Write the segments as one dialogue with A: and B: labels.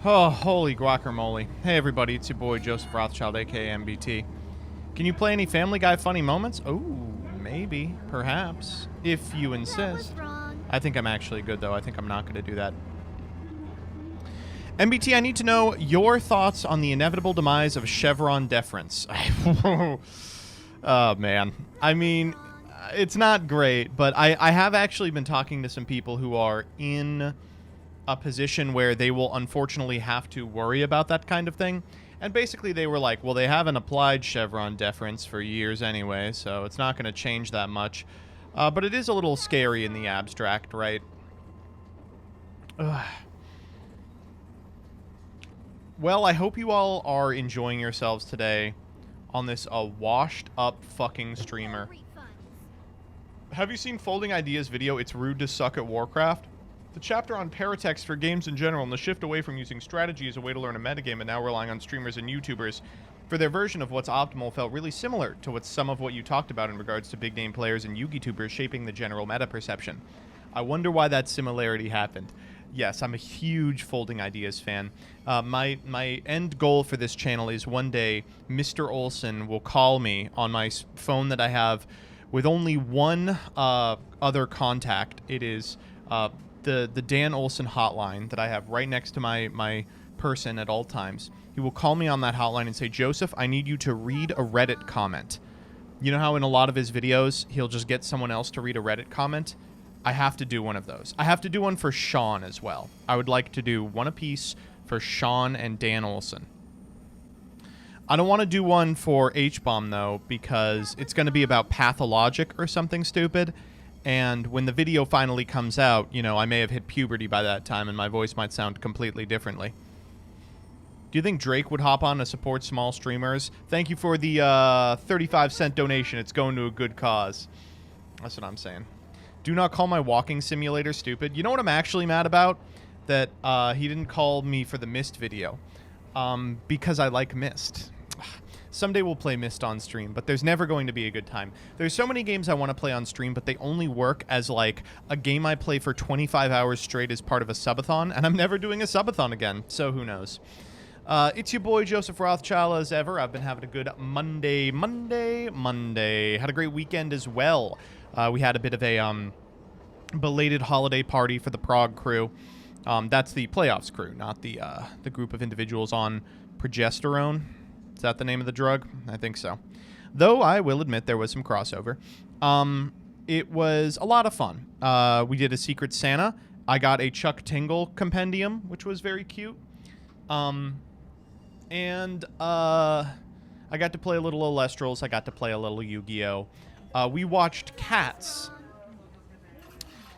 A: Oh, holy guacamole. Hey everybody, it's your boy Joseph Rothschild, aka MBT. Can you play any Family Guy funny moments? Oh, maybe, perhaps, if you insist. I think I'm actually good though. I think I'm not going to do that. MBT, I need to know your thoughts on the inevitable demise of Chevron deference. Oh, man. I mean, it's not great, but I have actually been talking to some people who are in a position where they will unfortunately have to worry about that kind of thing. And basically they were like, well, they haven't applied Chevron deference for years anyway, so it's not going to change that much. But it is a little scary in the abstract, right? Ugh. Well, I hope you all are enjoying yourselves today on this washed up fucking streamer. Have you seen Folding Ideas video, It's Rude to Suck at Warcraft? The chapter on paratext for games in general and the shift away from using strategy as a way to learn a metagame and now relying on streamers and YouTubers for their version of what's optimal felt really similar to some of what you talked about in regards to big name players and Yugi-tubers shaping the general meta perception. I wonder why that similarity happened. Yes, I'm a huge Folding Ideas fan. My end goal for this channel is one day Mr. Olsen will call me on my phone that I have with only one other contact. It is the Dan Olsen hotline that I have right next to my person at all times. He will call me on that hotline and say, Joseph, I need you to read a Reddit comment. You know how in a lot of his videos, he'll just get someone else to read a Reddit comment? I have to do one of those. I have to do one for Sean as well. I would like to do one apiece for Sean and Dan Olsen. I don't want to do one for H-Bomb, though, because it's going to be about pathologic or something stupid. And when the video finally comes out, you know, I may have hit puberty by that time and my voice might sound completely differently. Do you think Drake would hop on to support small streamers? Thank you for the 35-cent donation. It's going to a good cause. That's what I'm saying. Do not call my walking simulator stupid. You know what I'm actually mad about? That he didn't call me for the Myst video. Because I like Myst. Someday we'll play Myst on stream, but there's never going to be a good time. There's so many games I want to play on stream, but they only work as, like, a game I play for 25 hours straight as part of a subathon, and I'm never doing a subathon again, so who knows. It's your boy, Joseph Rothschild, as ever. I've been having a good Monday. Had a great weekend as well. We had a bit of a belated holiday party for the Prog crew. That's the playoffs crew, not the group of individuals on progesterone. Is that the name of the drug? I think so. Though I will admit there was some crossover. It was a lot of fun. We did a Secret Santa. I got a Chuck Tingle compendium, which was very cute. And I got to play a little Alestrals. I got to play a little Yu-Gi-Oh! We watched Cats.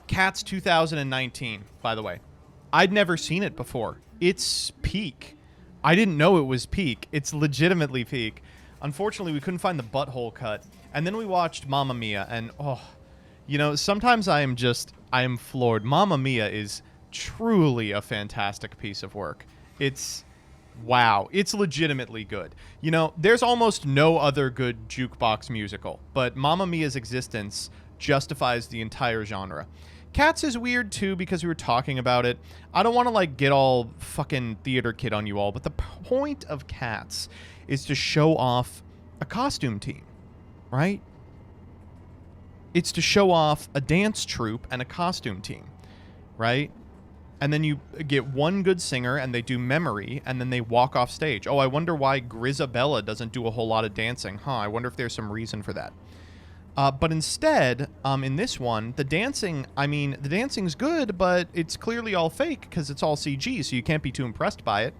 A: Cats 2019, by the way. I'd never seen it before. It's peak. I didn't know it was peak. It's legitimately peak. Unfortunately, we couldn't find the butthole cut. And then we watched Mamma Mia, and oh, you know, sometimes I am floored. Mamma Mia is truly a fantastic piece of work. It's, wow, it's legitimately good. You know, there's almost no other good jukebox musical, but Mamma Mia's existence justifies the entire genre. Cats is weird, too, because we were talking about it. I don't want to, like, get all fucking theater kid on you all, but the point of Cats is to show off a costume team, right? It's to show off a dance troupe and a costume team, right? And then you get one good singer, and they do Memory, and then they walk off stage. Oh, I wonder why Grizabella doesn't do a whole lot of dancing. Huh, I wonder if there's some reason for that. But instead, in this one, the dancing, I mean, the dancing's good, but it's clearly all fake because it's all CG, so you can't be too impressed by it.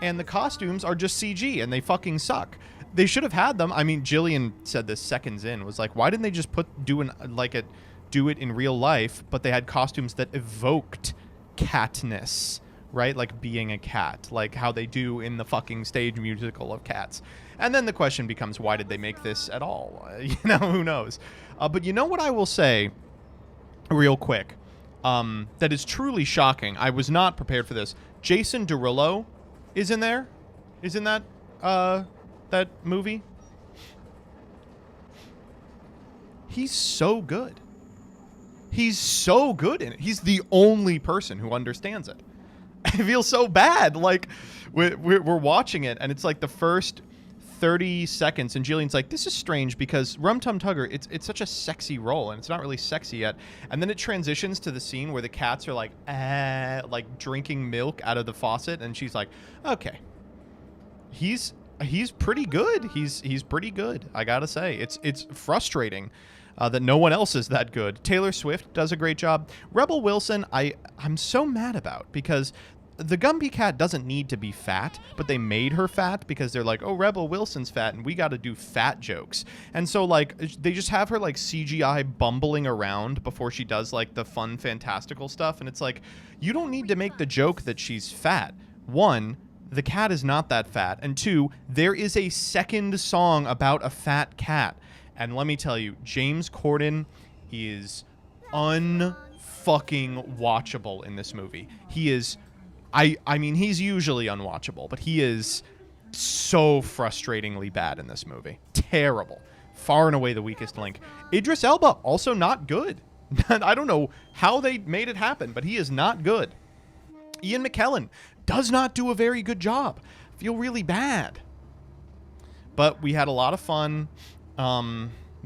A: And the costumes are just CG, and they fucking suck. They should have had them. I mean, Jillian said this seconds in, was like, why didn't they just do it in real life, but they had costumes that evoked catness, right? Like being a cat, like how they do in the fucking stage musical of Cats. And then the question becomes, why did they make this at all? You know, who knows? But you know what I will say real quick that is truly shocking. I was not prepared for this. Jason Derulo is in there. Is in that movie. He's so good. He's so good in it. He's the only person who understands it. I feel so bad. Like, we're watching it, and it's like the first 30 seconds, and Jillian's like, this is strange because Rum Tum Tugger, it's such a sexy role, and it's not really sexy yet. And then it transitions to the scene where the cats are like drinking milk out of the faucet, and she's like, okay, he's pretty good. He's pretty good, I gotta say. It's frustrating that no one else is that good. Taylor Swift does a great job. Rebel Wilson, I'm so mad about, because the Gumby cat doesn't need to be fat, but they made her fat because they're like, oh, Rebel Wilson's fat, and we got to do fat jokes. And so, like, they just have her, like, CGI bumbling around before she does, like, the fun, fantastical stuff. And it's like, you don't need to make the joke that she's fat. One, the cat is not that fat. And two, there is a second song about a fat cat. And let me tell you, James Corden is unfucking watchable in this movie. He is... I mean, he's usually unwatchable, but he is so frustratingly bad in this movie. Terrible. Far and away the weakest link. Idris Elba, also not good. I don't know how they made it happen, but he is not good. Ian McKellen does not do a very good job. Feel really bad. But we had a lot of fun.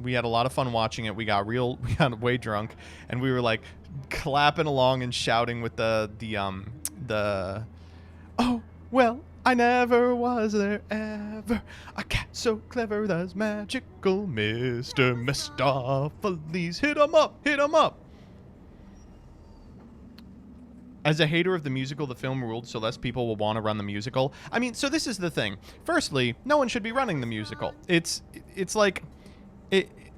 A: We had a lot of fun watching it. We got way drunk, and we were like clapping along and shouting with the oh, well, I never was there ever. A cat so clever as magical Mr. Mistopheles. Hit 'em up, hit 'em up. As a hater of the musical, the film ruled, so less people will want to run the musical. I mean, so this is the thing. Firstly, no one should be running the musical. It's like...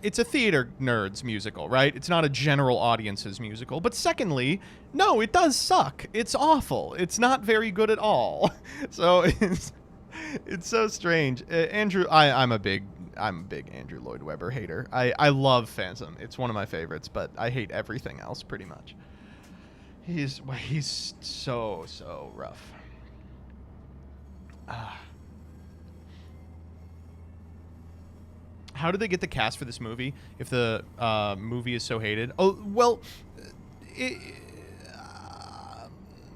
A: It's a theater nerds musical, right? It's not a general audience's musical. But secondly, no, it does suck. It's awful. It's not very good at all. So it's so strange. Andrew, I'm a big Andrew Lloyd Webber hater. I love Phantom. It's one of my favorites, but I hate everything else pretty much. He's so rough. How did they get the cast for this movie if the movie is so hated? Oh, well,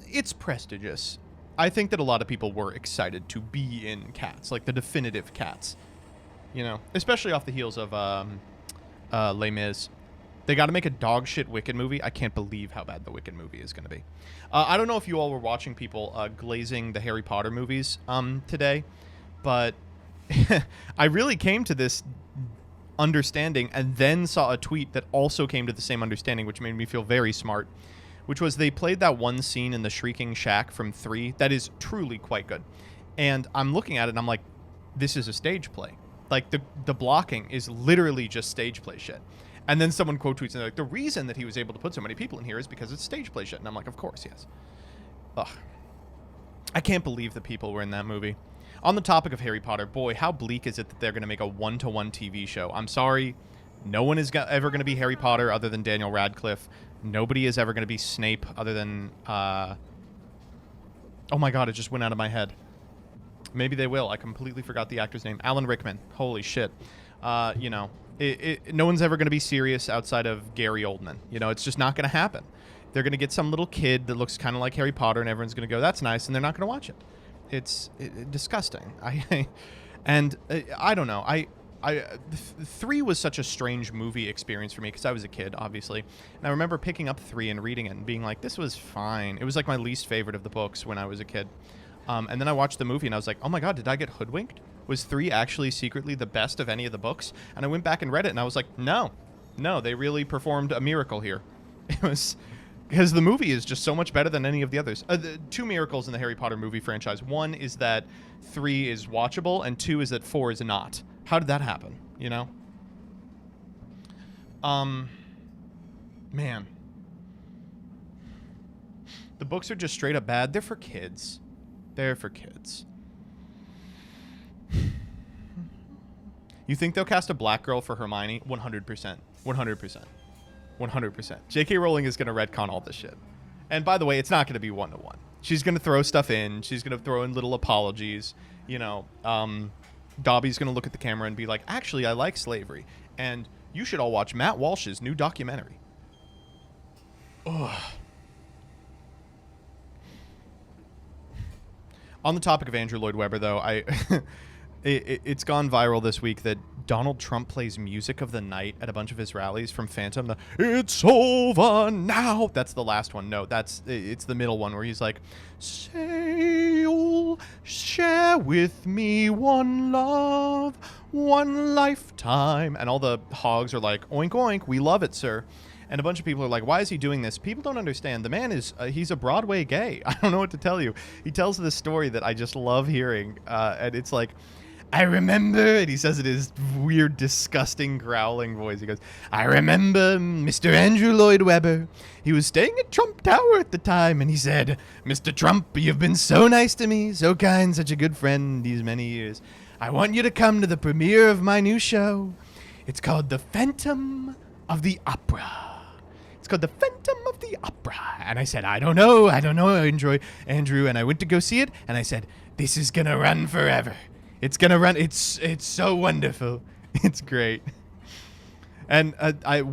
A: it's prestigious. I think that a lot of people were excited to be in Cats, like the definitive Cats. You know, especially off the heels of Les Mis. They got to make a dog shit Wicked movie. I can't believe how bad the Wicked movie is going to be. I don't know if you all were watching people glazing the Harry Potter movies today, but I really came to this understanding and then saw a tweet that also came to the same understanding, which made me feel very smart, which was they played that one scene in the Shrieking Shack from 3 that is truly quite good. And I'm looking at it and I'm like, this is a stage play. Like the blocking is literally just stage play shit. And then someone quote tweets and they're like, the reason that he was able to put so many people in here is because it's stage play shit. And I'm like, of course, yes. Ugh. I can't believe the people were in that movie. On the topic of Harry Potter, boy, how bleak is it that they're going to make a one-to-one TV show? I'm sorry. No one is ever going to be Harry Potter other than Daniel Radcliffe. Nobody is ever going to be Snape other than... oh my god, it just went out of my head. Maybe they will. I completely forgot the actor's name. Alan Rickman. Holy shit. You know, no one's ever going to be Sirius outside of Gary Oldman. You know, it's just not going to happen. They're going to get some little kid that looks kind of like Harry Potter, and everyone's going to go, that's nice, and they're not going to watch it. It's disgusting. I don't know. 3 was such a strange movie experience for me because I was a kid, obviously. And I remember picking up 3 and reading it and being like, this was fine. It was like my least favorite of the books when I was a kid. And then I watched the movie and I was like, oh my god, did I get hoodwinked? Was 3 actually secretly the best of any of the books? And I went back and read it and I was like, no, they really performed a miracle here. It was... Because the movie is just so much better than any of the others. The 2 miracles in the Harry Potter movie franchise. 1 is that 3 is watchable, and 2 is that 4 is not. How did that happen? You know? Man. The books are just straight up bad. They're for kids. They're for kids. You think they'll cast a black girl for Hermione? 100%. 100%. 100%. J.K. Rowling is going to retcon all this shit. And by the way, it's not going to be one-to-one. She's going to throw stuff in. She's going to throw in little apologies. You know, Dobby's going to look at the camera and be like, actually, I like slavery. And you should all watch Matt Walsh's new documentary. Ugh. On the topic of Andrew Lloyd Webber, though, it's gone viral this week that Donald Trump plays Music of the Night at a bunch of his rallies from Phantom. It's over now. That's the last one. No, it's the middle one where he's like, say you'll share with me one love, one lifetime. And all the hogs are like, oink, oink, we love it, sir. And a bunch of people are like, why is he doing this? People don't understand. The man is, he's a Broadway gay. I don't know what to tell you. He tells this story that I just love hearing. And it's like, I remember, and he says it in his weird, disgusting, growling voice. He goes, I remember Mr. Andrew Lloyd Webber. He was staying at Trump Tower at the time, and he said, Mr. Trump, you've been so nice to me, so kind, such a good friend these many years. I want you to come to the premiere of my new show. It's called The Phantom of the Opera. Called The Phantom of the Opera. And I said, I don't know, Andrew. And I went to go see it, and I said, this is gonna run forever. It's gonna run. It's so wonderful. It's great. And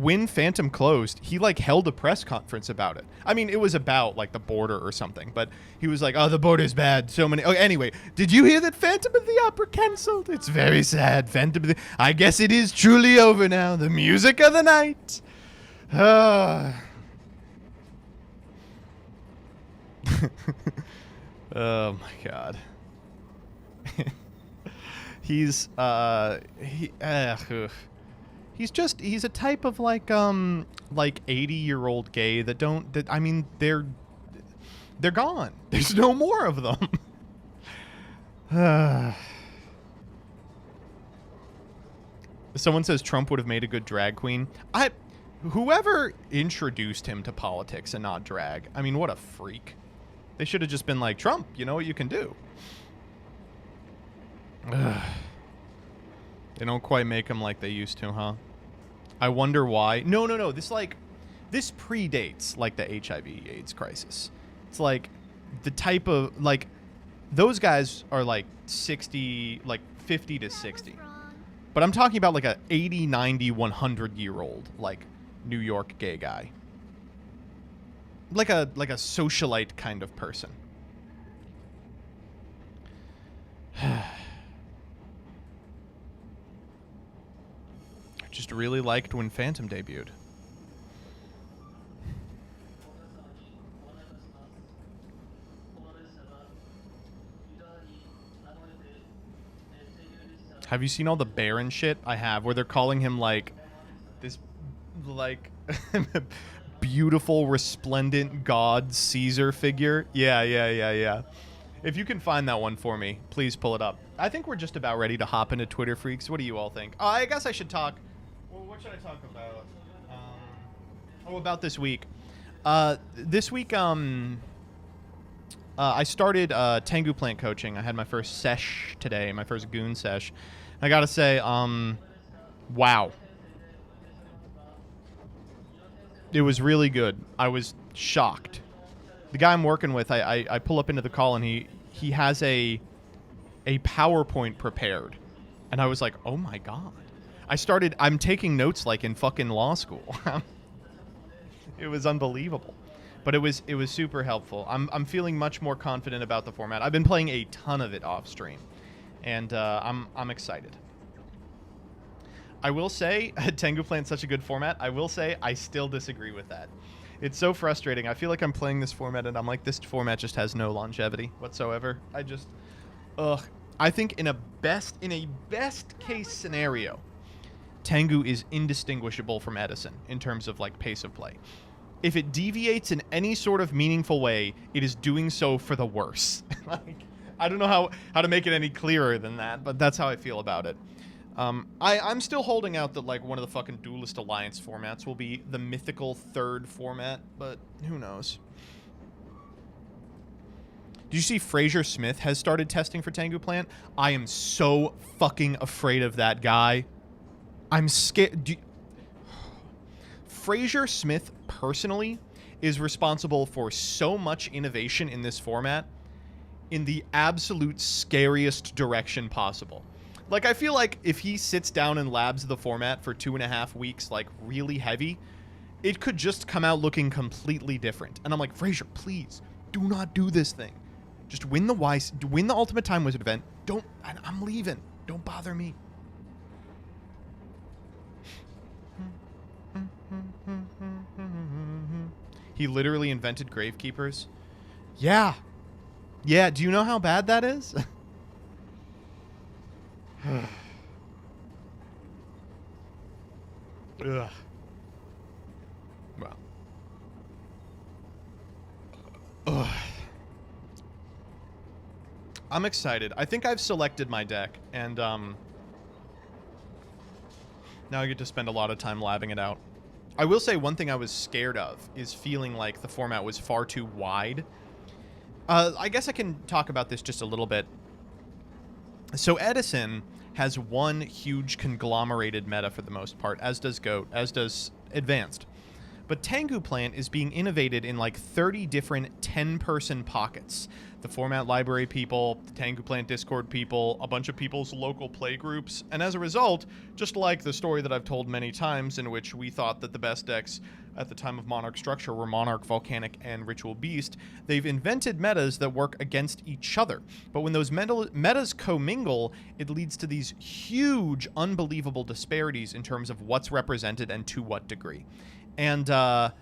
A: when Phantom closed, he like held a press conference about it. I mean, it was about like the border or something, but he was like, oh, the border's bad. So many. Oh, anyway, did you hear that Phantom of the Opera canceled? It's very sad. I guess it is truly over now. The music of the night. Oh my god. He's a type of like 80-year-old gay I mean they're gone. There's no more of them. Someone says Trump would have made a good drag queen. Whoever introduced him to politics and not drag, I mean, what a freak. They should have just been like, Trump, you know what you can do. Ugh. They don't quite make him like they used to, huh? I wonder why. No. This predates, like, the HIV/AIDS crisis. It's like the type of, like, those guys are, like, 50 to 60. But I'm talking about, like, a 80, 90, 100-year-old, like, New York gay guy. Like a socialite kind of person. I just really liked when Phantom debuted. Have you seen all the Baron shit I have where they're calling him like this like beautiful resplendent god Caesar figure? Yeah. If you can find that one for me, please pull it up. I think we're just about ready to hop into Twitter Freaks. What do you all think? I guess I should talk. Well, what should I talk about? About this week. This week, I started Tengu Plant coaching. I had my first sesh today, my first goon sesh. I gotta say, wow. It was really good. I was shocked. The guy I'm working with, I pull up into the call and he has a PowerPoint prepared. And I was like, oh my God. I'm taking notes like in fucking law school. It was unbelievable. But it was super helpful. I'm feeling much more confident about the format. I've been playing a ton of it off stream. And I'm excited. I will say, Tengu Plant's such a good format. I will say, I still disagree with that. It's so frustrating. I feel like I'm playing this format, and I'm like, this format just has no longevity whatsoever. I think in a best case scenario, Tengu is indistinguishable from Edison in terms of like pace of play. If it deviates in any sort of meaningful way, it is doing so for the worse. Like, I don't know how to make it any clearer than that, but that's how I feel about it. I'm still holding out that like one of the fucking Duelist Alliance formats will be the mythical third format, but who knows. Did you see Fraser Smith has started testing for Tengu Plant? I am so fucking afraid of that guy. I'm scared. Fraser Smith personally is responsible for so much innovation in this format in the absolute scariest direction possible. Like, I feel like if he sits down and labs the format for 2.5 weeks, like, really heavy, it could just come out looking completely different. And I'm like, Fraser, please, do not do this thing. Just win the win the Ultimate Time Wizard event. Don't... I'm leaving. Don't bother me. He literally invented Gravekeepers. Yeah. Yeah, do you know how bad that is? Ugh. Well. Ugh. I'm excited. I think I've selected my deck, and now I get to spend a lot of time labbing it out. I will say one thing I was scared of is feeling like the format was far too wide. I guess I can talk about this just a little bit. So Edison has one huge conglomerated meta for the most part, as does GOAT, as does Advanced. But Tengu Plant is being innovated in like 30 different 10-person pockets. The format library people, the Tengu Plant Discord people, a bunch of people's local play groups, and as a result, just like the story that I've told many times in which we thought that the best decks at the time of Monarch Structure were Monarch, Volcanic, and Ritual Beast, they've invented metas that work against each other. But when those metas commingle, it leads to these huge, unbelievable disparities in terms of what's represented and to what degree. And I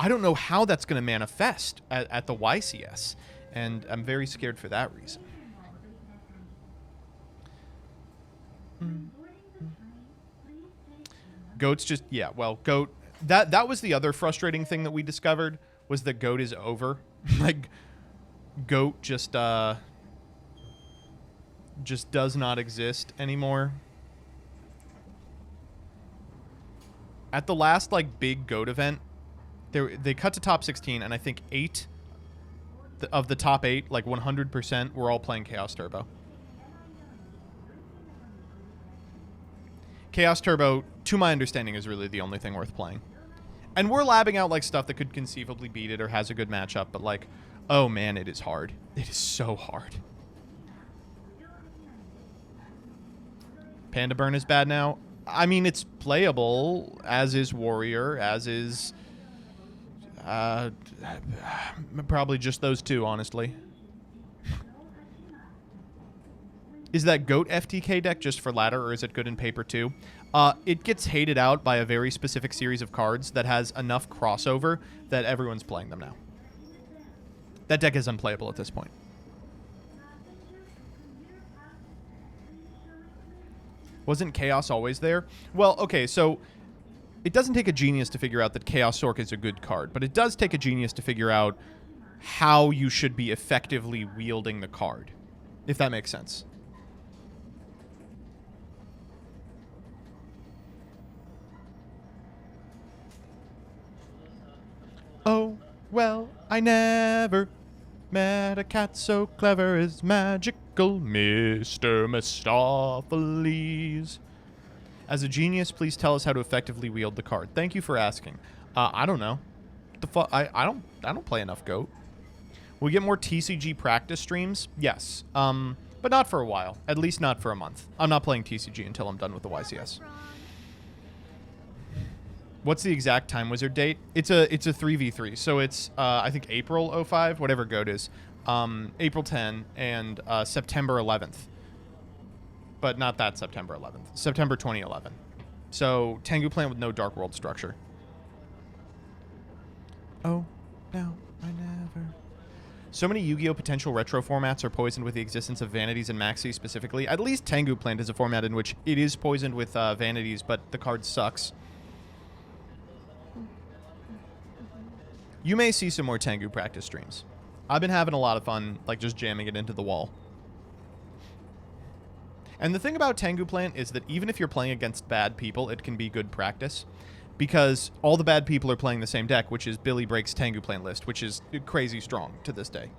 A: don't know how that's going to manifest at the YCS, and I'm very scared for that reason. GOAT's just, yeah, well, GOAT, that was the other frustrating thing that we discovered, was that GOAT is over. Like, GOAT just does not exist anymore. At the last, like, big GOAT event, they cut to top 16, and I think 8 of the top 8, like 100%, were all playing Chaos Turbo. Chaos Turbo, to my understanding, is really the only thing worth playing. And we're labbing out, like, stuff that could conceivably beat it or has a good matchup, but, like, oh, man, it is hard. It is so hard. Panda Burn is bad now. I mean, it's playable, as is Warrior, as is probably just those two, honestly. Is that GOAT FTK deck just for ladder, or is it good in paper too? It gets hated out by a very specific series of cards that has enough crossover that everyone's playing them now. That deck is unplayable at this point. Wasn't Chaos always there? Well, okay, so it doesn't take a genius to figure out that Chaos Sork is a good card, but it does take a genius to figure out how you should be effectively wielding the card, if that makes sense. Oh, well, I never met a cat so clever as magical Mr. Mistopheles. As a genius, please tell us how to effectively wield the card. Thank you for asking. I don't know. I don't play enough GOAT. Will we get more TCG practice streams? Yes. But not for a while. At least not for a month. I'm not playing TCG until I'm done with the YCS. What's the exact Time Wizard date? It's a 3v3. So it's I think April 05, whatever GOAT is. April 10 and September 11th. But not that September 11th. September 2011. So, Tengu Plant with no Dark World structure. Oh, no, I never. So many Yu-Gi-Oh! Potential retro formats are poisoned with the existence of Vanities and Maxi specifically. At least Tengu Plant is a format in which it is poisoned with Vanities, but the card sucks. You may see some more Tengu practice streams. I've been having a lot of fun, like, just jamming it into the wall. And the thing about Tengu Plant is that even if you're playing against bad people, it can be good practice. Because all the bad people are playing the same deck, which is Billy Break's Tengu Plant list, which is crazy strong to this day.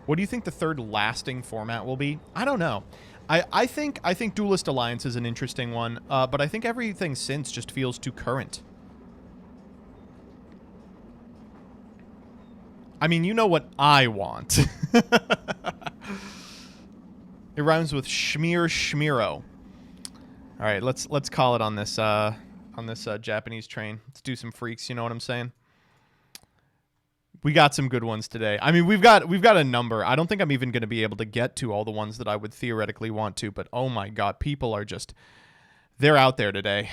A: What do you think the third lasting format will be? I don't know. I think Duelist Alliance is an interesting one, but I think everything since just feels too current. I mean, you know what I want. It rhymes with Schmear Schmiro. All right, let's call it on this Japanese train. Let's do some freaks, you know what I'm saying? We got some good ones today. I mean, we've got a number. I don't think I'm even going to be able to get to all the ones that I would theoretically want to, but oh my God, people are just, they're out there today.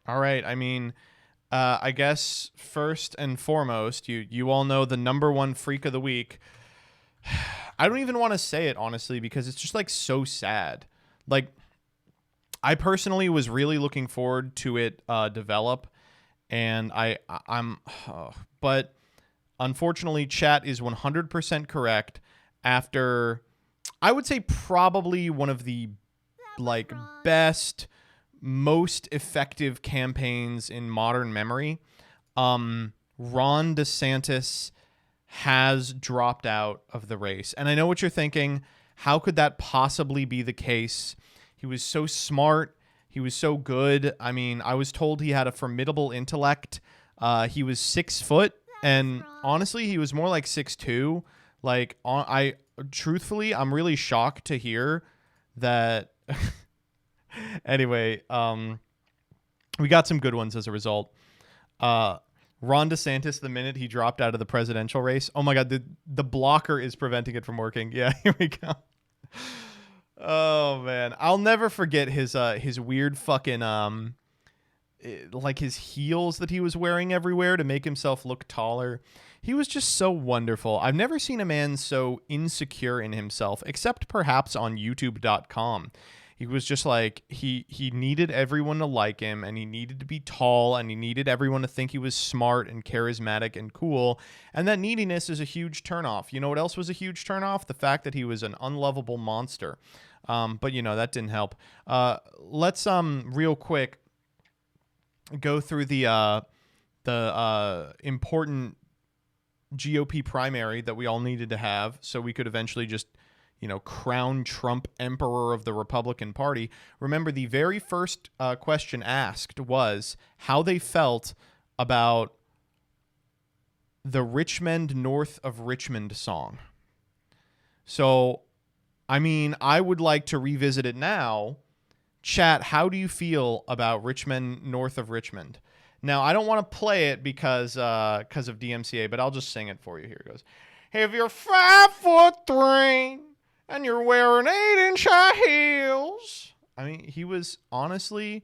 A: All right. I mean, I guess first and foremost, you all know the number one freak of the week. I don't even want to say it, honestly, because it's just like so sad. Like, I personally was really looking forward to it develop, and but unfortunately, chat is 100% correct. After, I would say, probably one of the like best, most effective campaigns in modern memory, Ron DeSantis has dropped out of the race. And I know what you're thinking. How could that possibly be the case? He was so smart. He was so good. I mean, I was told he had a formidable intellect. He was 6 foot, and honestly, he was more like 6'2". Like, truthfully, I'm really shocked to hear that. Anyway, we got some good ones as a result. Ron DeSantis, the minute he dropped out of the presidential race, oh my God, the blocker is preventing it from working. Yeah, here we go. Oh man, I'll never forget his weird fucking like his heels that he was wearing everywhere to make himself look taller. He was just so wonderful. I've never seen a man so insecure in himself, except perhaps on YouTube.com. He was just like, he needed everyone to like him, and he needed to be tall, and he needed everyone to think he was smart and charismatic and cool. And that neediness is a huge turnoff. You know what else was a huge turnoff? The fact that he was an unlovable monster. But you know, that didn't help. Let's real quick go through the important GOP primary that we all needed to have so we could eventually just, you know, crown Trump emperor of the Republican Party. Remember, the very first question asked was how they felt about the Richmond North of Richmond song. So, I mean, I would like to revisit it now. Chat, how do you feel about Richmond North of Richmond? Now, I don't want to play it because of DMCA, but I'll just sing it for you. Here it goes. If you're 5'3" and you're wearing 8-inch high heels. I mean, he was honestly,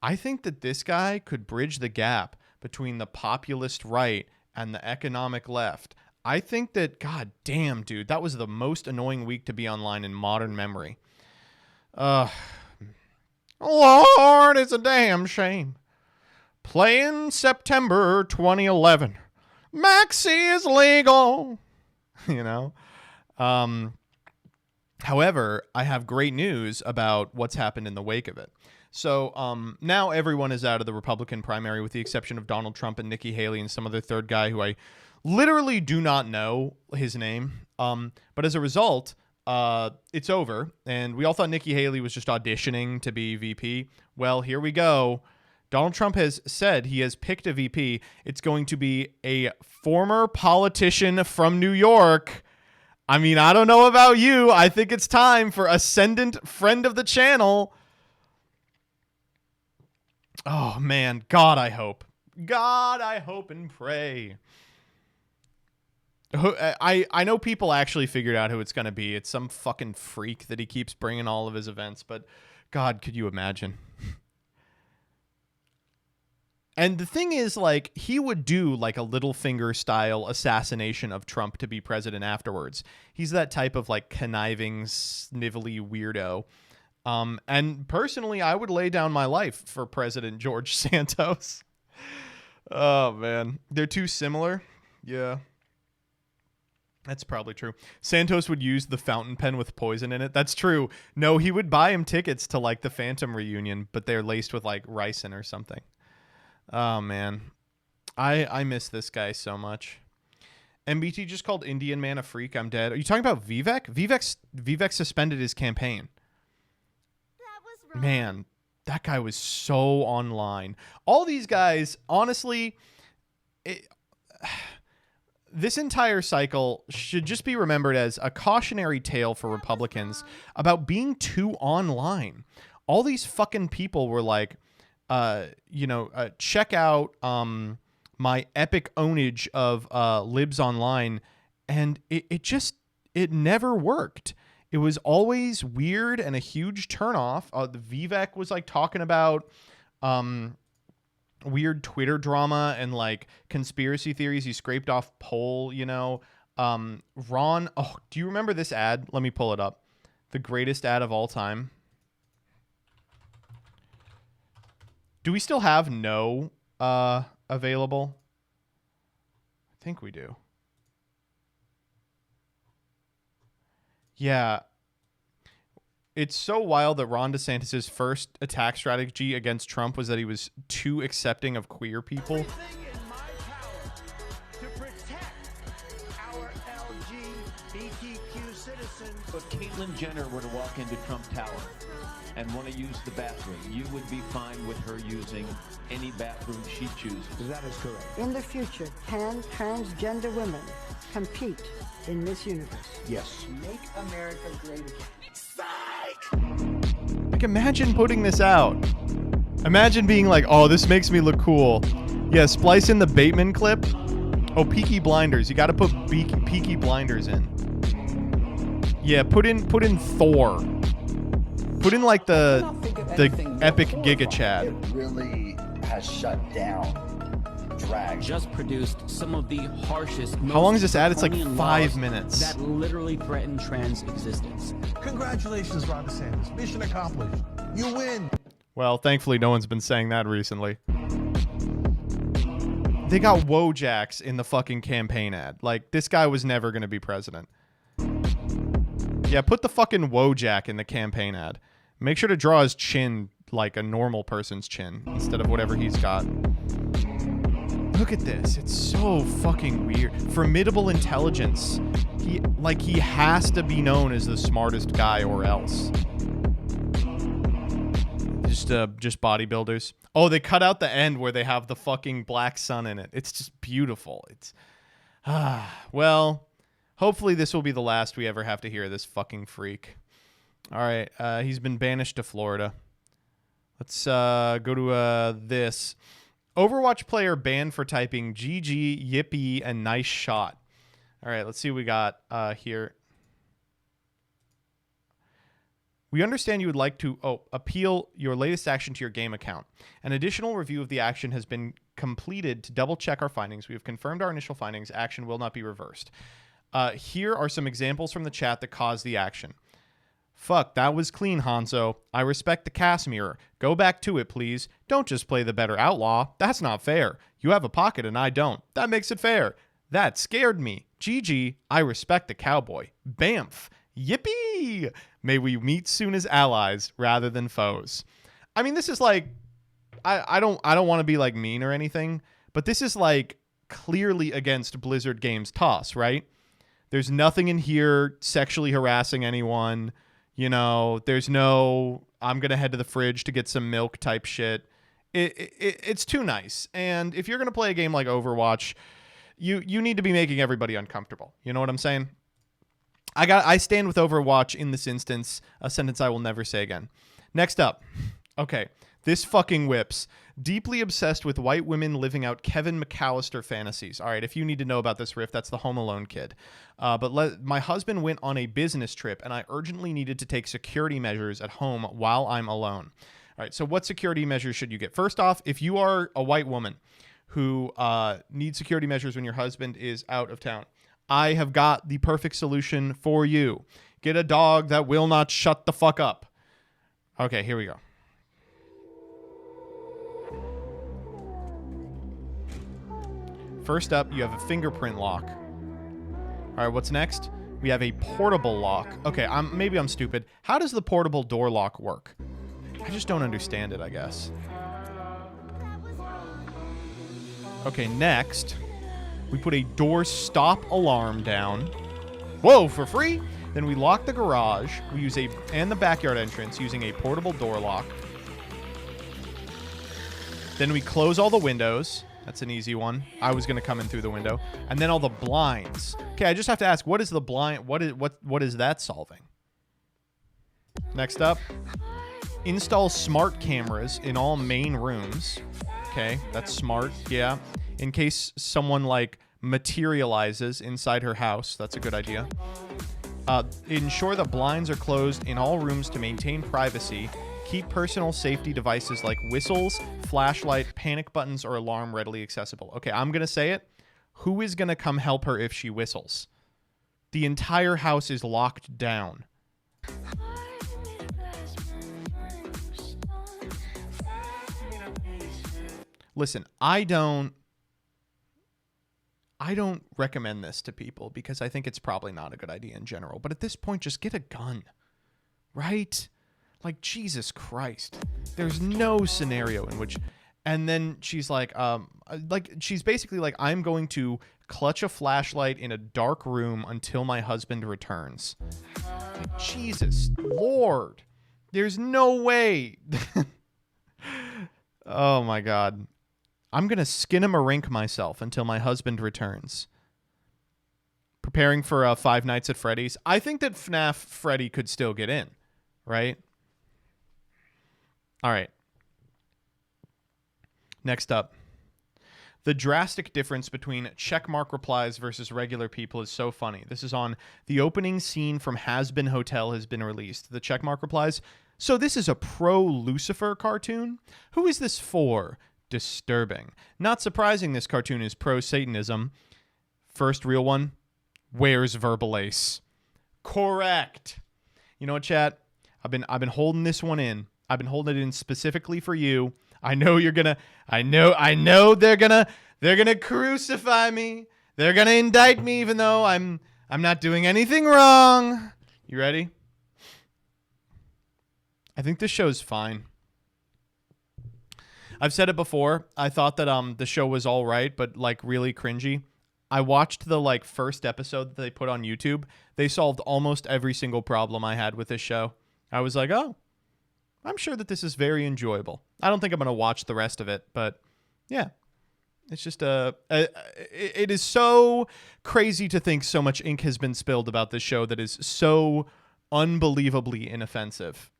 A: I think that this guy could bridge the gap between the populist right and the economic left. I think that, god damn, dude, that was the most annoying week to be online in modern memory. Lord, it's a damn shame. Playing September 2011. Maxi is legal. You know? However, I have great news about what's happened in the wake of it. So now everyone is out of the Republican primary with the exception of Donald Trump and Nikki Haley and some other third guy who I literally do not know his name. But as a result, it's over. And we all thought Nikki Haley was just auditioning to be VP. Well, here we go. Donald Trump has said he has picked a VP. It's going to be a former politician from New York. I mean, I don't know about you. I think it's time for ascendant friend of the channel. Oh, man. God, I hope. God, I hope and pray. I know people actually figured out who it's going to be. It's some fucking freak that he keeps bringing all of his events. But, God, could you imagine? And the thing is, like, he would do, like, a Littlefinger-style assassination of Trump to be president afterwards. He's that type of, like, conniving, snivelly weirdo. And personally, I would lay down my life for President George Santos. Oh, man. They're too similar? Yeah. That's probably true. Santos would use the fountain pen with poison in it. That's true. No, he would buy him tickets to, like, the Phantom reunion, but they're laced with, like, ricin or something. Oh, man. I miss this guy so much. MBT just called Indian Man a freak. I'm dead. Are you talking about Vivek? Vivek suspended his campaign.
B: That was wrong.
A: Man, that guy was so online. All these guys, honestly, this entire cycle should just be remembered as a cautionary tale for Republicans about being too online. all these fucking people were like, check out my epic ownage of libs online, and it never worked. It was always weird and a huge turnoff. The Vivek was like talking about weird Twitter drama and like conspiracy theories he scraped off poll, Ron, do you remember this ad? Let me pull it up. The greatest ad of all time. Do we still have no available? I think we do. Yeah. It's so wild that Ron DeSantis' first attack strategy against Trump was that he was too accepting of queer people.
C: Everything in my power to protect our LGBTQ citizens.
D: If Caitlyn Jenner were to walk into Trump Tower and want to use the bathroom, you would be fine with her using any bathroom she chooses.
C: That is correct.
E: In the future, can transgender women compete in Miss Universe?
C: Yes.
E: Make America great again.
A: Like, imagine putting this out. Imagine being like, oh, this makes me look cool. Yeah, splice in the Bateman clip. Oh, Peaky Blinders. You got to put Peaky Blinders in. Yeah, put in Thor. Put in like the epic Giga Chad.
F: It really has shut down drag.
G: Just produced some of the harshest.
A: How long is this ad? It's like
G: draconian
A: 5
G: laws
A: minutes.
G: That literally threaten trans existence.
C: Congratulations, Ron DeSantis. Mission accomplished. You win.
A: Well, thankfully, no one's been saying that recently. They got Wojaks in the fucking campaign ad. Like, this guy was never going to be president. Yeah, put the fucking Wojak in the campaign ad. Make sure to draw his chin like a normal person's chin instead of whatever he's got. Look at this. It's so fucking weird. Formidable intelligence. He has to be known as the smartest guy or else. Just bodybuilders. Oh, they cut out the end where they have the fucking black sun in it. It's just beautiful. It's well, hopefully this will be the last we ever have to hear this fucking freak. All right, he's been banished to Florida. Let's go to this. Overwatch player banned for typing GG, yippee, and nice shot. All right, let's see what we got here. We understand you would like to appeal your latest action to your game account. An additional review of the action has been completed to double-check our findings. We have confirmed our initial findings. Action will not be reversed. Here are some examples from the chat that caused the action. Fuck, that was clean, Hanzo. I respect the cast mirror. Go back to it, please. Don't just play the better outlaw. That's not fair. You have a pocket and I don't. That makes it fair. That scared me. GG, I respect the cowboy. Bamf. Yippee! May we meet soon as allies rather than foes. I mean, this is like, I don't want to be like mean or anything, but this is like clearly against Blizzard Games TOS, right? There's nothing in here sexually harassing anyone. You know, there's no, I'm going to head to the fridge to get some milk type shit. It's too nice. And if you're going to play a game like Overwatch, you need to be making everybody uncomfortable. You know what I'm saying? I stand with Overwatch in this instance, a sentence I will never say again. Next up. Okay. This fucking whips. Deeply obsessed with white women living out Kevin McAllister fantasies. All right, if you need to know about this riff, that's the Home Alone kid. My husband went on a business trip, and I urgently needed to take security measures at home while I'm alone. All right, so what security measures should you get? First off, if you are a white woman who needs security measures when your husband is out of town, I have got the perfect solution for you. Get a dog that will not shut the fuck up. Okay, here we go. First up, you have a fingerprint lock. All right, what's next? We have a portable lock. Okay, maybe I'm stupid. How does the portable door lock work? I just don't understand it, I guess. Okay, next, we put a door stop alarm down. Whoa, for free? Then we lock the garage. We use and the backyard entrance using a portable door lock. Then we close all the windows. That's an easy one. I was going to come in through the window. And then all the blinds. Okay, I just have to ask, what is the blind? What is that solving? Next up, Install smart cameras in all main rooms. Okay, that's smart, yeah. In case someone, like, materializes inside her house. That's a good idea. Ensure that blinds are closed in all rooms to maintain privacy. Keep personal safety devices like whistles, flashlight, panic buttons, or alarm readily accessible. Okay, I'm going to say it. Who is going to come help her if she whistles? The entire house is locked down. Listen, I don't recommend this to people because I think it's probably not a good idea in general. But at this point, just get a gun, right? Like, Jesus Christ. There's no scenario in which... And then she's like, she's basically like, I'm going to clutch a flashlight in a dark room until my husband returns. Like, Jesus Lord. There's no way. Oh, my God. I'm going to skin-a-marink myself until my husband returns. Preparing for Five Nights at Freddy's. I think that FNAF Freddy could still get in, right? All right. Next up. The drastic difference between checkmark replies versus regular people is so funny. This is on the opening scene from Has Been Hotel has been released. The checkmark replies, so this is a pro-Lucifer cartoon? Who is this for? Disturbing. Not surprising this cartoon is pro-Satanism. First real one. Where's Verbal Ace? Correct. You know what, chat? I've been holding this one in. I've been holding it in specifically for you. I know you're gonna. I know they're gonna crucify me. They're gonna indict me, even though I'm not doing anything wrong. You ready? I think this show's fine. I've said it before. I thought that the show was all right, but like really cringy. I watched the like first episode that they put on YouTube. They solved almost every single problem I had with this show. I was like, oh, I'm sure that this is very enjoyable. I don't think I'm going to watch the rest of it, but yeah. It's just it is so crazy to think so much ink has been spilled about this show that is so unbelievably inoffensive.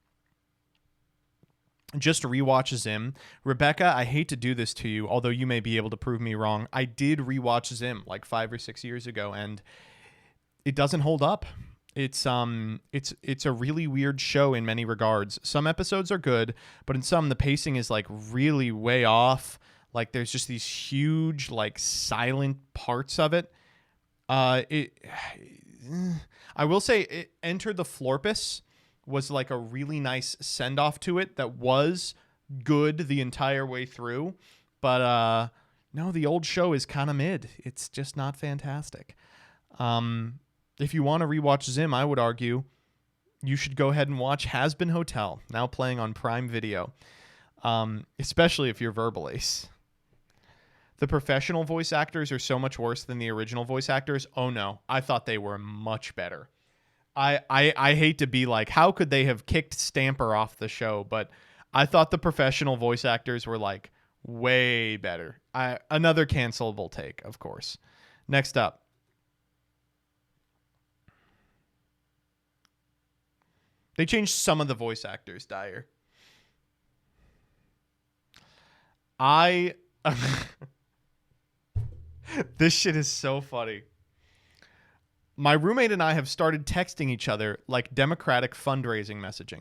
A: Just rewatch Zim. Rebecca, I hate to do this to you, although you may be able to prove me wrong. I did rewatch Zim like 5 or 6 years ago, and it doesn't hold up. It's a really weird show in many regards. Some episodes are good, but in some the pacing is like really way off. Like there's just these huge like silent parts of it. I will say Enter the Florpus was like a really nice send off to it that was good the entire way through. But no, the old show is kind of mid. It's just not fantastic. If you want to rewatch Zim, I would argue you should go ahead and watch Has Been Hotel, now playing on Prime Video, especially if you're Verbal Ace. The professional voice actors are so much worse than the original voice actors. Oh, no. I thought they were much better. I hate to be like, how could they have kicked Stamper off the show? But I thought the professional voice actors were like way better. Another cancelable take, of course. Next up. They changed some of the voice actors, Dyer. This shit is so funny. My roommate and I have started texting each other like Democratic fundraising messaging.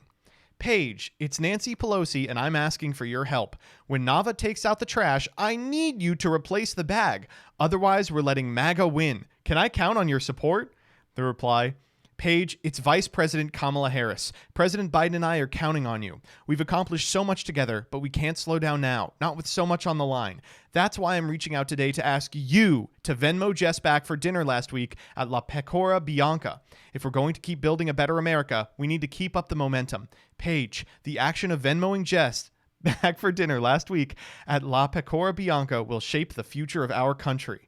A: Paige, it's Nancy Pelosi and I'm asking for your help. When Nava takes out the trash, I need you to replace the bag. Otherwise, we're letting MAGA win. Can I count on your support? The reply, Paige, it's Vice President Kamala Harris. President Biden and I are counting on you. We've accomplished so much together, but we can't slow down now, not with so much on the line. That's why I'm reaching out today to ask you to Venmo Jess back for dinner last week at La Pecora Bianca. If we're going to keep building a better America, we need to keep up the momentum. Paige, the action of Venmoing Jess back for dinner last week at La Pecora Bianca will shape the future of our country.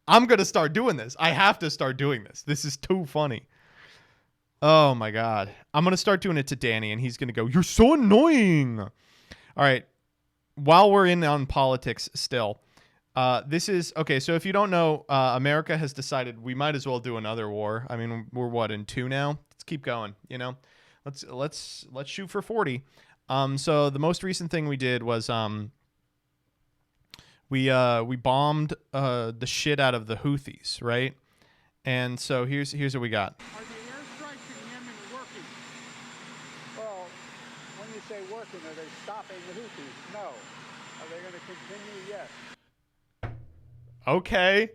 A: I'm going to start doing this. I have to start doing this. This is too funny. Oh, my God. I'm going to start doing it to Danny, and he's going to go, you're so annoying. All right. While we're in on politics still, this is... Okay, so if you don't know, America has decided we might as well do another war. I mean, we're what, in 2 now? Let's keep going, you know? Let's shoot for 40. So the most recent thing we did was we bombed the shit out of the Houthis, right? And so here's what we got.
C: Are the airstrikes in Yemen working? Well, when you say working, are they stopping the Houthis? No. Are they going to continue? Yes.
A: Okay.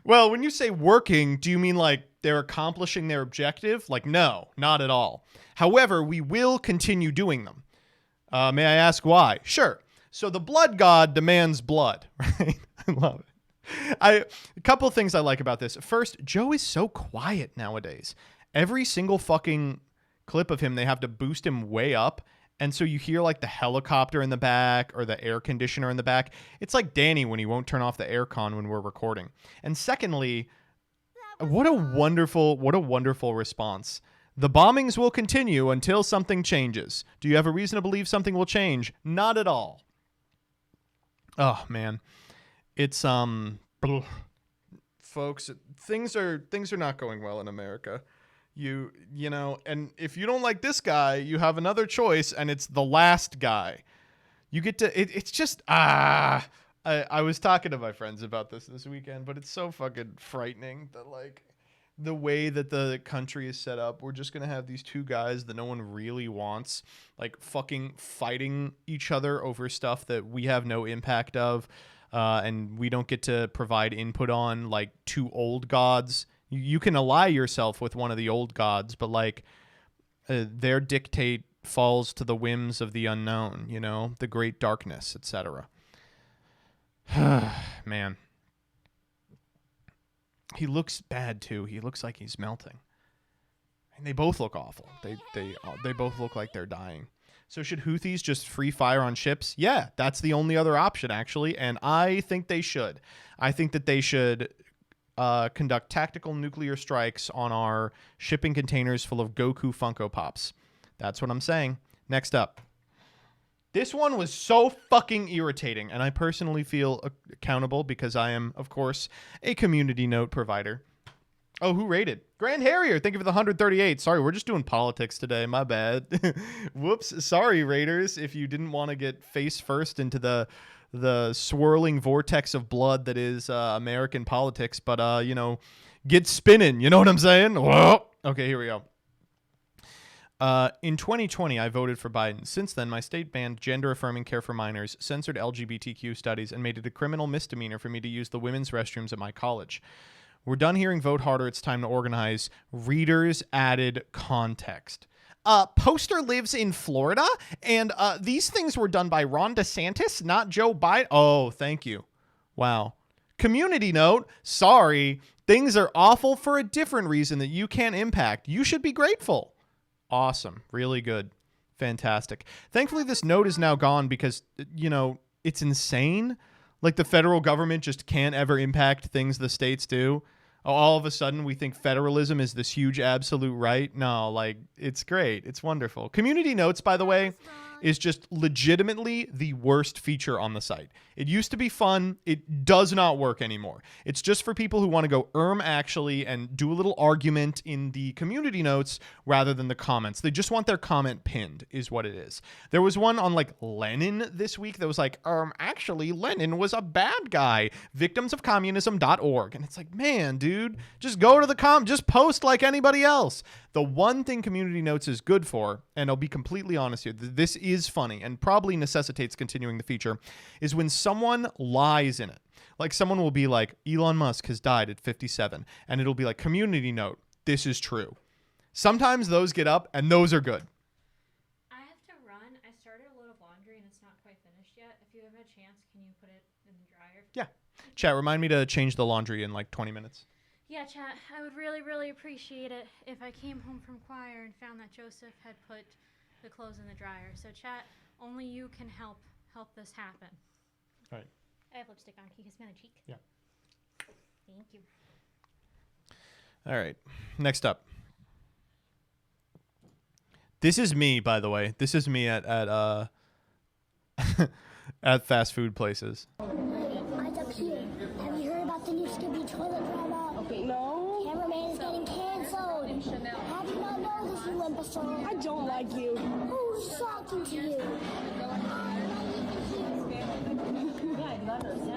A: Well, when you say working, do you mean like they're accomplishing their objective? Like, no, not at all. However, we will continue doing them. May I ask why? Sure. So the blood god demands blood, right? I love it. A couple of things I like about this. First, Joe is so quiet nowadays. Every single fucking clip of him, they have to boost him way up. And so you hear like the helicopter in the back or the air conditioner in the back. It's like Danny when he won't turn off the aircon when we're recording. And secondly, what a wonderful response. The bombings will continue until something changes. Do you have a reason to believe something will change? Not at all. Oh man. It's folks, things are not going well in America. You know, and if you don't like this guy, you have another choice, and it's the last guy. You get to it's just I was talking to my friends about this weekend, but it's so fucking frightening that like the way that the country is set up, we're just gonna have these two guys that no one really wants, like fucking fighting each other over stuff that we have no impact of, and we don't get to provide input on, like two old gods. You can ally yourself with one of the old gods, but like their dictate falls to the whims of the unknown, you know, the great darkness, etc. Man. He looks bad too. He looks like he's melting. And they both look awful. They both look like they're dying. So should Houthis just free fire on ships? Yeah, that's the only other option actually, and I think they should. I think that they should conduct tactical nuclear strikes on our shipping containers full of Goku Funko Pops. That's what I'm saying. Next up. This one was so fucking irritating, and I personally feel accountable because I am, of course, a community note provider. Oh, who rated? Grand Harrier, thank you for the 138. Sorry, we're just doing politics today. My bad. Whoops. Sorry, Raiders, if you didn't want to get face first into the swirling vortex of blood that is American politics, but you know, get spinning. You know what I'm saying? Whoa. Okay, here we go. In 2020, I voted for Biden. Since then, my state banned gender-affirming care for minors, censored LGBTQ studies, and made it a criminal misdemeanor for me to use the women's restrooms at my college. We're done hearing vote harder. It's time to organize. Readers added context. Poster lives in Florida, and these things were done by Ron DeSantis, not Joe Biden. Oh, thank you. Wow. Community note, sorry. Things are awful for a different reason that you can't impact. You should be grateful. Awesome. Really good. Fantastic. Thankfully, this note is now gone because, you know, it's insane. Like the federal government just can't ever impact things the states do. All of a sudden, we think federalism is this huge absolute right. No, like, it's great. It's wonderful. Community notes, by the way, is just legitimately the worst feature on the site. It used to be fun. It does not work anymore. It's just for people who want to go actually and do a little argument in the community notes rather than the comments. They just want their comment pinned is what it is. There was one on like Lenin this week that was like, actually Lenin was a bad guy. Victimsofcommunism.org. And it's like, man, dude, just go to the just post like anybody else. The one thing community notes is good for, and I'll be completely honest here, this is funny and probably necessitates continuing the feature, is when someone lies in it. Like someone will be like, Elon Musk has died at 57, and it'll be like, community note, this is true. Sometimes those get up, and those are good.
H: I have to run. I started a load of laundry, and it's not quite finished yet. If you have a chance, can you put it in the dryer?
A: Yeah. Chat, remind me to change the laundry in like 20 minutes.
H: Yeah, chat, I would really, really appreciate it if I came home from choir and found that Joseph had put the clothes in the dryer. So chat, only you can help this happen.
A: All right.
H: I have lipstick on. Can you kiss me on the cheek?
A: Yeah.
H: Thank you.
A: All right. Next up. This is me, by the way. This is me at at fast food places.
B: Eyes up here. Have you heard about the new Skippy toilet drama? Okay, no. Cameraman is getting canceled. How do you not know this, you imbecile.
E: I don't like you.
B: Who's talking to you?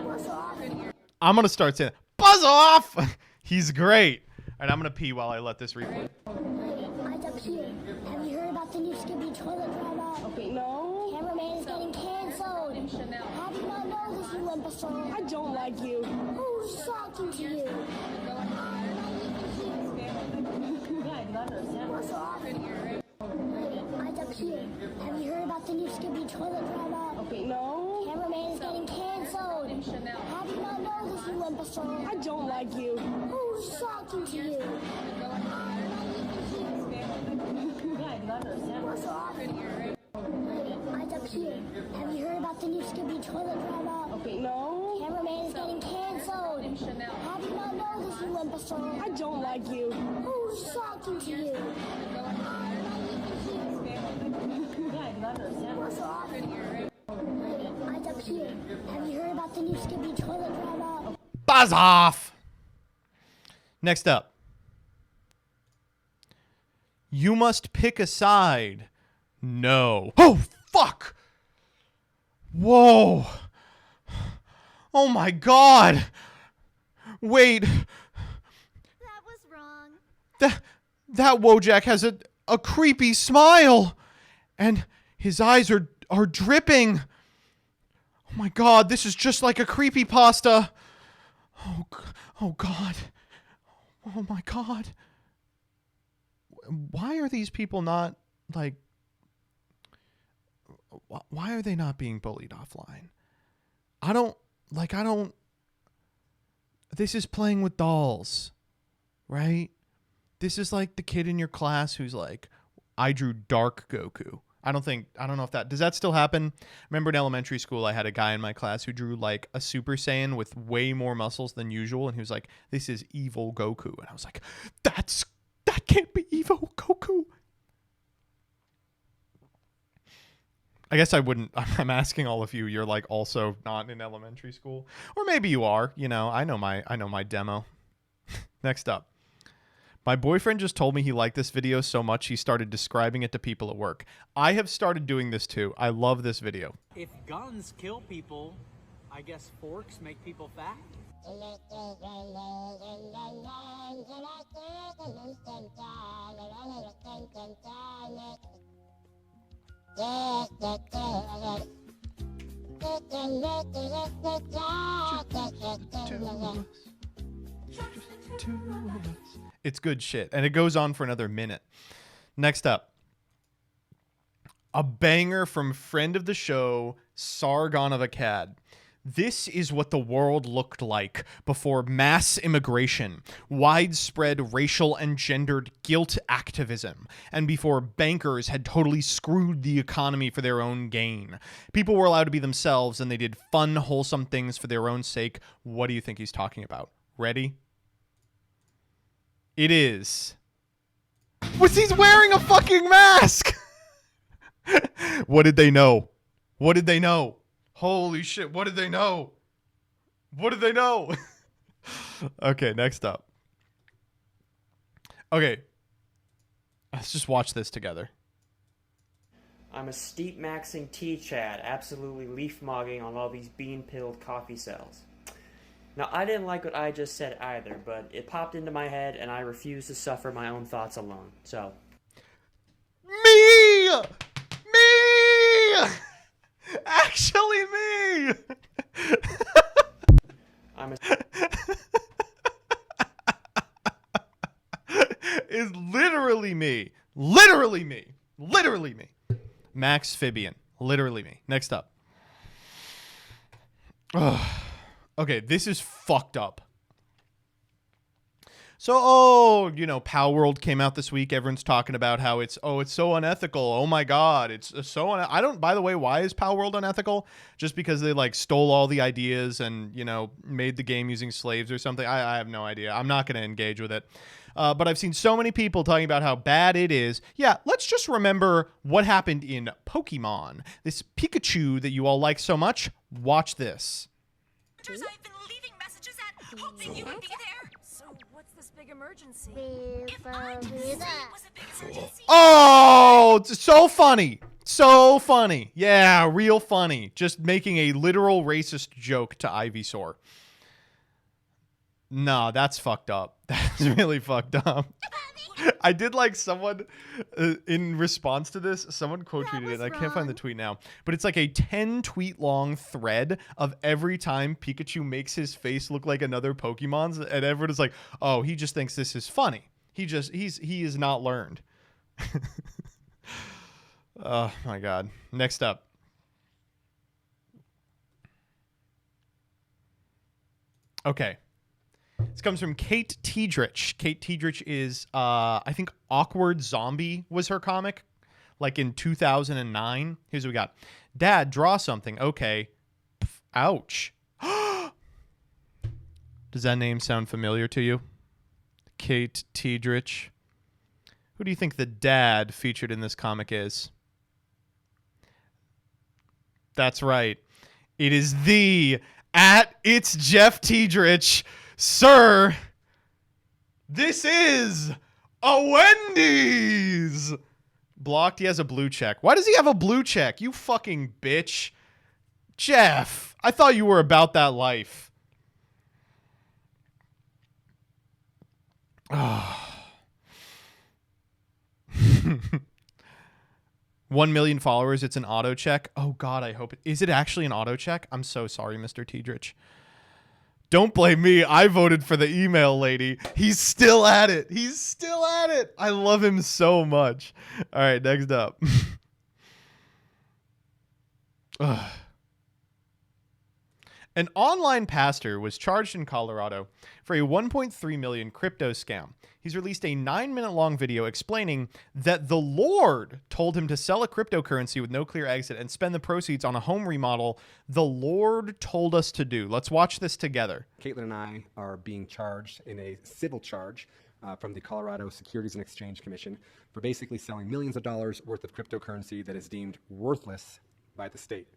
B: What's off?
A: I'm gonna start saying, buzz off! He's great. All right, I'm gonna pee while I let this replay.
B: Eyes up here. Have you heard about the new Skippy toilet drama?
E: Okay, no.
B: Cameraman is getting cancelled. How do you not know this, you imbecile?
E: I don't like you.
B: Who's talking to you? What's off? Eyes up here. Have you heard about the new Skippy toilet drama?
E: Okay, no.
B: Cameraman is getting cancelled. How do you not know this, you imbecile?
E: I don't like you.
B: Who's talking to you? What's off? Eyes up here. Have you heard about the new Skippy toilet drama?
E: Okay, no.
B: Cameraman is getting cancelled. How do you not know this, you imbecile?
E: I don't like you.
B: Who's talking to you? What's off? Eyes up here. Have you heard about the new Skippy toilet drama?
A: Buzz off! Next up. You must pick a side. No. Oh, fuck! Whoa. Oh my god. Wait.
B: That was wrong.
A: That Wojak has a creepy smile. And his eyes are dripping. Oh my god, this is just like a creepypasta. Oh god. Oh my god. Why are these people not, like, why are they not being bullied offline? This is playing with dolls, right? This is like the kid in your class who's like, I drew Dark Goku. I don't know if does that still happen? Remember in elementary school, I had a guy in my class who drew like a Super Saiyan with way more muscles than usual. And he was like, this is evil Goku. And I was like, that can't be evil Goku. I guess I wouldn't. I'm asking all of you. You're like also not in elementary school, or maybe you are. You know, I know my demo. Next up, my boyfriend just told me he liked this video so much he started describing it to people at work. I have started doing this too. I love this video.
I: If guns kill people, I guess forks make people fat.
A: It's good shit. And it goes on for another minute. Next up. A banger from friend of the show, Sargon of Akkad. This is what the world looked like before mass immigration, widespread racial and gendered guilt activism, and before bankers had totally screwed the economy for their own gain. People were allowed to be themselves, and they did fun, wholesome things for their own sake. What do you think he's talking about? Ready? It is. Was he wearing a fucking mask? What did they know? What did they know? Holy shit, what did they know? What did they know? Okay, next up. Okay. Let's just watch this together.
J: I'm a steep maxing T-Chad, absolutely leaf-mogging on all these bean-pilled coffee cells. Now, I didn't like what I just said either, but it popped into my head and I refuse to suffer my own thoughts alone, so...
A: Me! Actually me!
J: I'm a...
A: Is literally me. Literally me. Literally me. Max Fibian. Literally me. Next up. Ugh. Okay, this is fucked up. So, Power World came out this week. Everyone's talking about how it's so unethical. Oh my God, it's so by the way, why is Power World unethical? Just because they like stole all the ideas and, made the game using slaves or something? I have no idea. I'm not going to engage with it. But I've seen so many people talking about how bad it is. Yeah, let's just remember what happened in Pokemon. This Pikachu that you all like so much. Watch this.
K: I've been leaving messages at, hoping you would be there. So what's this big emergency.
A: Oh, it's so funny. So funny. Yeah, real funny. Just making a literal racist joke to Ivysaur. No, that's fucked up. That's really fucked up. I did like someone in response to this, someone quote tweeted it. And I can't find the tweet now, but it's like a 10 tweet long thread of every time Pikachu makes his face look like another Pokemon's, and everyone is like, "Oh, he just thinks this is funny. He is not learned." Oh my god. Next up. Okay. This comes from Kate Tiedrich. Kate Tiedrich is, I think, Awkward Zombie was her comic, like in 2009. Here's what we got. Dad, draw something. Okay. Pff, ouch. Does that name sound familiar to you? Kate Tiedrich. Who do you think the dad featured in this comic is? That's right. It is it's Jeff Tiedrich. Sir, this is a Wendy's. Blocked. He has a blue check. Why does he have a blue check? You fucking bitch. Jeff, I thought you were about that life. Oh. 1 million followers. It's an auto check. Oh God, I hope it is. It actually an auto check? I'm so sorry, Mr. Tiedrich. Don't blame me. I voted for the email lady. He's still at it. He's still at it. I love him so much. All right, next up. An online pastor was charged in Colorado for a 1.3 million crypto scam. He's released a 9-minute long video explaining that the Lord told him to sell a cryptocurrency with no clear exit and spend the proceeds on a home remodel the Lord told us to do. Let's watch this together.
L: Caitlin and I are being charged in a civil charge from the Colorado Securities and Exchange Commission for basically selling millions of dollars worth of cryptocurrency that is deemed worthless by the state.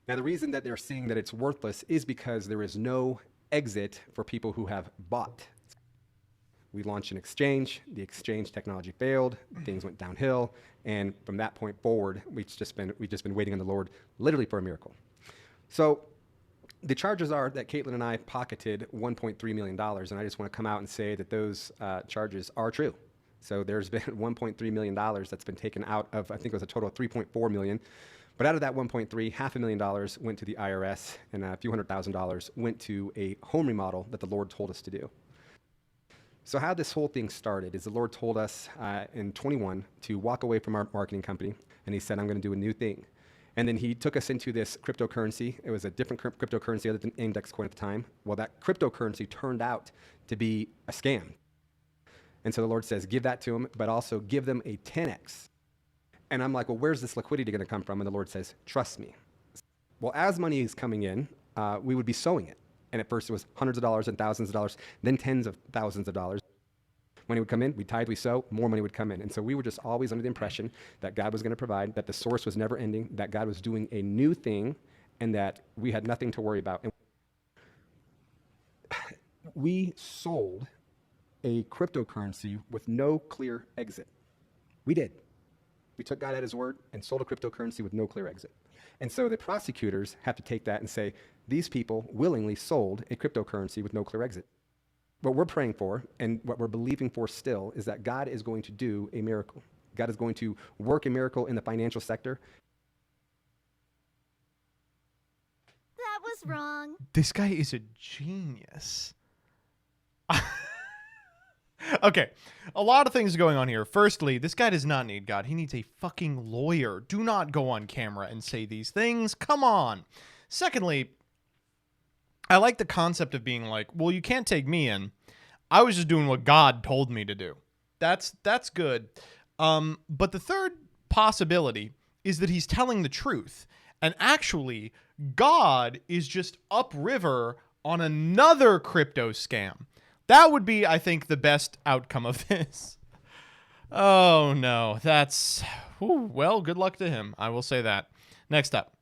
L: Now, the reason that they're saying that it's worthless is because there is no exit for people who have bought. We launched an exchange. The exchange technology failed. Things went downhill. And from that point forward, we've just been waiting on the Lord literally for a miracle. So the charges are that Caitlin and I pocketed $1.3 million. And I just want to come out and say that those charges are true. So there's been $1.3 million that's been taken out of, I think it was a total of $3.4 million. But out of that 1.3, $500,000 went to the IRS, and a few $100,000 went to a home remodel that the Lord told us to do. So how this whole thing started is the Lord told us in 21 to walk away from our marketing company, and he said, I'm going to do a new thing. And then he took us into this cryptocurrency. It was a different cryptocurrency other than index coin at the time. Well, that cryptocurrency turned out to be a scam. And so the Lord says, give that to them, but also give them a 10x. And I'm like, well, where's this liquidity going to come from? And the Lord says, trust me. Well, as money is coming in, we would be sowing it. And at first it was hundreds of dollars and thousands of dollars, then tens of thousands of dollars. Money would come in, we tithe, we sow, more money would come in. And so we were just always under the impression that God was going to provide, that the source was never ending, that God was doing a new thing, and that we had nothing to worry about. And we sold a cryptocurrency with no clear exit. We did. We took God at his word and sold a cryptocurrency with no clear exit. And so the prosecutors have to take that and say, these people willingly sold a cryptocurrency with no clear exit. What we're praying for and what we're believing for still is that God is going to do a miracle. God is going to work a miracle in the financial sector.
K: That was wrong.
A: This guy is a genius. Okay, a lot of things going on here. Firstly, this guy does not need God. He needs a fucking lawyer. Do not go on camera and say these things. Come on. Secondly, I like the concept of being like, well, you can't take me in. I was just doing what God told me to do. That's good. But the third possibility is that he's telling the truth. And actually, God is just upriver on another crypto scam. That would be, I think, the best outcome of this. Oh, no. That's... Whew, well, good luck to him. I will say that. Next up.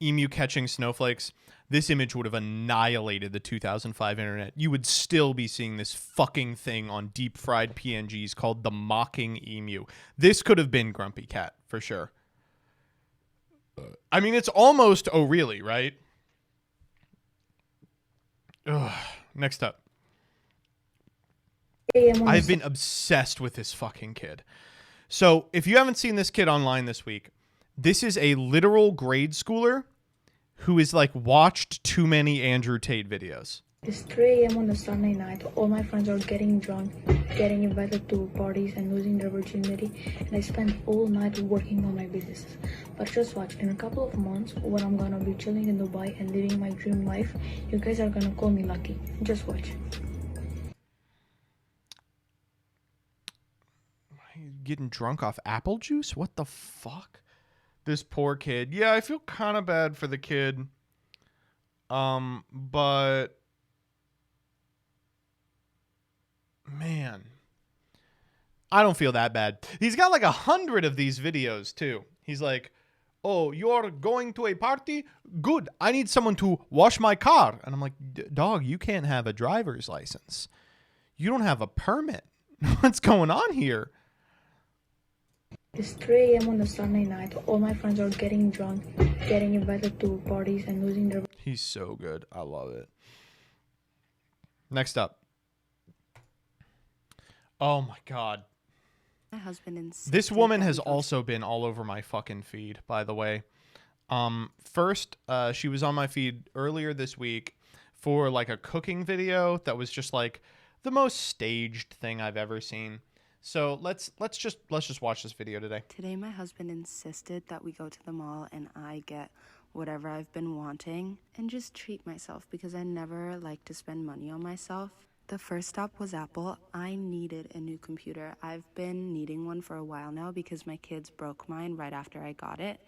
A: emu catching snowflakes, this image would have annihilated the 2005 internet. You would still be seeing this fucking thing on deep fried PNGs called the mocking emu. This could have been Grumpy Cat for sure. I mean, it's almost oh really, right? Ugh. Next up. I've been obsessed with this fucking kid. So if you haven't seen this kid online this week, this is a literal grade schooler who is like watched too many Andrew Tate videos.
M: It's 3 a.m. on a Sunday night. All my friends are getting drunk, getting invited to parties and losing their virginity, and I spent all night working on my businesses. But just watch, in a couple of months, when I'm gonna be chilling in Dubai and living my dream life, you guys are gonna call me lucky. Just watch.
A: Getting drunk off apple juice? What the fuck? This poor kid. Yeah, I feel kind of bad for the kid. But man, I don't feel that bad. He's got like 100 of these videos too. He's like, oh, you're going to a party? Good. I need someone to wash my car. And I'm like, dog, you can't have a driver's license. You don't have a permit. What's going on here?
M: It's 3 a.m. on a Sunday night. All my friends are getting drunk, getting invited to parties and losing their...
A: He's so good. I love it. Next up. Oh my God.
N: My husband
A: this woman has also been all over my fucking feed, by the way. First, she was on my feed earlier this week for like a cooking video that was just like the most staged thing I've ever seen. So let's just watch this video today.
N: Today my husband insisted that we go to the mall and I get whatever I've been wanting and just treat myself because I never like to spend money on myself. The first stop was Apple. I needed a new computer. I've been needing one for a while now because my kids broke mine right after I got it.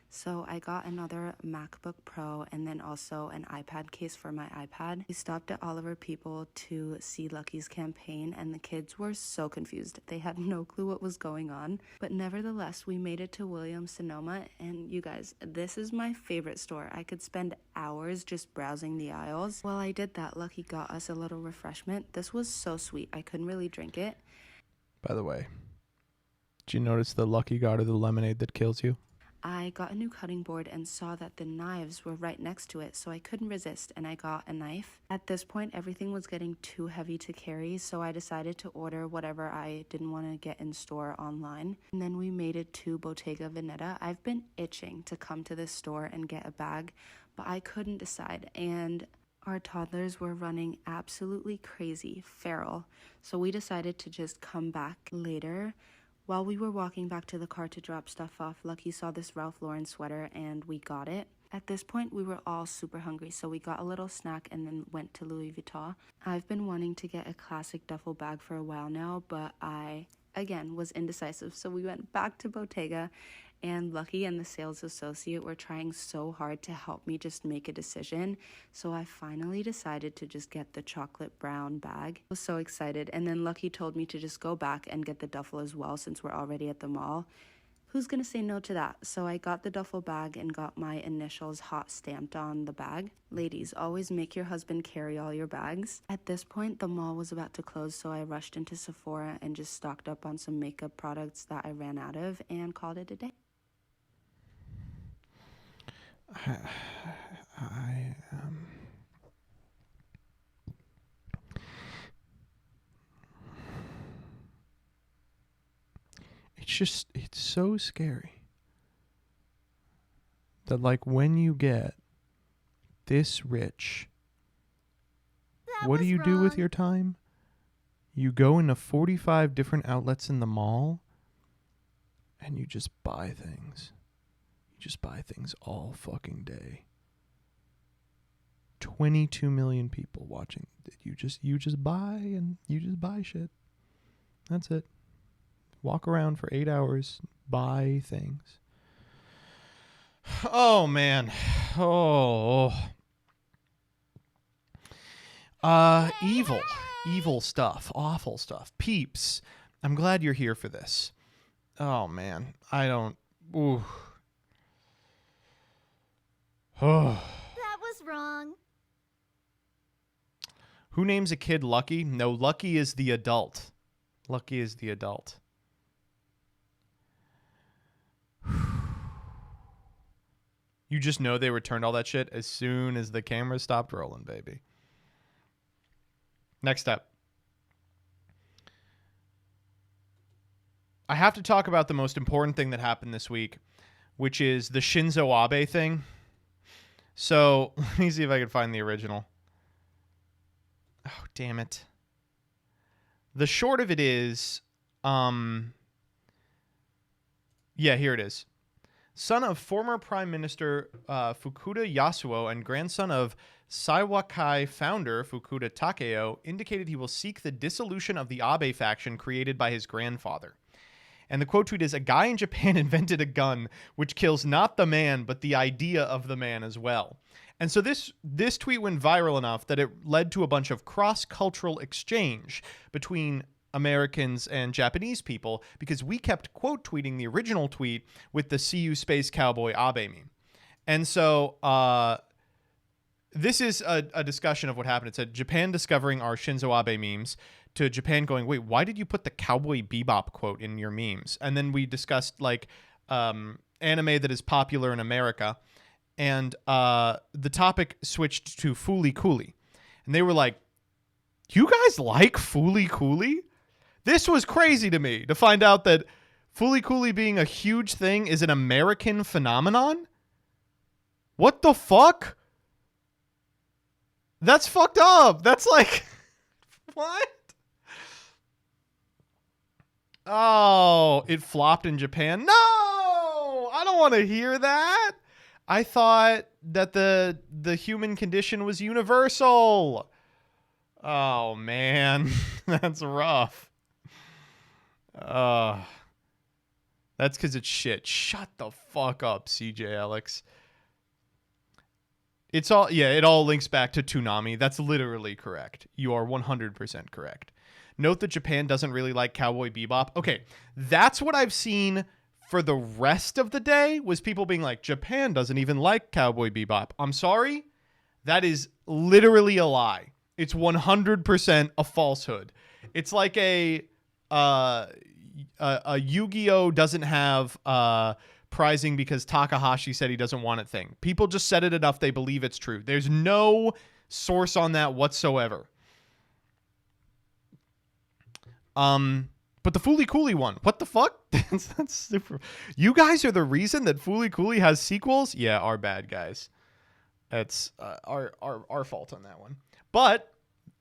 N: So I got another MacBook Pro and then also an iPad case for my iPad. We stopped at Oliver People to see Lucky's campaign and the kids were so confused. They had no clue what was going on. But nevertheless, we made it to Williams-Sonoma and you guys, this is my favorite store. I could spend hours just browsing the aisles. While I did that, Lucky got us a little refreshment. This was so sweet. I couldn't really drink it.
A: By the way, did you notice the Lucky got her the lemonade that kills you?
N: I got a new cutting board and saw that the knives were right next to it, so I couldn't resist and I got a knife. At this point, everything was getting too heavy to carry, so I decided to order whatever I didn't want to get in store online. And then we made it to Bottega Veneta. I've been itching to come to this store and get a bag, but I couldn't decide. And our toddlers were running absolutely crazy, feral, so we decided to just come back later. While we were walking back to the car to drop stuff off, Lucky saw this Ralph Lauren sweater and we got it. At this point, we were all super hungry, so we got a little snack and then went to Louis Vuitton. I've been wanting to get a classic duffel bag for a while now, but I, again, was indecisive. So we went back to Bottega and Lucky and the sales associate were trying so hard to help me just make a decision. So I finally decided to just get the chocolate brown bag. I was so excited. And then Lucky told me to just go back and get the duffel as well since we're already at the mall. Who's gonna say no to that? So I got the duffel bag and got my initials hot stamped on the bag. Ladies, always make your husband carry all your bags. At this point, the mall was about to close, so I rushed into Sephora and just stocked up on some makeup products that I ran out of and called it a day.
A: It's so scary that like when you get this rich, what do you do with your time? You go into 45 different outlets in the mall and you just buy things. You just buy things all fucking day. 22 million people watching. You just buy and you just buy shit. That's it. Walk around for 8 hours, buy things. Oh man. Oh. Evil stuff, awful stuff. Peeps, I'm glad you're here for this. Oh man, I don't. Ooh.
K: That was wrong.
A: Who names a kid Lucky? No, Lucky is the adult. Lucky is the adult. You just know they returned all that shit as soon as the camera stopped rolling, baby. Next up. I have to talk about the most important thing that happened this week, which is the Shinzo Abe thing. So, let me see if I can find the original. Oh, damn it. The short of it is, yeah, here it is. Son of former Prime Minister Fukuda Yasuo and grandson of Saiwakai founder Fukuda Takeo indicated he will seek the dissolution of the Abe faction created by his grandfather. And the quote tweet is, a guy in Japan invented a gun which kills not the man, but the idea of the man as well. And so this tweet went viral enough that it led to a bunch of cross-cultural exchange between Americans and Japanese people, because we kept quote tweeting the original tweet with the "See You Space Cowboy Abe" meme. And so this is a discussion of what happened. It said Japan discovering our Shinzo Abe memes, to Japan going, wait, why did you put the Cowboy Bebop quote in your memes? And then we discussed like anime that is popular in America, and the topic switched to Fooly Cooly, and they were like, you guys like Fooly Cooly? This was crazy to me to find out that Fooly Cooly being a huge thing is an American phenomenon. What the fuck? That's fucked up. That's like, what? Oh, it flopped in Japan. No, I don't want to hear that. I thought that the human condition was universal. Oh, man. That's rough. That's because it's shit. Shut the fuck up, CJ Alex. It's all, yeah, it all links back to Toonami. That's literally correct. You are 100% correct. Note that Japan doesn't really like Cowboy Bebop. Okay, that's what I've seen for the rest of the day, was people being like, Japan doesn't even like Cowboy Bebop. I'm sorry. That is literally a lie. It's 100% a falsehood. It's like a Yu-Gi-Oh! Doesn't have prizing because Takahashi said he doesn't want it thing. People just said it enough, they believe it's true. There's no source on that whatsoever. But the Fooly Cooly one, what the fuck? That's super. You guys are the reason that Fooly Cooly has sequels? Yeah, our bad, guys. That's our fault on that one. But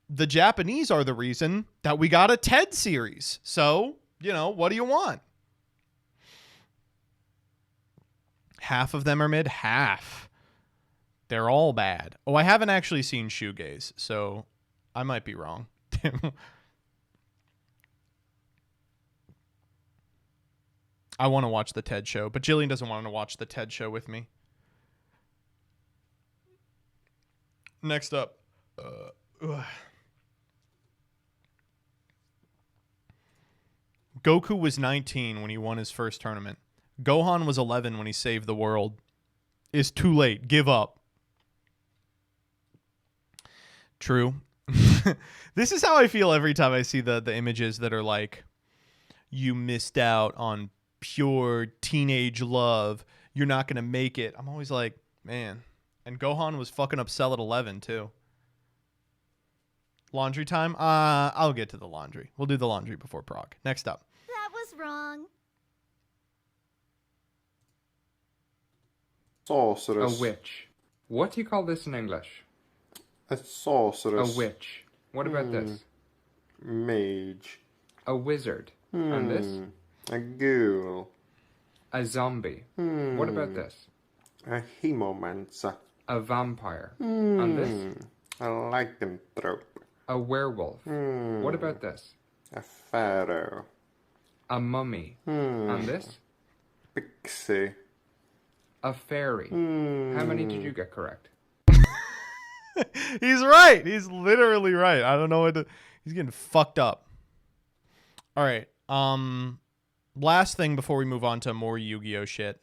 A: the Japanese are the reason that we got a TED series. So, you know, what do you want? Half of them are mid, half. They're all bad. Oh, I haven't actually seen Shoegaze, so I might be wrong. I want to watch the TED show, but Jillian doesn't want to watch the TED show with me. Next up. Goku was 19 when he won his first tournament. Gohan was 11 when he saved the world. It's too late. Give up. True. This is how I feel every time I see the images that are like, you missed out on pure teenage love. You're not going to make it. I'm always like, man. And Gohan was fucking up Cell at 11 too. Laundry time? I'll get to the laundry. We'll do the laundry before prog. Next up.
K: That was wrong.
O: Sorceress.
P: A witch. What do you call this in English?
O: A sorceress.
P: A witch. What about this?
O: Mage.
P: A wizard. And this?
O: A ghoul.
P: A zombie. What about this?
O: A hemomancer.
P: A vampire. And this?
O: A lycanthrope.
P: A werewolf. What about this?
O: A pharaoh.
P: A mummy. And this?
O: Pixie.
P: A fairy. How many did you get correct?
A: He's right. He's literally right. I don't know what to... He's getting fucked up. All right. Last thing before we move on to more Yu-Gi-Oh shit.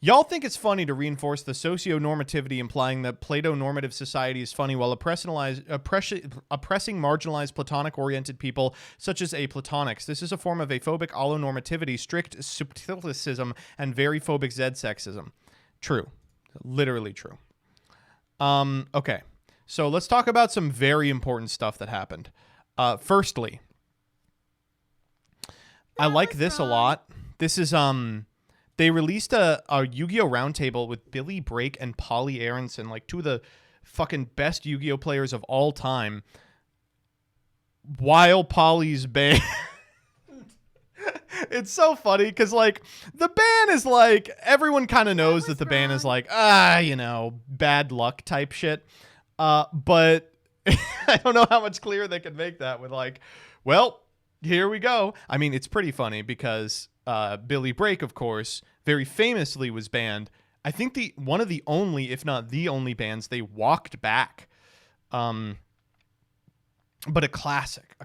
A: Y'all think it's funny to reinforce the socio-normativity implying that Plato-normative society is funny while oppressing marginalized Platonic-oriented people such as aplatonics. This is a form of aphobic allonormativity, strict subtilicism, and very phobic Z-sexism. True. Literally true. Okay. So let's talk about some very important stuff that happened. Firstly, I like this a lot. This is, they released a Yu-Gi-Oh! Roundtable with Billy Brake and Polly Aronson, like two of the fucking best Yu-Gi-Oh! Players of all time, while Polly's banned. It's so funny because, like, the ban is like, everyone kind of knows that the ban is like, you know, bad luck type shit. But I don't know how much clearer they could make that with, like, well, here we go. I mean, it's pretty funny because Billy Brake, of course, very famously was banned. I think one of the only, if not the only bans they walked back. But a classic.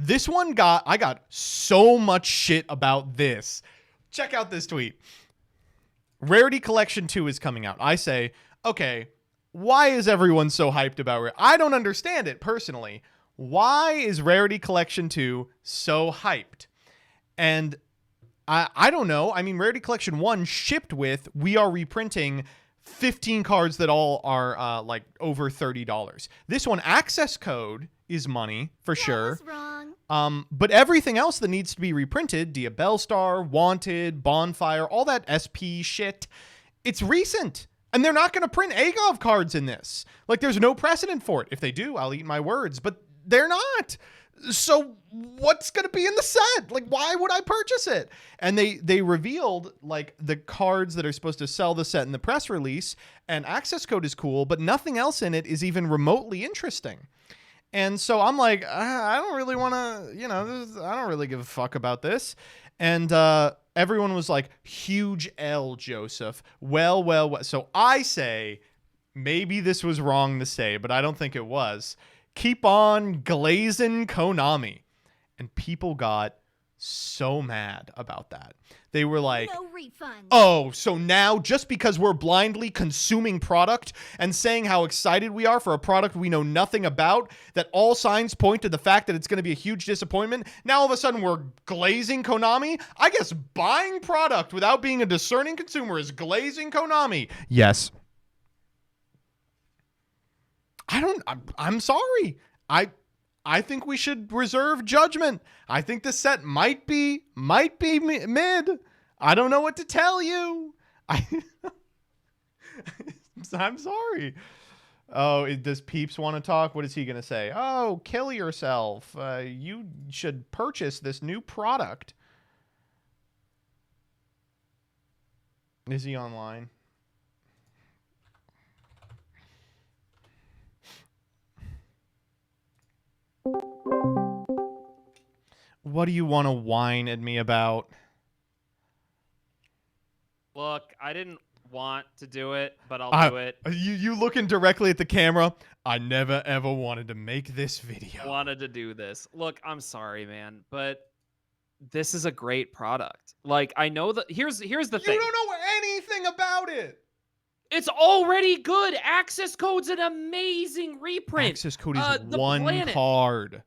A: This one I got so much shit about this. Check out this tweet. Rarity Collection 2 is coming out. I say, okay, why is everyone so hyped about it? I don't understand it personally. Why is Rarity Collection 2 so hyped? And I don't know. I mean, Rarity Collection 1 shipped with, we are reprinting 15 cards that all are like over $30. This one, access code is money for sure.
K: Wrong.
A: But everything else that needs to be reprinted, Diabellstar, Wanted, Bonfire, all that SP shit, it's recent. And they're not going to print Agov cards in this. Like, there's no precedent for it. If they do, I'll eat my words. But they're not. So what's going to be in the set? Like, why would I purchase it? And they revealed, like, the cards that are supposed to sell the set in the press release. And access code is cool, but nothing else in it is even remotely interesting. And so I'm like, I don't really want to, you know, I don't really give a fuck about this. And everyone was like, huge L, Joseph. Well. So I say, maybe this was wrong to say, but I don't think it was. Keep on glazing Konami. And people got so mad about that. They were like,
K: No refund.
A: oh, so now just because we're blindly consuming product and saying how excited we are for a product we know nothing about, that all signs point to the fact that it's going to be a huge disappointment, now all of a sudden we're glazing Konami? I guess buying product without being a discerning consumer is glazing Konami. Yes. I'm sorry. I think we should reserve judgment. I think the set might be mid. I don't know what to tell you. I'm sorry. Oh, does Peeps want to talk? What is he going to say? Oh, kill yourself. You should purchase this new product. Is he online? What do you want to whine at me about?
Q: Look, I didn't want to do it, but I'll do it.
A: You looking directly at the camera. I never ever wanted to make this video.
Q: Wanted to do this. Look, I'm sorry, man, but this is a great product. Like, I know that here's the thing.
A: You don't know anything about it.
Q: It's already good. Access code's an amazing reprint.
A: Access code is one card.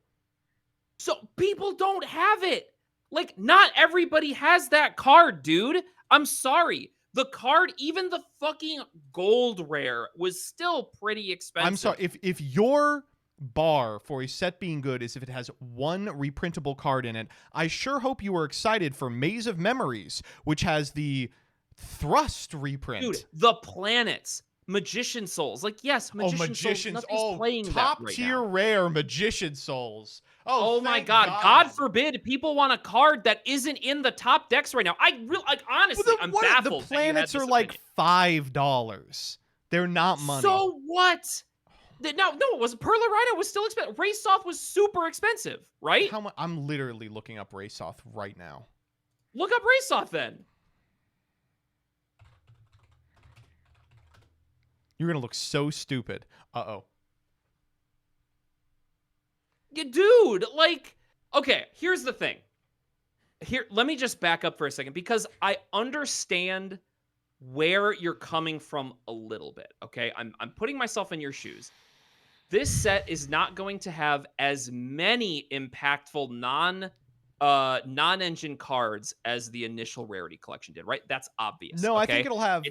Q: So people don't have it. Like, not everybody has that card, dude. I'm sorry. The card, even the fucking gold rare, was still pretty expensive.
A: I'm sorry. If your bar for a set being good is if it has one reprintable card in it, I sure hope you were excited for Maze of Memories, which has the Thrust reprint.
Q: Dude, the planets. Magician Souls. Like, yes, Magician Souls. Nothing's playing
A: top
Q: that right
A: tier
Q: now.
A: Rare Magician Souls.
Q: Oh my God. God forbid people want a card that isn't in the top decks right now. Honestly, I'm baffled.
A: The planets are like $5. They're not money.
Q: So what? No, it wasn't. Perla Rhino was still expensive. Raysoth was super expensive, right?
A: I'm literally looking up Raysoth right now.
Q: Look up Raysoth then.
A: You're going to look so stupid. Uh-oh.
Q: Yeah, dude, like, okay, here's the thing. here, let me just back up for a second because I understand where you're coming from a little bit. Okay, I'm putting myself in your shoes. This set is not going to have as many impactful non-engine cards as the initial Rarity Collection did, right? That's obvious.
A: No,
Q: okay?
A: I think it'll have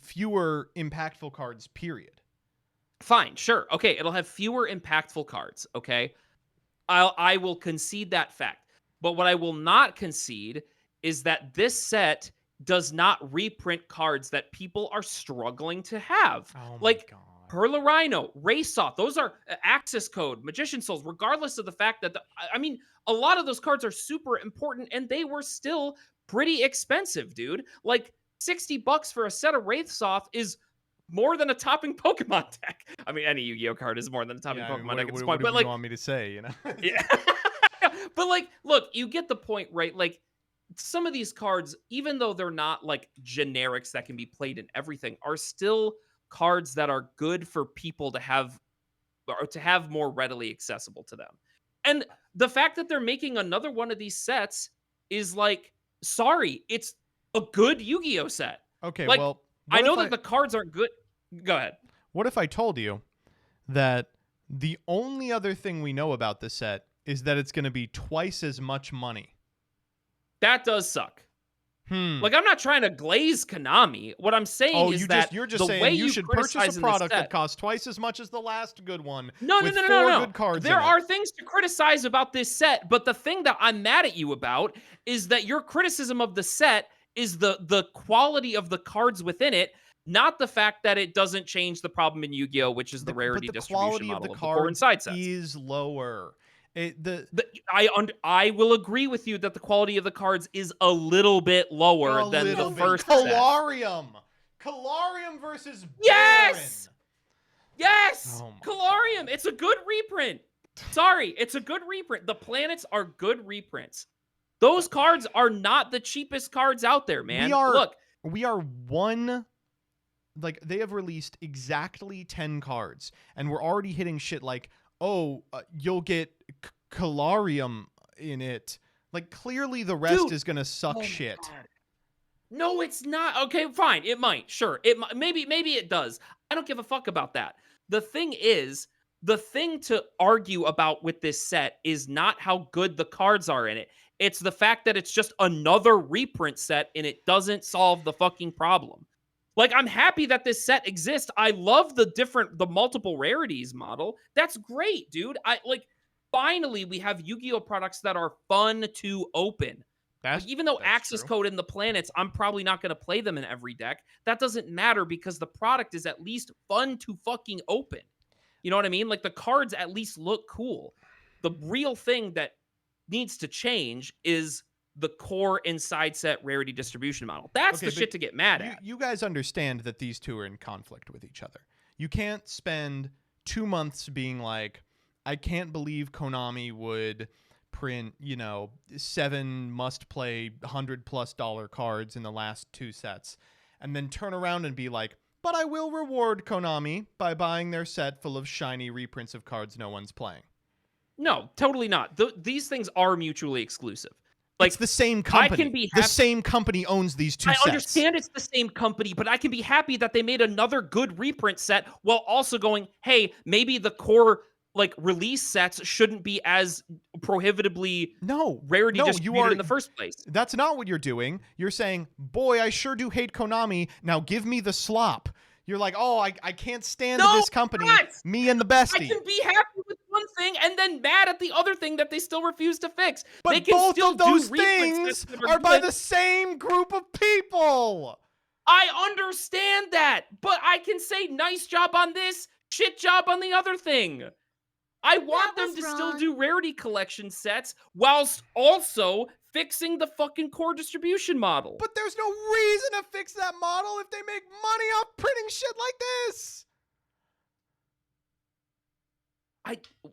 A: fewer impactful cards, period.
Q: Fine, sure. Okay, it'll have fewer impactful cards, okay? I will concede that fact. But what I will not concede is that this set does not reprint cards that people are struggling to have.
A: Oh my
Q: like
A: God.
Q: Perla Rhino, Race Off, those are Axis Code, Magician Souls, regardless of the fact that, I mean, a lot of those cards are super important and they were still pretty expensive, dude. Like $60 for a set of Wraiths Off is more than a topping Pokemon deck. I mean, any Yu-Gi-Oh card is more than a topping Pokemon deck at this point.
A: What
Q: But
A: do
Q: like,
A: you want me to say? You know?
Q: yeah. But like, look, you get the point, right? Like, some of these cards, even though they're not like generics that can be played in everything, are still cards that are good for people to have or to have more readily accessible to them. And the fact that they're making another one of these sets is like, sorry, it's a good Yu-Gi-Oh set.
A: Okay,
Q: like,
A: well,
Q: I know that the cards aren't good. Go ahead.
A: What if I told you that the only other thing we know about this set is that it's going to be twice as much money?
Q: That does suck. Like, I'm not trying to glaze Konami. What I'm saying is that
A: you're just
Q: the
A: saying
Q: way
A: you should purchase a
Q: criticize in this
A: product
Q: set-
A: that costs twice as much as the last good one.
Q: No,
A: with
Q: no, no,
A: four
Q: no, no.
A: good cards
Q: There
A: in
Q: are
A: it.
Q: things to criticize about this set, but the thing that I'm mad at you about is that your criticism of the set is the quality of the cards within it, not the fact that it doesn't change the problem in Yu-Gi-Oh, which is the rarity
A: but the
Q: distribution
A: quality
Q: model
A: of the
Q: core and
A: cards
Q: side sets.
A: is lower.
Q: I will agree with you that the quality of the cards is a little bit lower than the first set.
A: Kalarium versus
Q: Yes! Yes!
A: Oh my
Q: Kalarium! It's a good reprint. Sorry, it's a good reprint. The planets are good reprints. Those cards are not the cheapest cards out there, man.
A: We are one... Like, they have released exactly 10 cards, and we're already hitting shit like, you'll get Kalarium in it. Like, clearly the rest is gonna suck shit.
Q: No, it's not. Okay, fine. It might. Sure. Maybe it does. I don't give a fuck about that. The thing is, the thing to argue about with this set is not how good the cards are in it. It's the fact that it's just another reprint set and it doesn't solve the fucking problem. Like, I'm happy that this set exists. I love the multiple rarities model. That's great, dude. Finally, we have Yu-Gi-Oh products that are fun to open. Even though Axis Code and the planets, I'm probably not going to play them in every deck. That doesn't matter because the product is at least fun to fucking open. You know what I mean? Like, the cards at least look cool. The real thing that needs to change is the core inside set rarity distribution model. That's the shit to get mad at.
A: You guys understand that these two are in conflict with each other. You can't spend 2 months being like, I can't believe Konami would print, 7 must-play $100+ cards in the last 2 sets, and then turn around and be like, but I will reward Konami by buying their set full of shiny reprints of cards no one's playing.
Q: No, totally not. These things are mutually exclusive.
A: Like, it's the same company.
Q: I can be happy.
A: The same company owns these two sets.
Q: I understand it's the same company, but I can be happy that they made another good reprint set while also going, hey, maybe the core release sets shouldn't be as prohibitively rarity distributed in the first place.
A: That's not what you're doing. You're saying, boy, I sure do hate Konami. Now give me the slop. You're like, I can't stand this company. Me and the bestie.
Q: I can be happy with one thing and then mad at the other thing that they still refuse to fix.
A: But
Q: they can
A: both
Q: still
A: of those
Q: do
A: things are by the same group of people.
Q: I understand that, but I can say nice job on this, shit job on the other thing. I want them to still do rarity collection sets whilst also fixing the fucking core distribution model.
A: But there's no reason to fix that model if they make money off printing shit like this.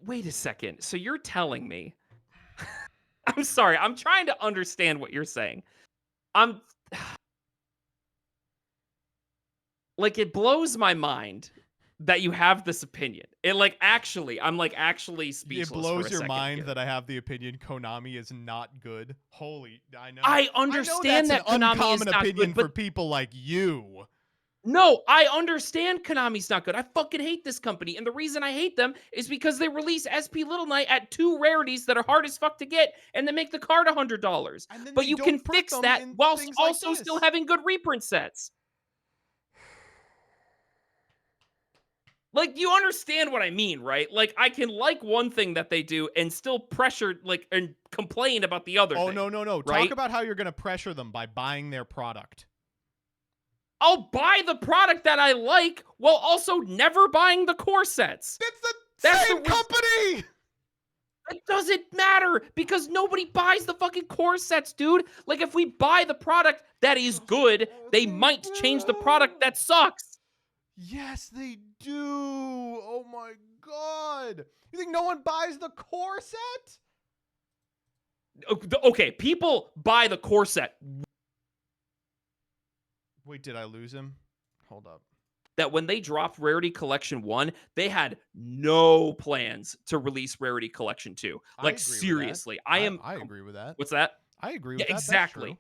Q: Wait a second. So you're telling me... I'm sorry. I'm trying to understand what you're saying. It blows my mind that you have this opinion. It like actually, I'm like actually
A: It
Q: speechless.
A: blows
Q: for a
A: your
Q: second
A: mind
Q: here.
A: that I have the opinion Konami is not good. Holy, I know.
Q: I understand
A: that's
Q: that
A: an
Q: Konami
A: uncommon
Q: is not
A: opinion
Q: good, but
A: for people like you.
Q: no, I understand Konami's not good. I fucking hate this company. And the reason I hate them is because they release SP Little Knight at 2 rarities that are hard as fuck to get and they make the card $100. But you can fix that whilst also still having good reprint sets. Like, you understand what I mean, right? Like, I can like one thing that they do and still pressure, like, and complain about the other thing.
A: No.
Q: Right?
A: Talk about how you're going to pressure them by buying their product.
Q: I'll buy the product that I like while also never buying the core sets.
A: That's the same company!
Q: It doesn't matter because nobody buys the fucking core sets, dude. Like, if we buy the product that is good, they might change the product that sucks.
A: Yes, they do. Oh my god. You think no one buys the core set?
Q: Okay, people buy the core set.
A: Wait, did I lose him? Hold up.
Q: That when they dropped Rarity Collection 1, they had no plans to release Rarity Collection 2. Like, seriously. I
A: agree with that.
Q: What's that?
A: I agree with that.
Q: Exactly.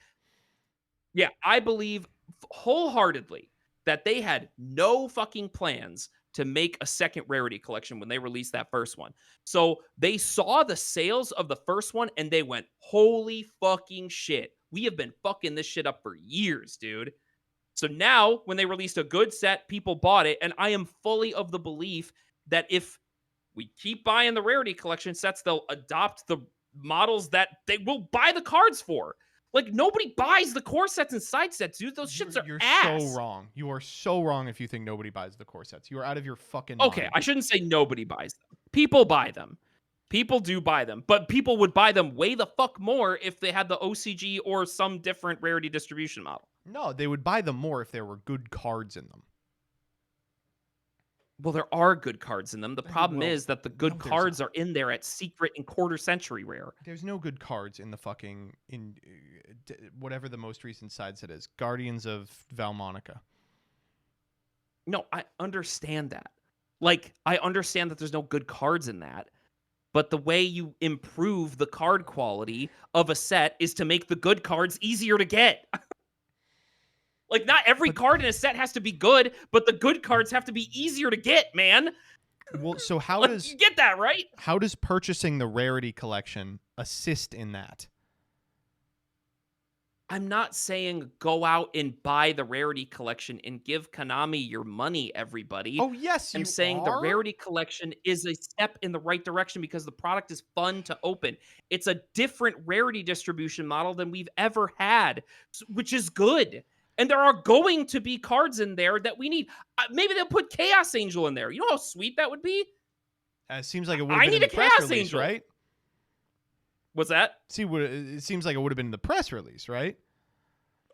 Q: Yeah, I believe wholeheartedly that they had no fucking plans to make a second Rarity Collection when they released that first one. So they saw the sales of the first one and they went, holy fucking shit. We have been fucking this shit up for years, dude. So now, when they released a good set, people bought it, and I am fully of the belief that if we keep buying the Rarity Collection sets, they'll adopt the models that they will buy the cards for. Like, nobody buys the core sets and side sets, dude. Those shits are ass.
A: So wrong. You are so wrong if you think nobody buys the core sets. You are out of your fucking mind.
Q: Okay, I shouldn't say nobody buys them. People buy them. People do buy them, but people would buy them way the fuck more if they had the OCG or some different rarity distribution model.
A: No, they would buy them more if there were good cards in them.
Q: Well, there are good cards in them. The problem is that the good cards are in there at secret and quarter century rare.
A: There's no good cards in the fucking, whatever the most recent side set is. Guardians of Valmonica.
Q: No, I understand that. Like, I understand that there's no good cards in that. But the way you improve the card quality of a set is to make the good cards easier to get. Like, not every card in a set has to be good, but the good cards have to be easier to get, man.
A: Well, so how
Q: like,
A: does...
Q: You get that, right?
A: How does purchasing the Rarity Collection assist in that?
Q: I'm not saying go out and buy the Rarity Collection and give Konami your money, everybody.
A: Oh, yes,
Q: I'm saying the Rarity Collection is a step in the right direction because the product is fun to open. It's a different rarity distribution model than we've ever had, which is good. And there are going to be cards in there that we need. Maybe they'll put Chaos Angel in there. You know how sweet that would be?
A: It seems like it would have been in the press release, right?
Q: What's that?
A: See, it seems like it would have been in the press release, right?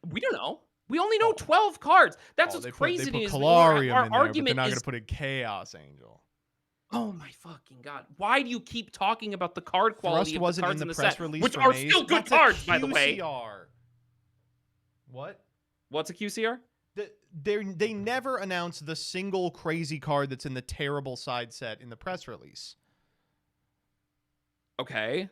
Q: We don't know. We only know 12 cards. That's what's crazy to me.
A: They put Calarium
Q: our
A: in there,
Q: argument
A: but they're not
Q: is
A: going to put a Chaos Angel.
Q: Oh my fucking god! Why do you keep talking about the card quality of the cards in the
A: press
Q: set,
A: release
Q: which
A: for
Q: are
A: Maze?
Q: still good
A: That's
Q: cards,
A: a
Q: by the way?
A: QCR. What?
Q: What's a QCR?
A: They never announce the single crazy card that's in the terrible side set in the press release.
Q: Okay.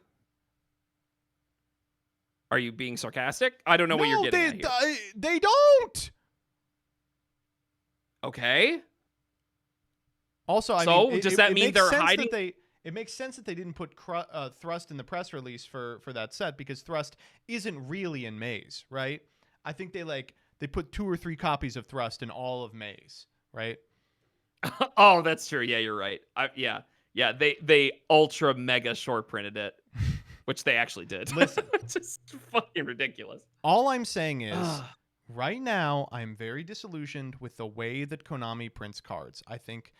Q: Are you being sarcastic? I don't know what you're getting at here.
A: They don't.
Q: Okay.
A: Also, I
Q: mean,
A: does
Q: that mean they're hiding?
A: It makes sense that they didn't put Thrust in the press release for that set because Thrust isn't really in Maze, right? I think they put 2 or 3 copies of Thrust in all of Maze, right?
Q: Oh, that's true. Yeah, you're right. Yeah. They ultra mega short printed it, which they actually did.
A: Listen,
Q: it's just fucking ridiculous.
A: All I'm saying is, right now, I'm very disillusioned with the way that Konami prints cards. I think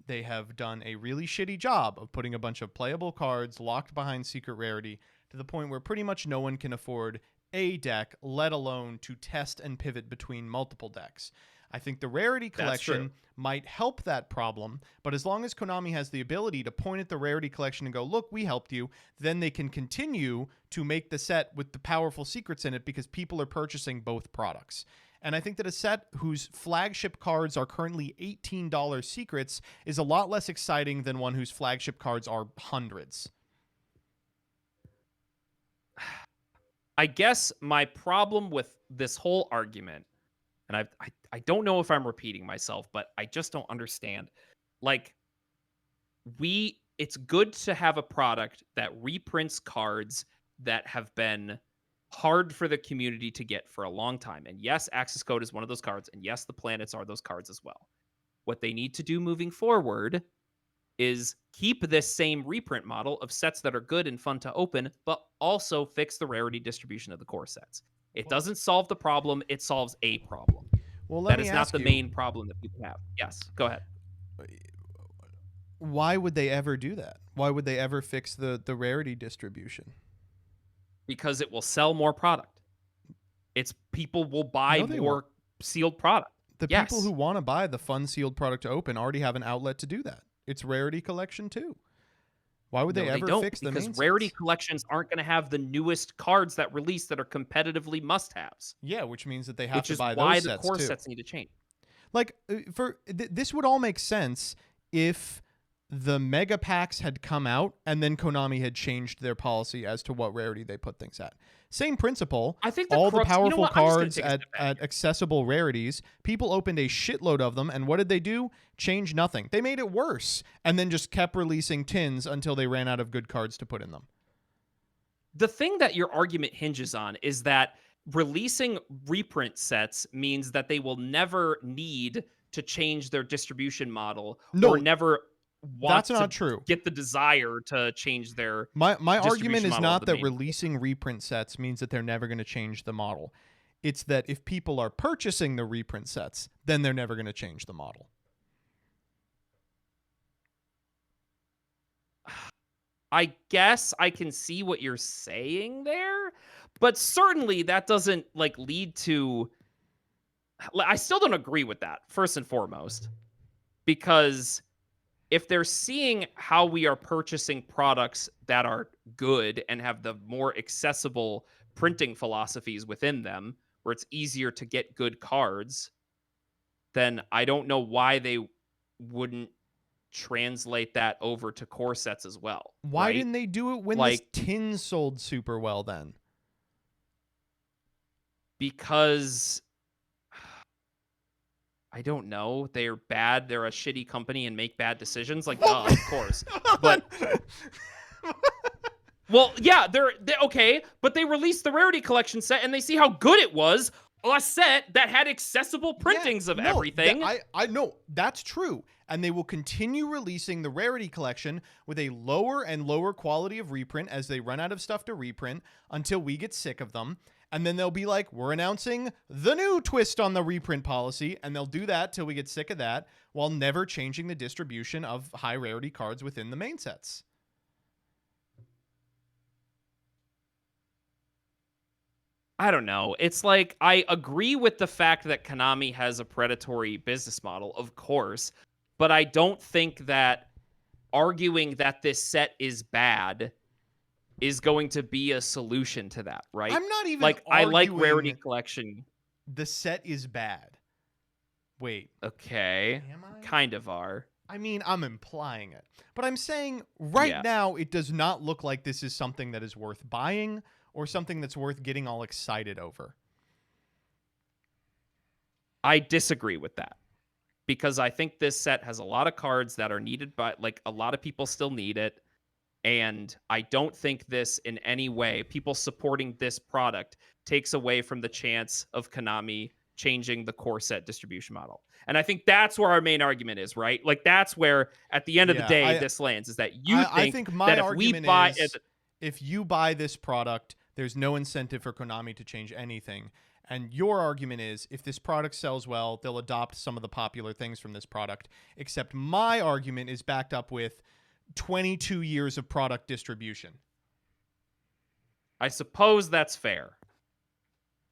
A: they have done a really shitty job of putting a bunch of playable cards locked behind secret rarity to the point where pretty much no one can afford a deck, let alone to test and pivot between multiple decks. I think the Rarity Collection might help that problem, but as long as Konami has the ability to point at the Rarity Collection and go, look, we helped you, then they can continue to make the set with the powerful secrets in it because people are purchasing both products. And I think that a set whose flagship cards are currently $18 secrets is a lot less exciting than one whose flagship cards are hundreds.
Q: I guess my problem with this whole argument, and I don't know if I'm repeating myself, but I just don't understand. Like, it's good to have a product that reprints cards that have been hard for the community to get for a long time. And yes, Access Code is one of those cards, and yes, the planets are those cards as well. What they need to do moving forward is keep this same reprint model of sets that are good and fun to open, but also fix the rarity distribution of the core sets. It doesn't solve the problem, it solves a problem.
A: Well, let
Q: That
A: me
Q: is not
A: ask
Q: the
A: you,
Q: main problem that people have. Yes, go ahead.
A: why would they ever do that? Why would they ever fix the rarity distribution?
Q: Because it will sell more product. It's people will buy
A: No, they
Q: more
A: won't.
Q: sealed product.
A: The
Q: Yes.
A: people who want to buy the fun sealed product to open already have an outlet to do that. It's rarity collection too. Why would they
Q: No,
A: ever
Q: don't,
A: fix the
Q: because
A: main
Q: rarity
A: sets?
Q: collections aren't going to have the newest cards that release that are competitively must-haves.
A: Yeah, which means that they have
Q: Which
A: to
Q: is
A: buy
Q: why
A: those
Q: the
A: sets
Q: core
A: too.
Q: sets need to change.
A: Like this would all make sense if the mega packs had come out and then Konami had changed their policy as to what rarity they put things at. Same principle.
Q: I think
A: all the
Q: crux,
A: powerful
Q: you know what? I'm just gonna
A: cards
Q: take a step back
A: at accessible rarities, people opened a shitload of them, and what did they do? Change nothing. They made it worse and then just kept releasing tins until they ran out of good cards to put in them.
Q: The thing that your argument hinges on is that releasing reprint sets means that they will never need to change their distribution model or never want
A: that's
Q: to
A: not true.
Q: get the desire to change their
A: My argument
Q: distribution
A: is
Q: model
A: not
Q: of the
A: that
Q: main.
A: releasing reprint sets means that they're never going to change the model. It's that if people are purchasing the reprint sets, then they're never going to change the model.
Q: I guess I can see what you're saying there, but certainly that doesn't like lead to. I still don't agree with that, first and foremost, because if they're seeing how we are purchasing products that are good and have the more accessible printing philosophies within them, where it's easier to get good cards, then I don't know why they wouldn't translate that over to core sets as well.
A: Why
Q: right?
A: didn't they do it when this tin sold super well then?
Q: Because I don't know. They're bad. They're a shitty company and make bad decisions. Like, duh, of course. But well, yeah, they're okay. But they released the rarity collection set, and they see how good it was. A set that had accessible printings of everything.
A: I know that's true, and they will continue releasing the rarity collection with a lower and lower quality of reprint as they run out of stuff to reprint until we get sick of them. And then they'll be like, we're announcing the new twist on the reprint policy. And they'll do that till we get sick of that while never changing the distribution of high rarity cards within the main sets.
Q: I don't know. It's like, I agree with the fact that Konami has a predatory business model, of course. But I don't think that arguing that this set is bad is going to be a solution to that, right?
A: I'm not even
Q: like I like
A: arguing
Q: rarity collection.
A: The set is bad. Wait.
Q: Okay.
A: Am I?
Q: Kind of are.
A: I mean, I'm implying it. But I'm saying right now it does not look like this is something that is worth buying or something that's worth getting all excited over.
Q: I disagree with that. Because I think this set has a lot of cards that are needed by, like, a lot of people still need it. And I don't think this in any way, people supporting this product, takes away from the chance of Konami changing the core set distribution model. And I think that's where our main argument is, right? Like, that's where, at the end of the day, this lands, is that you think
A: my
Q: that if we
A: argument
Q: buy
A: is, if you buy this product, there's no incentive for Konami to change anything. And your argument is, if this product sells well, they'll adopt some of the popular things from this product. Except my argument is backed up with 22 years of product distribution.
Q: I suppose that's fair.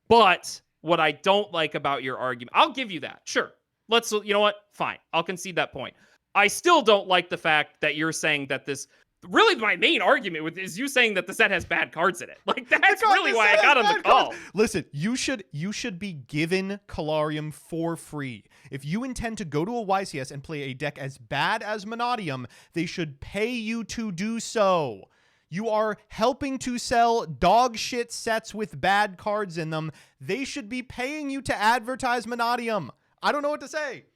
Q: But what I don't like about your argument, I'll give you that. Sure. You know what? Fine. I'll concede that point. I still don't like the fact that you're saying that this really my main argument with is you saying that the set has bad cards in it. Like that's really why I got on the call.
A: Listen, you should be given Calarium for free. If you intend to go to a YCS and play a deck as bad as Monodium, they should pay you to do so. You are helping to sell dog shit sets with bad cards in them. They should be paying you to advertise Monodium. I don't know what to say.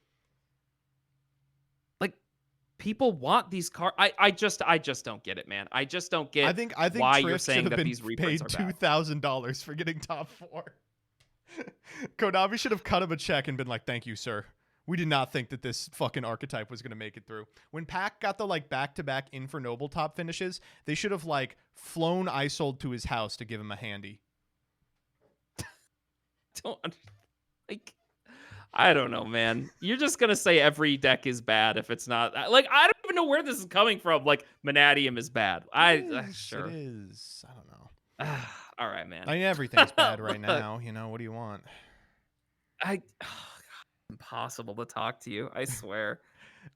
Q: Like, people want these cards. I just don't get it, man. I just don't get
A: I think
Q: why
A: Trift
Q: you're saying
A: should have
Q: that
A: been
Q: these reprints
A: paid
Q: are bad.
A: $2,000 for getting top 4. Konami should have cut him a check and been like, "Thank you, sir. We did not think that this fucking archetype was going to make it through." When Pac got the like back-to-back Infernoble top finishes, they should have like flown Isold to his house to give him a handy.
Q: I don't know, man. You're just going to say every deck is bad if it's not. Like, I don't even know where this is coming from. Like, Monadium is bad. Sure.
A: It is. I don't know.
Q: All right, man.
A: I mean, everything's bad right now. You know, what do you want?
Q: Impossible to talk to you. I swear.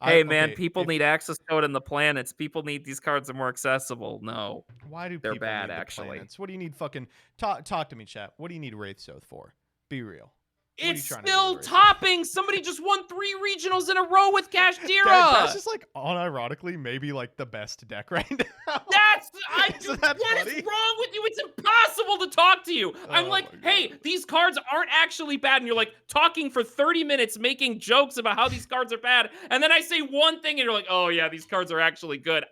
Q: Hey, man,
A: okay,
Q: people need access code in the planets. People need these cards are more accessible. No.
A: Why do
Q: they're
A: people
Q: bad,
A: need the
Q: actually?
A: planets? What do you need fucking... Talk to me, chat. What do you need Wraithsoth for? Be real. What are you
Q: It's
A: trying to do
Q: still
A: with Wraithsoth?
Q: topping. Somebody just won 3 regionals in a row with Kashtira.
A: That's just like, unironically, maybe like the best deck right now.
Q: What is wrong with you? It's impossible to talk to you. I'm like, hey, these cards aren't actually bad. And you're like talking for 30 minutes, making jokes about how these cards are bad. And then I say one thing and you're like, oh yeah, these cards are actually good.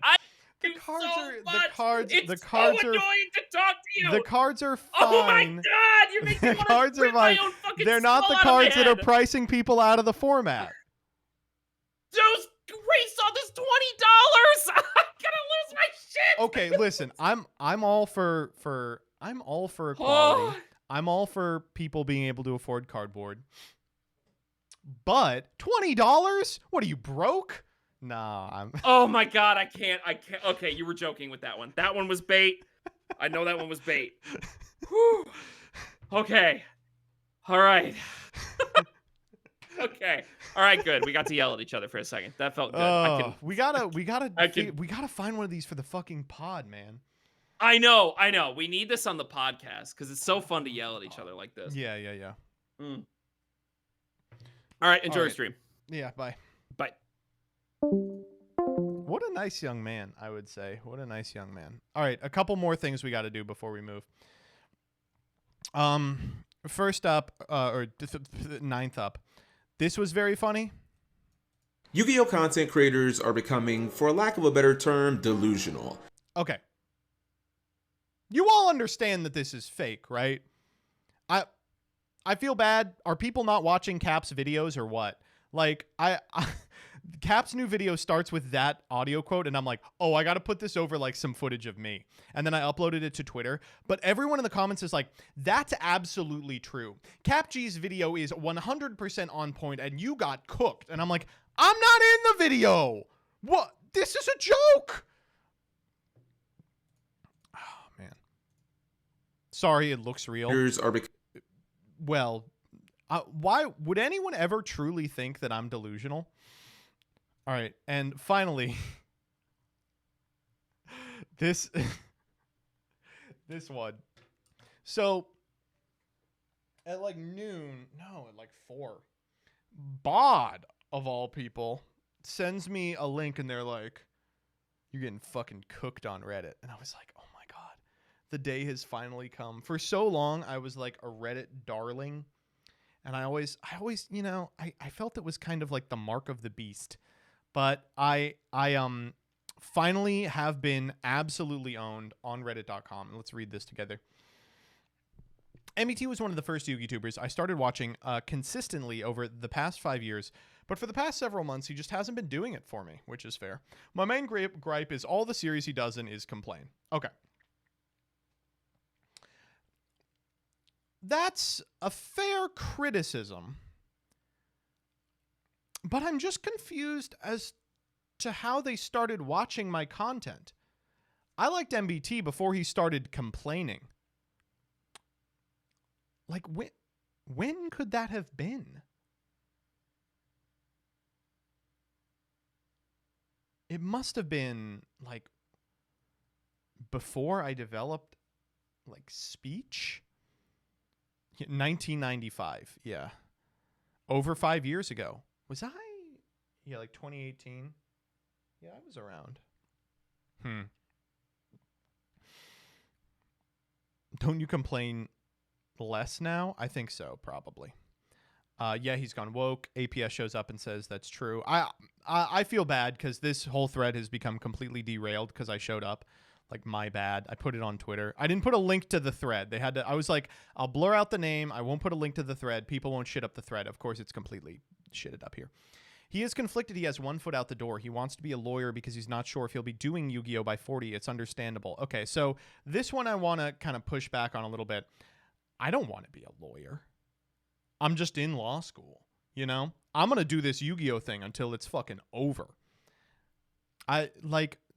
Q: The cards are annoying to talk to you.
A: The cards are fine.
Q: Oh my god, you're making me want to rip my own fucking
A: They're not the
Q: skull out of
A: cards that are
Q: my head.
A: pricing people out of the format.
Q: Those race on this $20. I'm gonna lose my shit.
A: Okay, listen, I'm all for equality. I'm all for people being able to afford cardboard. But $20? What are you, broke? Nah, I'm
Q: Oh my god, I can't. Okay, you were joking with that one. That one was bait. I know that one was bait. Whew. Okay. All right. Okay. All right, good. We got to yell at each other for a second. That felt good.
A: we gotta find one of these for the fucking pod, man.
Q: I know. We need this on the podcast because it's so fun to yell at each other like this.
A: Yeah.
Q: All right, enjoy your stream.
A: Yeah, bye.
Q: Bye.
A: What a nice young man, I would say. What a nice young man. All right, a couple more things we got to do before we move. First up, ninth up. This was very funny.
R: Yu-Gi-Oh! Content creators are becoming, for lack of a better term, delusional.
A: Okay. You all understand that this is fake, right? I feel bad. Are people not watching Cap's videos or what? Like, Cap's new video starts with that audio quote, and I'm like, oh, I got to put this over like some footage of me. And then I uploaded it to Twitter. But everyone in the comments is like, that's absolutely true. Cap G's video is 100% on point, and you got cooked. And I'm like, I'm not in the video. What? This is a joke. Oh, man. Sorry, it looks real. Well, why would anyone ever truly think that I'm delusional? All right, and finally, this one. So at like noon, no, at like 4, Bod of all people sends me a link, and they're like, "You're getting fucking cooked on Reddit," and I was like, "Oh my god, the day has finally come." For so long, I was like a Reddit darling. And I always, you know, I felt it was kind of like the mark of the beast. But I finally have been absolutely owned on reddit.com. Let's read this together. MET was one of the first YouTubers I started watching consistently over the past 5 years. But for the past several months, he just hasn't been doing it for me, which is fair. My main gripe is all the series he does in is complain. Okay. That's a fair criticism, but I'm just confused as to how they started watching my content. I liked MBT before he started complaining. Like, when could that have been? It must have been, like, before I developed like speech. 1995. Yeah. Over 5 years ago. Was I? Yeah, like 2018. Yeah, I was around. Don't you complain less now? I think so, probably. Yeah, he's gone woke. APS shows up and says that's true. I feel bad because this whole thread has become completely derailed because I showed up. Like, my bad. I put it on Twitter. I didn't put a link to the thread. They had to. I was like, I'll blur out the name. I won't put a link to the thread. People won't shit up the thread. Of course, it's completely shitted up here. He is conflicted. He has 1 foot out the door. He wants to be a lawyer because he's not sure if he'll be doing Yu-Gi-Oh! By 40. It's understandable. Okay, so this one I want to kind of push back on a little bit. I don't want to be a lawyer. I'm just in law school, you know? I'm going to do this Yu-Gi-Oh! Thing until it's fucking over.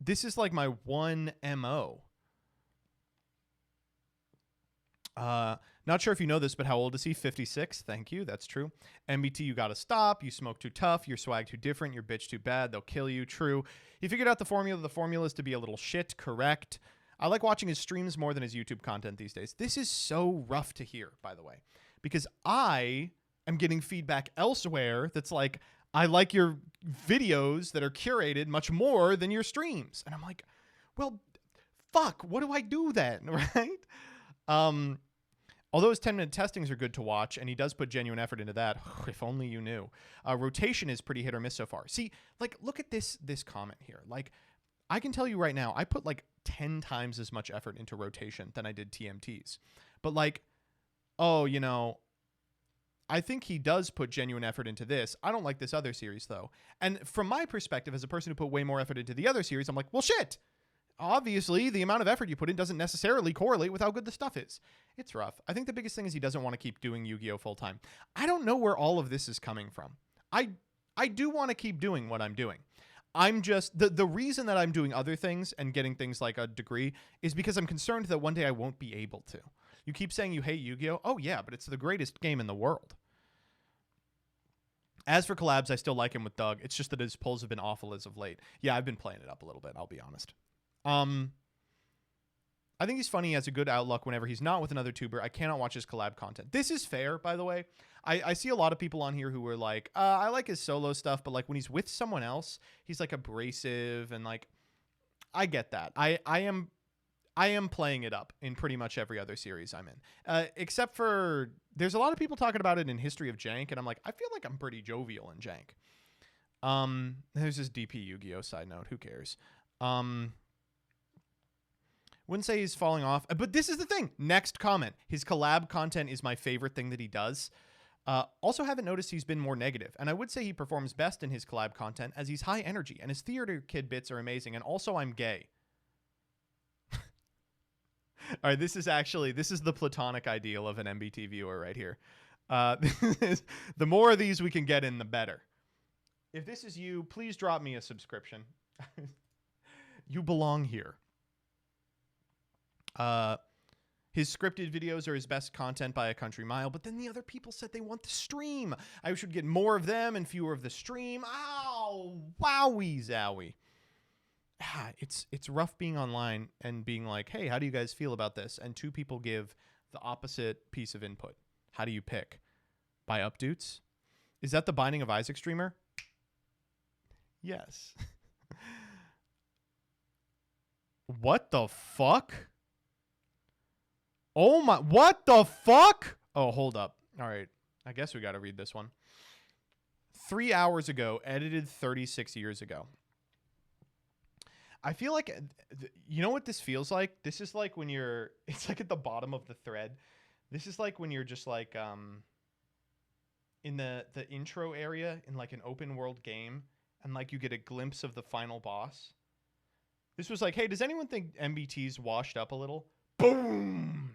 A: This is like my one MO. Not sure if you know this, but how old is he? 56. Thank you. That's true. MBT, you got to stop. You smoke too tough. Your swag too different. Your bitch too bad. They'll kill you. True. He figured out the formula. The formula is to be a little shit. Correct. I like watching his streams more than his YouTube content these days. This is so rough to hear, by the way, because I am getting feedback elsewhere that's like, I like your videos that are curated much more than your streams. And I'm like, well, fuck, what do I do then, right? Although his 10-minute testings are good to watch, and he does put genuine effort into that, if only you knew. Rotation is pretty hit or miss so far. See, like, look at this comment here. Like, I can tell you right now, I put like 10 times as much effort into rotation than I did TMTs. But like, oh, you know, I think he does put genuine effort into this. I don't like this other series, though. And from my perspective, as a person who put way more effort into the other series, I'm like, well, shit. Obviously, the amount of effort you put in doesn't necessarily correlate with how good the stuff is. It's rough. I think the biggest thing is he doesn't want to keep doing Yu-Gi-Oh! Full time. I don't know where all of this is coming from. I do want to keep doing what I'm doing. I'm just, the reason that I'm doing other things and getting things like a degree is because I'm concerned that one day I won't be able to. You keep saying you hate Yu-Gi-Oh! Oh, yeah, but it's the greatest game in the world. As for collabs, I still like him with Doug. It's just that his pulls have been awful as of late. Yeah, I've been playing it up a little bit, I'll be honest. I think he's funny. He has a good outlook whenever he's not with another tuber. I cannot watch his collab content. This is fair, by the way. I see a lot of people on here who are like, I like his solo stuff, but like when he's with someone else, he's like abrasive and like, I get that. I am playing it up in pretty much every other series I'm in. Except for, there's a lot of people talking about it in History of Jank, and I'm like, I feel like I'm pretty jovial in Jank. There's this DP Yu-Gi-Oh! Side note. Who cares? Wouldn't say he's falling off, but this is the thing. Next comment. His collab content is my favorite thing that he does. Also haven't noticed he's been more negative, and I would say he performs best in his collab content as he's high energy, and his theater kid bits are amazing, and also I'm gay. All right, this is the platonic ideal of an MBT viewer right here. The more of these we can get in, the better. If this is you, please drop me a subscription. You belong here. His scripted videos are his best content by a country mile, but then the other people said they want the stream. I should get more of them and fewer of the stream. Ow! Wowie zowie. It's rough being online and being like, hey, how do you guys feel about this? And two people give the opposite piece of input. How do you pick? By updoots? Is that the Binding of Isaac streamer? Yes. What the fuck? Oh my, what the fuck? Oh, hold up. All right. I guess we got to read this one. 3 hours ago, edited 36 years ago. I feel like, you know what this feels like? This is like when you're, it's like at the bottom of the thread. This is like when you're just like, in the intro area in like an open world game, and like you get a glimpse of the final boss. This was like, hey, does anyone think MBT's washed up a little? Boom!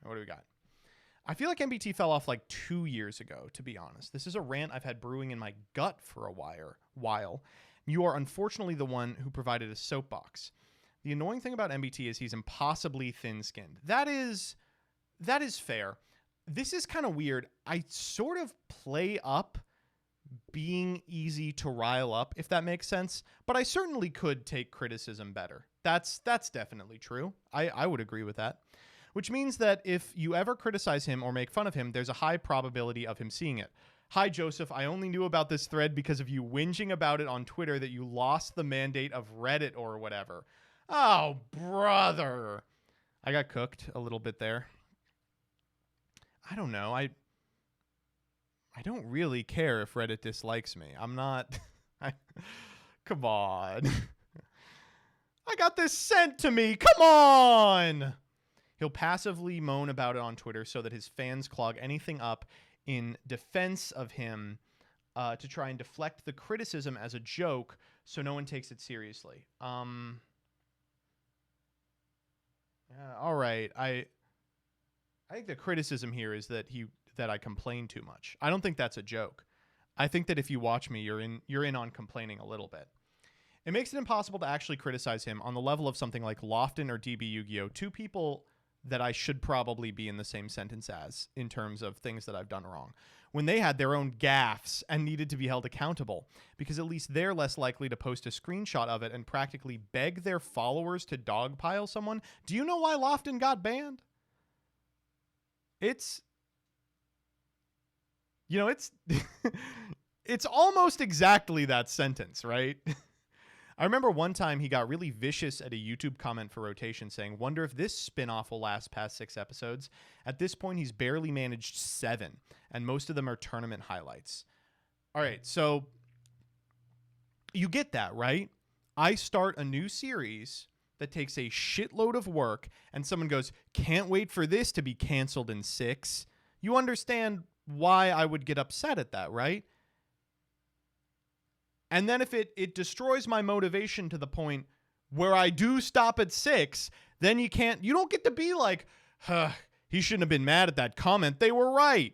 A: What do we got? I feel like MBT fell off like 2 years ago, to be honest. This is a rant I've had brewing in my gut for a while. You are unfortunately the one who provided a soapbox. The annoying thing about MBT is he's impossibly thin-skinned. That is fair. This is kind of weird. I sort of play up being easy to rile up, if that makes sense, but I certainly could take criticism better. That's definitely true. I would agree with that. Which means that if you ever criticize him or make fun of him, there's a high probability of him seeing it. Hi, Joseph. I only knew about this thread because of you whinging about it on Twitter that you lost the mandate of Reddit or whatever. Oh, brother. I got cooked a little bit there. I don't know. I don't really care if Reddit dislikes me. I'm not... Come on. I got this sent to me. Come on. He'll passively moan about it on Twitter so that his fans clog anything up in defense of him to try and deflect the criticism as a joke so no one takes it seriously. All right. I think the criticism here is that I complain too much. I don't think that's a joke. I think that if you watch me, you're in on complaining a little bit. It makes it impossible to actually criticize him on the level of something like Lofton or DB Yu-Gi-Oh! Two people that I should probably be in the same sentence as in terms of things that I've done wrong, when they had their own gaffes and needed to be held accountable, because at least they're less likely to post a screenshot of it and practically beg their followers to dogpile someone. Do you know why Lofton got banned? It's it's almost exactly that sentence, right? I remember one time he got really vicious at a YouTube comment for rotation saying, wonder if this spin-off will last past 6 episodes. At this point, he's barely managed 7, and most of them are tournament highlights. All right, so you get that, right? I start a new series that takes a shitload of work, and someone goes, can't wait for this to be canceled in 6. You understand why I would get upset at that, right? And then if it destroys my motivation to the point where I do stop at 6, then you don't get to be like, he shouldn't have been mad at that comment. They were right.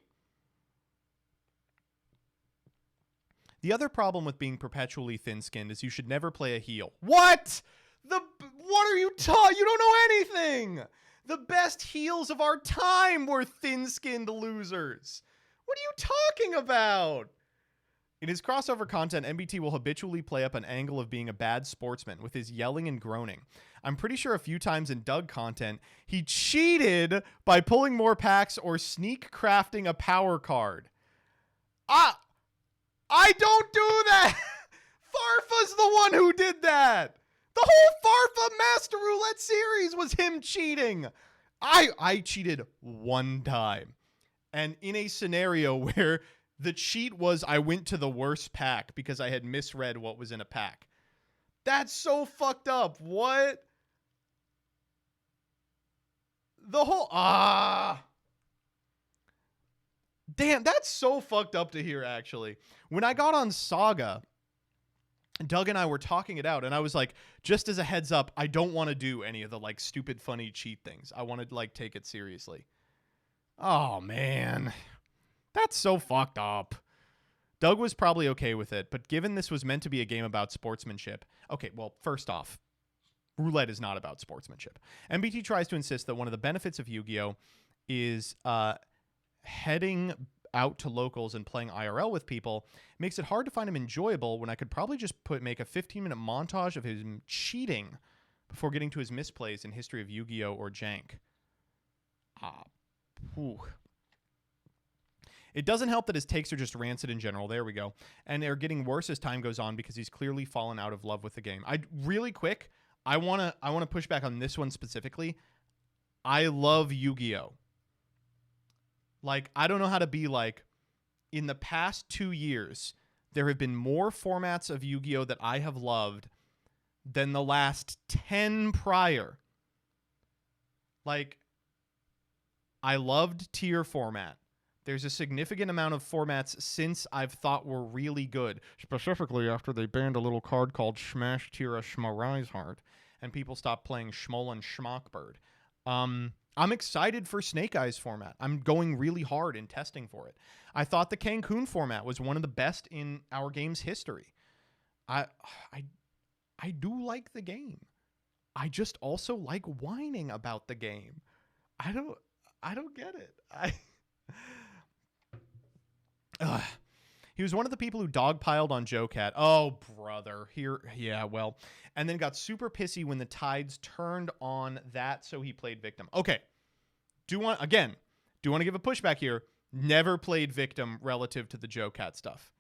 A: The other problem with being perpetually thin-skinned is you should never play a heel. What? What are you talking? You don't know anything. The best heels of our time were thin-skinned losers. What are you talking about? In his crossover content, MBT will habitually play up an angle of being a bad sportsman with his yelling and groaning. I'm pretty sure a few times in Doug content, he cheated by pulling more packs or sneak crafting a power card. I don't do that! Farfa's the one who did that! The whole Farfa Master Roulette series was him cheating! I cheated one time. And in a scenario where the cheat was I went to the worst pack because I had misread what was in a pack. That's so fucked up. What? The whole... Damn, that's so fucked up to hear, actually. When I got on Saga, Doug and I were talking it out, and I was like, just as a heads up, I don't want to do any of the, like, stupid, funny cheat things. I want to, like, take it seriously. Oh, man. That's so fucked up. Doug was probably okay with it, but given this was meant to be a game about sportsmanship... Okay, well, first off, roulette is not about sportsmanship. MBT tries to insist that one of the benefits of Yu-Gi-Oh! Is heading out to locals and playing IRL with people. It makes it hard to find him enjoyable when I could probably just make a 15-minute montage of him cheating before getting to his misplays in History of Yu-Gi-Oh! Or Jank. It doesn't help that his takes are just rancid in general. There we go. And they're getting worse as time goes on because he's clearly fallen out of love with the game. Really quick, I want to push back on this one specifically. I love Yu-Gi-Oh! Like, I don't know how to be like, in the past 2 years, there have been more formats of Yu-Gi-Oh! That I have loved than the last 10 prior. Like, I loved tier format. There's a significant amount of formats since I've thought were really good, specifically after they banned a little card called Smash Tira Schmarizehard, and people stopped playing Schmoll and Schmockbird. I'm excited for Snake Eyes format. I'm going really hard in testing for it. I thought the Cancun format was one of the best in our game's history. I do like the game. I just also like whining about the game. I don't get it. He was one of the people who dogpiled on Joe Cat. Oh, brother. Yeah, well. And then got super pissy when the tides turned on that, so he played victim. Okay. Do want to give a pushback here. Never played victim relative to the Joe Cat stuff.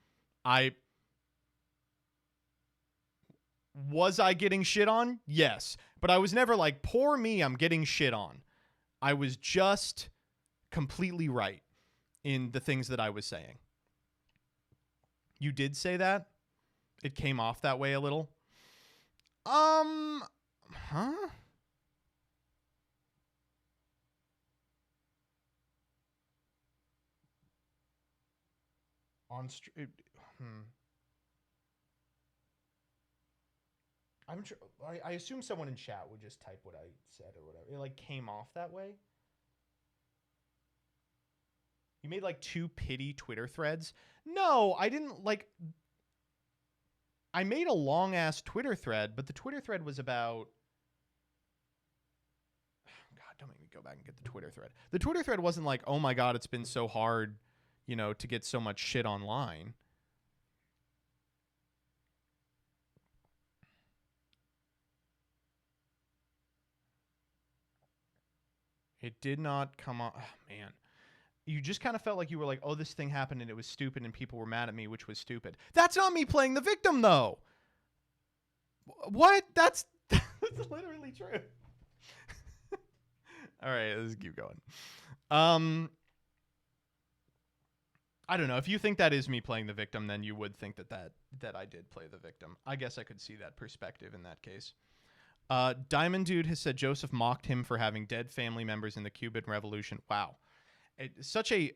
A: Was I getting shit on? Yes. But I was never like, poor me, I'm getting shit on. I was just completely right in the things that I was saying. You did say that? It came off that way a little? Huh? I'm sure. I assume someone in chat would just type what I said or whatever. It like came off that way. You made like 2 pity Twitter threads. No, I didn't like. I made a long ass Twitter thread, but the Twitter thread was about. God, don't make me go back and get the Twitter thread. The Twitter thread wasn't like, oh my God, it's been so hard, to get so much shit online. It did not come on. Oh, man. You just kind of felt like you were like, oh, this thing happened and it was stupid and people were mad at me, which was stupid. That's not me playing the victim, though. What? That's literally true. All right, let's keep going. I don't know. If you think that is me playing the victim, then you would think that I did play the victim. I guess I could see that perspective in that case. Diamond Dude has said Joseph mocked him for having dead family members in the Cuban Revolution. Wow. Such a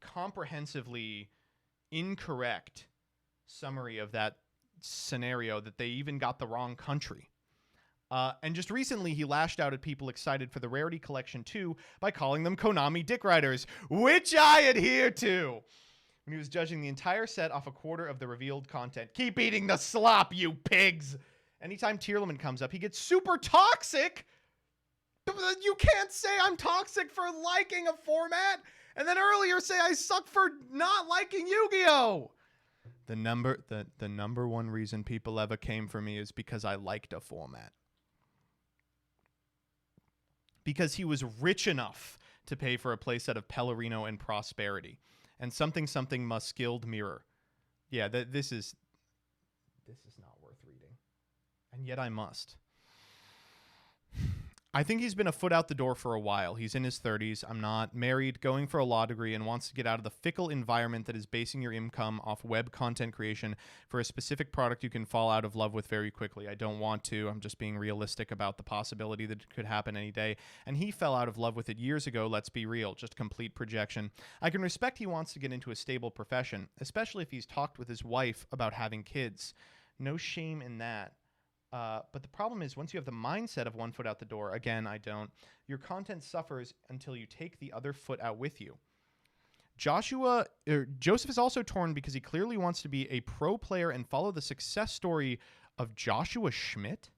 A: comprehensively incorrect summary of that scenario that they even got the wrong country. And just recently, he lashed out at people excited for the Rarity Collection 2 by calling them Konami dick riders, which I adhere to. When he was judging the entire set off a quarter of the revealed content. Keep eating the slop, you pigs! Anytime Tierleman comes up, he gets super toxic. You can't say I'm toxic for liking a format, and then earlier say I suck for not liking Yu-Gi-Oh! The number one reason people ever came for me is because I liked a format. Because he was rich enough to pay for a playset of Pellerino and Prosperity. And something Muskilled Mirror. Yeah, this is not worth reading. And yet I must. I think he's been a foot out the door for a while. He's in his 30s. I'm not married, going for a law degree, and wants to get out of the fickle environment that is basing your income off web content creation for a specific product you can fall out of love with very quickly. I don't want to. I'm just being realistic about the possibility that it could happen any day. And he fell out of love with it years ago, let's be real. Just complete projection. I can respect he wants to get into a stable profession, especially if he's talked with his wife about having kids. No shame in that. But the problem is, once you have the mindset of one foot out the door, again, I don't, your content suffers until you take the other foot out with you. Joseph is also torn because he clearly wants to be a pro player and follow the success story of Joshua Schmidt.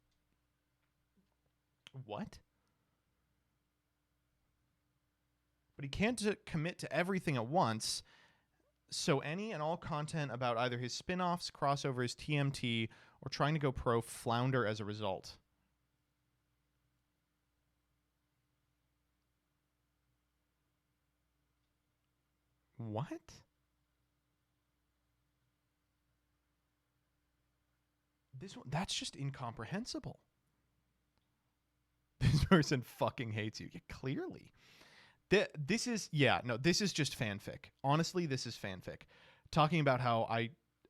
A: What? But he can't commit to everything at once. So any and all content about either his spin-offs, crossovers, TMT, or trying to go pro flounder as a result. What? That's just incomprehensible. This person fucking hates you. Yeah, clearly. This is just fanfic. Honestly, this is fanfic. Talking about how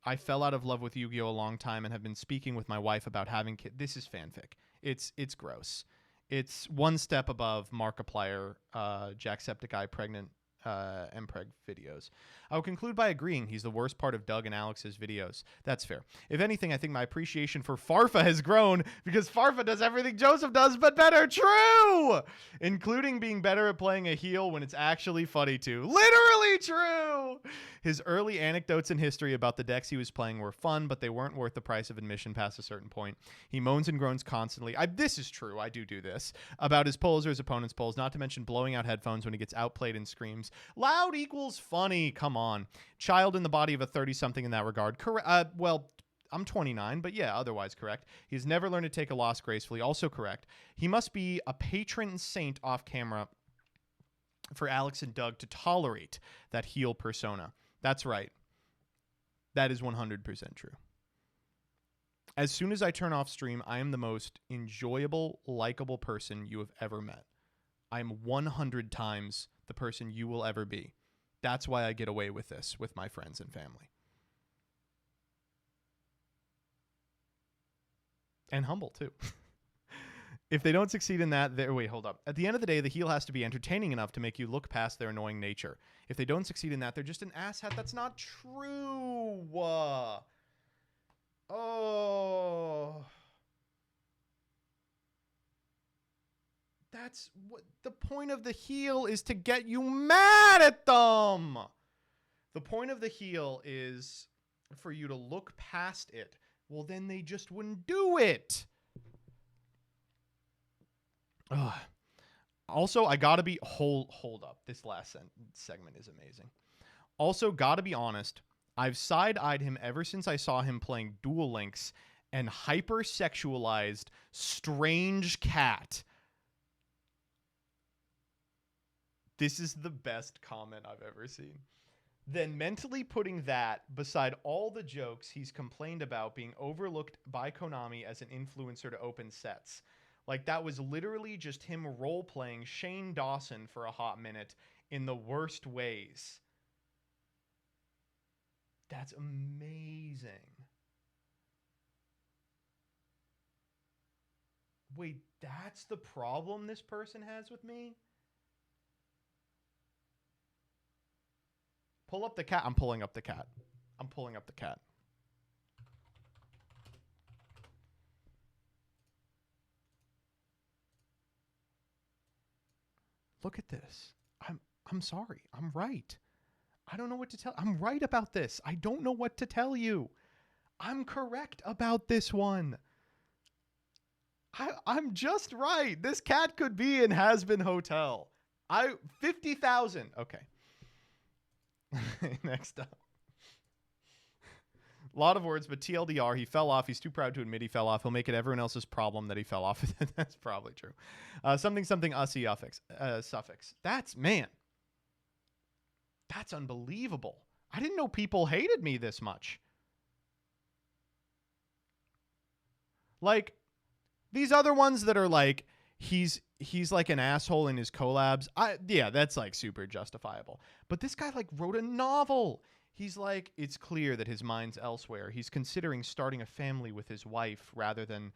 A: I fell out of love with Yu-Gi-Oh! A long time and have been speaking with my wife about having kids. This is fanfic. It's gross. It's one step above Markiplier, Jacksepticeye pregnant Mpreg videos. I will conclude by agreeing he's the worst part of Doug and Alex's videos. That's fair. If anything, I think my appreciation for Farfa has grown because Farfa does everything Joseph does, but better. True! Including being better at playing a heel when it's actually funny too. Literally true! His early anecdotes in history about the decks he was playing were fun, but they weren't worth the price of admission past a certain point. He moans and groans constantly. This is true. I do this. About his polls or his opponent's polls, not to mention blowing out headphones when he gets outplayed and screams. Loud equals funny. Come on. Child in the body of a 30-something in that regard. Well, I'm 29, but yeah, otherwise correct. He's never learned to take a loss gracefully. Also correct. He must be a patron saint off camera for Alex and Doug to tolerate that heel persona. That's right. That is 100% true. As soon as I turn off stream, I am the most enjoyable, likable person you have ever met. I am 100 times the person you will ever be. That's why I get away with this with my friends and family. And humble, too. If they don't succeed in that, wait, hold up. At the end of the day, the heel has to be entertaining enough to make you look past their annoying nature. If they don't succeed in that, they're just an asshat. That's not true. Oh. That's what the point of the heel is, to get you mad at them. The point of the heel is for you to look past it. Well, then they just wouldn't do it. Ugh. Also, I gotta be hold up. This last segment is amazing. Also, gotta be honest. I've side-eyed him ever since I saw him playing Duel Links and hypersexualized strange cat. This is the best comment I've ever seen. Then mentally putting that beside all the jokes he's complained about being overlooked by Konami as an influencer to open sets. Like, that was literally just him role-playing Shane Dawson for a hot minute in the worst ways. That's amazing. Wait, that's the problem this person has with me? Pull up the cat. I'm pulling up the cat. I'm pulling up the cat. Look at this. I'm sorry. I'm right. I don't know what to tell. I'm right about this. I don't know what to tell you. I'm correct about this one. I'm just right. This cat could be in Has Been Hotel. 50,000. Okay. Next up. A lot of words, but TLDR, he fell off. He's too proud to admit he fell off. He'll make it everyone else's problem that he fell off. That's probably true. Something ussy suffix. That's unbelievable. I didn't know people hated me this much. Like, these other ones that are like, he's like an asshole in his collabs. Yeah, that's like super justifiable. But this guy like wrote a novel. He's like, it's clear that his mind's elsewhere. He's considering starting a family with his wife rather than,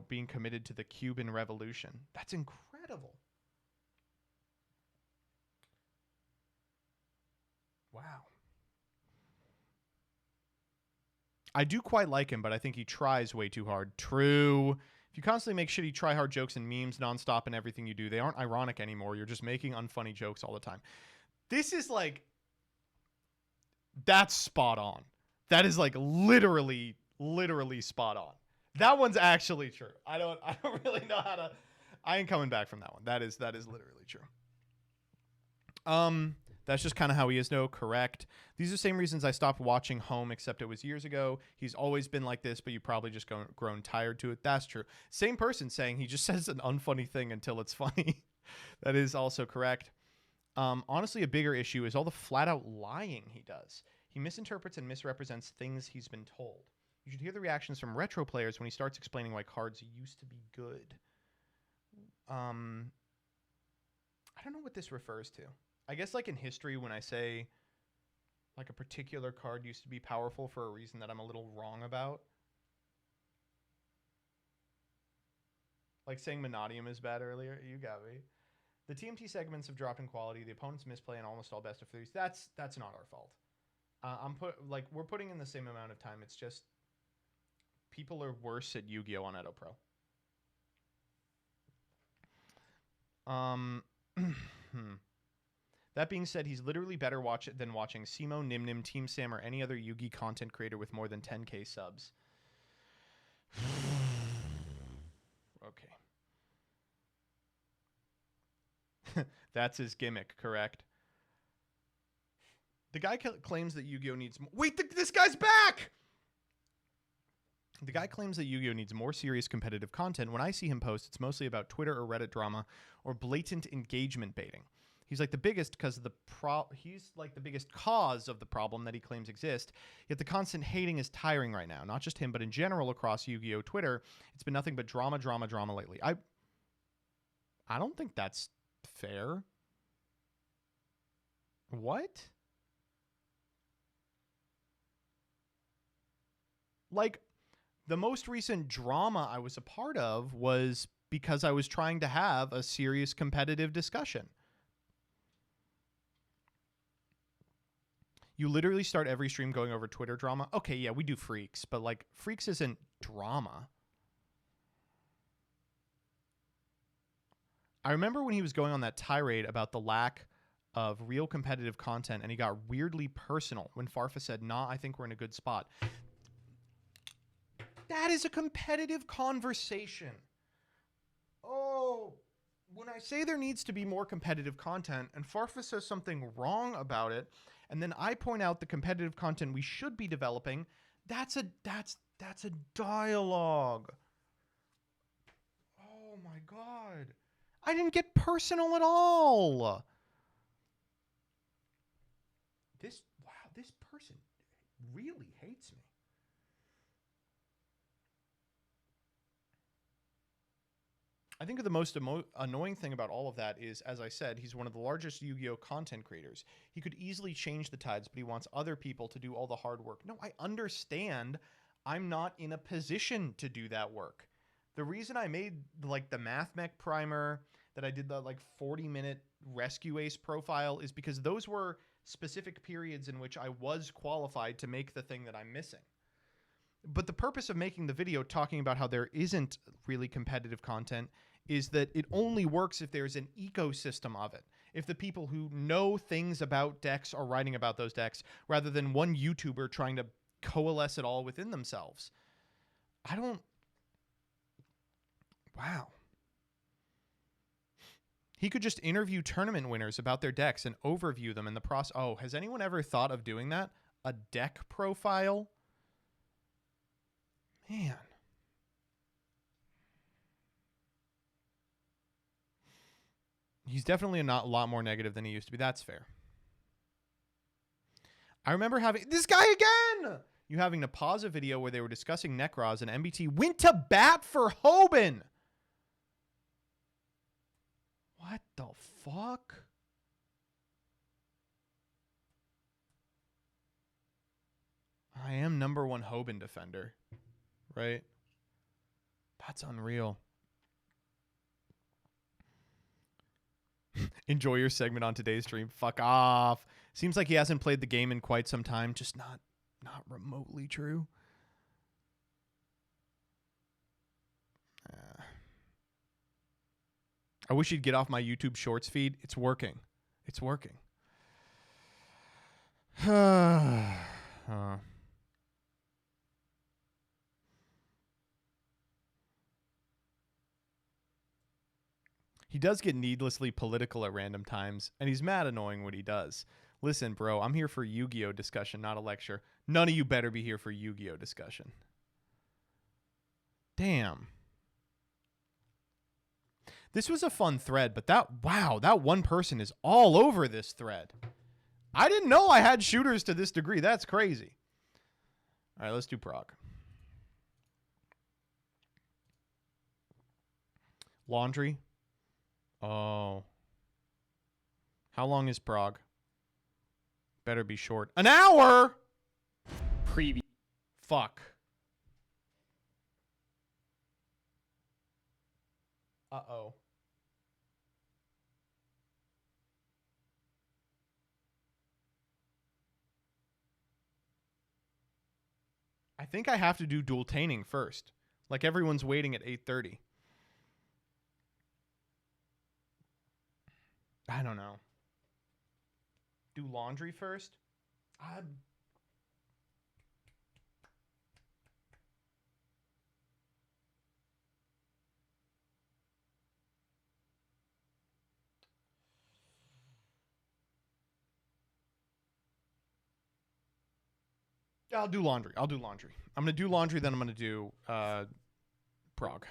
A: being committed to the Cuban Revolution. That's incredible. Wow. I do quite like him, but I think he tries way too hard. True. If you constantly make shitty try-hard jokes and memes nonstop in everything you do, they aren't ironic anymore. You're just making unfunny jokes all the time. This is like... That's spot on. That is like literally spot on. That one's actually true. I don't really know how to... I ain't coming back from that one. That is literally true. That's just kind of how he is, no, correct. These are the same reasons I stopped watching Home, except it was years ago. He's always been like this, but you probably just grown tired to it. That's true. Same person saying he just says an unfunny thing until it's funny. That is also correct. Honestly, a bigger issue is all the flat-out lying he does. He misinterprets and misrepresents things he's been told. You should hear the reactions from retro players when he starts explaining why cards used to be good. I don't know what this refers to. I guess like in history when I say like a particular card used to be powerful for a reason that I'm a little wrong about. Like saying Monodium is bad earlier. You got me. The TMT segments have dropped in quality. The opponents misplay in almost all best of threes. That's not our fault. We're putting in the same amount of time. It's just people are worse at Yu-Gi-Oh! On Edo Pro. That being said, he's literally better than watching Simo, Nimnim, Team Sam, or any other Yugi content creator with more than 10k subs. Okay. That's his gimmick, correct? The guy claims that Yu-Gi-Oh needs more. Wait, this guy's back! The guy claims that Yu-Gi-Oh needs more serious competitive content. When I see him post, it's mostly about Twitter or Reddit drama or blatant engagement baiting. He's like the biggest because of he's like the biggest cause of the problem that he claims exists. Yet the constant hating is tiring right now. Not just him, but in general across Yu-Gi-Oh Twitter, it's been nothing but drama, drama, drama lately. I don't think that's fair. What? Like, the most recent drama I was a part of was because I was trying to have a serious competitive discussion. You literally start every stream going over Twitter drama. Okay, yeah, we do Freaks, but like Freaks isn't drama. I remember when he was going on that tirade about the lack of real competitive content and he got weirdly personal when Farfa said, "Nah, I think we're in a good spot." That is a competitive conversation. Oh, when I say there needs to be more competitive content and Farfa says something wrong about it, and then I point out the competitive content we should be developing, that's a dialogue. Oh my God. I didn't get personal at all. This person really hates me. I think the most annoying thing about all of that is, as I said, he's one of the largest Yu-Gi-Oh content creators. He could easily change the tides, but he wants other people to do all the hard work. No, I understand. I'm not in a position to do that work. The reason I made like the Math Mech primer, that I did the like 40-minute Rescue Ace profile, is because those were specific periods in which I was qualified to make the thing that I'm missing. But the purpose of making the video talking about how there isn't really competitive content is that it only works if there's an ecosystem of it. If the people who know things about decks are writing about those decks, rather than one YouTuber trying to coalesce it all within themselves. Wow. He could just interview tournament winners about their decks and overview them in the process. Oh, has anyone ever thought of doing that? A deck profile? Man. He's definitely a lot more negative than he used to be. That's fair. I remember having... This guy again! You having to pause a video where they were discussing Necros and MBT went to bat for Hoban! What the fuck? I am #1 Hoban defender. Right? That's unreal. Enjoy your segment on today's stream. Fuck off. Seems like he hasn't played the game in quite some time. Just not remotely true. I wish you'd get off my YouTube Shorts feed. It's working. It's working. He does get needlessly political at random times, and he's mad annoying when he does. Listen, bro, I'm here for Yu-Gi-Oh discussion, not a lecture. None of you better be here for Yu-Gi-Oh discussion. Damn. This was a fun thread, but that one person is all over this thread. I didn't know I had shooters to this degree. That's crazy. All right, let's do prog. Laundry. Oh. How long is prog? Better be short. An hour! Preview. Fuck. Uh-oh. I think I have to do dueltaining first. Like everyone's waiting at 8:30. I don't know. Do laundry first? I'll do laundry. I'm gonna do laundry, then I'm gonna do prog.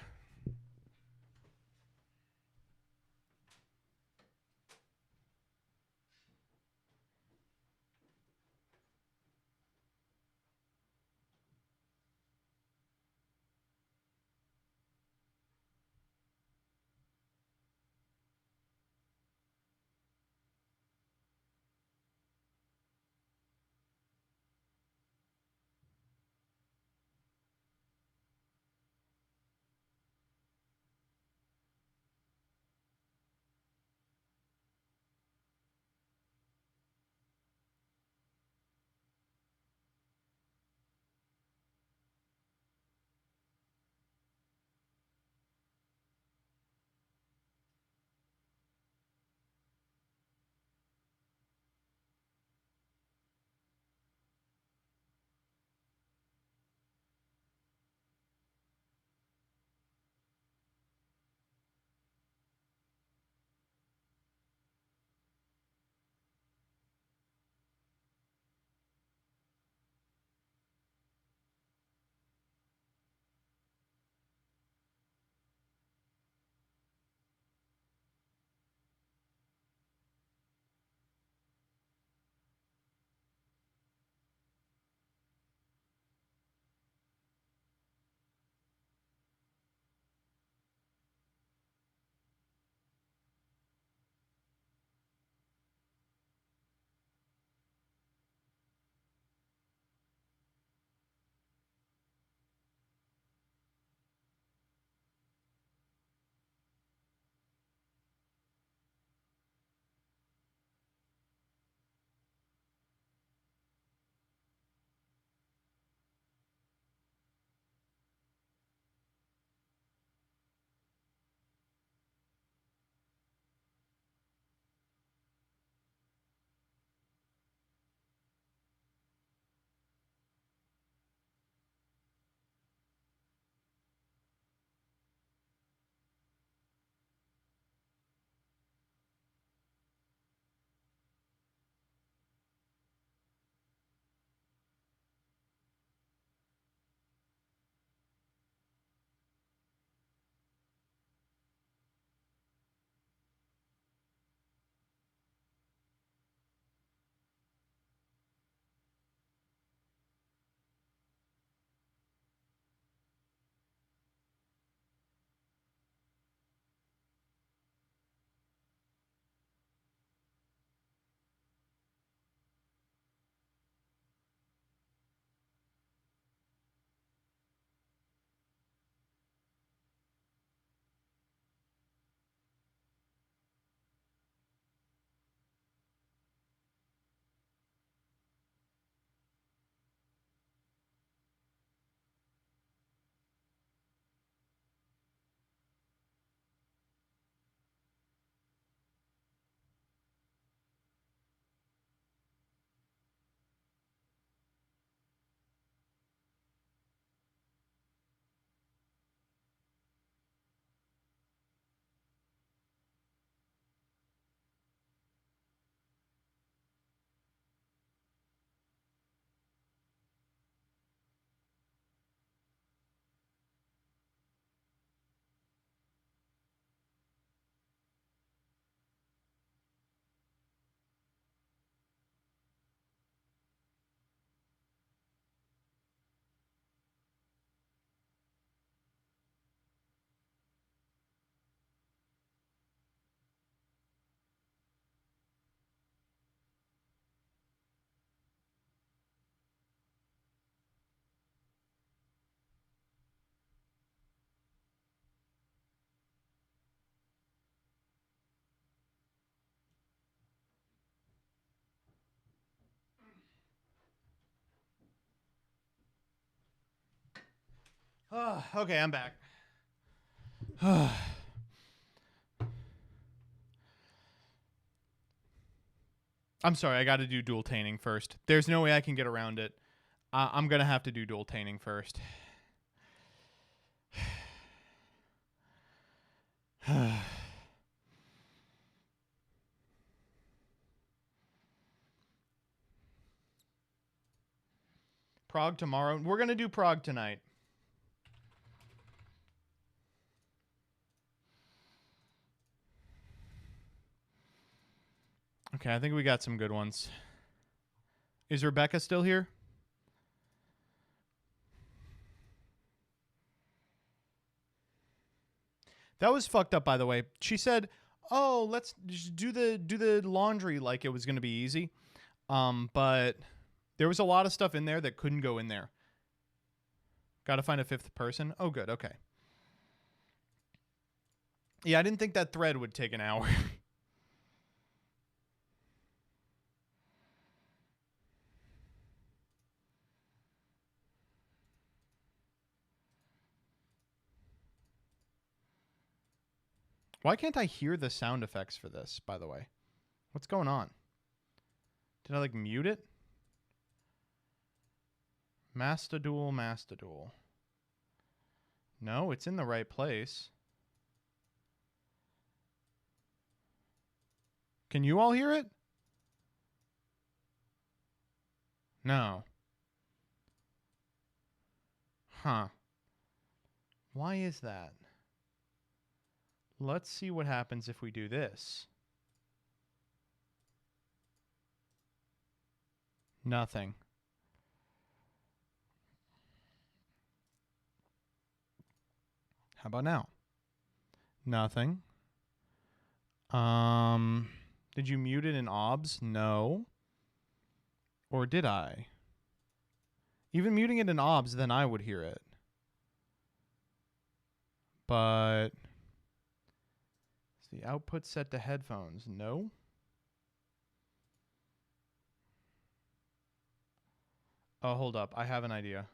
A: Okay, I'm back. I'm sorry, I got to do dueltaining first. There's no way I can get around it. I'm going to have to do dueltaining first. Prog tomorrow. We're going to do Prog tonight. Okay, I think we got some good ones. Is Rebecca still here? That was fucked up, by the way. She said, "Oh, let's just do the laundry like it was going to be easy." But there was a lot of stuff in there that couldn't go in there. Got to find a fifth person. Oh, good. Okay. Yeah, I didn't think that thread would take an hour. Why can't I hear the sound effects for this, by the way? What's going on? Did I, like, mute it? Mastaduel, Mastaduel. No, it's in the right place. Can you all hear it? No. Huh. Why is that? Let's see what happens if we do this. Nothing. How about now? Nothing. Did you mute it in OBS? No. Or did I? Even muting it in OBS, then I would hear it. But is the output set to headphones? No. Oh, hold up. I have an idea.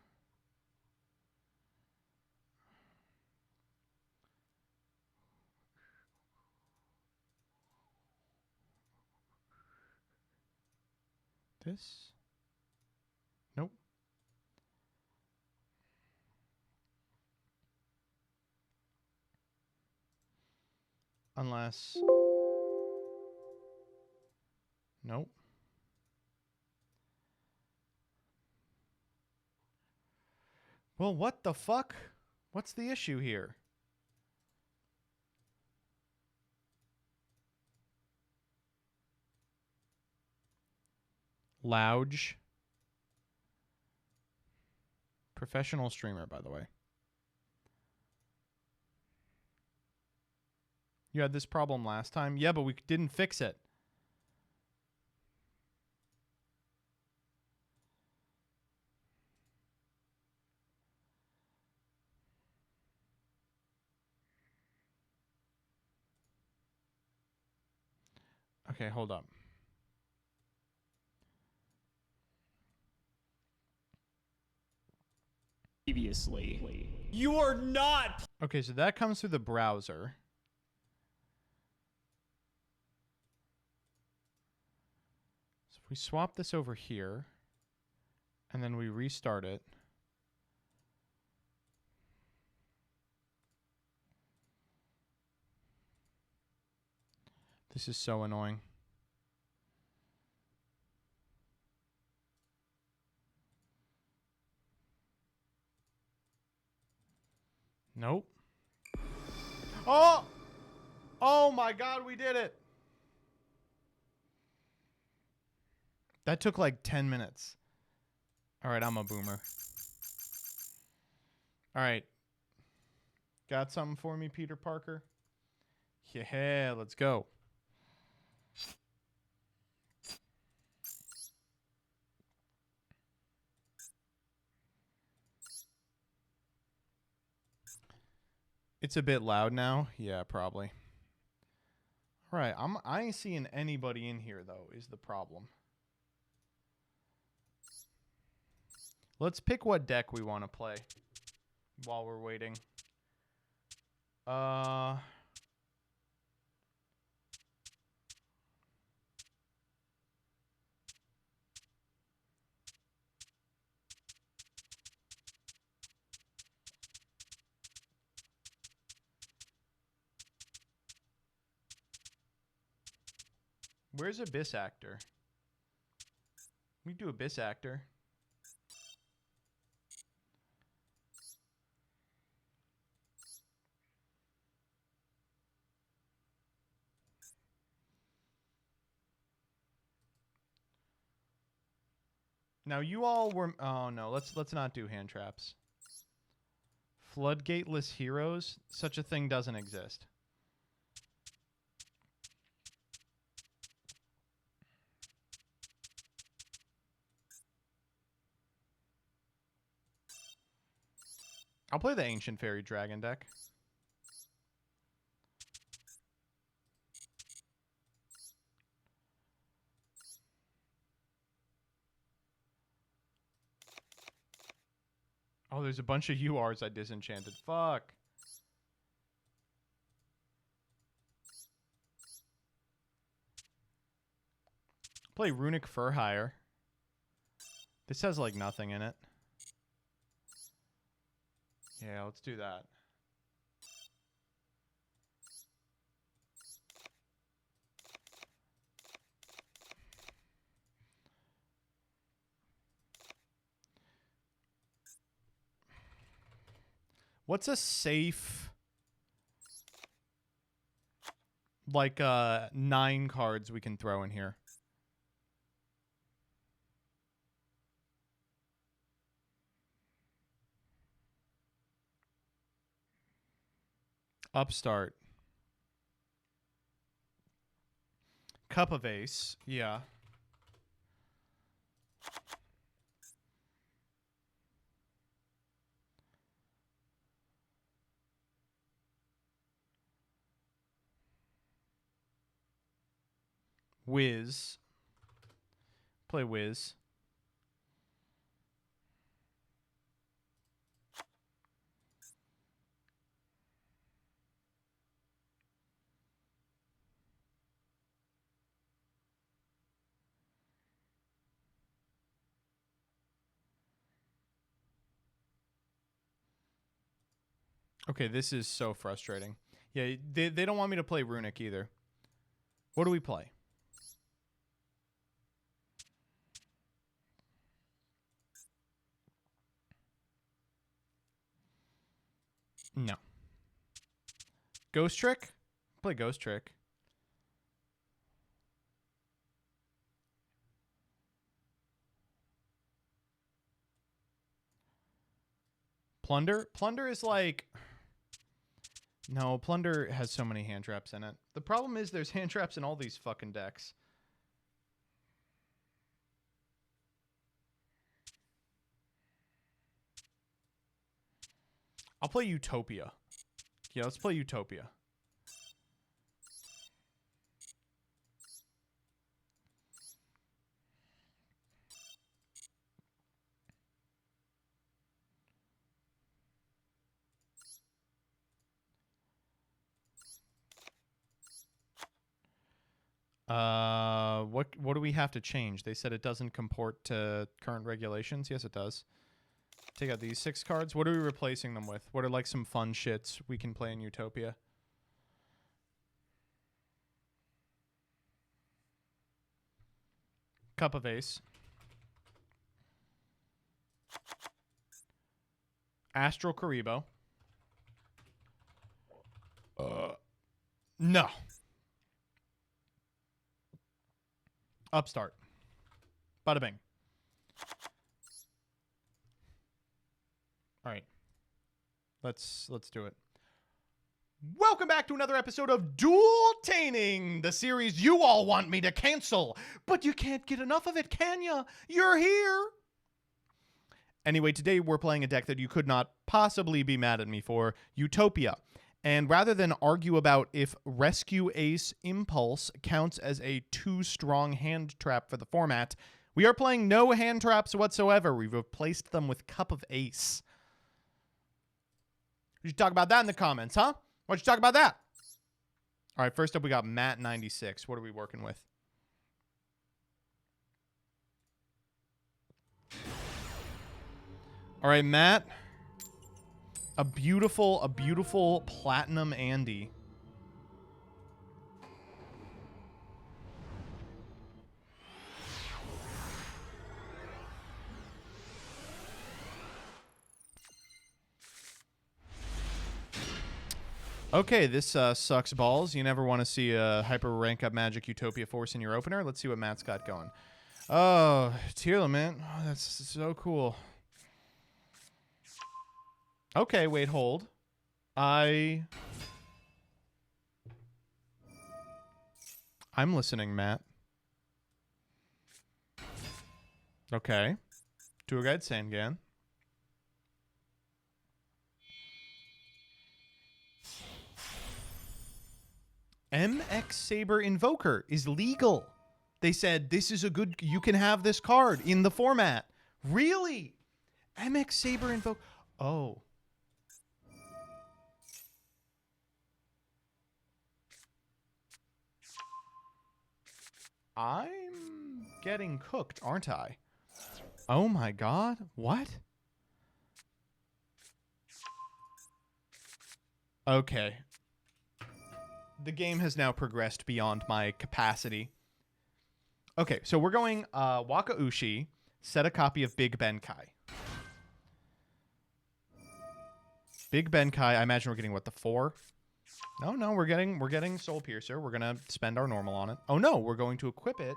A: This? Nope. Unless... Nope. Well, what the fuck? What's the issue here? Louge. Professional streamer, by the way. You had this problem last time? Yeah, but we didn't fix it. Okay, hold up.
S: Previously. You are not.
A: Okay, so that comes through the browser. So if we swap this over here, and then we restart it. This is so annoying. Nope. Oh! Oh my god, we did it! That took like 10 minutes. Alright, I'm a boomer. Alright. Got something for me, Peter Parker? Yeah, let's go. It's a bit loud now. Yeah, probably. All right, I ain't seeing anybody in here though, is the problem. Let's pick what deck we want to play while we're waiting. Where's Abyss Actor? We do Abyss Actor. Now you all were... Oh, no. Let's not do hand traps. Floodgateless heroes? Such a thing doesn't exist. I'll play the Ancient Fairy Dragon deck. Oh, there's a bunch of URs I disenchanted. Fuck. Play Runic Fur Hire. This has, like, nothing in it. Yeah, let's do that. What's a safe... like, 9 cards we can throw in here? Upstart. Cup of Ace. Yeah. Wiz. Play Wiz. Okay, this is so frustrating. Yeah, they don't want me to play Runic either. What do we play? No. Ghost Trick? Play Ghost Trick. Plunder? Plunder is like... No, Plunder has so many hand traps in it. The problem is there's hand traps in all these fucking decks. I'll play Utopia. Yeah, let's play Utopia. What do we have to change? They said it doesn't comport to current regulations. Yes, it does. Take out these 6 cards. What are we replacing them with? What are like some fun shits we can play in Utopia? Cup of Ace. Astral Karibo. No. Upstart. Bada bing. All right. Let's do it. Welcome back to another episode of Dueltaining, the series you all want me to cancel, but you can't get enough of it, can ya? You're here. Anyway, today we're playing a deck that you could not possibly be mad at me for, Utopia. And rather than argue about if Rescue Ace Impulse counts as a too strong hand trap for the format, we are playing no hand traps whatsoever. We've replaced them with Cup of Ace. We should talk about that in the comments, huh? Why don't you talk about that? All right, first up we got Matt96. What are we working with? All right, Matt. A beautiful Platinum Andy. Okay, this sucks balls. You never want to see a hyper rank up Magic Utopia Force in your opener. Let's see what Matt's got going. Oh, tier limit. Oh, that's so cool. Okay, wait, hold. I'm listening, Matt. Okay. Tour guide Sangan. MX Saber Invoker is legal. They said this is a good, you can have this card in the format. Really? MX Saber Invoker. Oh. I'm getting cooked, aren't I? Oh my god. What? Okay. The game has now progressed beyond my capacity. Okay, so we're going Waka Ushi, set a copy of Big Benkai. Big Benkai, I imagine we're getting what, the 4? No, we're getting Soul Piercer. We're gonna spend our normal on it. Oh no, we're going to equip it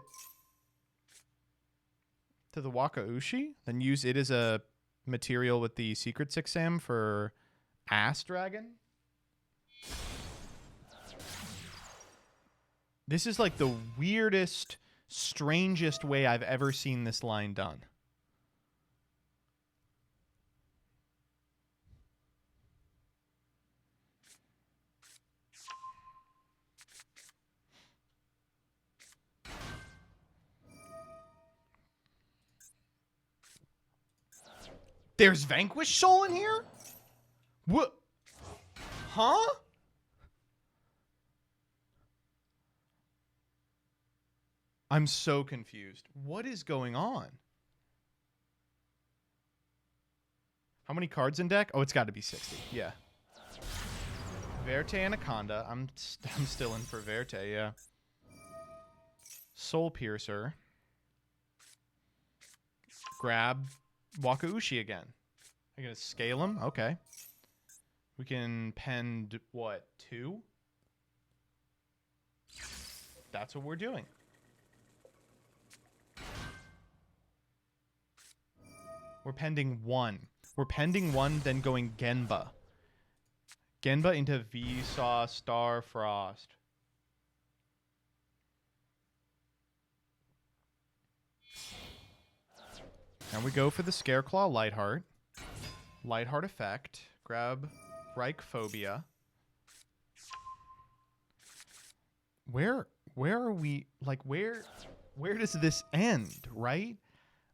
A: to the Waka Ushi, then use it as a material with the Secret Six Sam for Ass Dragon. This is like the weirdest, strangest way I've ever seen this line done. There's Vanquish Soul in here? What? Huh? I'm so confused. What is going on? How many cards in deck? Oh, it's got to be 60. Yeah. Verte Anaconda. I'm still in for Verte, yeah. Soul Piercer. Grab Waka Ushi again. I'm going to scale him. Okay. We can pend, what, 2? That's what we're doing. We're pending 1. We're pending 1, then going Genba. Genba into Vsaw Star Frost. Now we go for the Scareclaw Lightheart. Lightheart effect. Grab Reichphobia. Where are we? Like, where does this end, right?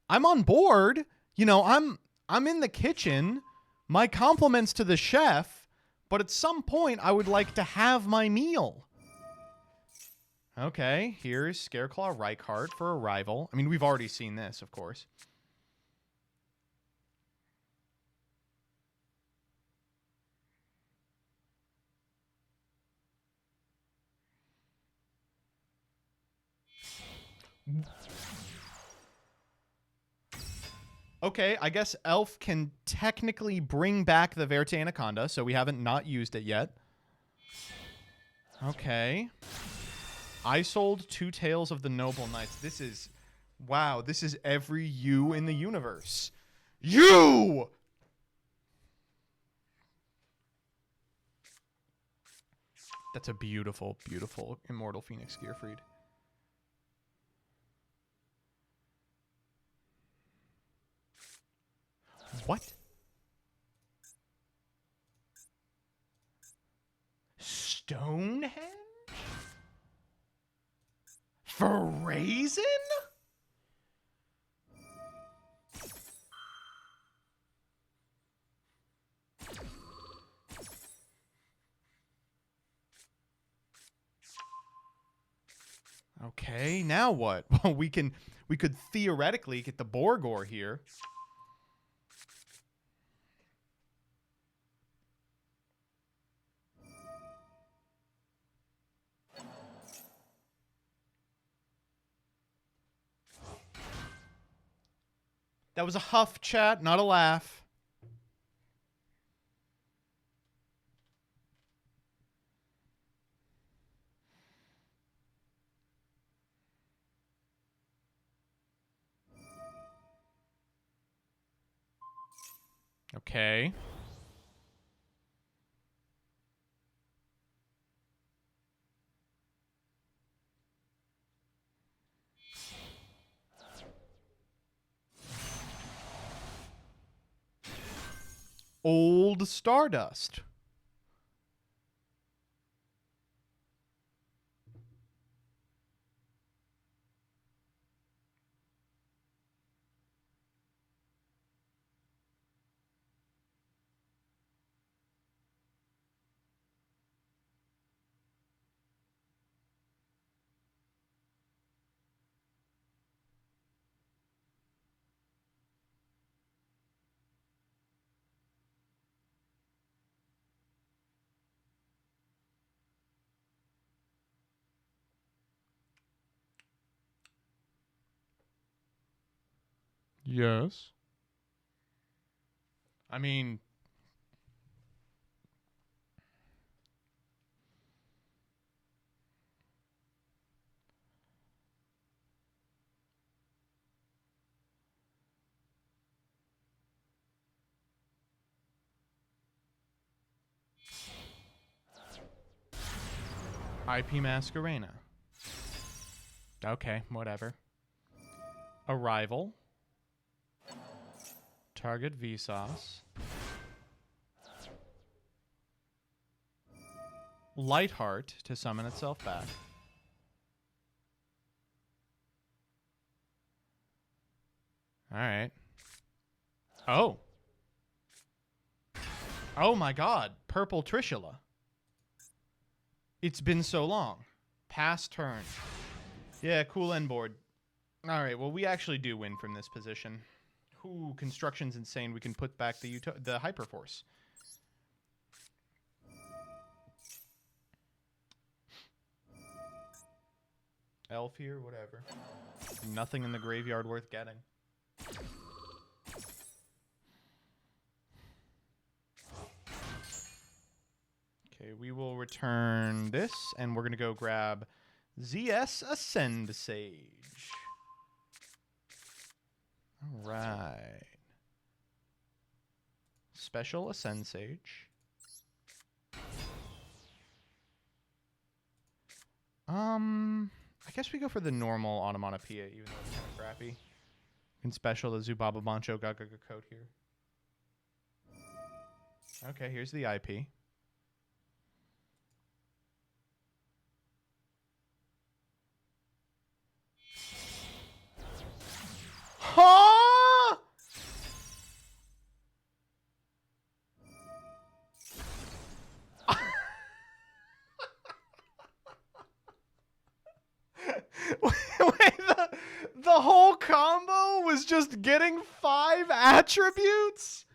A: I'm on board. You know, I'm in the kitchen. My compliments to the chef, but at some point I would like to have my meal. Okay, here's Scareclaw Reichheart for Arrival. I mean, we've already seen this, of course. Okay, I guess Elf can technically bring back the Verte Anaconda, so we haven't not used it yet. Okay. I sold 2 Tales of the Noble Knights. This is... Wow, this is every you in the universe. You! That's a beautiful, beautiful Immortal Phoenix Gearfried. What? Stonehenge? For Raisin? Okay, now what? Well, we could theoretically get the Borgor here. That was a huff, chat, not a laugh. Okay. Old Stardust. Yes. I mean, IP Masquerena. Okay, whatever. Arrival. Target Vsauce. Lightheart to summon itself back. Alright. Oh. Oh my god. Purple Trishula. It's been so long. Pass turn. Yeah, cool end board. Alright, well, we actually do win from this position. Ooh, construction's insane. We can put back the Hyperforce. Elf here, whatever. Nothing in the graveyard worth getting. Okay, we will return this, and we're going to go grab ZS Ascend Sage. All right. Special Ascend Sage. I guess we go for the normal Onomatopoeia, even though it's kind of crappy. We can special the Zubaba Bancho Gaga code here. Okay, here's the IP. Huh? Wait, the whole combo was just getting 5 attributes?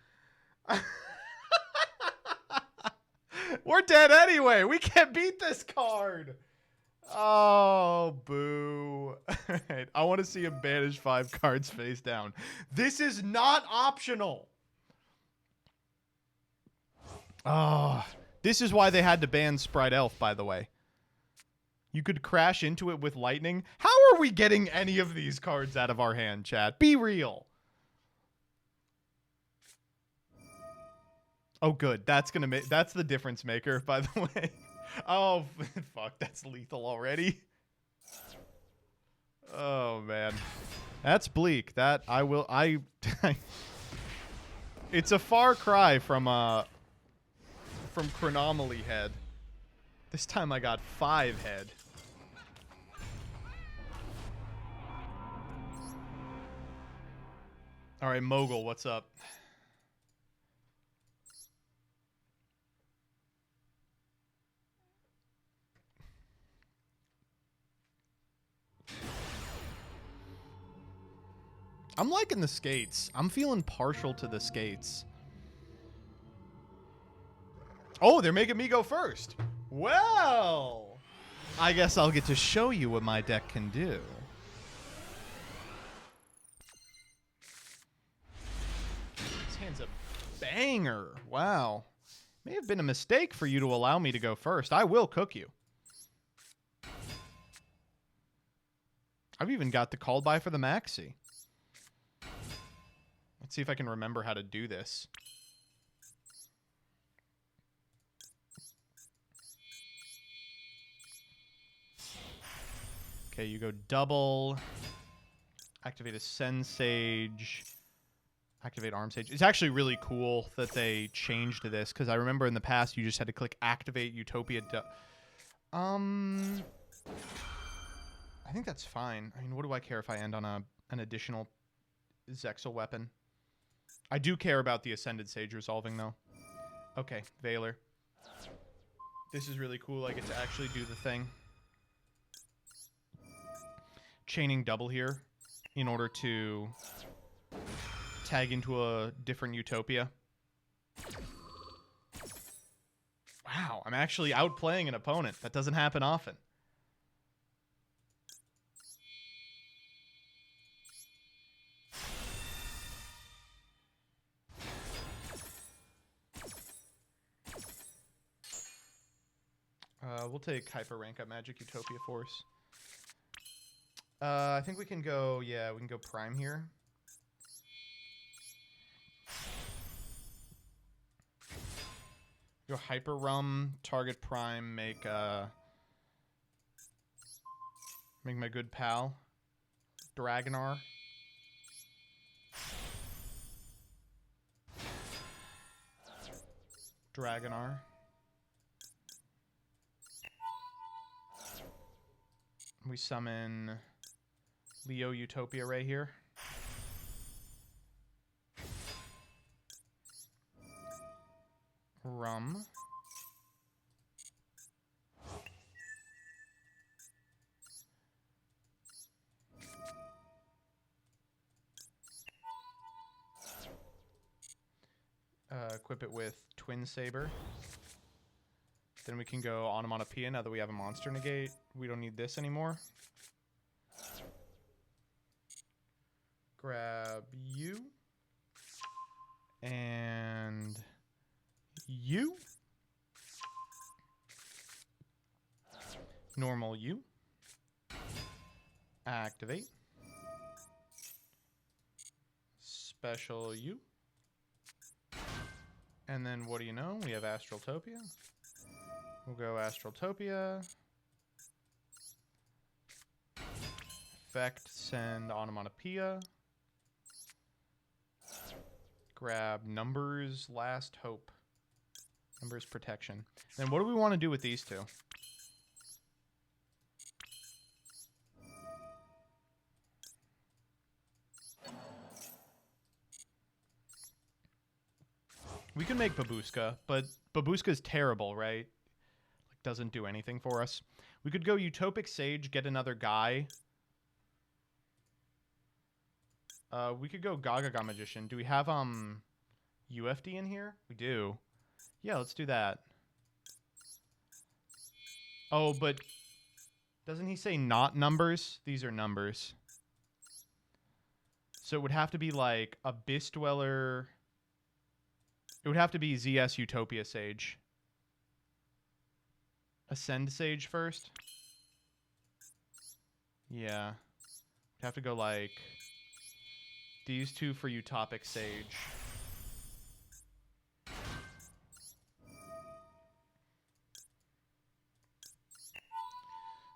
A: We're dead anyway. We can't beat this card. Oh, boo. Alright, I want to see him banish 5 cards face down. This is not optional. Oh, this is why they had to ban Sprite Elf, by the way. You could crash into it with lightning. How are we getting any of these cards out of our hand, chat? Be real. Oh, good. That's the difference maker, by the way. Oh, fuck. That's lethal already. Oh, man. That's bleak. That it's a far cry from Chronomaly head. This time I got 5 head. All right, Mogul, what's up? I'm liking the skates. I'm feeling partial to the skates. Oh, they're making me go first. Well, I guess I'll get to show you what my deck can do. This hand's a banger. Wow. May have been a mistake for you to allow me to go first. I will cook you. I've even got the call by for the maxi. Let's see if I can remember how to do this. Okay, you go double. Activate Ascend Sage. Activate Arm Sage. It's actually really cool that they changed this, because I remember in the past you just had to click Activate Utopia. I think that's fine. I mean, what do I care if I end on an additional Zexal weapon? I do care about the Ascended Sage resolving, though. Okay, Valor. This is really cool. I get to actually do the thing. Chaining double here in order to tag into a different Utopia. Wow, I'm actually outplaying an opponent. That doesn't happen often. We'll take Hyper Rank Up Magic Utopia Force. I think we can go, yeah, we can go Prime here. Go Hyper Rum, target Prime, make my good pal Dragonar. Dragonar. We summon Leo Utopia Ray here. Rum. Equip it with Twin Saber. Then we can go Onomatopoeia now that we have a monster negate. We don't need this anymore. Grab you. And you. Normal you. Activate. Special you. And then what do you know? We have Astraltopia. We'll go Astraltopia. Effect, send Onomatopoeia. Grab Numbers, Last Hope. Numbers Protection. Then what do we want to do with these two? We can make Babushka, but Babushka's terrible, right? Like, doesn't do anything for us. We could go Utopic Sage, get another guy. We could go Gagaga Magician. Do we have UFD in here? We do. Yeah, let's do that. Oh, but doesn't he say not numbers? These are numbers. So it would have to be like Abyss Dweller. It would have to be ZS Utopia Sage. Ascend Sage first. Yeah. We'd have to go like these two for Utopic Sage.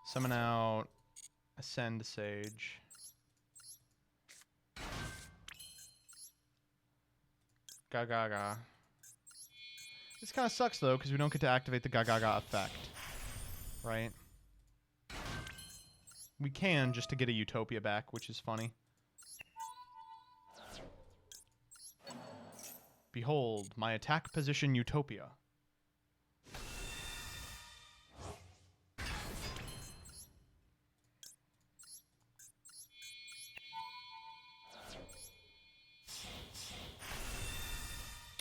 A: Summon out Ascend Sage. Gagaga. This kind of sucks though, because we don't get to activate the Gagaga effect. Right? We can just to get a Utopia back, which is funny. Behold, my attack position Utopia.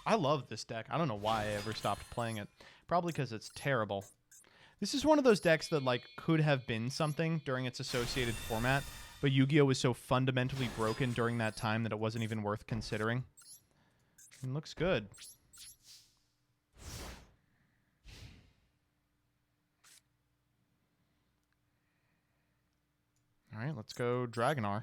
A: I love this deck. I don't know why I ever stopped playing it. Probably because it's terrible. This is one of those decks that like could have been something during its associated format, but Yu-Gi-Oh! Was so fundamentally broken during that time that it wasn't even worth considering. It looks good. All right, let's go Dragonar.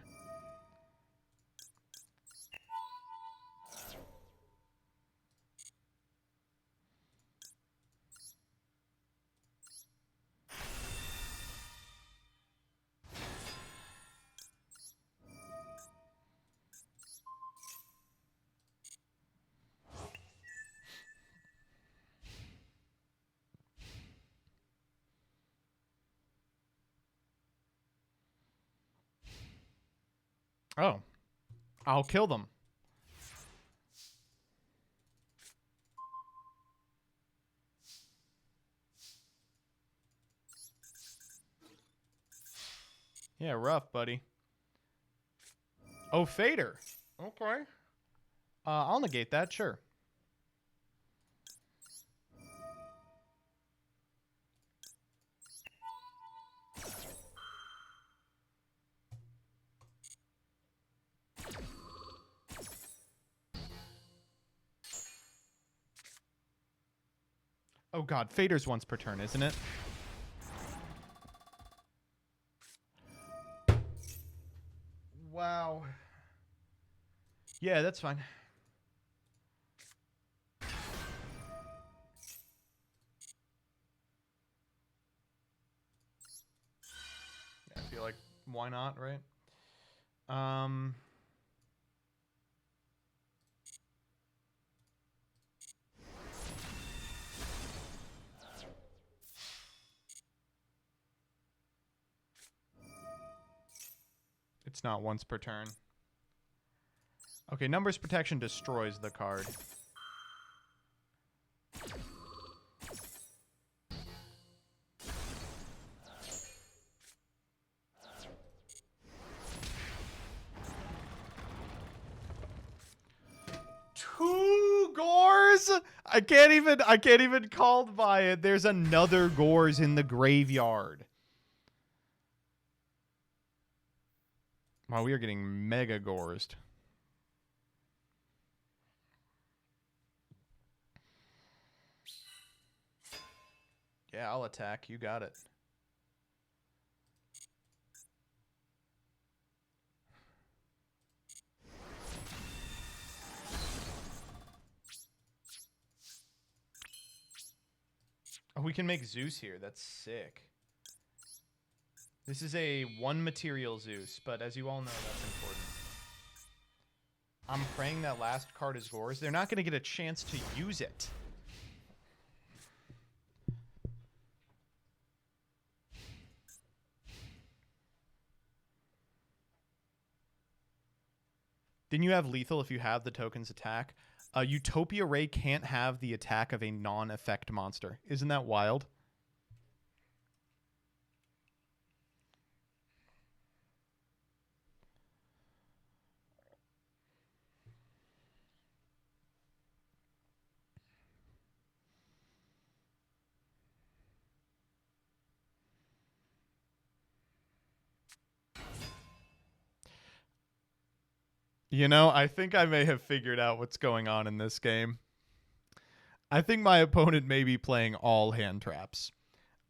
A: Oh. I'll kill them. Yeah, rough, buddy. Oh, Fader. Okay. I'll negate that, sure. Oh god, Fader's once per turn, isn't it? Wow. Yeah, that's fine. I feel like, why not, right? It's not once per turn. Okay, numbers protection destroys the card. Two Gores? I can't even call by it. There's another Gores in the graveyard. Wow, we are getting mega Gorsed. Yeah, I'll attack. You got it. Oh, we can make Zeus here. That's sick. This is a one material Zeus, but as you all know, that's important. I'm praying that last card is Gores. They're not going to get a chance to use it. Didn't you have lethal if you have the token's attack? Utopia Ray can't have the attack of a non-effect monster. Isn't that wild? You know, I think I may have figured out what's going on in this game. I think my opponent may be playing all hand traps.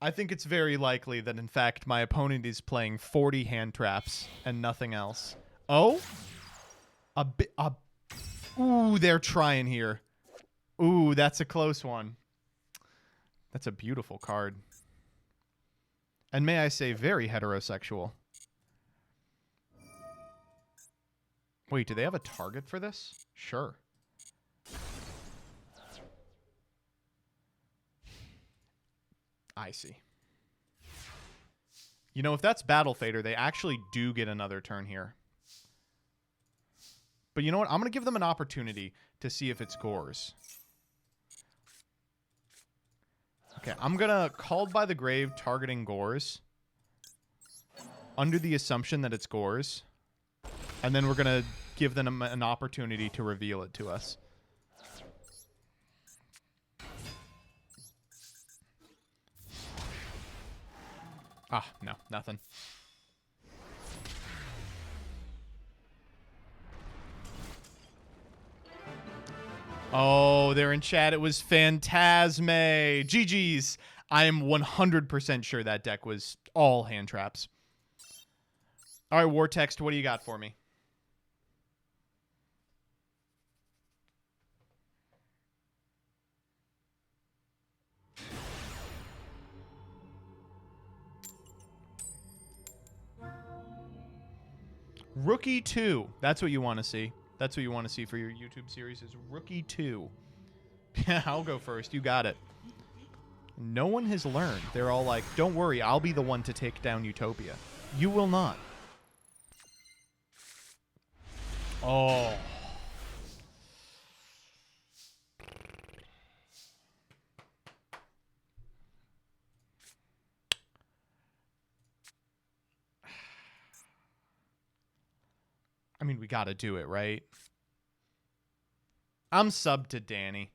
A: I think it's very likely that, in fact, my opponent is playing 40 hand traps and nothing else. Oh? Ooh, they're trying here. Ooh, that's a close one. That's a beautiful card. And may I say, very heterosexual. Wait, do they have a target for this? Sure. I see. You know, if that's Battle Fader, they actually do get another turn here. But you know what? I'm going to give them an opportunity to see if it's Gores. Okay, I'm going to Called by the Grave targeting Gores. Under the assumption that it's Gores. And then we're going to give them an opportunity to reveal it to us. Ah, no, nothing. Oh, they're in chat. It was Phantasme. GG's. I am 100% sure that deck was all hand traps. All right, War Text, what do you got for me? Rookie 2. That's what you want to see. That's what you want to see for your YouTube series is Rookie 2. Yeah, I'll go first. You got it. No one has learned. They're all like, don't worry, I'll be the one to take down Utopia. You will not. Oh. I mean, we got to do it, right? I'm subbed to Danny.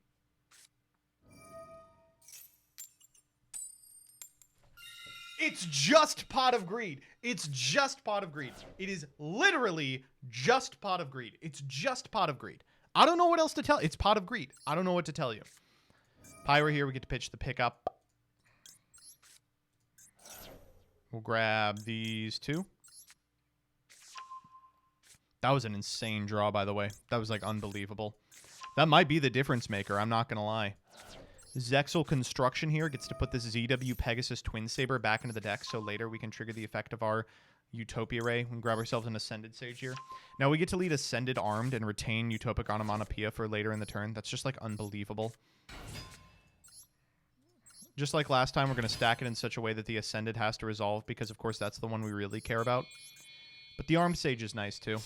A: It's just Pot of Greed. It's just Pot of Greed. It is literally just Pot of Greed. It's just Pot of Greed. I don't know what else to tell. It's Pot of Greed. I don't know what to tell you. Pyro here. We get to pitch the pickup. We'll grab these two. That was an insane draw, by the way. That was, like, unbelievable. That might be the difference maker. I'm not going to lie. Zexal Construction here gets to put this ZW Pegasus Twin Saber back into the deck, so later we can trigger the effect of our Utopia Ray and grab ourselves an Ascended Sage here. Now we get to lead Ascended Armed and retain Utopic Onomatopoeia for later in the turn. That's just, like, unbelievable. Just like last time, we're going to stack it in such a way that the Ascended has to resolve, because, of course, that's the one we really care about. But the Armed Sage is nice, too.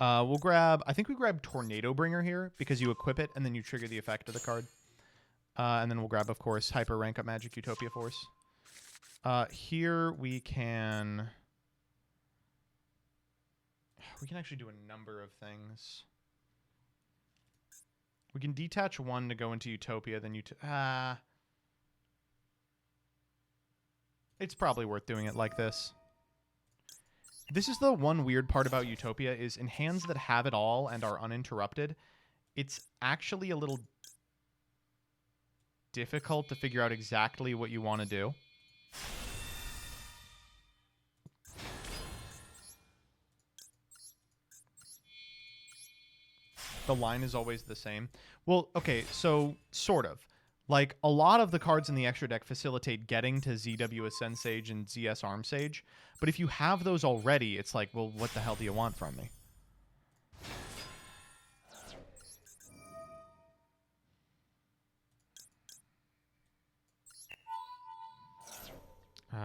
A: We'll grab, I think we grab Tornado Bringer here because you equip it and then you trigger the effect of the card. And then we'll grab, of course, Hyper Rank Up Magic Utopia Force. Here we can actually do a number of things. We can detach one to go into Utopia, then it's probably worth doing it like this. This is the one weird part about Utopia, is in hands that have it all and are uninterrupted, it's actually a little difficult to figure out exactly what you want to do. The line is always the same. Well, okay, so sort of. Like, a lot of the cards in the extra deck facilitate getting to ZW Ascend Sage and ZS Arm Sage. But if you have those already, it's like, well, what the hell do you want from me?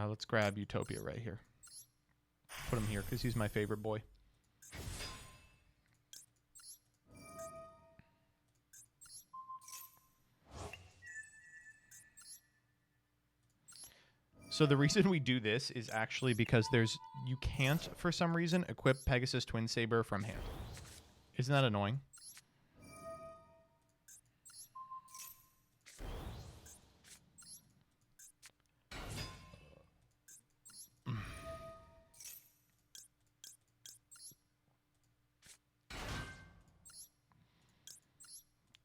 A: Let's grab Utopia right here. Put him here, because he's my favorite boy. So the reason we do this is actually because you can't, for some reason, equip Pegasus Twin Saber from hand. Isn't that annoying?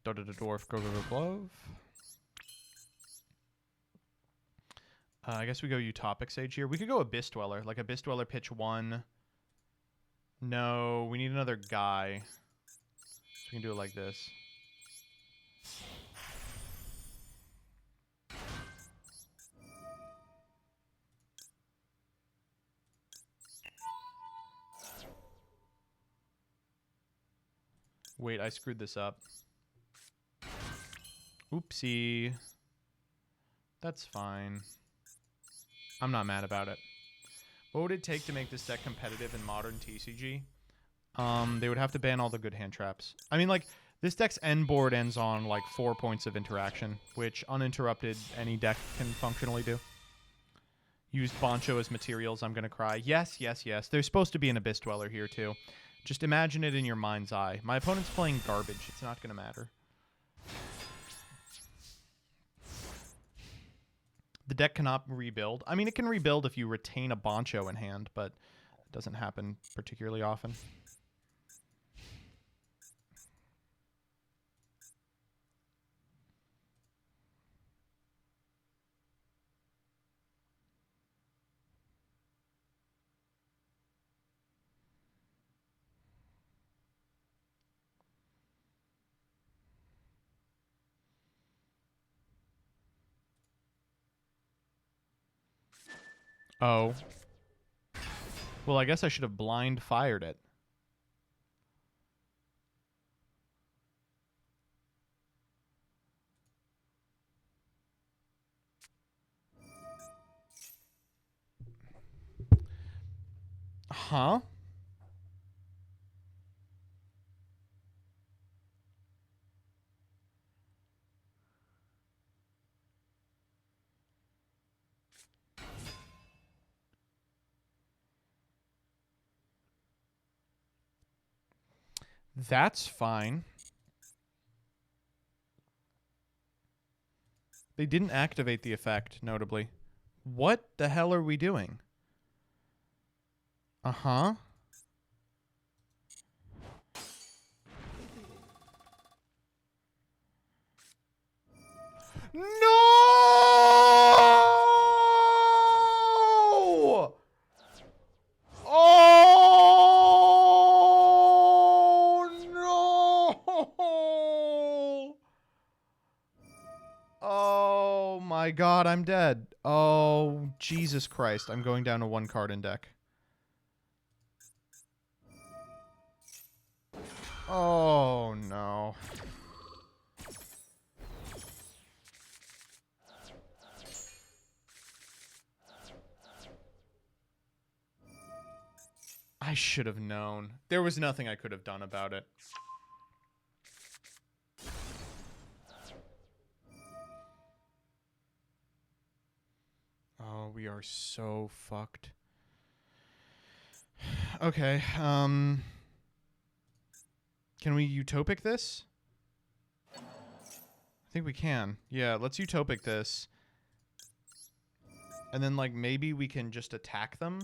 A: Dwarf, go glove. I guess we go Utopic Sage here. We could go Abyss Dweller. Like Abyss Dweller pitch 1. No, we need another guy. So we can do it like this. Wait, I screwed this up. Oopsie. That's fine. I'm not mad about it. What would it take to make this deck competitive in modern TCG? They would have to ban all the good hand traps. I mean, like, this deck's end board ends on, like, 4 points of interaction, which uninterrupted any deck can functionally do. Use Boncho as materials, I'm gonna cry. Yes, yes, yes. There's supposed to be an Abyss Dweller here, too. Just imagine it in your mind's eye. My opponent's playing garbage. It's not gonna matter. The deck cannot rebuild. I mean, it can rebuild if you retain a Boncho in hand, but it doesn't happen particularly often. Oh. Well, I guess I should have blind fired it. Uh-huh. That's fine. They didn't activate the effect, notably. What the hell are we doing? Uh-huh. No! Oh, no! Oh, my God, I'm dead. Oh, Jesus Christ. I'm going down to one card in deck. Oh, no. I should have known. There was nothing I could have done about it. Oh, we are so fucked. Okay, can we utopic this? I think we can. Yeah, let's utopic this. And then, like, maybe we can just attack them.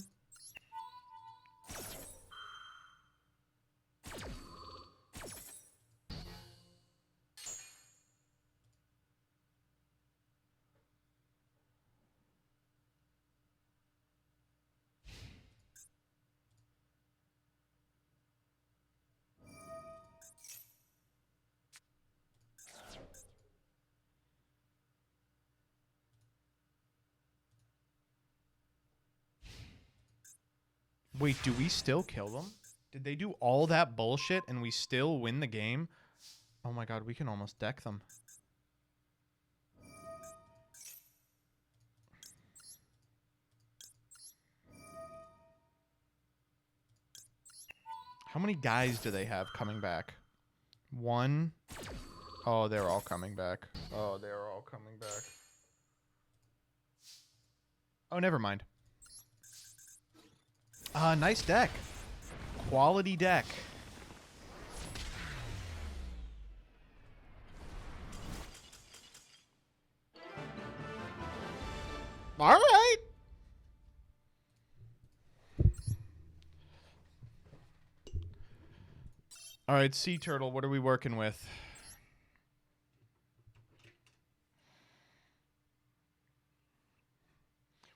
A: Wait, do we still kill them? Did they do all that bullshit and we still win the game? Oh my god, we can almost deck them. How many guys do they have coming back? One. Oh, they're all coming back. Oh, they're all coming back. Oh, never mind. Nice deck. Quality deck. All right. All right, Sea Turtle, what are we working with?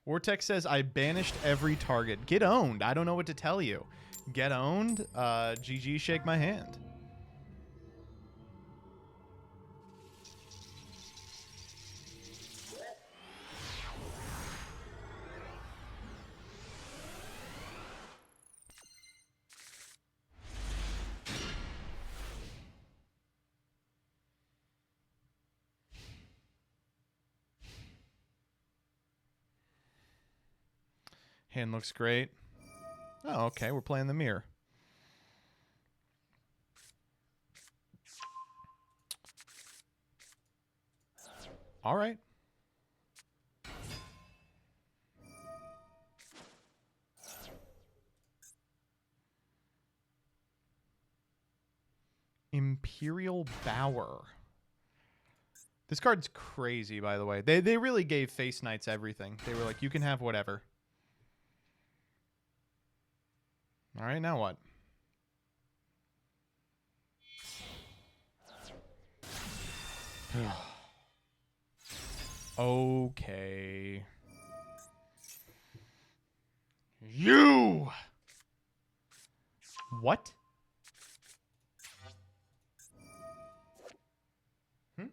A: Vortex says, I banished every target. Get owned. I don't know what to tell you. Get owned. GG, shake my hand. Hand looks great. Oh, okay. We're playing the mirror. All right. Imperial Bower. This card's crazy, by the way. They really gave Face Knights everything. They were like, you can have whatever. All right, now what? Okay. You! What? Hmm?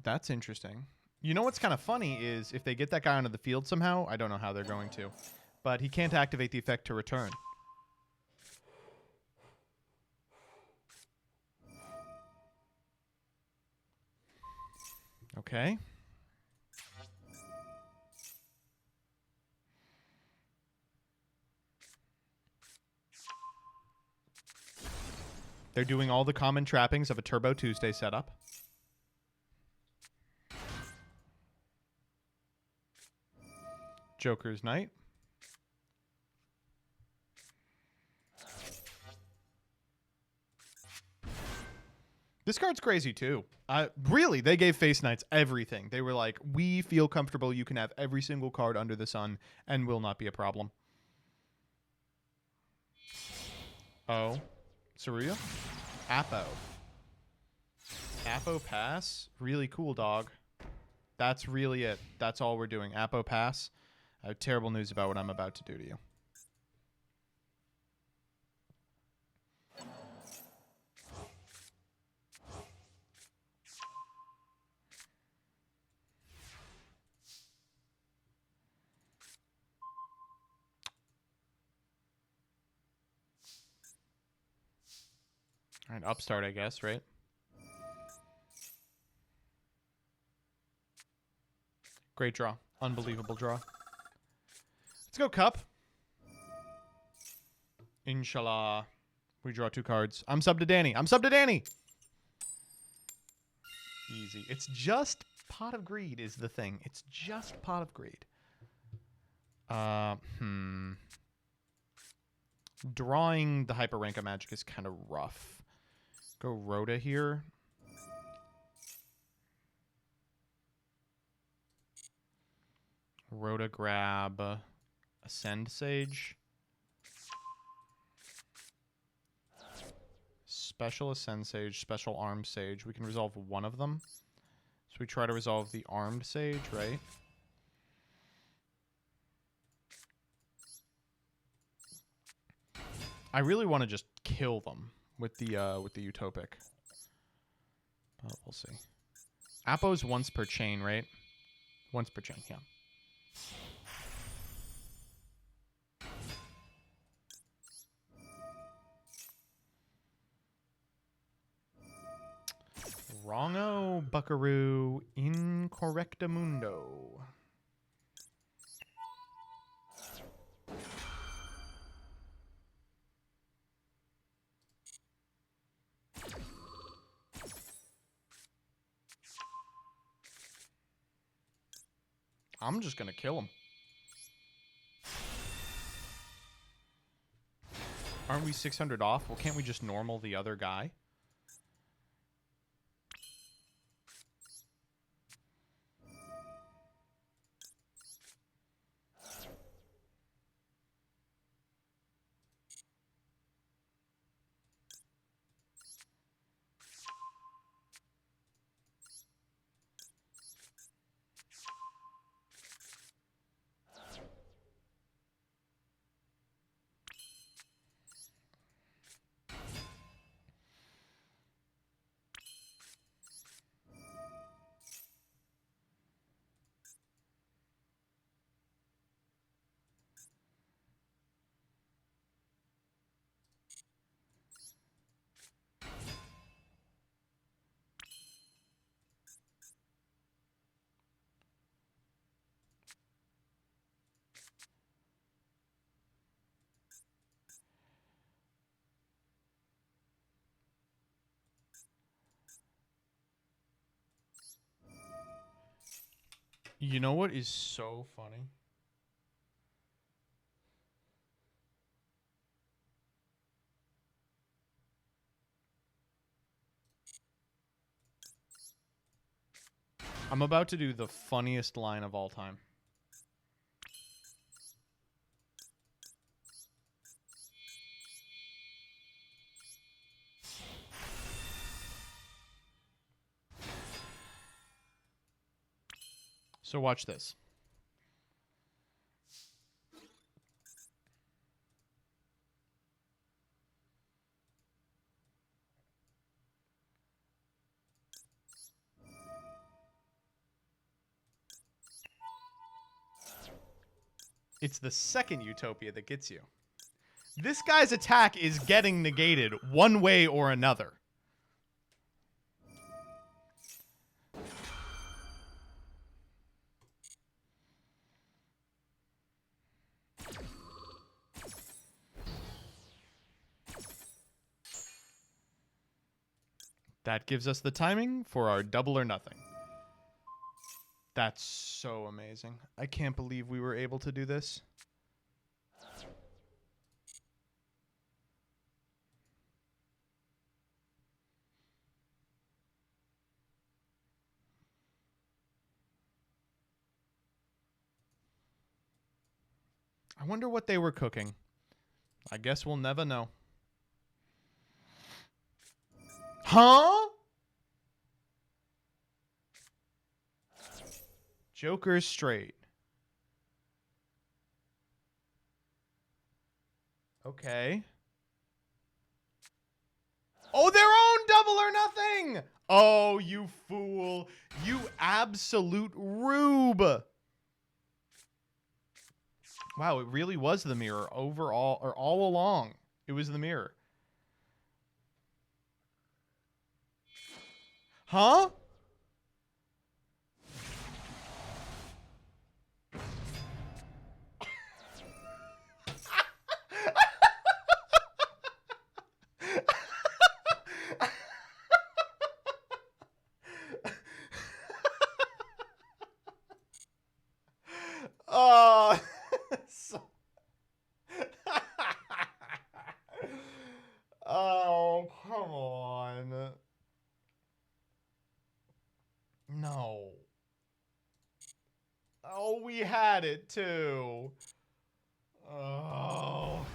A: That's interesting. You know what's kind of funny is if they get that guy onto the field somehow, I don't know how they're going to, but he can't activate the effect to return. Okay. They're doing all the common trappings of a Turbo Tuesday setup. Joker's Knight. This card's crazy too. Really, they gave Face Knights everything. They were like, we feel comfortable you can have every single card under the sun and will not be a problem. Oh. Saruya? Apo. Apo pass? Really cool, dog. That's really it. That's all we're doing. Apo pass. I have terrible news about what I'm about to do to you. All right, upstart, I guess, right? Great draw. Unbelievable draw. Let's go, Cup. Inshallah. We draw 2 cards. I'm sub to Danny. I'm sub to Danny. Easy. It's just Pot of Greed is the thing. It's just Pot of Greed. Drawing the Hyper Rank of Magic is kind of rough. Go Rhoda here. Rhoda grab Ascend Sage. Special Ascend Sage, Special Armed Sage. We can resolve one of them. So we try to resolve the Armed Sage, right? I really want to just kill them with the Utopic. But we'll see. Apo's once per chain, right? Once per chain, yeah. Wrongo, buckaroo, incorrectamundo. I'm just gonna kill him. Aren't we 600 off? Well, can't we just normal the other guy? You know what is so funny? I'm about to do the funniest line of all time. So watch this. It's the second Utopia that gets you. This guy's attack is getting negated one way or another. That gives us the timing for our double or nothing. That's so amazing. I can't believe we were able to do this. I wonder what they were cooking. I guess we'll never know. Huh? Joker's straight. Okay. Oh, their own double or nothing! Oh, you fool. You absolute rube. Wow, it really was the mirror overall, or all along. It was the mirror. Huh? Oh, oh, come on. No. Oh, we had it too. Oh.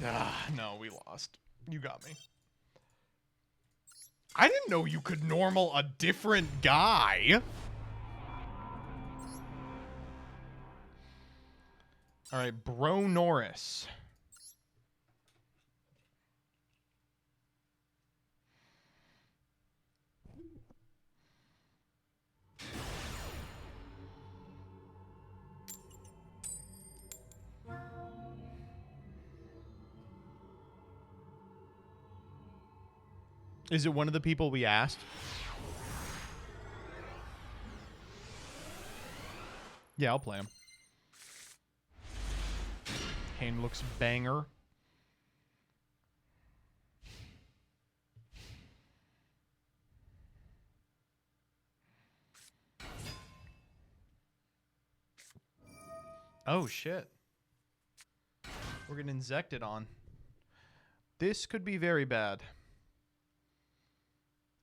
A: Ah, no, we lost. You got me. I didn't know you could normal a different guy. All right, Bro Norris. Is it one of the people we asked? Yeah, I'll play him. Hayne looks banger. Oh, shit. We're getting insected on. This could be very bad.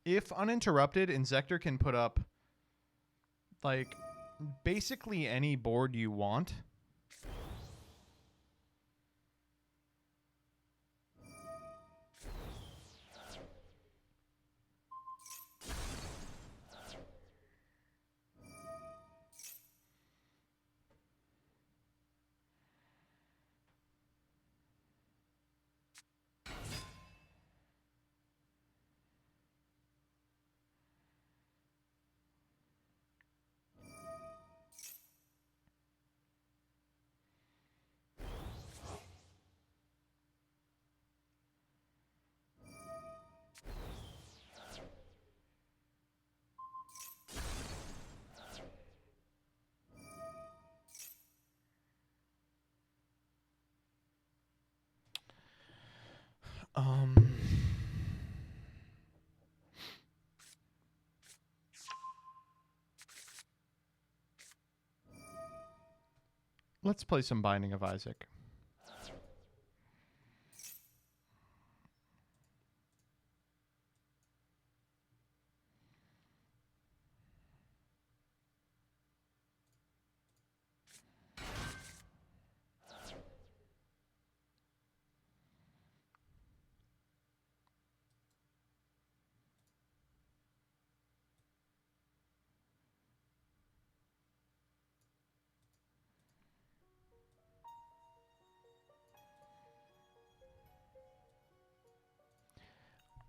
A: If uninterrupted, Insector can put up, like, basically any board you want. Let's play some Binding of Isaac.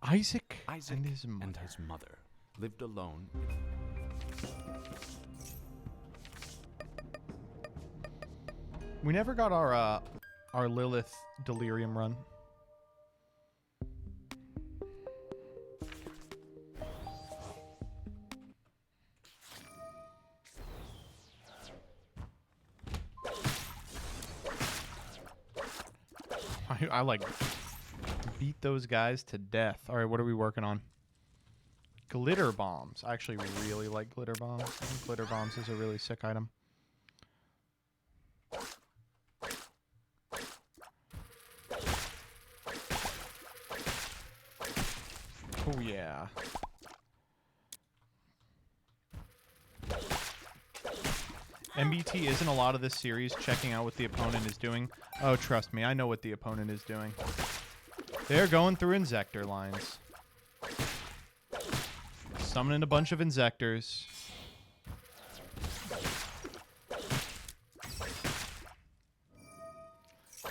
A: Isaac and his mother
T: lived alone.
A: We never got our Lilith delirium run. I like beat those guys to death. All right, what are we working on? Glitter bombs. I actually really like glitter bombs. I think glitter bombs is a really sick item. Oh, yeah. MBT is in a lot of this series checking out what the opponent is doing. Oh, trust me, I know what the opponent is doing. They're going through Insector lines. Summoning a bunch of Insectors.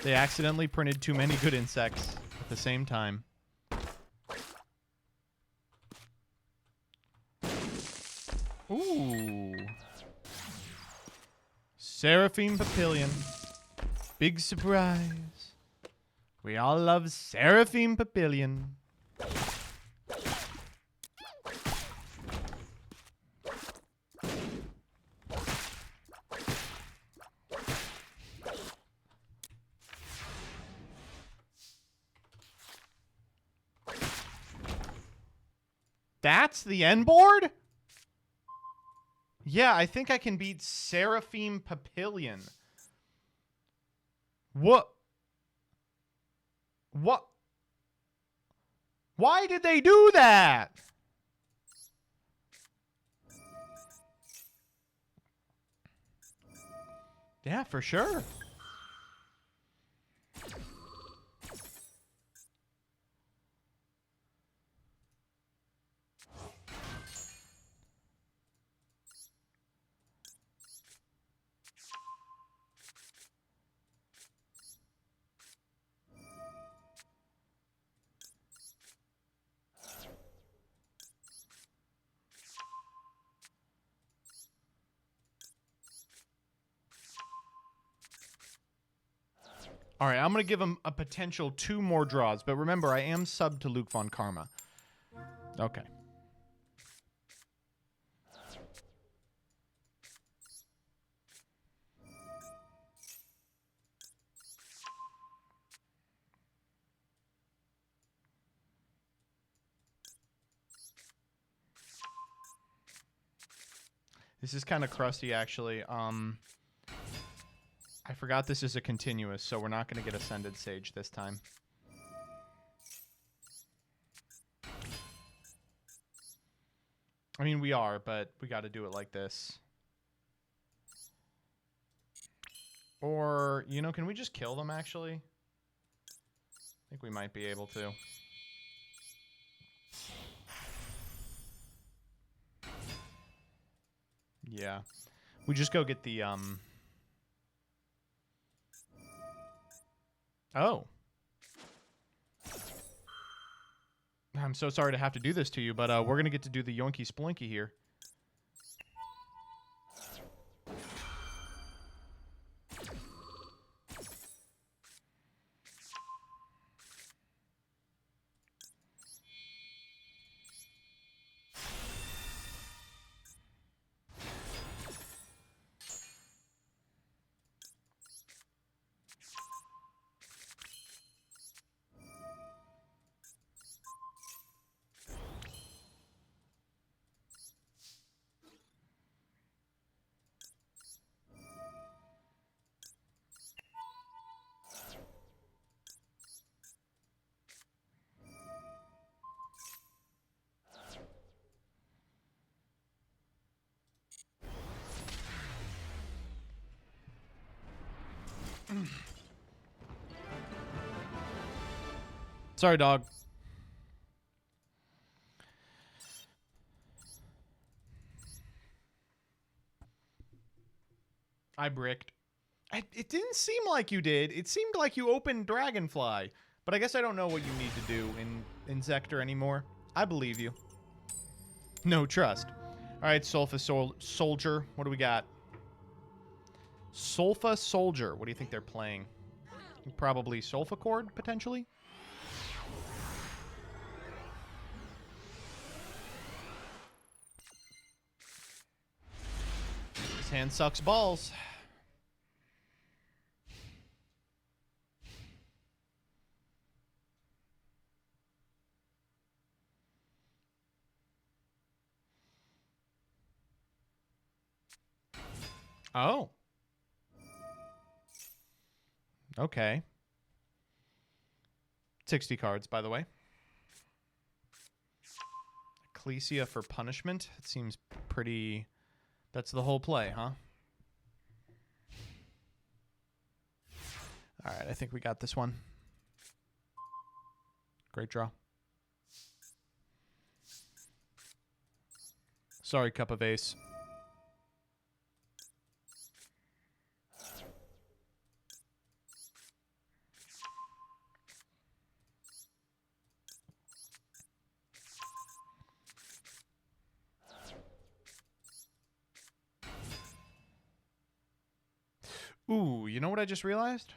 A: They accidentally printed too many good insects at the same time. Ooh. Seraphine Papillion. Big surprise. We all love Seraphine Papillion. That's the end board? Yeah, I think I can beat Seraphine Papillion. What? What? Why did they do that? Yeah, for sure. All right, I'm going to give him a potential 2 more draws. But remember, I am subbed to Luke Von Karma. Okay. This is kind of crusty, actually. I forgot this is a continuous, so we're not going to get Ascended Sage this time. I mean, we are, but we got to do it like this. Or, you know, can we just kill them, actually? I think we might be able to. Yeah. We just go get the, Oh. I'm so sorry to have to do this to you, but we're going to get to do the Yoinky Splinky here. Sorry, dog. I bricked. It didn't seem like you did. It seemed like you opened Dragonfly. But I guess I don't know what you need to do in Zector anymore. I believe you. No trust. All right, Sulfa Soldier. What do we got? Sulfa Soldier. What do you think they're playing? Probably Sulfa Chord, potentially? This hand sucks balls. Oh. Okay. 60 cards, by the way. Ecclesia for punishment. It seems pretty... That's the whole play, huh? All right, I think we got this one. Great draw. Sorry, Cup of Ace. Ooh, you know what I just realized?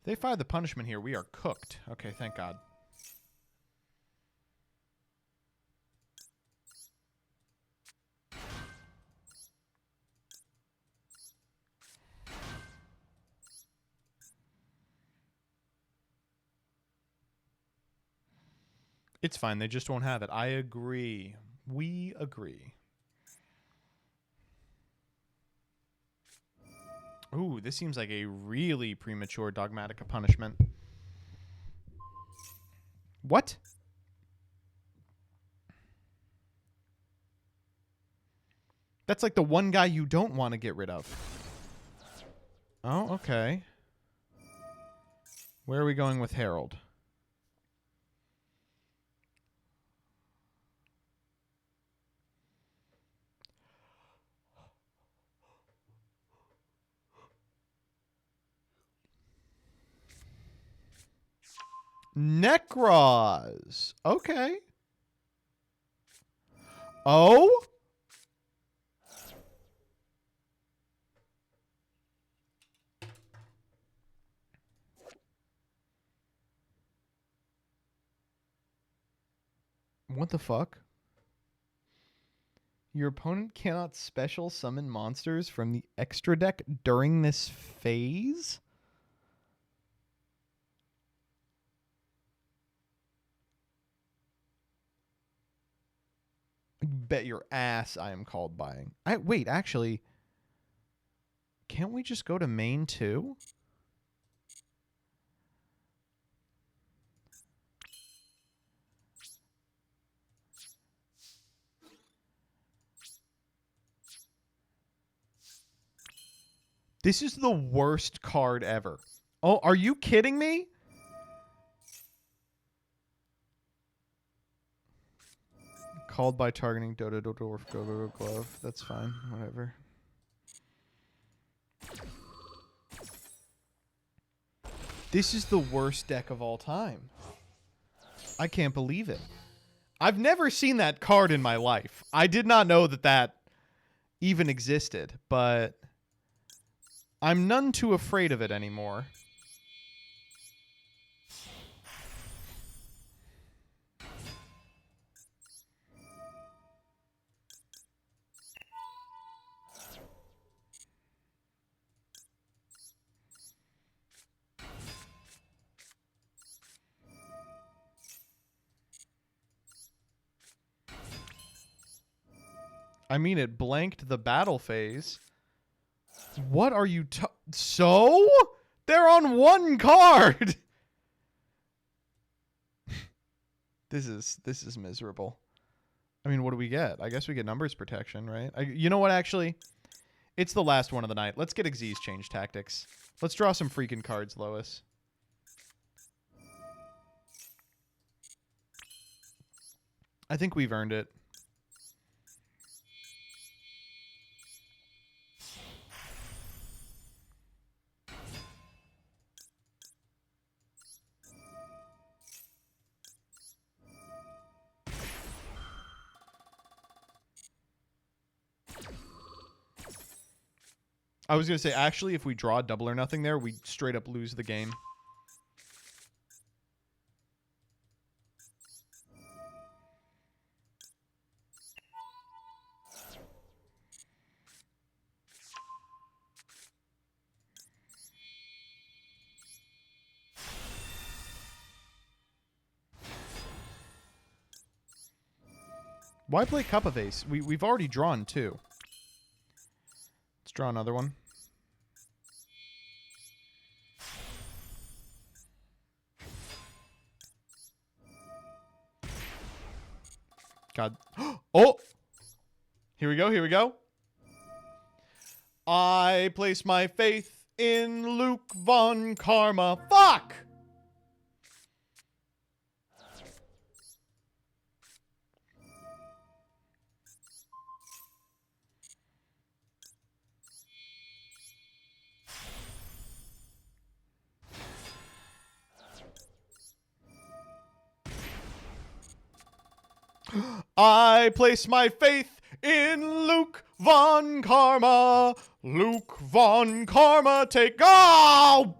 A: If they fire the punishment here, we are cooked. Okay, thank God. It's fine. They just won't have it. I agree. We agree. Ooh, this seems like a really premature Dogmatica punishment. What? That's like the one guy you don't want to get rid of. Oh, okay. Where are we going with Harold? Necros. Okay. Oh? What the fuck? Your opponent cannot special summon monsters from the extra deck during this phase? Bet your ass I am called buying. Wait, actually, can't we just go to main 2? This is the worst card ever. Oh, are you kidding me? Called by targeting Dodo Dwarf Go Glove. That's fine. Whatever. This is the worst deck of all time. I can't believe it. I've never seen that card in my life. I did not know that that even existed, but I'm none too afraid of it anymore. I mean, it blanked the battle phase. What are you So? They're on one card. This is miserable. I mean, what do we get? I guess we get numbers protection, right? You know what, actually? It's the last one of the night. Let's get Xyz change tactics. Let's draw some freaking cards, Lois. I think we've earned it. I was going to say, actually, if we draw double or nothing there, we straight up lose the game. Why play Cup of Ace? We've already drawn 2. Let's draw another one. God. Oh! Here we go, here we go. I place my faith in Luke Von Karma. Fuck! I place my faith in Luke Von Karma. Luke Von Karma, take go!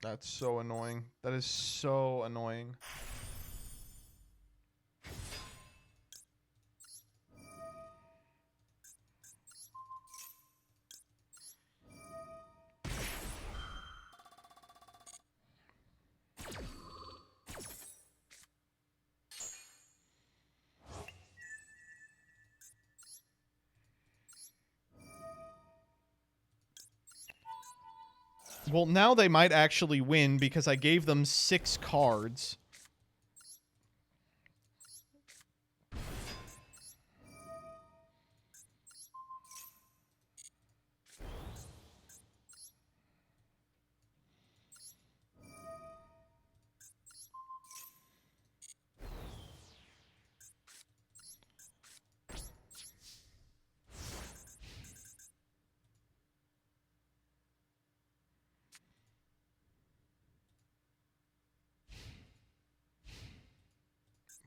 A: That's so annoying. That is so annoying. Well, now they might actually win because I gave them 6 cards.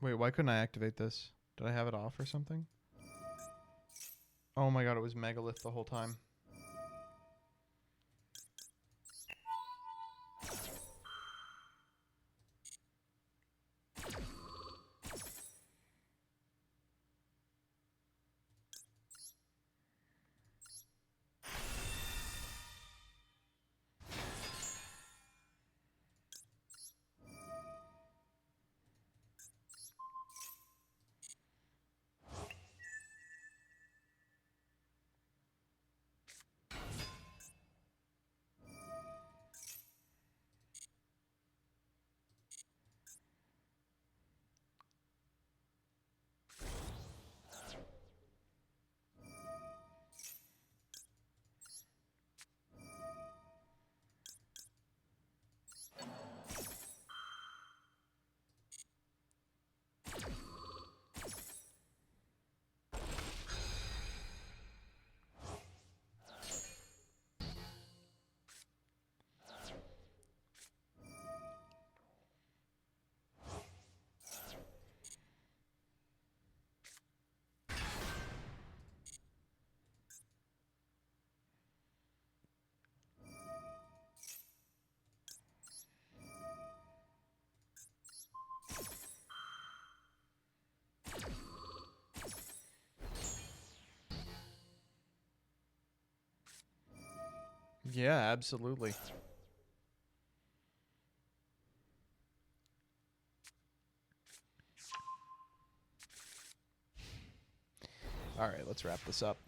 A: Wait, why couldn't I activate this? Did I have it off or something? Oh my god, it was Megalith the whole time. Yeah, absolutely. All right, let's wrap this up.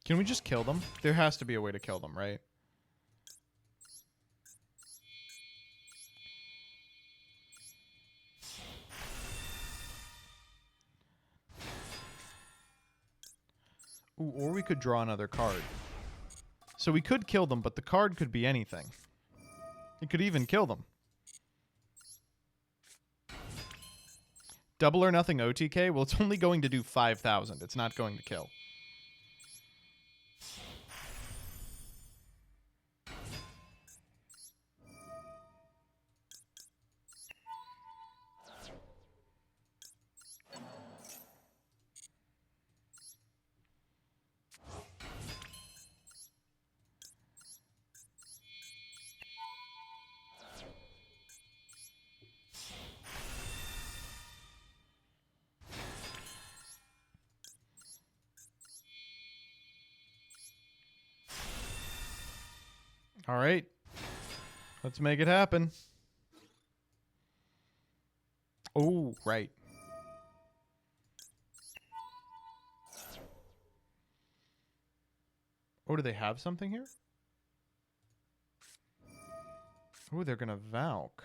A: Can we just kill them? There has to be a way to kill them, right? Ooh, or we could draw another card. So we could kill them, but the card could be anything. It could even kill them. Double or nothing OTK? Well, it's only going to do 5,000. It's not going to kill. All right. Let's make it happen. Oh, right. Oh, do they have something here? Oh, they're going to Valk.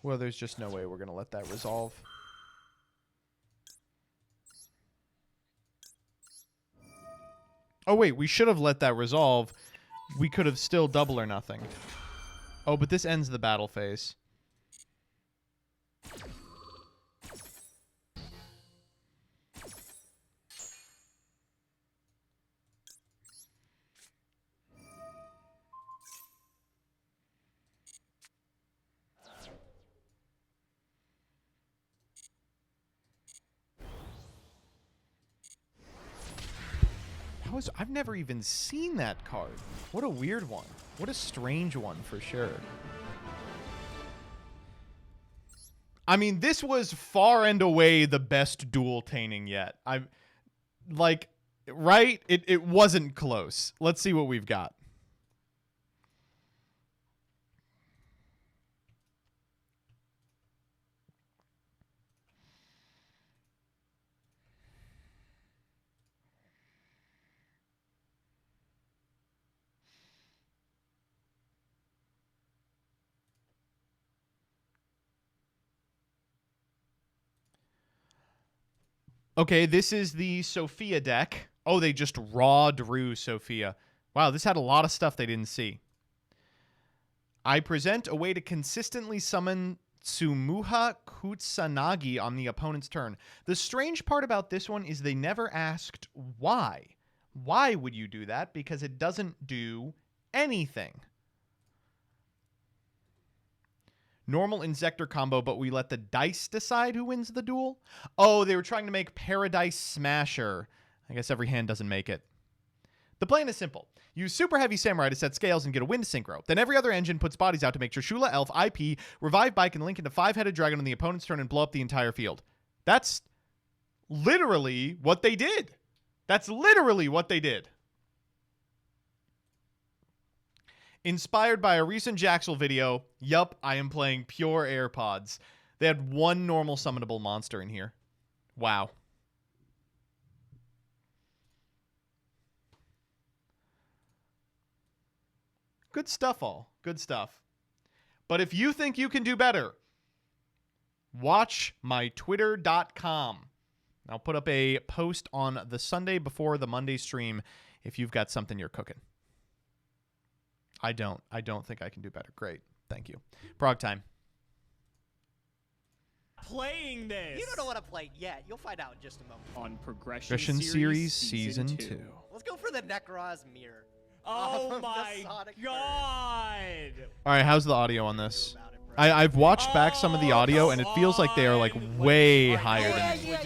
A: Well, there's just no way we're going to let that resolve. Oh, wait, we should have let that resolve. We could have still double or nothing. Oh, but this ends the battle phase. I've never even seen that card. What a weird one. What a strange one for sure. I mean, this was far and away the best dueltaining yet. I'm like, right? It wasn't close. Let's see what we've got. Okay, this is the Sophia deck. Oh, they just raw drew Sophia. Wow, this had a lot of stuff they didn't see. I present a way to consistently summon Tsumuha Kutsanagi on the opponent's turn. The strange part about this one is they never asked why. Why would you do that? Because it doesn't do anything. Normal Insector combo, but we let the dice decide who wins the duel? Oh, they were trying to make Paradise Smasher. I guess every hand doesn't make it. The plan is simple. Use Super Heavy Samurai to set scales and get a wind synchro. Then every other engine puts bodies out to make Trishula, Elf, IP, Revive Bike, and link into 5-headed dragon on the opponent's turn and blow up the entire field. That's literally what they did. That's literally what they did. Inspired by a recent Jaxel video, yup, I am playing pure AirPods. They had one normal summonable monster in here. Wow. Good stuff, all. Good stuff. But if you think you can do better, watch my twitter.com. I'll put up a post on the Sunday before the Monday stream if you've got something you're cooking. I don't think I can do better. Great. Thank you. Prog time.
S: Playing this.
T: You don't know what I'm playing yet. You'll find out in just a moment.
S: On Progression
A: Series Season 2.
T: Let's go for the Necroz Mirror.
S: Oh my god.
A: All right, how's the audio on this? I've watched back some of the audio, and it feels like they are like way higher than me.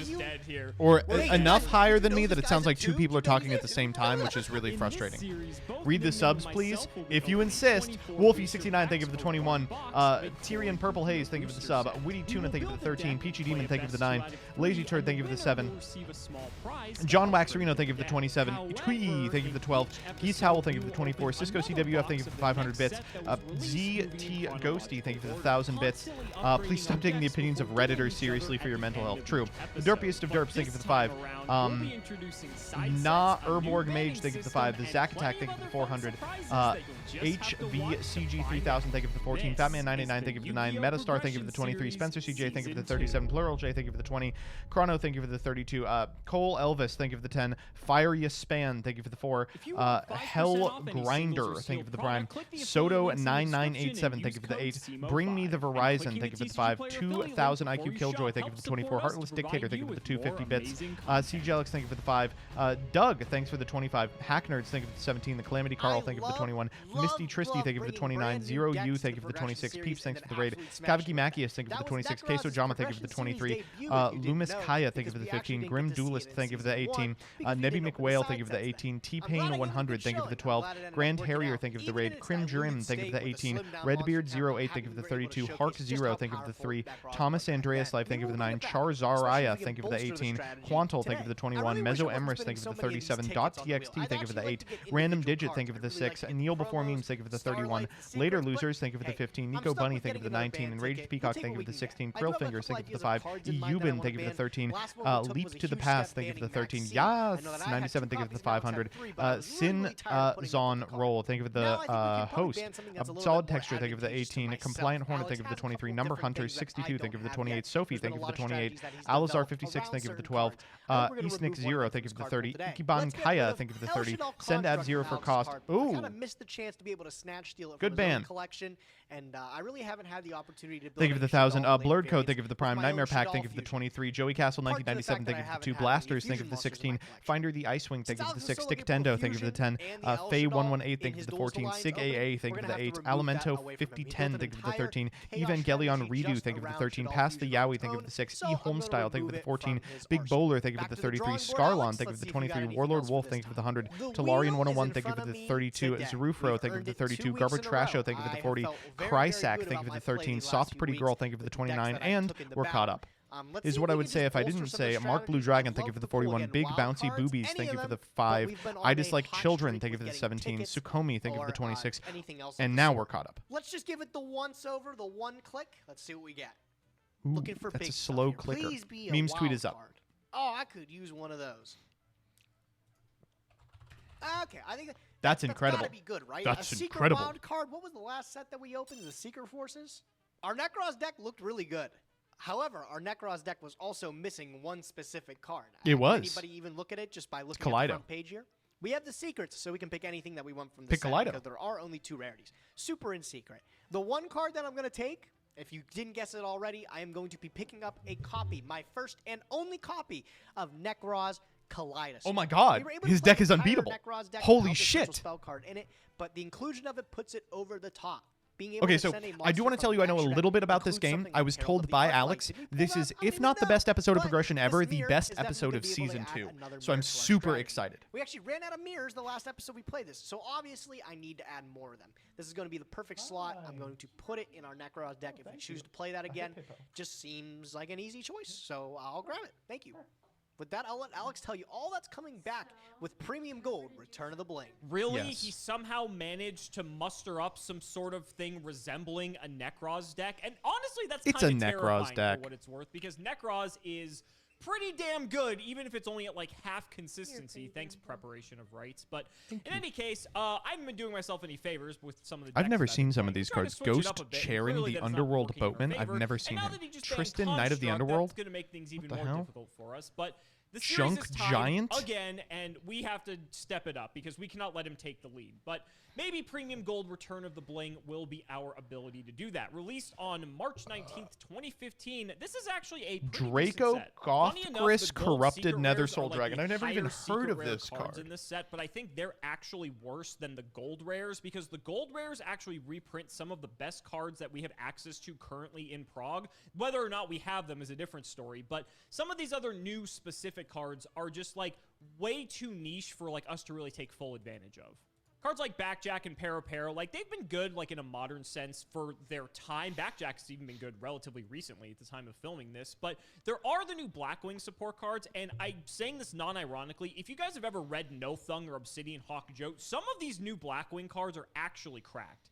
A: Or enough higher than me that it sounds like two people are talking at the same time, which is really frustrating. Read the subs, please. If you insist. Wolfie69, thank you for the 21. Tyrion Purple Haze, thank you for the sub. Witty Tuna, thank you for the 13. Peachy Demon, thank you for the 9. Lazy Turd, thank you for the 7. John Waxerino, thank you for the 27. Twee, thank you for the 12. Geese Howell, thank you for the 24. Cisco CWF, thank you for the 500 bits. ZT Ghosty, thank you for the 1,000 bits. Please stop taking the opinions of Redditors seriously for your mental health. True. The derpiest of derps, thank you for the 5. Urborg Mage, thank you for the 5. The Zack Attack, thank you for the 400. HVCG3000, thank you for the 14. Fatman99, thank you for the 9. Metastar, thank you for the 23. Spencer CJ, thank you for the 37. Plural J, thank you for the 20. Chrono, thank you for the 32. Cole Elvis, thank you for the 10. Fire Yaspan, thank you for the 4. Hell Grinder, thank you for the Prime. Soto9987, thank you for the 8. Bring Me the Verizon, thank you for the 5. 2000 IQ Killjoy, thank you for the 24. Heartless Dictator, thank you for the 250 bits. CJLX, thank you for the 5. Doug, thanks for the 25. Hack Nerds, thank you for the 17. The Calamity Carl, thank you for the 21. Misty Tristy, thank you for the 29. Zero U, thank you for the 26. Peeps, thanks for the raid. Kaviki Macias, thank you for the 26. Queso Jama, thank you for the 23. Loomis Kaya, thank you for the 15. Grim Duelist, thank you for the 18. Nebby McWhale, thank you for the 18. T-Pain 100, thank you for the 12. Grand Harrier, thank you for the raid. Crim Jrim, thank you for the 18. Redbeard 08, thank you for the 32. Hark 0, thank you for the 3. Thomas Andreas Life, thank you for the 9. Charzariah, thank you for the 18. Quantal, thank you for the 21. Mezzo Emrys, thank you for the 37. .txt, thank you for the 8. Random Digit, thank you for the 6. Neil Before Memes, thank you for the 31. Later Losers, thank you for the 15. Nico Bunny, thank you for the 19. Enraged Peacock, thank you for the 16. Krillfingers, thank you for the 5. Eubin, thank you for the 13. Leap to the Past, thank you for the 13. Yas, 97, thank you for the 500. Sin Zon Roll, thank you for the host. Solid Texture, thank you for the 18. Compliant Hornet, thank you for the 23. Number Hunter, 62, thank you for the 28. Sophie, thank you for the 28. Alazar, 56, thank you for the 12. Eastnick 0, thank you for the 30. Ikiban Kaya, thank you for the 30. Send ad 0 for cost. Ooh.
T: I kind of missed the chance to be able to snatch steal it from
A: Good
T: his
A: ban.
T: own collection, and I really haven't had the opportunity to build
A: Thank you for the
T: any Shaddoll
A: 1,000. Blurred
T: Blade
A: Code, thank
T: variants
A: you for the Prime.
T: with my
A: Nightmare
T: own
A: Pack,
T: Shaddoll
A: thank you for the
T: fusion.
A: 23. Joey Castle,
T: Part to the
A: 1997,
T: fact
A: thank
T: that
A: you
T: I
A: for the 2.
T: haven't had
A: Blasters,
T: any
A: thank you for the
T: fusion
A: 16.
T: monsters in my collection.
A: Finder the Icewing, thank you for the 6.
T: Still
A: Stick
T: looking for
A: Tendo, thank you for the 10.
T: fusion and the El
A: Faye
T: Shaddoll
A: 118,
T: in
A: thank you
T: his
A: for the
T: dual
A: 14.
T: lines
A: Sig
T: opening.
A: AA, thank you
T: We're
A: for
T: gonna
A: the 8.
T: have to remove that
A: Alimento
T: away from him. He
A: 5010,
T: built
A: thank you for the
T: an
A: 13.
T: entire
A: Evangelion
T: chaos
A: Redo,
T: strategy
A: thank you for the
T: just
A: 13.
T: around
A: Pass the
T: Shaddoll
A: Yowie, thank you for
T: Tone.
A: the 6.
T: So
A: E
T: I'm gonna
A: Homestyle, thank you for
T: remove
A: the
T: it
A: 14.
T: from his
A: Big
T: arsenal.
A: Bowler, thank you for
T: Back
A: the
T: to the
A: 33.
T: drawing board,
A: Scarlon,
T: Alex.
A: thank you
T: Let's
A: for the
T: see if we got
A: 23.
T: anything
A: Warlord
T: else for
A: Wolf,
T: this
A: thank you for the
T: time.
A: 100.
T: The
A: Talarian
T: wheel
A: 101,
T: is
A: thank you
T: in
A: for
T: front
A: the
T: of me
A: 32.
T: today.
A: Zerufro,
T: We've
A: thank you for
T: earned
A: the
T: it
A: 32.
T: 2 weeks
A: Garbage
T: in a row.
A: Trasho, thank you for the
T: I
A: 40.
T: felt very,
A: Krysak,
T: very good
A: thank you for
T: about
A: the
T: my play
A: 13.
T: these last
A: Soft
T: few
A: Pretty
T: weeks
A: Girl, thank you for the
T: with the decks
A: 29.
T: that I
A: And
T: took in the
A: we're caught
T: battle.
A: up.
T: Let's
A: Is
T: see
A: what
T: if
A: I
T: we
A: would
T: can
A: say
T: just
A: if I
T: bolster
A: didn't
T: some of
A: say
T: the
A: it. Mark Blue
T: strategies.
A: Dragon,
T: I
A: thank you
T: love
A: for the
T: to pull
A: 41.
T: again
A: Big
T: wild
A: Bouncy
T: cards,
A: Boobies,
T: any
A: thank
T: of
A: you for the
T: them, but
A: 5.
T: we've been
A: I
T: on
A: Just
T: a
A: Like
T: hot
A: Children,
T: streak
A: thank you for
T: with
A: the
T: getting
A: 17.
T: tickets
A: Sukomi, thank you for the
T: or,
A: 26.
T: anything else of
A: And
T: the
A: now
T: sort.
A: we're caught up.
T: Let's just give it the once over, the one click. Let's see what we get.
A: Ooh,
T: Looking for
A: that's
T: big
A: a
T: stuff
A: slow
T: here.
A: clicker.
T: Please be a
A: Memes tweet
T: wild
A: is up.
T: card. Oh, I could use one of those. Okay, I think
A: That's incredible.
T: Gotta be good, right?
A: That's
T: a secret
A: incredible.
T: wild card. What was the last set that we opened? The Secret Forces. Our Necros deck looked really good. However, our Necros deck was also missing one specific card.
A: It was.
T: Can anybody even look at it just by looking at
A: Kaleido.
T: the front page here? We have the secrets, so we can pick anything that we want from the
A: Pick
T: set
A: Kaleido.
T: because there are only 2 rarities. Super and secret. The one card that I'm going to take, if you didn't guess it already, I am going to be picking up a copy, my first and only copy of Necros Kaleidos.
A: Oh my god,
T: We were able to
A: his
T: play
A: deck is
T: the entire
A: unbeatable.
T: Necros deck
A: Holy
T: without the central
A: shit.
T: spell card in it, but the inclusion of it puts it over the top. Being able
A: Okay,
T: to
A: so
T: send a
A: I do
T: monster
A: want to
T: from
A: tell you I know a
T: extra
A: little bit
T: deck
A: about this
T: includes
A: game.
T: something
A: I
T: like
A: was
T: Herald
A: told
T: of the
A: by
T: Arc.
A: Alex,
T: Did we pull
A: this
T: that?
A: is,
T: I don't
A: if
T: even
A: not the
T: know.
A: best episode of
T: But
A: Progression
T: this
A: ever, the
T: mirror
A: best
T: is definitely
A: episode
T: gonna
A: of
T: be able to
A: Season
T: add
A: 2.
T: another
A: So I'm
T: mirror to our
A: super
T: strategy.
A: excited.
T: We actually ran out of mirrors the last episode we played this, so obviously I need to add more of them. This is going to be the perfect slot. I'm going to put it in our Necros deck. If we choose to play that again, just seems like an easy choice, so I'll grab it. Thank you. With that, I'll let Alex tell you all that's coming back with Premium Gold, Return of the Bling.
S: Really?
A: Yes.
S: He somehow managed to muster up some sort of thing resembling a Necros deck? And honestly, that's
A: It's
S: kind
A: a
S: of
A: Necros
S: terrifying
A: deck.
S: for what it's worth, because Necros is pretty damn good, even if it's only at like half consistency. Thanks, Preparation of Rights. But in any case, I haven't been doing myself any favors with some of the decks
A: I've never
S: that I've
A: seen
S: been
A: some of
S: playing.
A: these
S: I'm trying to
A: cards.
S: switch it
A: Ghost
S: up a bit, and
A: Chairing
S: clearly
A: the
S: that is not
A: Underworld
S: working in our
A: Boatman. I've
S: favor.
A: never seen
S: And now
A: him.
S: that he just banned
A: Tristan, Knight of the
S: Construct,
A: Underworld?
S: that's going to make things even
A: the
S: more
A: hell?
S: difficult for us. But the series
A: Junk
S: is tied
A: Giant?
S: again, and we have to step it up because we cannot let him take the lead. But maybe Premium Gold Return of the Bling will be our ability to do that. Released on March 19th, 2015, this is actually a pretty
A: Draco
S: decent set. Funny enough,
A: Gothgris
S: the gold
A: Corrupted
S: secret
A: Nether
S: rares are
A: Soul
S: like
A: Dragon.
S: the
A: I've never even
S: higher
A: heard
S: secret
A: of
S: rare
A: this
S: cards
A: card.
S: in this set, but I think they're actually worse than the gold rares because the gold rares actually reprint some of the best cards that we have access to currently in Prog. Whether or not we have them is a different story, but some of these other new specific cards are just like way too niche for like us to really take full advantage of. Cards like Backjack and Para, like they've been good like in a modern sense for their time. Backjack's even been good relatively recently at the time of filming this, but there are the new Blackwing support cards, and I'm saying this non-ironically. If you guys have ever read No Thung or Obsidian Hawk Joe, some of these new Blackwing cards are actually cracked.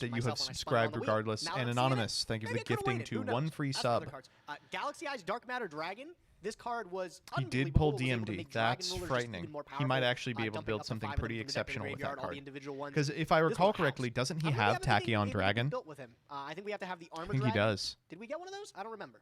A: that you
T: myself
A: have
T: when I spun around
A: subscribed
T: the wheel.
A: regardless.
T: Now that
A: and
T: I'm seeing it,
A: Anonymous, thank you for
T: maybe
A: the
T: I could've
A: gifting
T: waited.
A: to
T: Who knows?
A: one free
T: That's for other
A: sub.
T: cards. Galaxy Eyes Dark Matter Dragon. This card was
A: He did pull
T: unbelievable. It was able to
A: DMD.
T: make Dragon
A: That's
T: Rulers just
A: frightening.
T: even more
A: He might
T: powerful,
A: actually be able to
T: dumping
A: build
T: up to
A: something
T: 5 of them
A: pretty
T: from the depth of the
A: exceptional with that
T: graveyard, all the
A: card.
T: individual ones.
A: Because if I
T: This
A: recall
T: was a house.
A: correctly, doesn't he
T: I don't think we
A: have
T: have anything
A: Tachyon
T: in
A: Dragon?
T: built with him. I think we have to have the Armor
A: I think he
T: Dragon.
A: does.
T: Did we get one of those? I don't remember.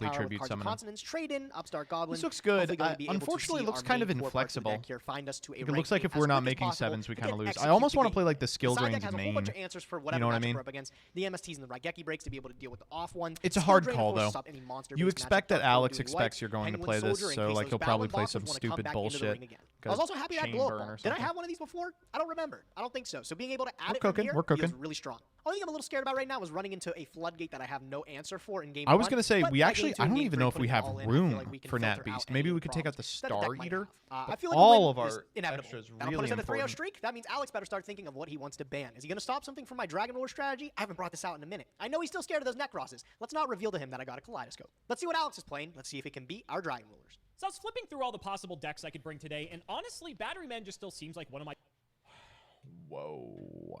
A: automatically
T: power with
A: tribute
T: cards and
A: summon them.
T: consonants. Trade in, Upstart Goblin.
A: This looks good.
T: Hopefully going to be able to
A: Unfortunately,
T: see
A: it looks
T: our
A: kind
T: main
A: of
T: core parts of the
A: inflexible.
T: deck here find us to a
A: It
T: rank
A: looks like
T: game
A: if we're
T: as
A: not
T: quick as
A: making
T: possible
A: sevens, we
T: to
A: kind of
T: get
A: lose. I
T: execute
A: almost
T: the
A: want to
T: game.
A: play like the skill
T: The side
A: drains
T: deck has a whole
A: main.
T: bunch of answers for
A: You
T: whatever
A: know what I
T: matchup
A: mean?
T: we're up against. The MSTs and the Raigeki breaks to be able to deal with the off one.
A: It's a
T: Skill
A: hard
T: drain
A: call
T: forces
A: though.
T: up any monster
A: You
T: based
A: expect
T: matchup,
A: that
T: Dark
A: Alex
T: Blue, White,
A: expects you're going to
T: Penguin
A: play this,
T: Soldier in
A: so
T: case
A: like
T: those
A: he'll probably
T: Battling
A: play
T: bosses
A: some
T: wanna come
A: stupid
T: back into the
A: bullshit.
T: ring again. I was also happy to add blow up ball. Did I have one of these before? I don't remember. I don't think so. So being able to add it from here
A: we're cooking.
T: is really strong. Only thing I'm a little scared about right now is running into a floodgate that I have no answer for in game
A: I was
T: one,
A: going to say,
T: but
A: we
T: by
A: actually,
T: game two
A: I
T: and
A: don't
T: game
A: even
T: three,
A: know if we
T: putting it
A: have
T: all in, I feel
A: room
T: like we can
A: for Nat
T: filter out
A: Beast.
T: any
A: Maybe
T: of
A: we
T: the
A: could take out the
T: problems that the deck
A: Star
T: might
A: Eater.
T: have. I
A: but
T: feel like
A: all
T: a
A: of
T: win
A: our
T: is inevitable.
A: extras
T: That'll put
A: really
T: us at a 3-0
A: important.
T: streak. That means Alex better start thinking of what he wants to ban. Is he going to stop something from my Dragon Ruler strategy? I haven't brought this out in a minute. I know he's still scared of those Necrosses. Let's not reveal to him that I got a Kaleidoscope. Let's see what Alex is playing. Let's see if it can beat our Dragon Rulers.
S: So I was flipping through all the possible decks I could bring today, and honestly, Battery Man just still seems like one of my...
A: Whoa.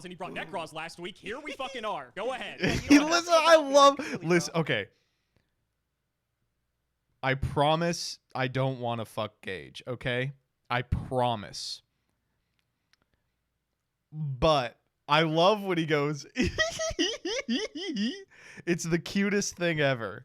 S: Necroz and he brought Necroz last week. Here we fucking are. Go ahead.
A: Listen, I love. Listen, okay. I promise I don't want to fuck Gage, okay? I promise. But I love when he goes, it's the cutest thing ever.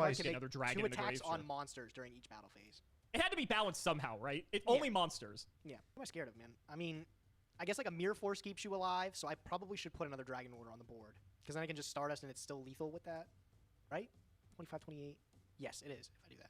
A: twice.
S: Get another dragon
T: 2
S: in the grave,
T: attacks on
S: sure.
T: monsters during each battle phase.
S: It had to be balanced somehow, right? Only monsters.
T: Yeah. What am I scared of, man? I mean, I guess like a Mirror Force keeps you alive, so I probably should put another Dragon Order on the board. Because then I can just Stardust and it's still lethal with that. Right? 25, 28. Yes, it is, if I do that.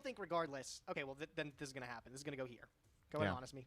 T: still think regardless. Okay, well then this is gonna happen. This is gonna go here. Go ahead,
A: Yeah.
T: honest me.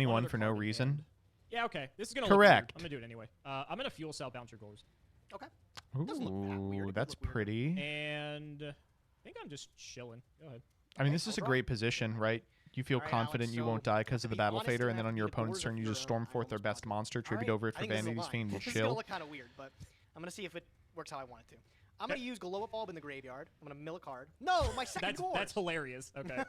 A: 21
S: other
A: for no
S: card in
A: reason.
S: hand. Yeah, okay. This is gonna
A: Correct.
S: Look weird. I'm gonna do it anyway. I'm gonna fuel cell bouncer goals.
T: Okay.
A: Ooh, that's pretty.
S: And I think I'm just chilling. Go ahead.
A: I mean, this is a great position, right? You feel confident you won't die because of the battle fader, and then on your opponent's turn, you just Stormforth their best monster, tribute over it for Vanity's Fiend, will
T: This is
A: chill.
T: gonna look kind of weird, but I'm gonna see if it works how I want it to. I'm gonna use Glow Up Bulb in the graveyard. I'm gonna mill a card. No, my second Gorge.
S: That's hilarious. Okay.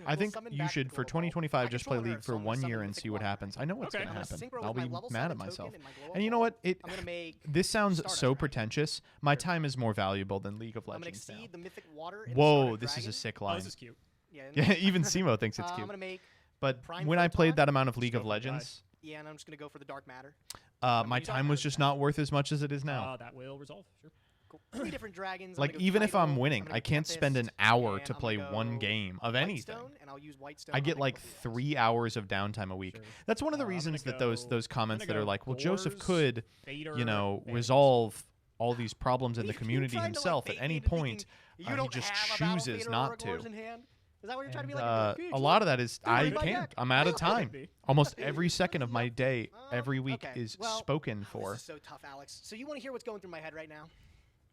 A: I think you should, for 2025, just play League for 1 year and see what happens. I know what's
S: Okay.
A: going to happen.
T: synchro
A: I'll
T: with
A: be
T: my level
A: mad
T: 7
A: at myself.
T: token and my Glow Up
A: And you know what?
T: I'm gonna make
A: This sounds
T: Stardust
A: so
T: Dragon.
A: pretentious. My time is more valuable than League of
T: I'm gonna
A: Legends now.
T: exceed the mythic water. In
A: Whoa,
T: Stardust
A: this is a
T: Dragon.
A: sick line.
S: Oh, this is cute.
T: Yeah,
A: Yeah, even Simo thinks it's
T: I'm
A: cute.
T: gonna make
A: But
T: Prime
A: when I played
T: Photon.
A: that amount of League
S: go
A: of
S: for the
A: Legends,
T: Yeah, and I'm just gonna go for the dark matter.
A: my time was just not worth as much as it is now.
S: That will resolve. Sure.
T: Cool. 3 different dragons.
A: Like, even if I'm winning, I can't spend an hour to play one game of anything.
T: And I'll use Whitestone.
A: I get like 3 hours of downtime a week. That's one of the reasons that those comments that are like, well, Joseph could, you know, resolve all these problems in the community himself at any point. He just chooses not to.
T: Is that what you're trying to be like?
A: A lot of that is I
T: my
A: can't.
T: deck.
A: I'm out of time. Almost every second of my day, every week is spoken for.
T: This is so tough, Alex. So you want to hear what's going through my head right now?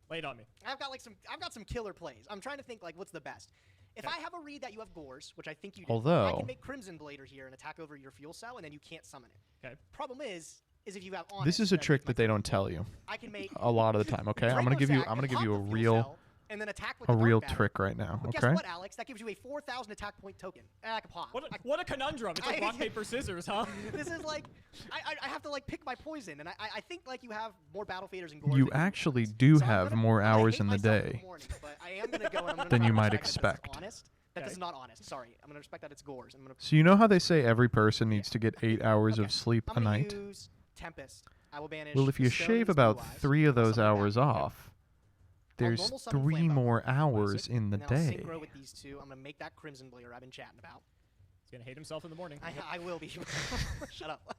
S: Lay it on me.
T: I've got some killer plays. I'm trying to think like what's the best. If I have a read that you have Gores, which I think you do, I
A: Although-
T: can make Crimson Blader here and attack over your fuel cell, and then you can't summon it.
S: Okay.
T: Problem is if you have Honest,
A: This is a
T: then
A: trick
T: it's my
A: that they don't tell you
T: I can make
A: a lot of the time. Okay, I'm gonna give you a real
T: and then attack with
A: a
T: the
A: real
T: dark matter.
A: trick right now.
T: But
A: Okay.
T: guess what, Alex? That gives you a 4,000 attack point token. I can pop.
S: What a conundrum. It's like rock, paper, scissors, huh?
T: This is like, I have to like pick my poison, and I think like you have more battle faders and Gores.
A: You
T: than
A: actually do have more hours in the day
T: but I am gonna go and I'm gonna
A: than you
T: double
A: might
T: check that this is
A: expect.
T: honest. That this is not honest. Sorry, I'm gonna respect that it's Gores. I'm gonna.
A: So you know how they say every person needs to get 8 hours of sleep
T: I'm
A: a
T: gonna
A: night?
T: use Tempest. I will banish.
A: Well, if you
T: Stones,
A: shave
T: Blue
A: about
T: Eyes,
A: 3 of those
T: something like
A: hours
T: that.
A: off, there's
T: normal summon
A: 3
T: Flame
A: more hours in the
T: and then I'll
A: day.
T: synchro with these two. I'm gonna make that Crimson Blader I've been chatting about.
S: He's gonna hate himself in the morning.
T: I will be. Shut up.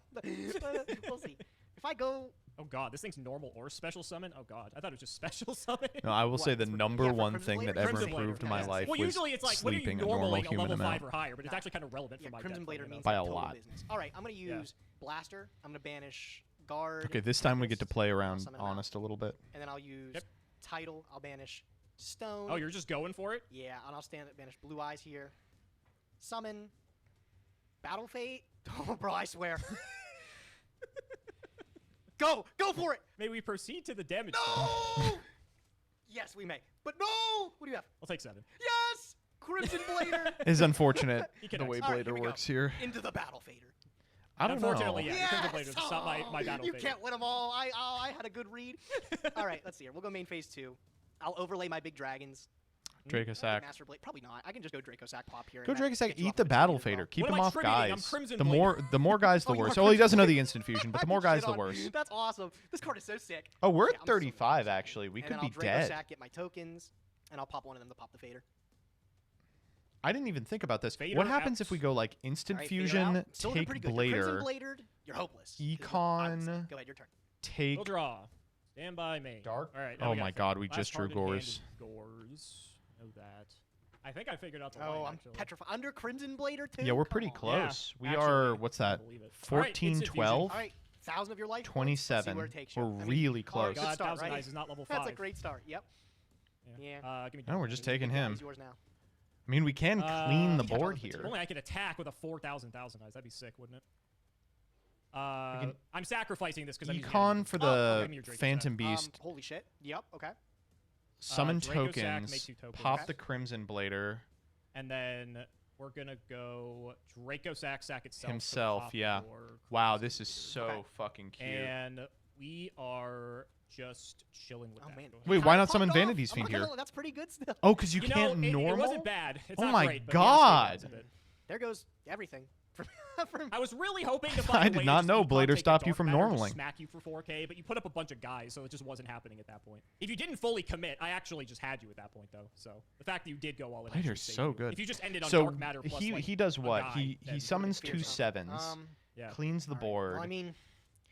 T: We'll see. If I go.
S: Oh god, this thing's normal or special summon? Oh god, I thought it was just special summon.
A: No, I will say the number
T: for
A: one
T: Crimson
A: thing
T: Blader?
A: that ever
T: Crimson Blader,
A: improved my
T: yes.
A: life
S: Well,
A: was
S: usually it's like, what are you
A: sleeping a normal
S: normaling a
A: human
S: level 5
A: amount.
S: or higher, but it's actually kind of relevant for my
T: Crimson
S: deck.
T: Blader means
A: By
T: like
A: a
T: total
A: lot.
T: business. All right, I'm gonna use Blaster. I'm gonna banish Guard.
A: Okay, this time we get to
T: Tempest,
A: play
T: I'll
A: around
T: summon them out.
A: honest a little bit.
T: And then I'll use Title. I'll banish Stone.
S: Oh, you're just going for it?
T: Yeah, and I'll banish Blue Eyes here. Summon. Battle Fate. Oh, bro, I swear. Go for it.
S: May we proceed to the damage?
T: No. Yes, we may. But no. What do you have?
S: I'll take 7.
T: Yes. Crimson Blader.
A: It's unfortunate
S: He can
A: the way
T: All right,
A: Blader
T: we go.
A: works here.
T: Into the Battle Fader.
A: I don't know.
S: Unfortunately, yeah.
T: Yes!
S: Crimson Blader's not my battle
T: You
S: phase.
T: can't win them all. I had a good read. All right, let's see here. We'll go main phase 2. I'll overlay my big dragons.
A: Draco Sack.
T: Master Blade. Probably not. I can just go Draco Sack pop here.
A: Go
T: and that
A: Draco Sack,
T: gets you
A: eat
T: off
A: the
T: of
A: battle
T: as well.
A: fader. Keep
S: What
A: him
S: am I
A: off
S: triggering? I'm
A: guys.
S: Crimson
A: The
S: Blader.
A: more guys, the
T: Oh, you
A: worse.
T: are
A: Oh, he doesn't know
T: Crimson
A: the instant fusion, but
T: I
A: the
T: can
A: more guys,
T: shit
A: the
T: on-
A: worse.
T: That's awesome. This card is so sick.
A: Oh, we're
T: Yeah,
A: at
T: I'm so
A: 35 actually. We
T: and
A: could
T: then I'll
A: be
T: Draco
A: dead.
T: Sack, get my tokens, and I'll pop one of them to pop the fader.
A: I didn't even think about this.
S: Fader
A: What happens
S: out.
A: if we go like instant
T: All right, fader
A: fusion,
T: out. Still doing
A: take
T: pretty good. You're
A: Blader,
T: Crimson Bladered, you're hopeless. 'Cause
A: Econ,
T: Go ahead, your turn.
A: take
S: We'll draw. Stand by me.
A: Dark?
S: All right.
A: Oh
S: now we
A: my
S: gotta
A: God,
S: figure-
A: we
S: last
A: just drew
S: card in hand
A: Gores.
S: is Gores. Know that. I think I figured out the
T: Oh,
S: line,
T: I'm
S: actually.
T: petrified. Under Crimson Blader too.
A: Yeah, we're
T: Come
A: pretty
T: on.
A: close.
S: Yeah,
A: we
S: actually,
A: are, what's that?
S: believe it. All right,
A: 14,
S: instant fusion.
A: 12,
T: All right, 1,000 of your life.
A: 27.
T: Where it takes
A: We're
T: you. I mean,
A: really
T: all right,
A: close.
T: good
S: God,
T: start,
S: 1,000
T: right?
S: eyes is not level
T: That's a
S: 5.
T: great start. Yep. Yeah.
S: Give me
A: No, we're just taking
T: Yeah,
A: him.
T: he's yours now.
A: I mean, we can clean the
T: you can't
A: board
T: tell us
A: here.
S: If only I could attack with a 4,000 thousand eyes. That'd be sick, wouldn't it?
A: can-
S: I'm sacrificing this because I'm using
A: Econ
S: energy.
A: for
S: Oh,
A: the
S: give me your Draco
A: Phantom
S: Sack.
A: Beast.
T: Holy shit. Yep. Okay.
A: Summon
S: Draco Sack
A: tokens,
S: makes you tokens.
A: pop
S: Okay.
A: the Crimson Blader
S: And then we're gonna go Draco Sack itself. to
A: himself.
S: pop
A: Yeah.
S: your
A: Wow, this is so fucking cute.
S: And we are just chilling with that.
T: man.
S: Go ahead.
A: Wait, why not summon Vanity's Fiend here?
T: That's pretty good still.
A: Oh, because you
S: know,
A: can't
S: it
A: normal?
S: wasn't bad. It's
A: Oh
S: not
A: my
S: great, but
A: God.
S: yeah, it's
T: There goes everything.
S: I was really hoping to find
A: I
S: a
A: did
S: way
A: not
S: to
A: know
S: just
A: Blader
S: take a
A: stopped you
S: dark
A: from
S: matter and
A: normaling.
S: just smack you for 4K, but you put up a bunch of guys, so it just wasn't happening at that point. If you didn't fully commit, I actually just had you at that point, though. So the fact that you did go all in, actually
A: Blader's
S: saved
A: so
S: you.
A: good.
S: If you just ended on
A: so
S: dark matter plus
A: he does
S: a
A: what?
S: guy,
A: He
S: then
A: summons
S: fierce.
A: two sevens,
S: Yeah.
A: cleans the board.
T: Well, I mean,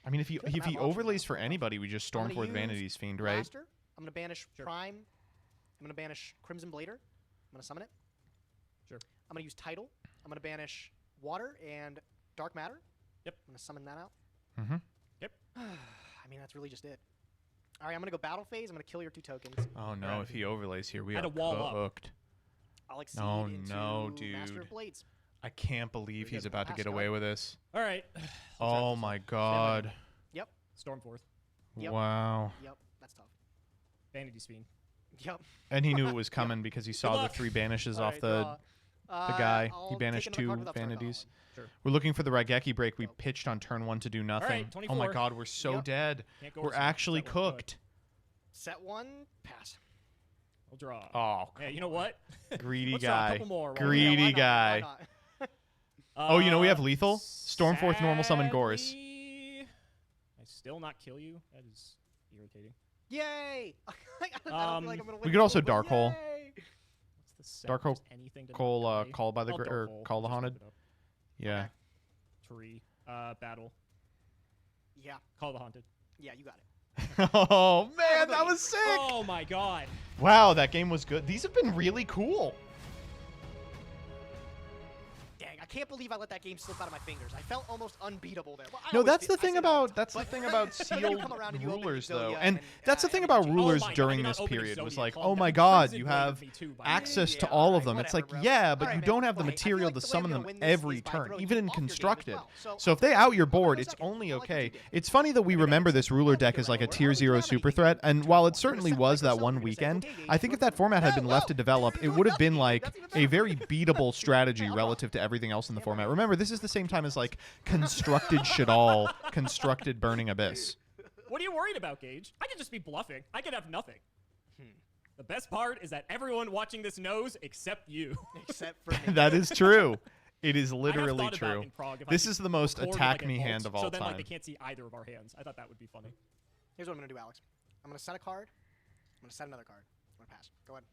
A: if he
T: doesn't have options
A: overlays for anybody, we just
T: I'm gonna
A: Stormforth
T: use
A: Vanity's Fiend, right?
T: Blaster. I'm gonna banish Prime. I'm gonna banish Crimson Blader. I'm gonna summon it.
S: Sure.
T: I'm gonna use Title. I'm gonna banish Water and Dark Matter.
S: Yep.
T: I'm gonna summon that out.
A: Mm-hmm.
S: Yep.
T: I mean, that's really just it. All right, I'm gonna go Battle Phase. I'm gonna kill your 2 tokens.
A: Oh no!
S: Right.
A: If he overlays here, we
S: Had
A: are
S: a wall up.
A: cooked.
T: I'll exceed
A: Oh
T: into
A: no,
T: Master
A: dude!
T: of Blades.
A: I can't believe he's about to get
T: Pass,
A: away
T: go.
A: with this.
S: All right.
A: Oh my God!
T: Yep.
S: Stormforth.
T: Yep.
A: Wow.
T: Yep. That's tough.
S: Vanity's Fiend.
T: Yep.
A: And he knew it was coming because he saw the
T: luck.
A: 3 banishes off
T: Alright,
A: the guy.
T: I'll
A: He
T: take
A: banished
T: another
A: 2
T: card without the
A: vanities.
S: Sure.
A: We're looking for the Raigeki break. We pitched on turn 1 to do nothing.
S: Alright,
A: Oh my
S: 24.
A: god, we're so
T: Yep.
A: dead.
S: Can't go
A: We're
S: worse than
A: actually
S: set 1. Go ahead.
A: cooked.
T: Set 1, pass.
S: I'll draw.
A: Oh,
S: Yeah, you know what?
A: greedy
S: Let's draw a
A: guy.
S: couple more.
A: Greedy
T: Why
A: guy.
T: not?
A: Oh, you know we have lethal? Stormforth, normal summon Gores.
S: Sadly, I still not kill you. That is irritating.
T: Yay! I don't feel like I'm gonna win
A: We could also
T: this, but
A: Dark Hole.
T: yay!
S: What's the set?
A: Dark Hole,
S: Just anything to
A: Call,
S: play?
A: call by the
S: I'll Dark
A: or
S: Hole.
A: call the
S: Just
A: haunted.
S: look it up.
A: Yeah.
S: Tree. Battle.
T: Yeah.
S: Call the haunted.
T: Yeah, you got it.
A: Oh man, that was sick!
S: Oh my god.
A: Wow, that game was good. These have been really cool.
T: Dang, I can't believe I let that game slip out of my fingers. I felt almost unbeatable there. Well, I
A: No,
T: always
A: that's
T: feel-
A: the
T: I
A: thing
T: say that all
A: about
T: the time, but
A: sealed
T: then you come around and you open
A: rulers though,
T: Exodia
A: and that's the thing about rulers
S: my God,
A: during
S: you're
A: this
S: not opening
A: period was
S: Exodia,
A: like,
S: calm
A: oh
S: down.
A: my
S: The
A: god,
S: prison
A: you
S: blamed
A: have
S: me too, by
A: access
T: Yeah,
A: to all of
T: alright,
A: them. It's
T: whatever,
A: like,
T: bro.
A: yeah, but
T: Alright,
A: you
T: man,
A: don't have the
T: play. I feel
A: material
T: like
A: to
T: the way I'm
A: summon
T: gonna
A: them
T: win this
A: every
T: is by
A: turn,
T: throwing
A: even
T: you
A: in
T: off your game as
A: constructed.
T: well.
A: So if they out your board,
T: a
A: it's
T: second.
A: only
T: I like what
A: okay.
T: you did.
A: It's funny that we remember this ruler deck as like a tier 0 super threat, and while it certainly was that one weekend, I think if that format had been left to develop, it would have been like a very beatable strategy relative to everything else in the format. Remember, this is the same time as like constructed Shadal, constructed Burning Abyss.
S: What are you worried about, Gage? I could just be bluffing. I could have nothing. The best part is that everyone watching this knows except you.
T: Except for me.
A: That is true. It is
S: I have
A: literally
S: thought about
A: true.
S: in Prog if I
A: This
S: could
A: is the most
S: record,
A: attack
S: like,
A: me
S: a
A: hand
S: vault,
A: of all
S: so then,
A: time.
S: like, they can't see either of our hands. I thought that would be funny.
T: Here's what I'm gonna do, Alex. I'm gonna set a card. I'm gonna set another card. I'm gonna pass. Go ahead.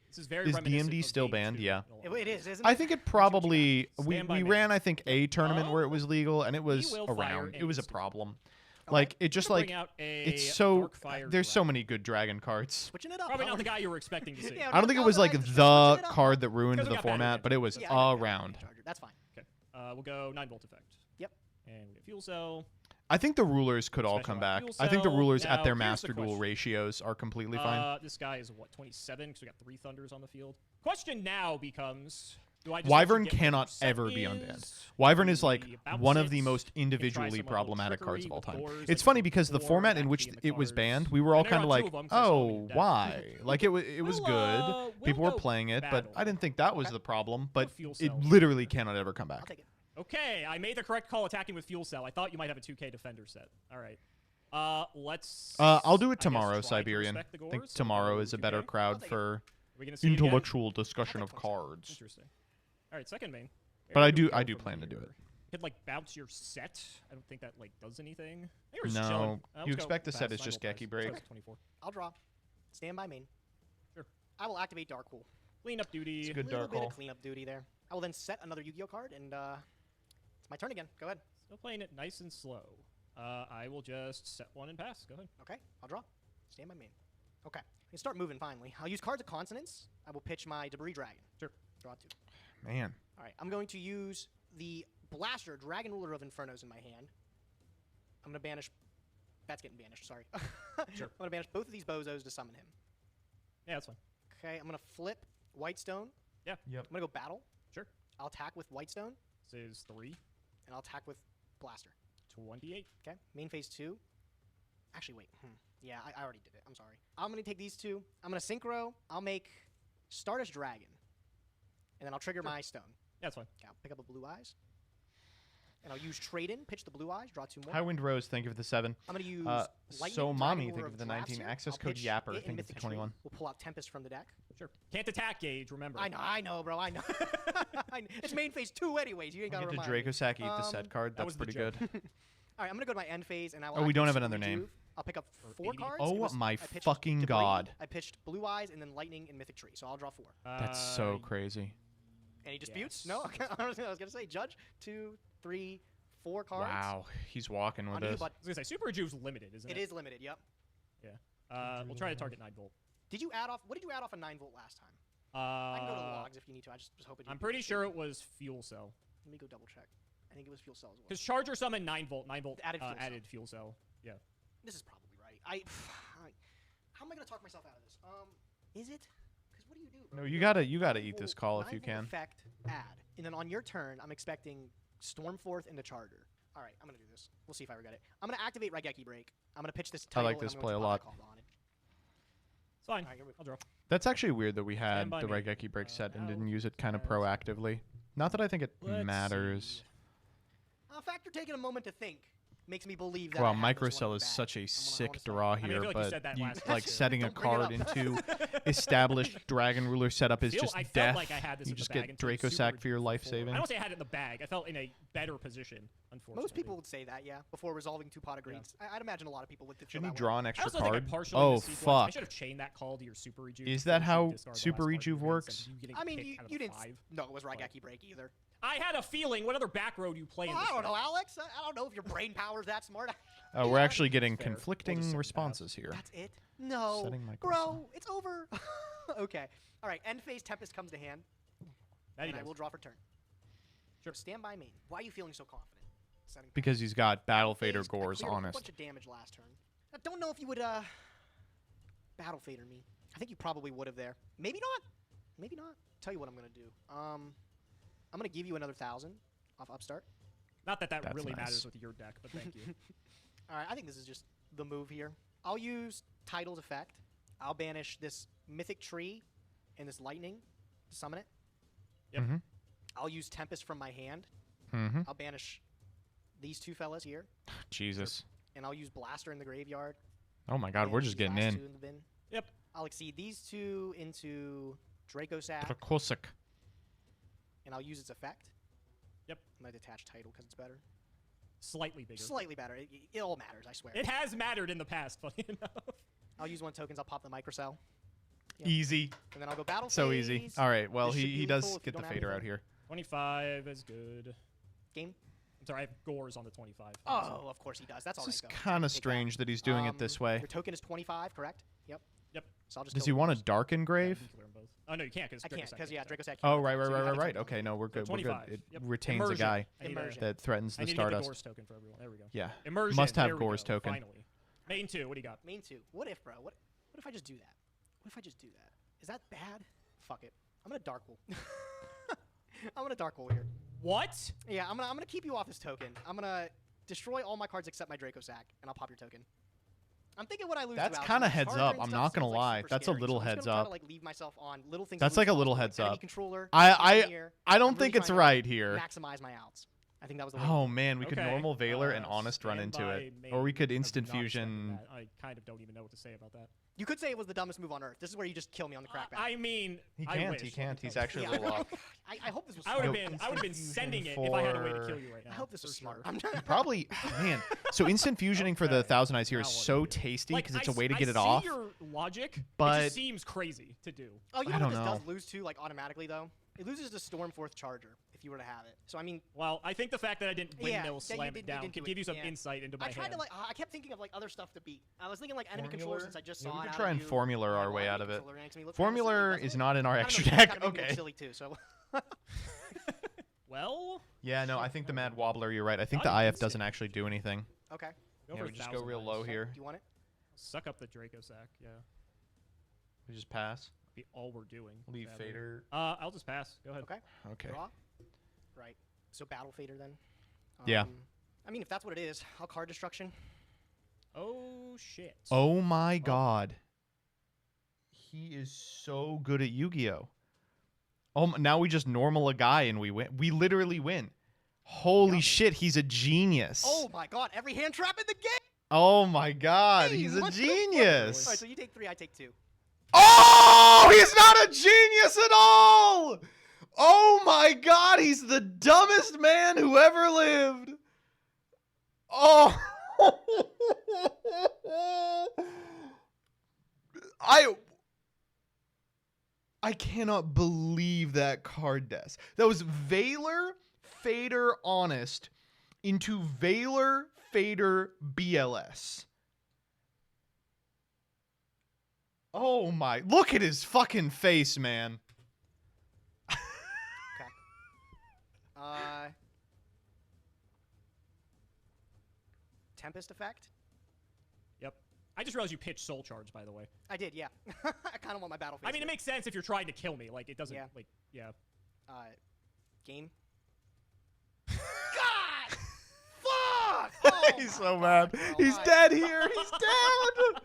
S: This is very
A: Is
S: reminiscent
A: DMD
S: of
A: still
S: Game
A: banned?
S: 2
A: Yeah.
S: in a lot of
T: It is,
S: ways.
T: isn't
A: I
T: it?
A: think it probably we
S: Stand by me.
A: ran I think a tournament where it was legal and it was
S: will fire
A: around. It was a
S: instantly.
A: problem. Like it just like
S: bring out a
A: it's so
S: Dark Fire
A: there's so many good dragon cards.
T: Switching it up.
S: Probably not the guy you were expecting to see.
T: Yeah,
A: I don't think it was like the card that ruined
S: Because we
A: the
S: got bad
A: format,
S: again.
A: but it was
T: Yeah, I know,
A: around.
T: That's fine.
S: Okay. We'll go 9-volt effect.
T: Yep.
S: And we get fuel cell.
A: I think the rulers could all
S: Special
A: come
S: out
A: back.
S: fuel
A: I think the
S: cell.
A: rulers
S: Now,
A: at their
S: here's the
A: master duel
S: question.
A: ratios are completely fine.
S: This guy is what, 27? Because we got 3 thunders on the field. Question now becomes, do I just
A: Wyvern
S: let you get
A: cannot
S: what your
A: ever
S: set
A: be
S: is?
A: unbanned. Wyvern is like
S: We bounce
A: one of
S: it,
A: the most
S: and try
A: individually
S: some level of
A: problematic cards
S: trickery
A: of all
S: with
A: time.
S: doors,
A: It's
S: like
A: funny because the
S: four
A: format in
S: back
A: which
S: being
A: it was
S: cards.
A: banned, we were all
S: And there
A: kind of
S: are two
A: like,
S: of them 'cause I saw them in
A: oh,
S: deck.
A: why? Like it was
S: We'll,
A: good.
S: we'll
A: People were
S: go
A: playing it, but
S: battle.
A: I didn't think that was the problem. But
S: fuel
A: it
S: cell.
A: literally cannot ever come
T: I'll
A: back.
T: take it.
S: Okay, I made the correct call attacking with fuel cell. I thought you might have a 2K defender set. All right. Let's.
A: I'll do
S: I
A: it
S: guess,
A: tomorrow,
S: try to
A: Siberian.
S: respect the
A: I think
S: Gores, so
A: tomorrow
S: we'll
A: is a
S: go
A: better
S: 2K.
A: crowd for
S: Are we gonna see you again?
A: intellectual discussion of cards.
S: Interesting. All right, second main.
A: But
S: Where
A: I
S: we
A: do
S: go from
A: plan to do
S: here?
A: it.
S: You could like bounce your set. I don't think that like does anything. I think we're just
A: No,
S: chilling.
A: you
S: Let's go
A: expect the set
S: fast.
A: is just
S: 9-volt
A: Geki
S: fast.
A: break.
S: Let's go 24.
T: I'll draw. Stand by main.
S: Sure.
T: I will activate Dark Hole.
S: Cleanup duty.
A: It's a good
T: little
A: Dark
T: bit
A: Hole.
T: of cleanup duty there. I will then set another Yu-Gi-Oh card, and it's my turn again. Go ahead.
S: Still playing it nice and slow. I will just set one and pass. Go ahead.
T: Okay, I'll draw. Stand by main. Okay, we can start moving finally. I'll use cards of consonants. I will pitch my Debris Dragon.
S: Sure.
T: Draw 2.
A: Man.
T: All right, I'm going to use the Blaster, Dragon Ruler of Infernos in my hand. I'm going to banish... That's getting banished, sorry.
S: Sure.
T: I'm going to banish both of these bozos to summon him.
S: Yeah, that's fine.
T: Okay, I'm going to flip Whitestone.
S: Yeah.
A: Yep.
T: I'm going to go battle.
S: Sure.
T: I'll attack with Whitestone,
S: This is 3.
T: and I'll attack with Blaster.
S: 28.
T: Okay, main phase 2. Actually, wait. Yeah, I already did it. I'm sorry. I'm going to take these two. I'm going to synchro. I'll make Stardust Dragon. And then I'll trigger my stone.
S: Yeah, that's fine.
T: Okay, I'll pick up a Blue Eyes. And I'll use Trade-In, pitch the Blue Eyes, draw 2 more.
A: Highwind Rose, thank you for the 7.
T: I'm going to use Lightning,
A: So
T: Dragon
A: Mommy,
T: Ruler
A: thank you
T: of
A: for the
T: Drafts
A: 19.
T: here.
A: Access
T: I'll
A: code
T: pitch
A: Yapper,
T: it
A: thank
T: in
A: you for the
T: Mythic Tree.
A: 21.
T: We'll pull out Tempest from the deck.
S: Sure. Can't attack Gage, remember.
T: I know, bro. I know. It's main phase 2 anyways. You ain't got to
A: Get
T: remind
A: to
T: me.
A: Dracosaki, eat the set card. That's
S: was the
A: pretty
S: joke.
A: good.
T: All right, I'm going to go to my end phase, and I will
A: Oh, we don't have
T: activate
A: another
T: Super
A: name.
T: Rejuve. I'll pick up 4
S: 80.
T: cards.
A: Oh
T: It was-
A: my
T: I pitched
A: fucking
T: Debris,
A: God.
T: I pitched Blue Eyes and then Lightning and Mythic Tree, so I'll draw 4.
A: That's so crazy.
T: Any disputes?
S: Yes.
T: No? Okay, I was going to say Judge. 2, 3, 4 cards.
A: Wow, he's walking with
T: Onto you,
A: this.
T: but
S: I was going to say, Super Rejuve's limited, isn't it?
T: it is limited, yep.
S: Yeah. We'll try to target 9-volt.
T: Did you add off? What did you add off a 9-volt last time? I can go to the logs if you need to. I just was hoping.
S: I'm pretty sure it was Fuel Cell.
T: Let me go double check. I think it was Fuel Cell as well.
S: Because Charger summoned 9-volt. 9-volt
T: Added fuel cell.
S: Fuel Cell. Yeah.
T: This is probably right. How am I gonna talk myself out of this? Is it? Because what do you do, bro?
A: No, you gotta eat this call if you
T: 9-volt
A: can.
T: Effect add, and then on your turn, I'm expecting Stormforth into Charger. All right, I'm gonna do this. We'll see if I regret it. I'm gonna activate Raigeki Break. I'm gonna pitch this.
A: I like
T: Title, and
A: this
T: I'm
A: play
T: going
A: a
T: to
A: lot.
T: Call on it.
S: It's fine. I'll draw.
A: That's actually weird that we had
S: by
A: the
S: me.
A: Raigeki break set and didn't use it kind of proactively. Not that I think it
S: Let's
A: matters.
T: Factor taking a moment to think makes me believe that.
A: Wow,
T: I have this one
A: Microcell
T: in
A: is
T: the bag.
A: such a sick draw
S: I
A: here,
S: feel like you
A: but
S: said that
A: you,
S: last
A: like
S: time.
A: setting a
T: Don't bring it
A: card
T: up.
A: into established Dragon Ruler setup is just
S: I felt
A: death.
S: like I had this
A: You
S: in
A: just
S: the bag
A: get
S: until
A: Draco
S: Super
A: Sack for your
S: Review
A: life
S: 4.
A: saving.
S: I don't say I had it in the bag. I felt in a better position, unfortunately.
T: Most people would say that, yeah, before resolving 2 pot of greens. I'd imagine a lot of people would feel
A: Shouldn't
T: that
A: you draw
T: way.
A: an
S: I
A: extra
S: also think I
A: card?
S: partially
A: Oh,
S: missed sequence. I
A: fuck.
S: should have chained that call to your Super Rejuve.
A: Is
S: to
A: that
S: force you to
A: how
S: discard the
A: Super
S: last card
A: Rejuve
S: of your hand instead
A: works?
S: of you getting
T: I mean,
S: picked out of
T: you
S: the
T: didn't.
S: 5.
T: No, it was Raigeki break either.
S: I had a feeling. What other back road you play in this
T: I don't
S: thing?
T: know, Alex. I don't know if your brain power's that smart.
A: We're actually getting
S: Fair. We'll
A: conflicting
S: just set
A: responses here.
T: That's it? No.
A: Setting my
T: Bro, it's over. Okay. All right, end phase Tempest comes to hand.
S: That he
T: And I
S: does.
T: will draw for turn. Sure. Stand by main. Why are you feeling so confident? Setting
A: Because he's got Battle Fader
T: phase, I
A: Gores,
T: cleared a
A: honest.
T: bunch of damage last turn. I don't know if you would Battle Fader me. I think you probably would have there. Maybe not. Maybe not. Tell you what I'm gonna do. I'm gonna give you another 1,000 off upstart.
S: Not that
A: That's
S: really
A: nice.
S: matters with your deck, but thank you.
T: All right, I think this is just the move here. I'll use Title's effect. I'll banish this Mythic Tree and this Lightning to summon it.
S: Yep.
A: Mm-hmm.
T: I'll use Tempest from my hand.
A: Mm-hmm.
T: I'll banish these 2 fellas here.
A: Jesus.
T: And I'll use Blaster in the graveyard.
A: Oh my god, we're
T: and
A: just
T: these
A: getting
T: last
A: in.
T: 2 in the bin.
S: Yep.
T: I'll exceed these 2 into Draco Sack,
A: Dracosic.
T: and I'll use its effect.
S: Yep.
T: I might attach Title because it's better.
S: Slightly bigger.
T: Slightly better. It all matters, I swear.
S: It has mattered in the past, funny enough.
T: I'll use 1 tokens. I'll pop the Microcell. Yep.
A: Easy.
T: And then I'll go Battle
A: So
T: phase.
A: easy. All right, well,
T: This should
A: he
T: be
A: does
T: lethal if you
A: get the
T: don't have
A: fader out
T: anything.
A: here.
S: 25 is good.
T: Game?
S: I'm sorry, I have Gores on the 25.
T: Oh, of course he does. That's all
A: This
T: right,
A: is
T: though.
A: kind of
T: Take that.
A: strange that he's doing it this way.
T: Your token is 25, correct? Yep.
S: Yep.
T: So I'll just
A: Does
T: kill
A: he want a
T: Gores.
A: Dark Engrave?
S: You can clear 'em both. Oh, no, you can't because
T: I can't, because, yeah, Draco Sack.
A: Oh,
T: can't
A: right,
T: attack,
A: right,
T: so you
A: right,
T: have
A: right,
T: to
A: right.
T: kill
A: Okay, no, we're good. We're good.
S: 25.
A: It
S: Yep.
A: retains
S: Immersion.
A: the guy
S: I need a-
A: that threatens
S: I
A: the
S: need to get the
A: Stardust.
S: Gores token for everyone. There we go.
A: Yeah.
S: Immersion.
A: Must have
S: there we
A: Gores
S: go,
A: token.
S: Finally. Main 2, what do you got?
T: Main 2. What if, bro? What if I just do that? What if I just do that? Is that bad? Fuck it. I'm gonna Dark Hole. I'm gonna Dark Hole here.
S: What?
T: Yeah, I'm gonna keep you off this token. I'm gonna destroy all my cards except my Draco Sack, and I'll pop your token. I'm thinking what I lose.
A: That's
T: to
A: kind of
T: Alex.
A: heads
T: Card
A: up.
T: drain
A: I'm
T: stuff
A: not gonna
T: seems, like,
A: lie.
T: super
A: That's a
T: scary,
A: little
T: so I'm just
A: heads
T: gonna try
A: up.
T: to, like, leave myself on little things.
A: That's
T: to
A: like a
T: lose
A: little
T: possible.
A: heads
T: Enemy
A: up.
T: Controller.
A: I
T: here.
A: don't
T: I'm really
A: think it's
T: trying to
A: right here.
T: Maximize my outs. I think that was the way.
A: Oh man, we could
S: Okay.
A: normal Veiler and Honest run
S: Stand
A: into
S: by
A: it,
S: main.
A: or we could
S: I'm
A: instant
S: not expecting
A: fusion.
S: that. I kind of don't even know what to say about that.
T: You could say it was the dumbest move on earth. This is where you just kill me on the crackback.
S: I mean,
A: He
S: I
A: can't.
S: wish,
A: He
S: let me
A: can't.
S: tell
A: He's
S: you.
A: actually a little off.
T: I hope this was.
S: I would have
T: smart.
S: been sending it if I had a way to kill you right now.
T: I hope this was
S: for
T: smart.
S: sure.
A: Probably, man. So instant fusioning for the 1,000 Eyes here is
S: Now what
A: so
S: do you do?
A: tasty
S: Like,
A: because it's a way to
S: I
A: get it
S: see
A: off.
S: your logic, it
A: but-
S: just seems crazy to do.
T: Oh, you
A: I
T: know what
A: don't
T: this
A: know.
T: does lose to, like, automatically, though? It loses to Stormforth Charger, if you were to have it. So, I mean...
S: Well, I think the fact that I didn't windmill
T: you
S: slam
T: did-
S: it down
T: didn't
S: could
T: do
S: give
T: it,
S: you some
T: yeah.
S: insight into my
T: I tried
S: hand.
T: to, like, I kept thinking of, like, other stuff to beat. I was thinking, like, enemy controller since I just saw
A: we
T: it
A: could
T: out
A: try
T: of
A: and
T: you.
A: formula our
T: Like,
A: way
T: well,
A: out of it.
T: controller makes me look kinda silly,
A: Formula
T: doesn't
A: is
T: it?
A: not in our
T: I don't know,
A: extra
T: it just
A: deck.
T: kinda made me look
A: Okay.
T: silly, too, so...
S: Well...
A: Yeah, no, I think the Mad Wobbler. You're right. I think
S: Oh,
A: the
S: you
A: IF
S: can
A: doesn't actually do anything.
T: Okay.
S: Go
A: Yeah,
S: for
A: we just go
S: 1,000
A: real
S: eyes.
A: low here.
T: Do you want it?
S: Suck up the Draco Sack, yeah.
A: We just pass.
S: Be all we're doing.
A: Leave
S: sadly.
A: Fader.
S: I'll just pass. Go ahead.
T: Okay.
A: Okay.
T: Draw. Right. So Battle Fader, then.
A: Yeah.
T: I mean, if that's what it is, I'll card destruction.
S: Oh, shit.
A: Oh my god. He is so good at Yu-Gi-Oh. Now we just normal a guy and we win. We literally win. Holy shit, he's a genius.
T: Oh my god, every hand trap in the game!
A: Oh my god,
T: Hey,
A: he's a
T: what the fuck?
A: genius.
T: Alright, so you take 3, I take 2.
A: Oh, he's not a genius at all. Oh my god, he's the dumbest man who ever lived. Oh. I cannot believe that card desk. That was Veiler, Fader, Honest into Veiler, Fader, BLS. Oh my, look at his fucking face, man.
T: Tempest effect?
S: Yep. I just realized you pitched Soul Charge, by the way.
T: I did, yeah. I kind of want my battle face.
S: I mean, it makes sense if you're trying to kill me. Like, it doesn't,
T: Yeah.
S: like, yeah.
T: Game? God! Fuck! Oh
A: He's
T: my
A: so
T: God,
A: mad.
T: bro.
A: He's dead here. He's dead.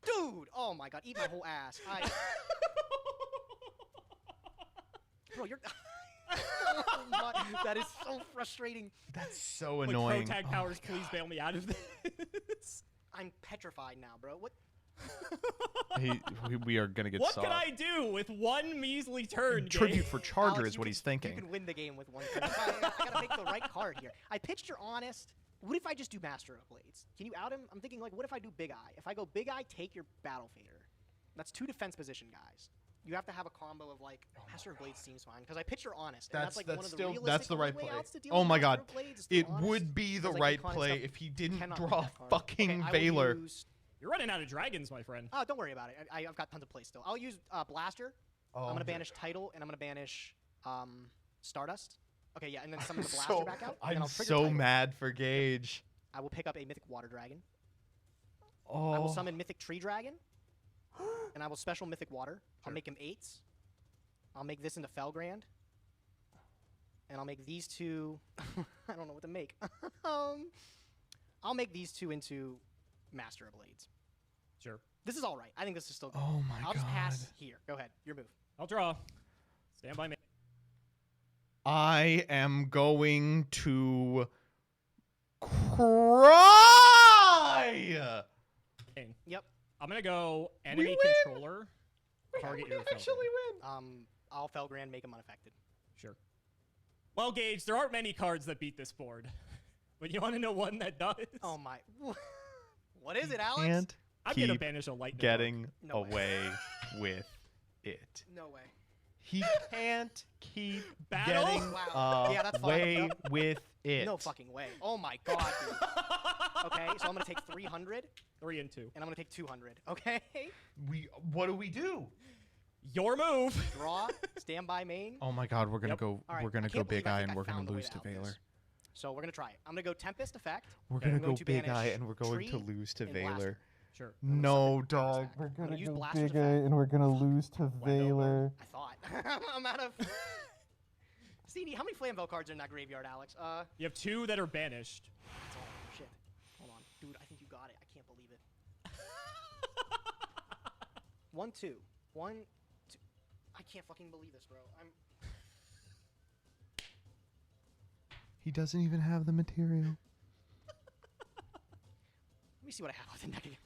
T: Dude! Oh my god, eat my whole ass. Bro, you're... Oh my, that is so frustrating.
A: That's so annoying.
S: With Protag powers, please bail me out of this.
T: I'm petrified now, bro. What?
A: We are gonna get
S: What
A: soft.
S: can I do with one measly turn?
A: Tribute for Charger
T: Alex,
A: is what he's
T: You
A: thinking.
T: can win the game with one turn. I gotta make the right card here. I pitched your honest. What if I just do Master of Blades? Can you out him? I'm thinking, like, what if I do Big Eye? If I go Big Eye, take your Battle Fader. That's 2 defense position guys. You have to have a combo of, like, Master of Blades seems fine, because I pitch your honest. And that's like one of the realistic
A: that's the right
T: way
A: play.
T: outs to deal
A: Oh
T: with
A: my
T: Master
A: god,
T: of Blades is through
A: it
T: honest.
A: would be the
T: Because, like,
A: right
T: iconic
A: play
T: stuff
A: if he didn't
T: cannot
A: draw
T: beat that card.
A: fucking
T: Okay, I will
A: Valor.
S: You're running out of dragons, my friend.
T: Oh, don't worry about it. I've got tons of plays still. I'll use Blaster.
A: Oh,
T: I'm gonna
A: okay.
T: banish Title, and I'm gonna banish Stardust. Okay, yeah, and then summon the
A: I'm
T: Blaster
A: so,
T: back out. And then
A: I'm
T: I'll trigger
A: so
T: Title.
A: mad for Gage.
T: I will pick up a Mythic Water Dragon.
A: Oh.
T: I will summon Mythic Tree Dragon. And I will special Mythic Water. I'll make him 8s. I'll make this into Felgrand. And I'll make these 2... I don't know what to make. I'll make these 2 into Master of Blades.
S: Sure.
T: This is all right. I think this is still good.
A: Oh my
T: I'll just pass
A: God.
T: here. Go ahead. Your move.
S: I'll draw. Stand by me.
A: I am going to cry.
T: Yep.
S: I'm gonna go enemy controller. Target your
T: actually win. I'll Felgrand, make him unaffected.
S: Sure. Well, Gage, there aren't many cards that beat this board, but you want to know one that does?
T: Oh my! What is it, Alex?
A: Can't
S: I'm
A: keep
S: gonna banish a lightning.
A: getting
T: No way.
A: away with it.
T: No way.
A: He can't keep
S: Battle?
A: getting
T: Wow. Yeah, that's fine.
A: away with it.
T: No fucking way. Oh my god, dude. Okay, so I'm gonna take 300.
S: 3 and 2.
T: And I'm gonna take 200. Okay.
A: What do we do?
S: Your move.
T: Draw. Stand by main.
A: Oh my god, we're gonna go.
T: All right,
A: We're gonna
T: I
A: go
T: can't believe
A: Big
T: I
A: Eye
T: think
A: and
T: I
A: we're gonna
T: found a way
A: lose to
T: out of
A: Valor.
T: this. So we're gonna try it. I'm gonna go Tempest effect.
A: We're
T: Okay,
A: gonna
T: I'm
A: go
T: going to
A: Big Eye
T: banish
A: and we're going to
T: Tree
A: lose to
T: and
A: Valor.
T: Blaster.
S: Sure.
A: No, dog. We're
T: gonna
A: gonna
T: use
A: go
T: Blaster's
A: Big Eye
T: effect.
A: and we're gonna lose to Valor.
T: I thought. I'm out of. CD, how many Flamvel cards are in that graveyard, Alex?
S: You have 2 that are banished.
T: That's all. Shit. Hold on, dude. I think you got it. I can't believe it. 1, 2. 1, 2. I can't fucking believe this, bro.
A: He doesn't even have the material.
T: Let me see what I have with the deck again.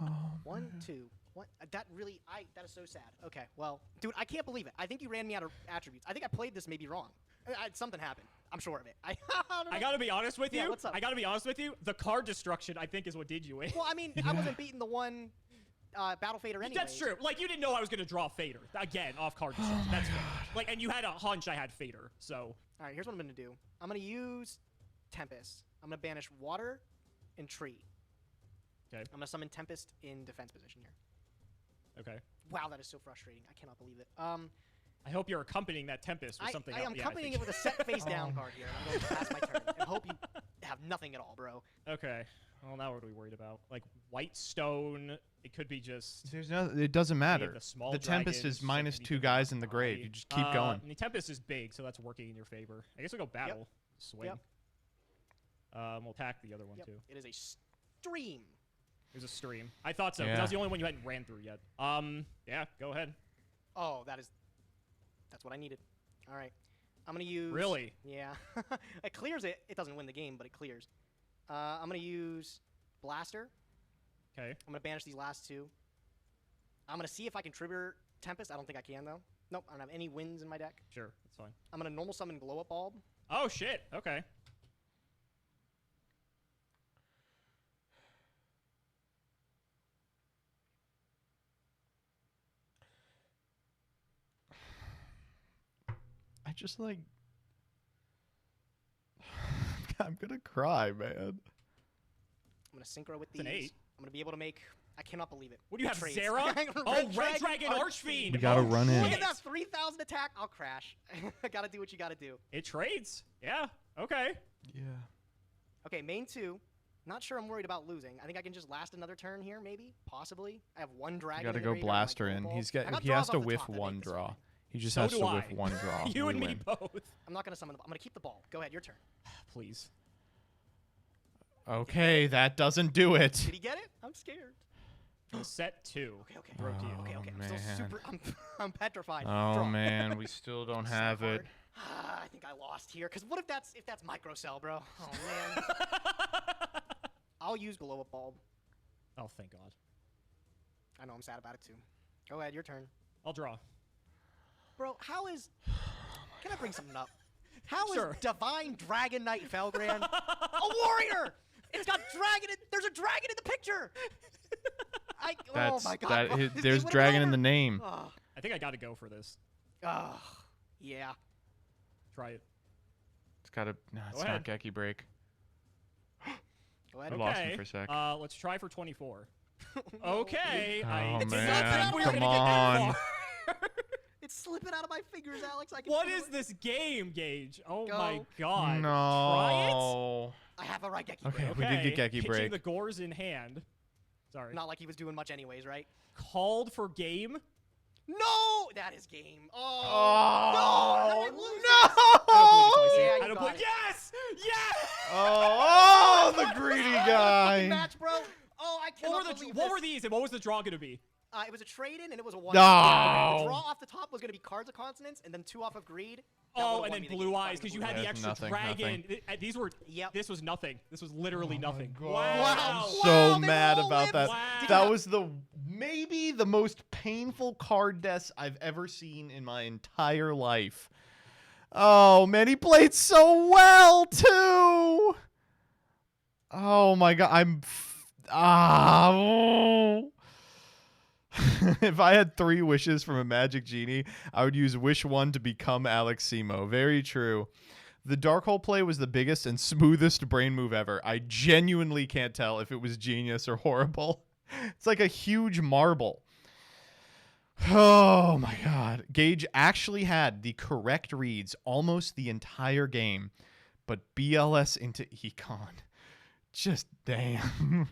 A: Oh,
T: 1, 2. What? That really, that is so sad. Okay, well, dude, I can't believe it. I think you ran me out of attributes. I think I played this maybe wrong. Something happened. I'm sure of it. I
S: gotta be honest with you.
T: Yeah, what's up?
S: I gotta be honest with you. The card destruction, I think, is what did you in.
T: Well, I mean, I wasn't beating the one Battle Fader anyway.
S: That's true. Like, you didn't know I was gonna draw Fader. Again, off card destruction. That's good. Like, and you had a hunch I had Fader, so.
T: All right, here's what I'm gonna do. I'm gonna use Tempest. I'm gonna banish Water and Tree.
S: Okay.
T: I'm gonna summon Tempest in defense position here.
S: Okay.
T: Wow, that is so frustrating. I cannot believe it.
S: I hope you're accompanying that Tempest with something
T: I
S: else.
T: am
S: Yeah,
T: accompanying
S: think-
T: it with a set face down card here. I'm going to pass my turn and hope you have nothing at all, bro.
S: Okay. Well, now what are we worried about? Like, white stone, it could be just...
A: There's no. It doesn't matter.
S: The small
A: Tempest
S: dragons,
A: is minus
S: anything
A: 2 guys in the grave. You just keep going.
S: And the Tempest is big, so that's working in your favor. I guess we'll go battle. Swing. We'll attack the other one, too.
T: It is a stream.
S: It was a stream. I thought so, because that was the only one you hadn't ran through yet. Yeah, go ahead.
T: Oh, that's what I needed. All right. I'm going to use...
S: Really?
T: Yeah. It clears it. It doesn't win the game, but it clears. I'm going to use Blaster.
S: Okay.
T: I'm going to banish these last 2. I'm going to see if I can trigger Tempest. I don't think I can, though. Nope, I don't have any wins in my deck.
S: Sure, that's fine.
T: I'm going to normal summon Glow Up Bulb.
S: Oh, shit. Okay.
A: I just like. I'm gonna cry, man.
T: I'm going to synchro with these.
S: It's an 8.
T: I'm going to be able to make... I cannot believe it.
S: What do you have,
T: Trades.
S: Zera? Red Dragon Archfiend.
A: We gotta run in.
T: Look at that 3,000 attack. I'll crash. I got to do what you got to do.
S: It trades. Yeah. Okay.
A: Yeah.
T: Okay, main 2. Not sure I'm worried about losing. I think I can just last another turn here, maybe, possibly. I have 1 dragon.
A: You gotta
T: in the
A: go
T: graveyard,
A: Blaster
T: my
A: in.
T: Glow
A: He
T: Bulb. I got
A: has
T: draws
A: to
T: off the
A: whiff
T: top that
A: 1
T: make this
A: draw.
T: fine.
A: He just
S: So
A: has
S: do
A: to
S: I.
A: whiff 1 draw.
S: You
A: We
S: and me
A: win.
S: both.
T: I'm not going to summon the... I'm going to keep the ball. Go ahead, your turn.
S: Please.
A: Okay, that doesn't do it.
T: Did he get it? I'm scared.
S: Set 2.
T: Okay.
S: Throw it to you.
T: Okay. I'm still
A: man.
T: super. I'm petrified.
A: Oh
T: Draw.
A: man, we still don't have it.
T: I think I lost here. Cause what if that's microcell, bro? Oh man. I'll use glow up bulb.
S: Oh, thank God.
T: I know I'm sad about it too. Go ahead, your turn.
S: I'll draw.
T: Bro, how is? Can I bring something up? How
S: Sure.
T: is Divine Dragon Knight Felgran a warrior? It's got dragon. There's a dragon in the picture. Oh my God. bro,
A: There's dragon in the name.
T: Oh.
S: I think I got to go for this.
T: Yeah.
S: Try it.
A: It's got a. No, it's not Geki break.
T: Go ahead.
A: I lost him for a sec.
S: Let's try for 24. Okay.
A: Oh
S: it's
A: man,
S: we're
A: come
S: gonna get that
A: on.
S: far.
T: It's slipping out of my fingers, Alex. I can
S: What
T: feel
S: is
T: it.
S: this game, Gage? Oh
T: Go.
S: my God.
A: No.
T: I have a right Geki
A: Okay,
T: break.
A: we did get Geki
S: Pitching
A: break.
S: the gores in hand. Sorry.
T: Not like he was doing much anyways, right?
S: Called for game.
T: No, that is game.
A: Oh,
T: no! Yeah,
S: I don't believe. Yes! Yes!
A: Oh, the greedy guy.
T: Match, bro. Oh, I cannot believe
S: What
T: this.
S: were these, and what was the draw going to be?
T: It was a trade-in, and it was a one.
A: No.
T: The draw off the top was going to be cards of consonants, and then 2 off of greed. That
S: Oh,
T: would've
S: and
T: won
S: then
T: me the
S: blue
T: game.
S: eyes because you had the
A: There's
S: extra
A: nothing,
S: dragon.
A: nothing.
S: These were.
T: Yep.
S: This was nothing. This was literally nothing.
A: God.
S: Wow.
A: I'm so
T: they
A: mad
T: all
A: about
T: lived.
A: that.
S: Wow.
A: That was maybe the most painful card death I've ever seen in my entire life. Oh man, he played so well too. Oh my God, If I had 3 wishes from a magic genie, I would use wish 1 to become Alex Simo. Very true. The dark hole play was the biggest and smoothest brain move ever. I genuinely can't tell if it was genius or horrible. It's like a huge marble. Oh my God. Gage actually had the correct reads almost the entire game, but BLS into Econ. Just damn.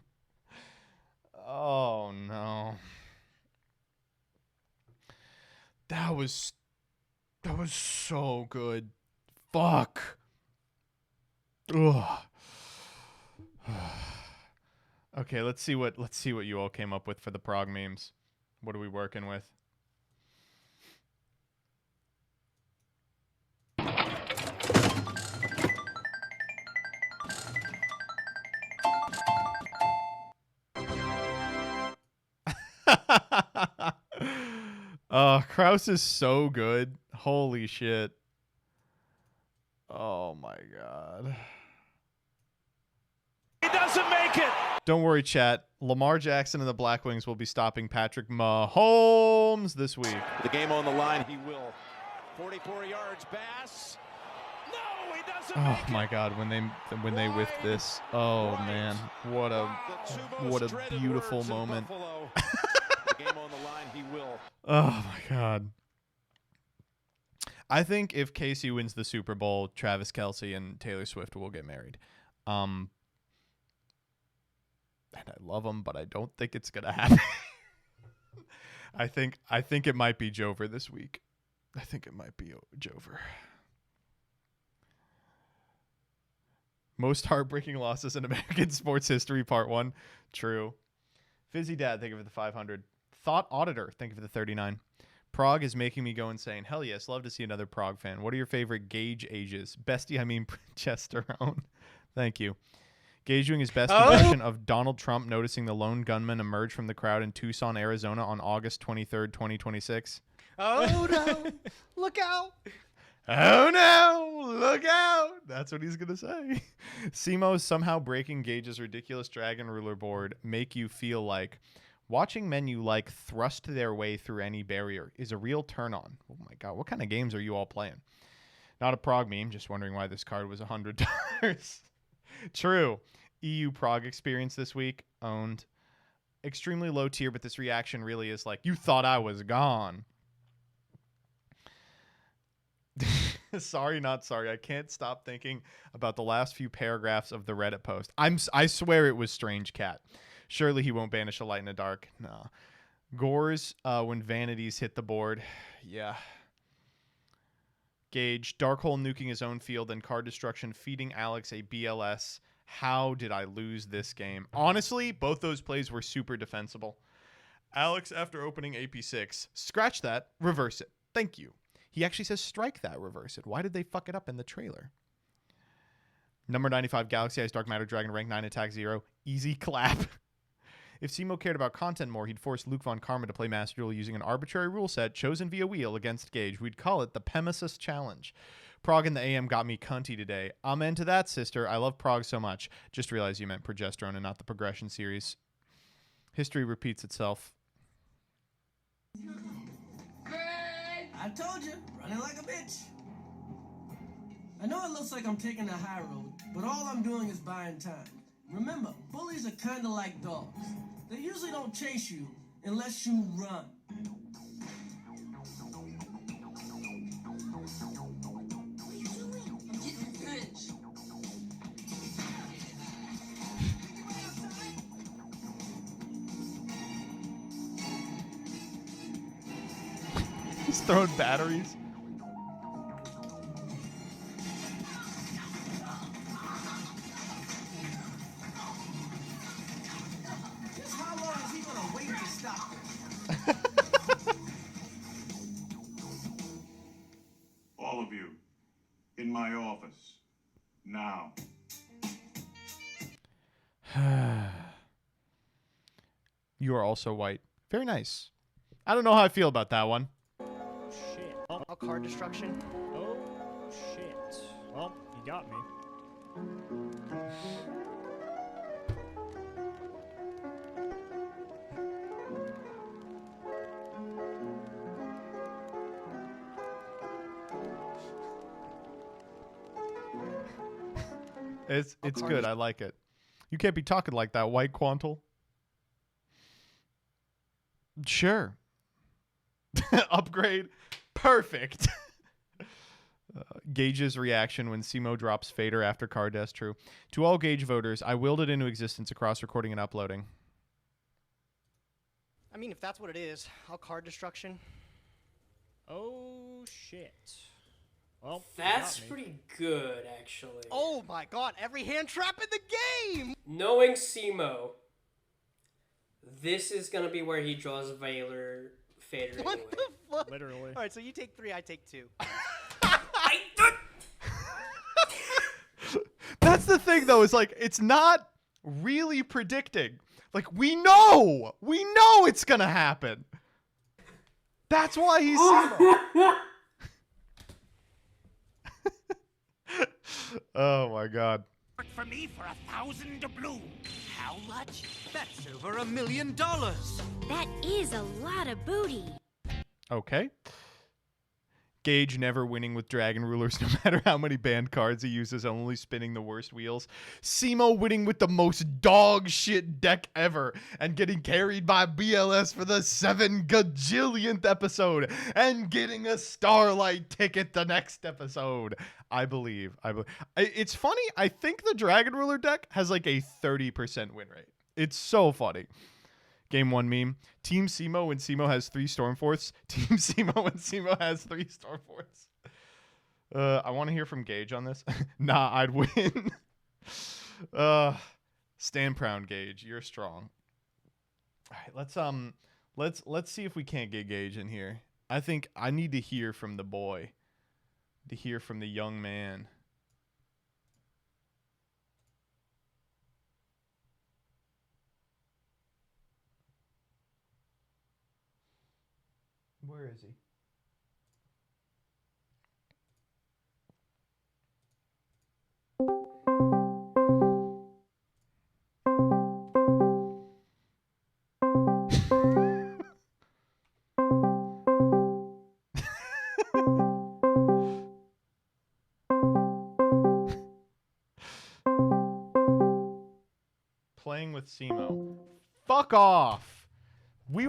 A: Oh no. That was so good. Fuck. Ugh. Okay, let's see what you all came up with for the prog memes. What are we working with? Kraus is so good. Holy shit. Oh my God.
U: He doesn't make it.
A: Don't worry, chat. Lamar Jackson and the Black Wings will be stopping Patrick Mahomes this week.
U: The game on the line, he will. 44 yards, Bass. No, he doesn't
A: Oh
U: make
A: my God, when they whiffed this. Oh man, what a beautiful moment.
U: The game on the line, he will.
A: Oh my God. I think if Casey wins the Super Bowl, Travis Kelce and Taylor Swift will get married. And I love them, but I don't think it's gonna happen. I think it might be Jover this week. I think it might be Jover. Most heartbreaking losses in American sports history, part 1. True. Fizzy Dad, thank you for the 500. Thought Auditor, thank you for the 39. Prog is making me go insane. Hell yes, love to see another Prog fan. What are your favorite Gage ages? Bestie, I mean Chesterone. Thank you. Gage doing his best impression of Donald Trump noticing the lone gunman emerge from the crowd in Tucson, Arizona on August 23rd, 2026.
T: Oh no! Look out!
A: Oh no! Look out! That's what he's gonna say. Simo's somehow breaking Gage's ridiculous dragon ruler board make you feel like watching men you like thrust their way through any barrier is a real turn on. Oh my God, what kind of games are you all playing? Not a Prog meme, just wondering why this card was $100. True. EU Prog experience this week. Owned. Extremely low tier, but this reaction really is like, you thought I was gone. Sorry, not sorry. I can't stop thinking about the last few paragraphs of the Reddit post. I swear it was Strange Cat. Surely he won't banish a light in the dark. No. Gores when vanities hit the board. Yeah. Gage, Darkhole nuking his own field and card destruction, feeding Alex a BLS. How did I lose this game? Honestly, both those plays were super defensible. Alex, after opening AP6, scratch that, reverse it. Thank you. He actually says strike that, reverse it. Why did they fuck it up in the trailer? Number 95, Galaxy Eyes Dark Matter Dragon, rank 9, attack 0. Easy clap. If Simo cared about content more, he'd force Luke Von Karma to play Master Duel using an arbitrary rule set chosen via wheel against Gage. We'd call it the Pemesis Challenge. Prog in the AM got me cunty today. Amen to that, sister. I love Prog so much. Just realized you meant progesterone and not the progression series. History repeats itself.
D: I told you, running like a bitch. I know it looks like I'm taking the high road, but all I'm doing is buying time. Remember, bullies are kind of like dogs. They usually don't chase you unless you run.
V: What are you doing? I'm getting revenge.
A: He's throwing batteries.
D: Just how long is he gonna wait to stop this?
W: All of you, in my office, now.
A: You are also white. Very nice. I don't know how I feel about that one.
S: Shit.
T: Oh, card destruction.
S: Oh, shit. Well, you got me.
A: It's good. I like it. You can't be talking like that, white Quantal. Sure. Upgrade. Perfect. Gage's reaction when Simo drops Fader after card death. True. To all Gage voters, I willed it into existence across recording and uploading.
T: I mean, if that's what it is, I'll card destruction.
S: Oh, shit. Well,
X: That's pretty good, actually.
T: Oh my god, every hand trap in the game!
X: Knowing Simo, this is going to be where he draws Fader
T: What
X: anyway.
T: the fuck?
S: Literally.
T: Alright, so you take 3, I take 2.
A: That's the thing, though, is like, it's not really predicting. Like, we know it's gonna happen. That's why he's Simo. Oh my god.
Y: Work for me for 1,000 doubloons. How much? That's over $1 million.
K: That is a lot of booty.
A: Okay. Gage never winning with Dragon Rulers no matter how many banned cards he uses, only spinning the worst wheels. Simo winning with the most dog shit deck ever and getting carried by BLS for the 7 gajillionth episode and getting a Starlight ticket the next episode. I believe. It's funny. I think the Dragon Ruler deck has like a 30% win rate. It's so funny. Game 1 meme. Team Simo when Simo has 3 Stormforce. Team Simo when Simo has 3 Stormforce. I want to hear from Gage on this. Nah, I'd win. Stand proud, Gage. You're strong. All right, let's see if we can't get Gage in here. I think I need to hear from the boy. To hear from the young man. Where is he? Playing with Simo. Fuck off.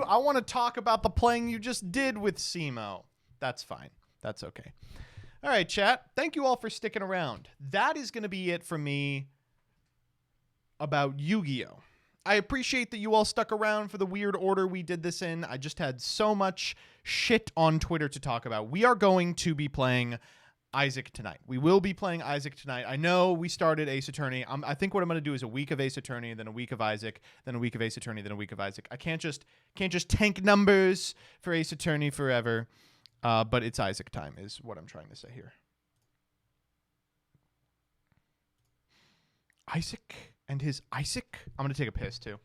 A: I want to talk about the playing you just did with Simo. That's fine. That's okay. All right, chat. Thank you all for sticking around. That is going to be it from me about Yu-Gi-Oh! I appreciate that you all stuck around for the weird order we did this in. I just had so much shit on Twitter to talk about. We are going to be playing Isaac tonight. We will be playing Isaac tonight. I know we started Ace Attorney. I think what I'm going to do is a week of Ace Attorney, then a week of Isaac, then a week of Ace Attorney, then a week of Isaac. I can't just tank numbers for Ace Attorney forever. But it's Isaac time is what I'm trying to say here. Isaac and his Isaac. I'm going to take a piss too.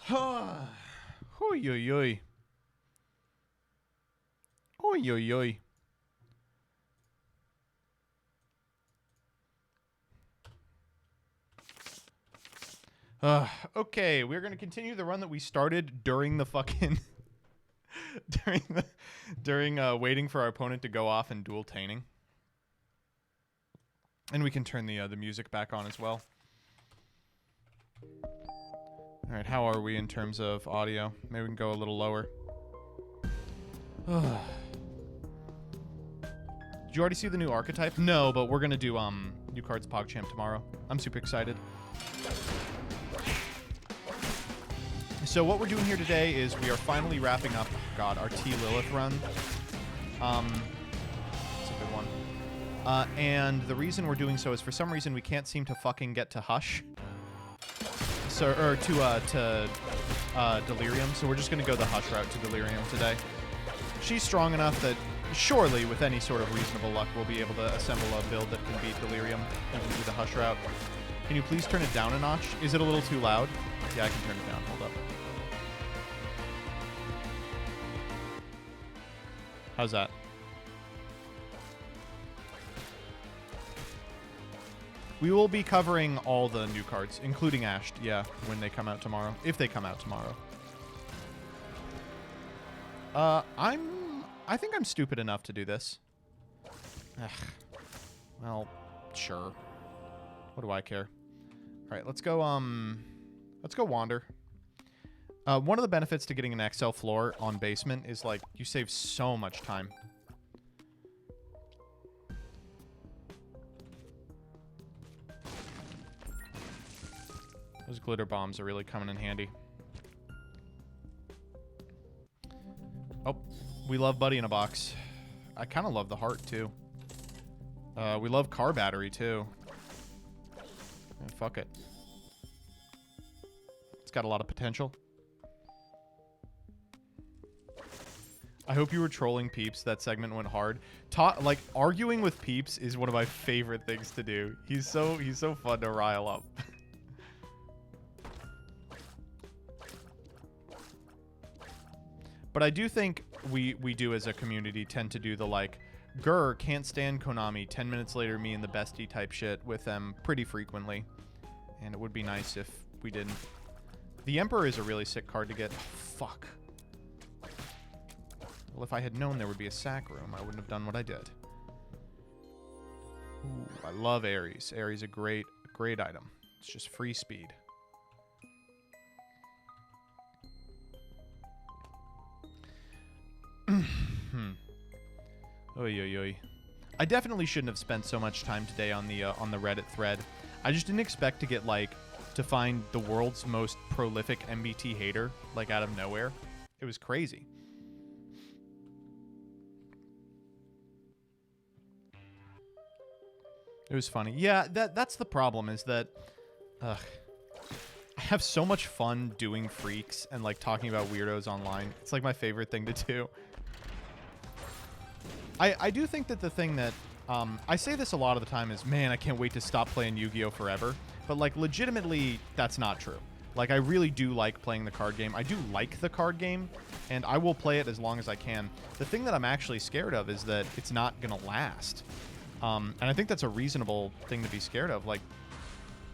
A: Oy, oy, oy. Oy, oy, oy. Okay, we're going to continue the run that we started during the fucking... during waiting for our opponent to go off and dueltaining. And we can turn the music back on as well. All right, how are we in terms of audio? Maybe we can go a little lower. Did you already see the new archetype? No, but we're gonna do new cards PogChamp tomorrow. I'm super excited. So what we're doing here today is we are finally wrapping up, God, our T Lilith run. It's a good one. And the reason we're doing so is for some reason we can't seem to fucking get to Hush. So, or to Delirium. So we're just gonna go the Hush route to Delirium today. She's strong enough that surely, with any sort of reasonable luck, we'll be able to assemble a build that can beat Delirium and do the Hush route. Can you please turn it down a notch? Is it a little too loud? Yeah, I can turn it down. Hold up. How's that? We will be covering all the new cards, including Ashed, yeah, when they come out tomorrow. If they come out tomorrow. I think I'm stupid enough to do this. Ugh. Well, sure. What do I care? All right, let's go Wander. One of the benefits to getting an XL floor on basement is, like, you save so much time. Those glitter bombs are really coming in handy. Oh, we love Buddy in a Box. I kind of love the heart, too. We love car battery, too. And fuck it. It's got a lot of potential. I hope you were trolling Peeps. That segment went hard. Like, arguing with Peeps is one of my favorite things to do. He's so fun to rile up. But I do think we do as a community tend to do the, like, grr, can't stand Konami, 10 minutes later me and the bestie type shit with them pretty frequently. And it would be nice if we didn't. The Emperor is a really sick card to get. Fuck. Well, if I had known there would be a sack room, I wouldn't have done what I did. Ooh, I love Ares. Ares is a great item. It's just free speed. Oy, oy, oy. I definitely shouldn't have spent so much time today on the Reddit thread. I just didn't expect to get, like, to find the world's most prolific MBT hater, like, out of nowhere. It was crazy. It was funny. Yeah, that's the problem, is that I have so much fun doing freaks and, like, talking about weirdos online. It's, like, my favorite thing to do. I do think that the thing that I say this a lot of the time is, man, I can't wait to stop playing Yu-Gi-Oh! Forever. But, like, legitimately, that's not true. Like, I really do like playing the card game. I do like the card game, and I will play it as long as I can. The thing that I'm actually scared of is that it's not going to last. And I think that's a reasonable thing to be scared of. Like,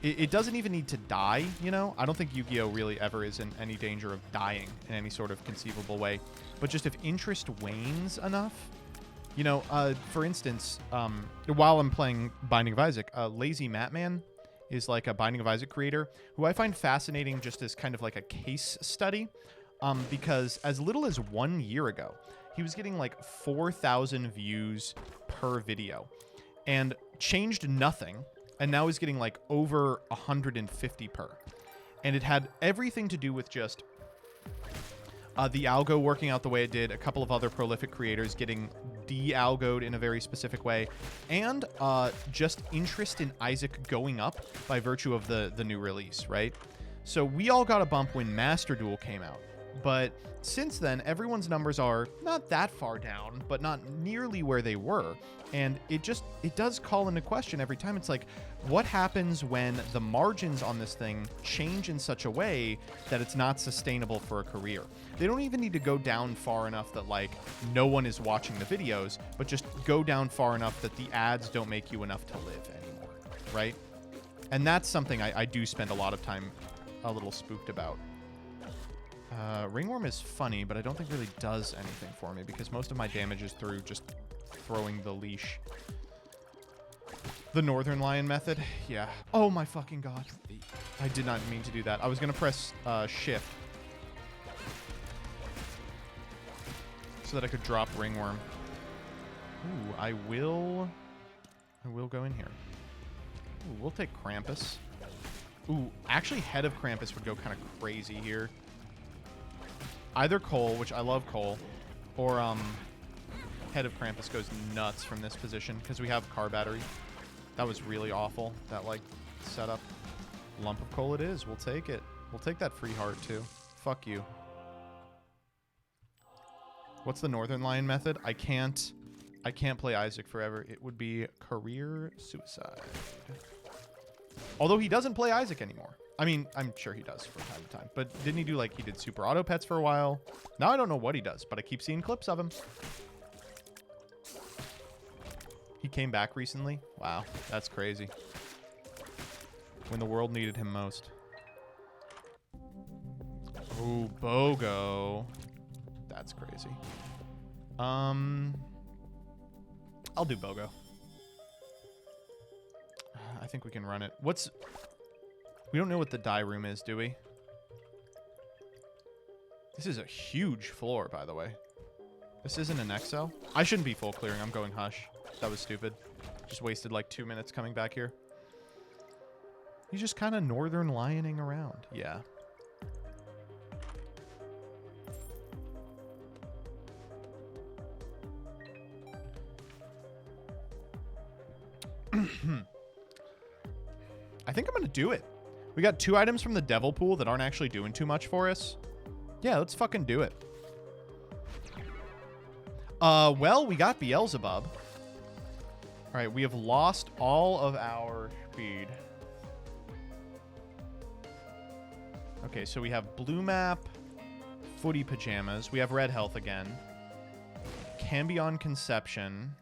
A: it doesn't even need to die, you know? I don't think Yu-Gi-Oh! Really ever is in any danger of dying in any sort of conceivable way. But just if interest wanes enough, you know, for instance, while I'm playing Binding of Isaac, Lazy Matman is like a Binding of Isaac creator who I find fascinating just as kind of like a case study, because as little as 1 year ago, he was getting like 4,000 views per video and changed nothing. And now he's getting like over 150 per. And it had everything to do with just the algo working out the way it did, a couple of other prolific creators getting de-algoed in a very specific way, and just interest in Isaac going up by virtue of the new release, right? So we all got a bump when Master Duel came out. But since then, everyone's numbers are not that far down, but not nearly where they were. And it does call into question every time. It's like, what happens when the margins on this thing change in such a way that it's not sustainable for a career? They don't even need to go down far enough that like no one is watching the videos, but just go down far enough that the ads don't make you enough to live anymore, right? And that's something I do spend a lot of time a little spooked about. Ringworm is funny, but I don't think really does anything for me because most of my damage is through just throwing the leash. The Northern Lion method? Yeah. Oh my fucking god. I did not mean to do that. I was going to press shift so that I could drop Ringworm. Ooh, I will go in here. Ooh, we'll take Krampus. Ooh, actually Head of Krampus would go kind of crazy here. Either Cole, which I love Cole, or Head of Krampus goes nuts from this position because we have car battery. That was really awful, that like setup. Lump of Coal it is. We'll take it. We'll take that free heart too. Fuck you. What's the Northern Lion method? I can't play Isaac forever. It would be career suicide. Although he doesn't play Isaac anymore. I mean, I'm sure he does from time to time. But didn't he do, like, he did Super Auto Pets for a while? Now I don't know what he does, but I keep seeing clips of him. He came back recently? Wow, that's crazy. When the world needed him most. Ooh, BOGO. That's crazy. I'll do BOGO. I think we can run it. We don't know what the die room is, do we? This is a huge floor, by the way. This isn't an XL? I shouldn't be full clearing. I'm going hush. That was stupid. Just wasted like 2 minutes coming back here. He's just kind of Northern Lioning around. Yeah. I think I'm going to do it. We got 2 items from the devil pool that aren't actually doing too much for us. Yeah, let's fucking do it. Well, we got Beelzebub. All right, we have lost all of our speed. Okay, so we have blue map, footy pajamas. We have red health again. Cambion Conception.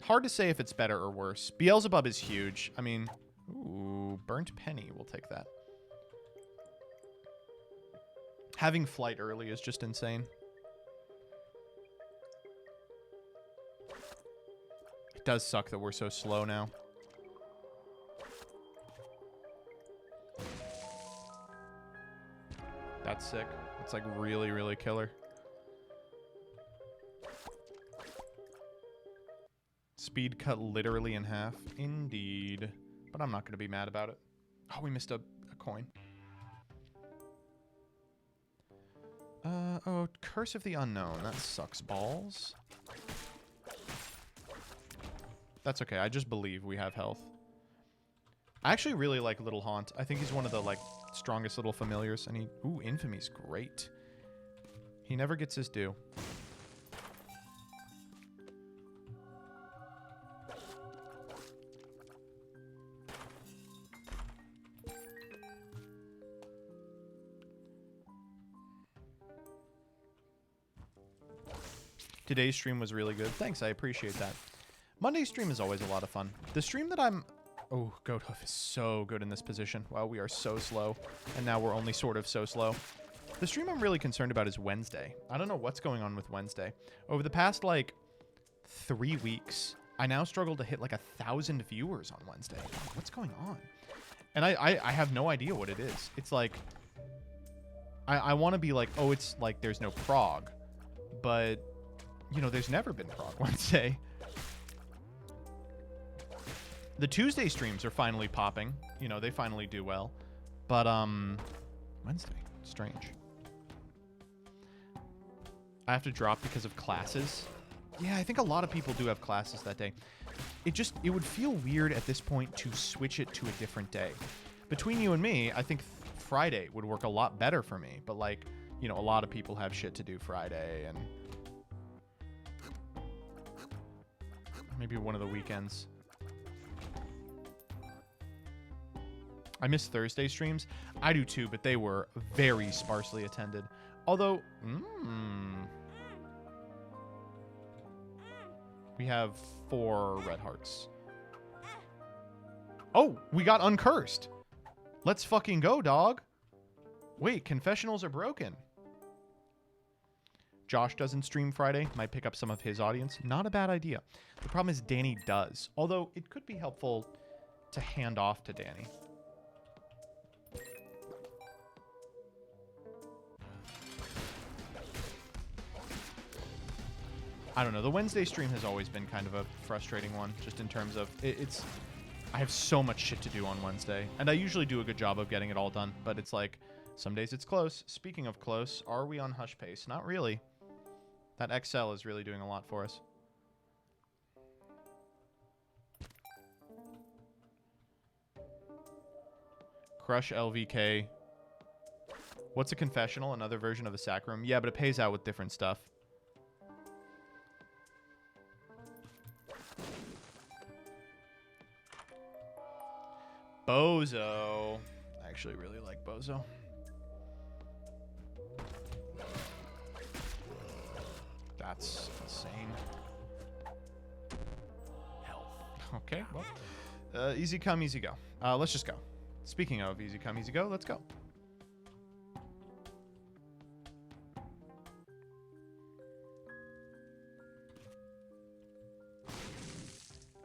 A: Hard to say if it's better or worse. Beelzebub is huge. I mean, ooh, Burnt Penny. We'll take that. Having flight early is just insane. It does suck that we're so slow now. That's sick. It's like really, really killer. Speed cut literally in half. Indeed. But I'm not going to be mad about it. Oh, we missed a coin. Oh, Curse of the Unknown. That sucks balls. That's okay. I just believe we have health. I actually really like Little Haunt. I think he's one of the, like, strongest little familiars. And he... Ooh, Infamy's great. He never gets his due. Today's stream was really good. Thanks, I appreciate that. Monday's stream is always a lot of fun. The stream that I'm Oh, Goat Hoof is so good in this position. Wow, we are so slow. And now we're only sort of so slow. The stream I'm really concerned about is Wednesday. I don't know what's going on with Wednesday. Over the past, like, 3 weeks, I now struggle to hit, like, 1,000 viewers on Wednesday. What's going on? And I have no idea what it is. It's like... I want to be like, oh, it's like there's no prog. But, you know, there's never been prog Wednesday. The Tuesday streams are finally popping. You know, they finally do well. But, Wednesday. Strange. I have to drop because of classes. Yeah, I think a lot of people do have classes that day. It would feel weird at this point to switch it to a different day. Between you and me, I think Friday would work a lot better for me. But, like, you know, a lot of people have shit to do Friday and... maybe one of the weekends. I miss Thursday streams. I do too, but they were very sparsely attended. Although, we have 4 red hearts. Oh, we got uncursed. Let's fucking go, dog. Wait, confessionals are broken. Josh doesn't stream Friday. Might pick up some of his audience. Not a bad idea. The problem is Danny does. Although, it could be helpful to hand off to Danny. I don't know. The Wednesday stream has always been kind of a frustrating one, just in terms of it's. I have so much shit to do on Wednesday, and I usually do a good job of getting it all done. But it's like some days it's close. Speaking of close, are we on hush pace? Not really. That XL is really doing a lot for us. Crush LVK. What's a confessional? Another version of a sacrum? Yeah, but it pays out with different stuff. Bozo. I actually really like Bozo. That's insane. Health. Okay, well. Easy come, easy go. Let's just go. Speaking of easy come, easy go, let's go.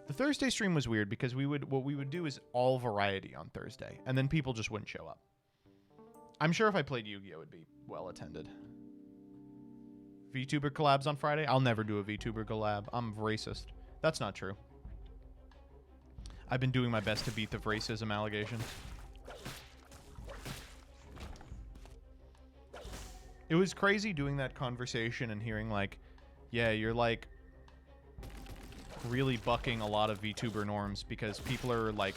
A: The Thursday stream was weird because what we would do is all variety on Thursday, and then people just wouldn't show up. I'm sure if I played Yu-Gi-Oh, it would be well attended. VTuber collabs on Friday? I'll never do a VTuber collab. I'm racist. That's not true. I've been doing my best to beat the racism allegations. It was crazy doing that conversation and hearing like, yeah, you're like really bucking a lot of VTuber norms because people are like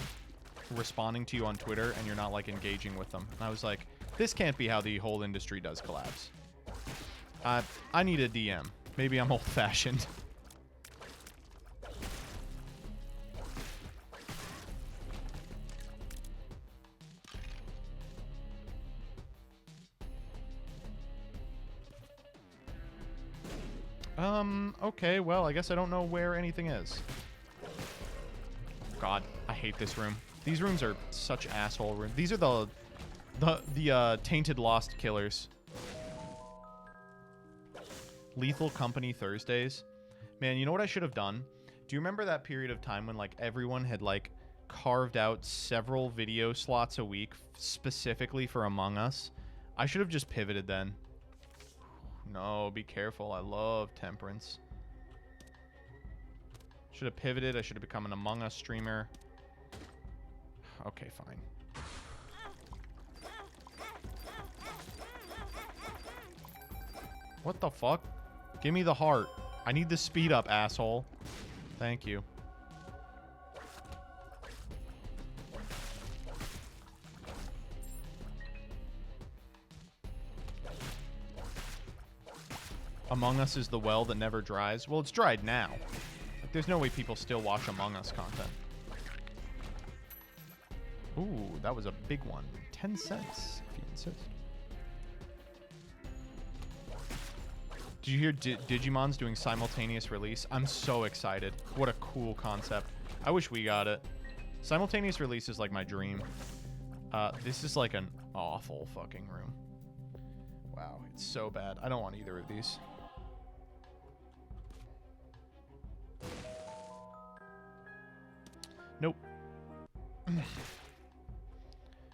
A: responding to you on Twitter and you're not like engaging with them. And I was like, this can't be how the whole industry does collabs. I need a DM. Maybe I'm old-fashioned. Okay, well, I guess I don't know where anything is. God, I hate this room. These rooms are such asshole rooms. These are the tainted lost killers. Lethal Company Thursdays. Man, you know what I should have done? Do you remember that period of time when like everyone had like carved out several video slots a week specifically for Among Us? I should have just pivoted then. No, be careful. I love Temperance. Should have pivoted. I should have become an Among Us streamer. Okay, fine. What the fuck? Give me the heart. I need the speed up, asshole. Thank you. Among Us is the well that never dries. Well, it's dried now. Like, there's no way people still watch Among Us content. Ooh, that was a big one. 10 cents, if you insist. Did you hear Digimon's doing simultaneous release? I'm so excited. What a cool concept. I wish we got it. Simultaneous release is like my dream. This is like an awful fucking room. Wow, it's so bad. I don't want either of these. Nope.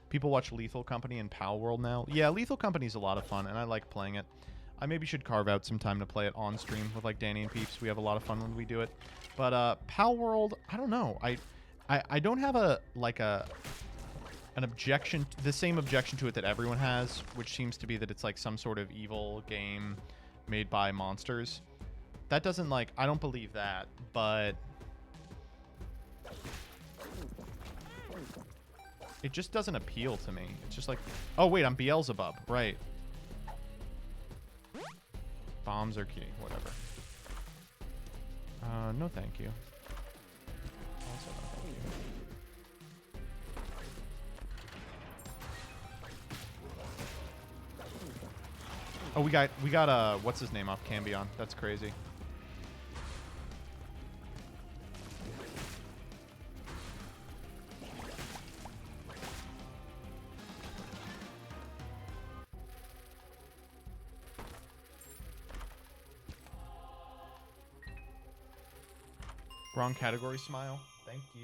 A: People watch Lethal Company and Pal World now. Yeah, Lethal Company's a lot of fun, and I like playing it. I maybe should carve out some time to play it on stream with like Danny and Peeps. We have a lot of fun when we do it. But Pal World, I don't know. I don't have an objection, the same objection to it that everyone has, which seems to be that it's like some sort of evil game made by monsters. That doesn't like, I don't believe that, but it just doesn't appeal to me. It's just like, oh wait, I'm Beelzebub, right? Bombs are key, whatever. No thank you. Also no thank you. Oh, we got what's his name off Cambion. That's crazy. Wrong category, Smile. Thank you.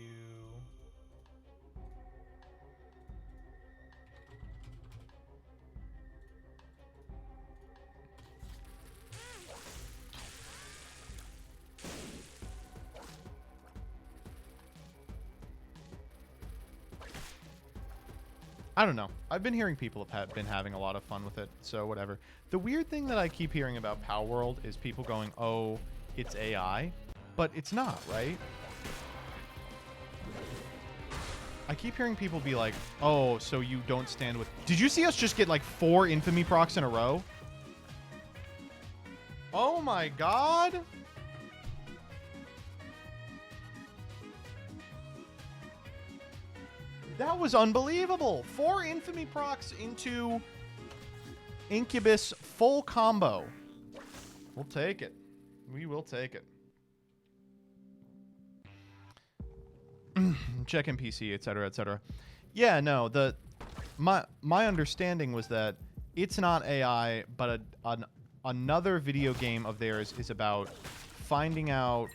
A: I don't know. I've been hearing people have been having a lot of fun with it, so whatever. The weird thing that I keep hearing about Pal World is people going, oh, it's AI. But it's not, right? I keep hearing people be like, oh, so you don't stand with... Did you see us just get like 4 infamy procs in a row? Oh my god! That was unbelievable! 4 infamy procs into Incubus full combo. We'll take it. We will take it. Check NPC, etc., etc. Yeah, no. My understanding was that it's not AI, but another video game of theirs is about finding out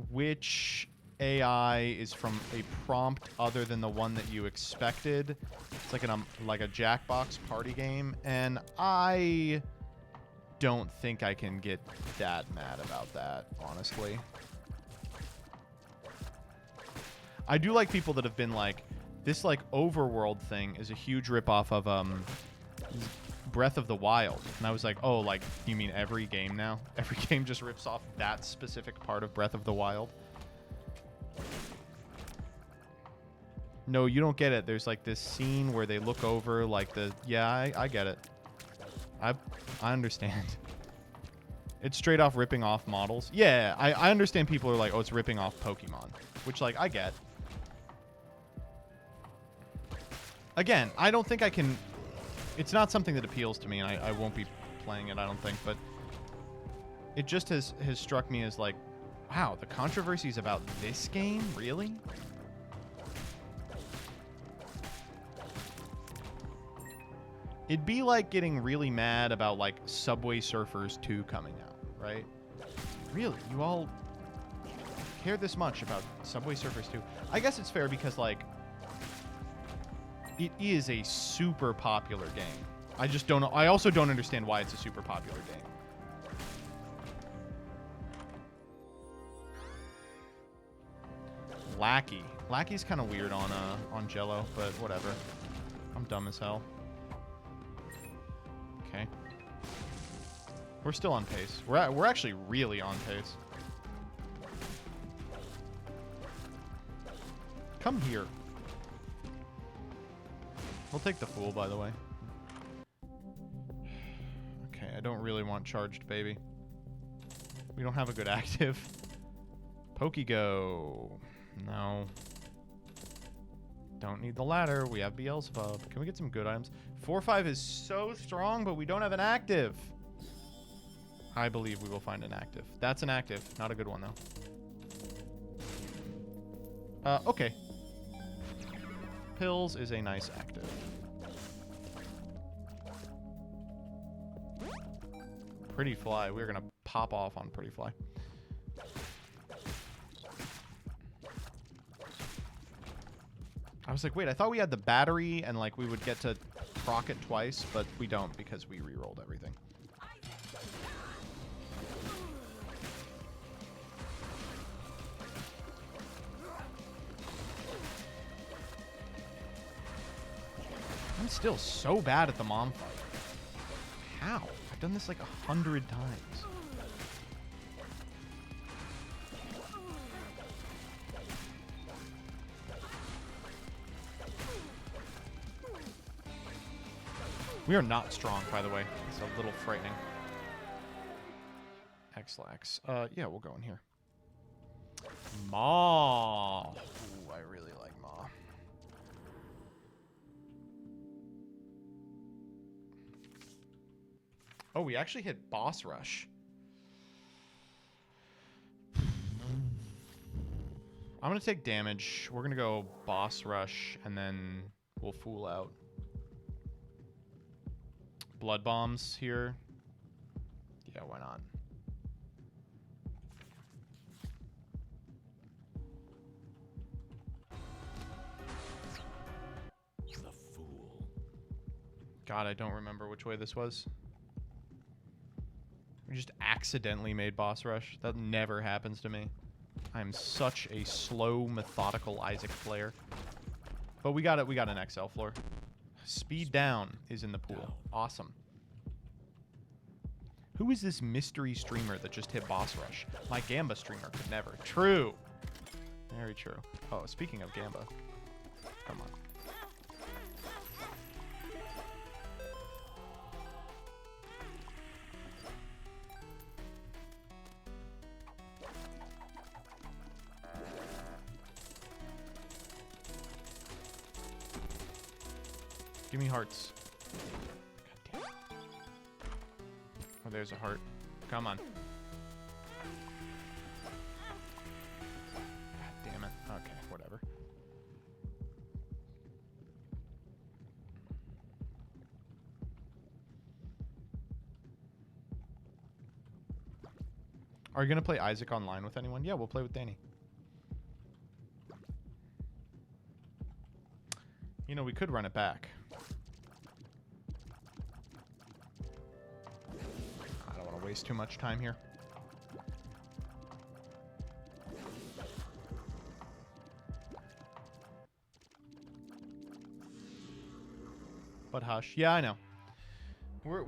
A: which AI is from a prompt other than the one that you expected. It's like a Jackbox party game, and I don't think I can get that mad about that, honestly. I do like people that have been like, this like overworld thing is a huge ripoff of Breath of the Wild. And I was like, oh, like, you mean every game now? Every game just rips off that specific part of Breath of the Wild? No, you don't get it. There's like this scene where they look over like the... Yeah, I get it. I understand. It's straight off ripping off models. Yeah, I understand people are like, oh, it's ripping off Pokemon. Which, like, I get. Again, I don't think I can... It's not something that appeals to me, and I won't be playing it, I don't think, but it just has struck me as like, wow, the controversy is about this game? Really? It'd be like getting really mad about, like, Subway Surfers 2 coming out, right? Really? You all care this much about Subway Surfers 2? I guess it's fair because, like, it is a super popular game. I just don't know. I also don't understand why it's a super popular game. Lackey. Lackey's kind of weird on Jello, but whatever. I'm dumb as hell. Okay. We're still on pace. We're actually really on pace. Come here. We'll take the Fool, by the way. Okay, I don't really want Charged Baby. We don't have a good active. Pokego. No. Don't need the ladder. We have Beelzebub. Can we get some good items? 4-5 is so strong, but we don't have an active. I believe we will find an active. That's an active. Not a good one, though. Okay. Pills is a nice active. Pretty Fly. We're gonna pop off on Pretty Fly. I was like, wait, I thought we had the battery and like we would get to proc it twice, but we don't because we re-rolled everything. I'm still so bad at the mom fight. How? I've done this like 100 times. We are not strong, by the way. It's a little frightening. X-Lax. Yeah, we'll go in here. Maw. Ooh, I really like Maw. Oh, we actually hit Boss Rush. I'm going to take damage. We're going to go Boss Rush, and then we'll Fool out. Blood Bombs here. Yeah, why not?
U: The fool.
A: God, I don't remember which way this was. We just accidentally made Boss Rush. That never happens to me. I'm such a slow, methodical Isaac player. But we got it. We got an XL floor. Speed down is in the pool. Awesome. Who is this mystery streamer that just hit Boss Rush? My Gamba streamer could never. True. Very true. Oh, speaking of Gamba. Come on. Give me hearts. God damn it. Oh, there's a heart. Come on. God damn it. Okay, whatever. Are you going to play Isaac online with anyone? Yeah, we'll play with Danny. You know, we could run it back. I don't want to waste too much time here. But Hush. Yeah, I know.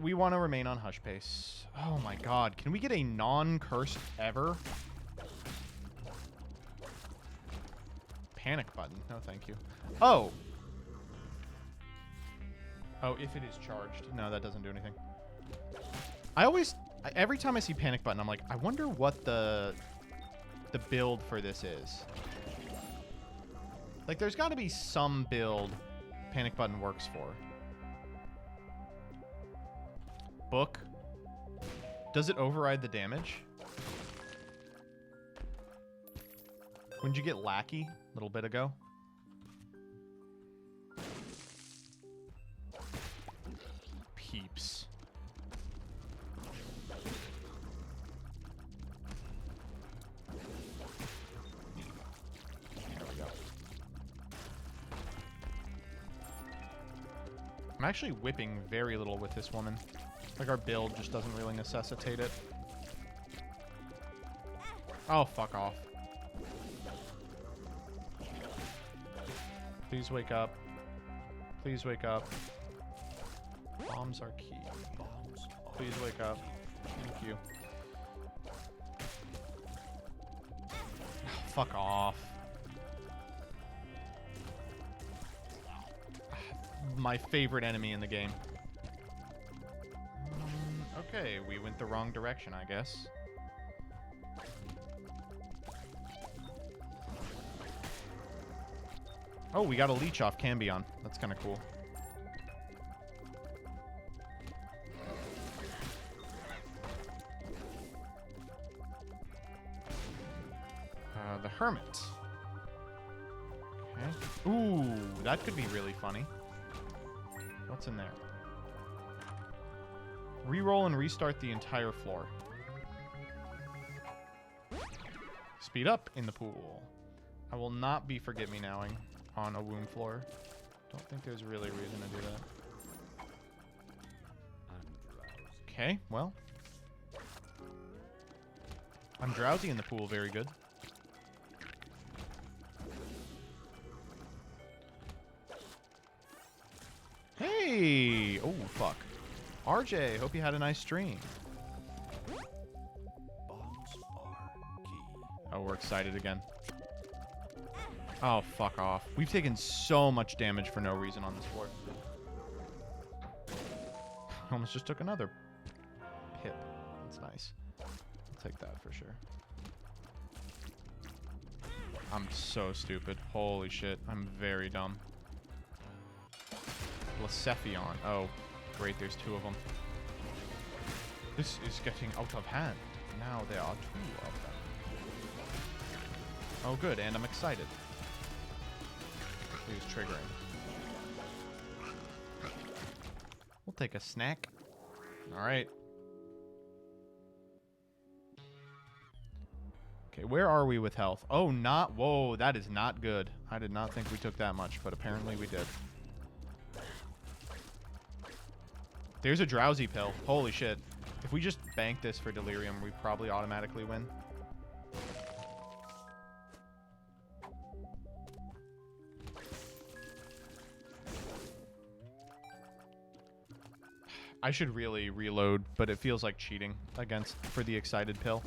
A: We want to remain on Hush pace. Oh my god. Can we get a non-cursed ever? Panic button. No, thank you. Oh! Oh, if it is charged. No, that doesn't do anything. Every time I see panic button, I'm like, I wonder what the build for this is. Like, there's got to be some build panic button works for. Book. Does it override the damage? When did you get Lackey a little bit ago? Peeps. There we go. I'm actually whipping very little with this woman. Like, our build just doesn't really necessitate it. Oh, fuck off. Please wake up. Please wake up. Bombs are key. Bombs. Please wake up. Thank you. Fuck off. My favorite enemy in the game. Okay, we went the wrong direction, I guess. Oh, we got a leech off Cambion. That's kind of cool. The Hermit. Okay. Ooh, that could be really funny. What's in there? Reroll and restart the entire floor. Speed up in the pool. I will not be forget-me-nowing on a womb floor. Don't think there's really a reason to do that. Okay, well. I'm drowsy in the pool. Very good. Hey! Oh, fuck. RJ, hope you had a nice stream. Oh, we're excited again. Oh, fuck off. We've taken so much damage for no reason on this floor. Almost just took another hit. That's nice. I'll take that for sure. I'm so stupid. Holy shit. I'm very dumb. Lasephion. Oh, great. There's two of them. This is getting out of hand. Now there are two of them. Oh, good. And I'm excited. He was triggering. We'll take a snack. All right. Okay, where are we with health? Oh, not... Whoa, that is not good. I did not think we took that much, but apparently we did. There's a drowsy pill. Holy shit. If we just bank this for delirium, we probably automatically win. I should really reload, but it feels like cheating for the excited pill.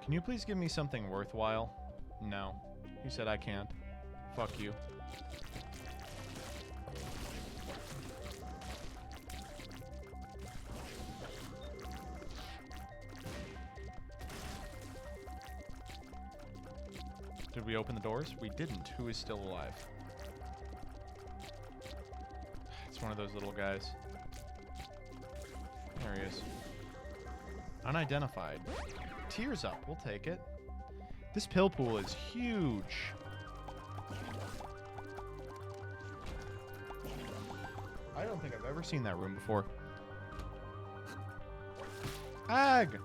A: Can you please give me something worthwhile? No. You said I can't. Fuck you. Did we open the doors? We didn't. Who is still alive? It's one of those little guys. There he is. Unidentified. Tears up. We'll take it. This pill pool is huge. I don't think I've ever seen that room before. Ag!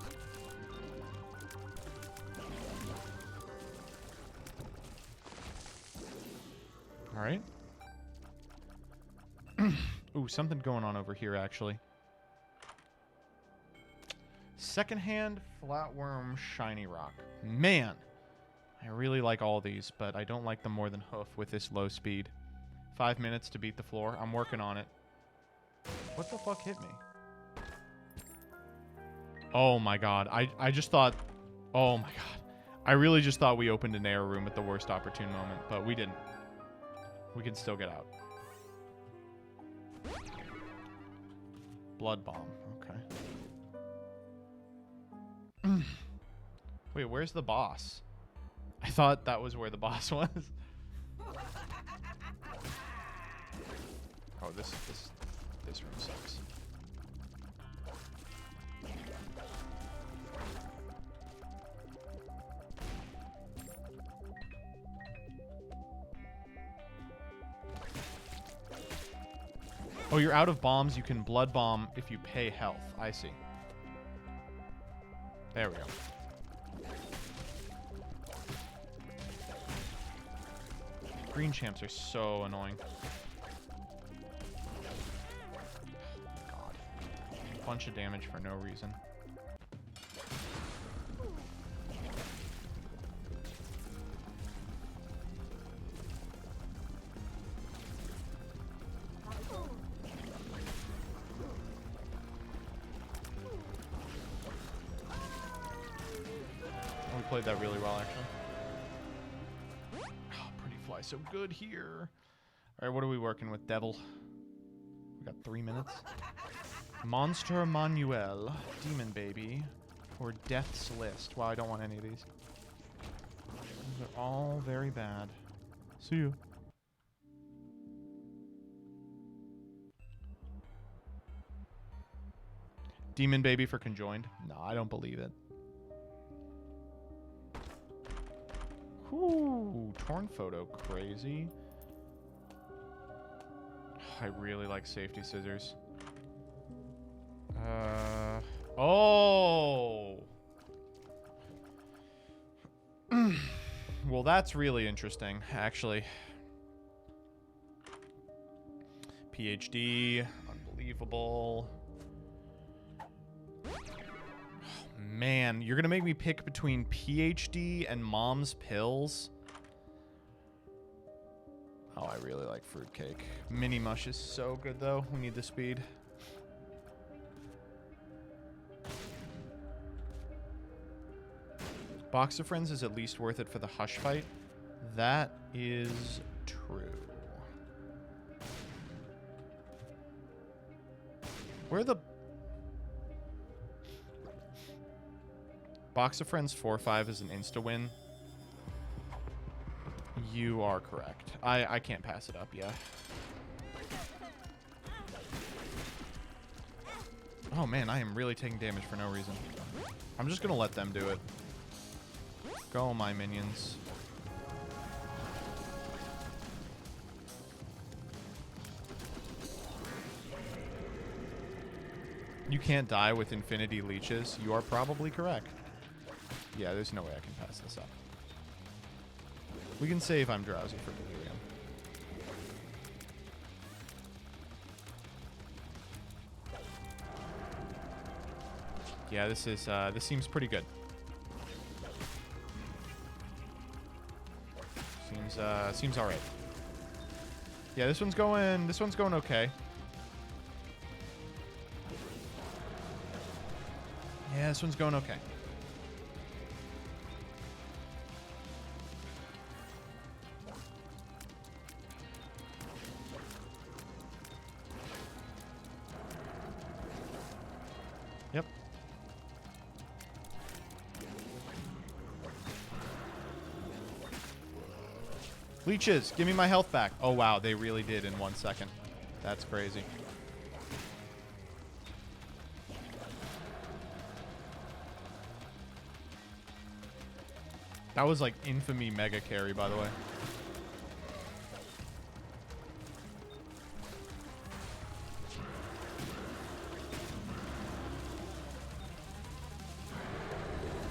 A: Alright. Ooh, something going on over here, actually. Secondhand flatworm shiny rock. Man, I really like all these, but I don't like them more than hoof with this low speed. 5 minutes to beat the floor. I'm working on it. What the fuck hit me? Oh my god. I just thought... Oh my god. I really just thought we opened an air room at the worst opportune moment, but we didn't. We can still get out. Blood bomb. Okay. Wait, where's the boss? I thought that was where the boss was. Oh, this room sucks. Oh, you're out of bombs. You can blood bomb if you pay health. I see. There we go. Green champs are so annoying. God. Bunch of damage for no reason. We played that really well, actually. Oh, pretty fly so good here. All right, what are we working with, Devil? We got 3 minutes. Monster Manuel, Demon Baby, or Death's List. Wow, I don't want any of these. These are all very bad. See you. Demon Baby for Conjoined? No, I don't believe it. Ooh, torn photo, crazy. I really like Safety Scissors. Oh! Well, that's really interesting, actually. PhD, unbelievable. Oh, man, you're gonna make me pick between PhD and Mom's Pills? Oh, I really like fruitcake. Mini Mush is so good, though. We need the speed. Box of Friends is at least worth it for the Hush fight. That is true. Where the... Box of Friends 4-5 is an insta-win. You are correct. I can't pass it up, yeah. Oh man, I am really taking damage for no reason. I'm just gonna let them do it. Go, my minions. You can't die with infinity leeches. You are probably correct. Yeah, there's no way I can pass this up. We can save I'm drowsy for delirium. Yeah, this seems pretty good. Seems all right. Yeah, this one's going okay. Yeah, this one's going okay. Yep. Leeches, give me my health back. Oh, wow, they really did in 1 second. That's crazy. That was like infamy mega carry, by the way.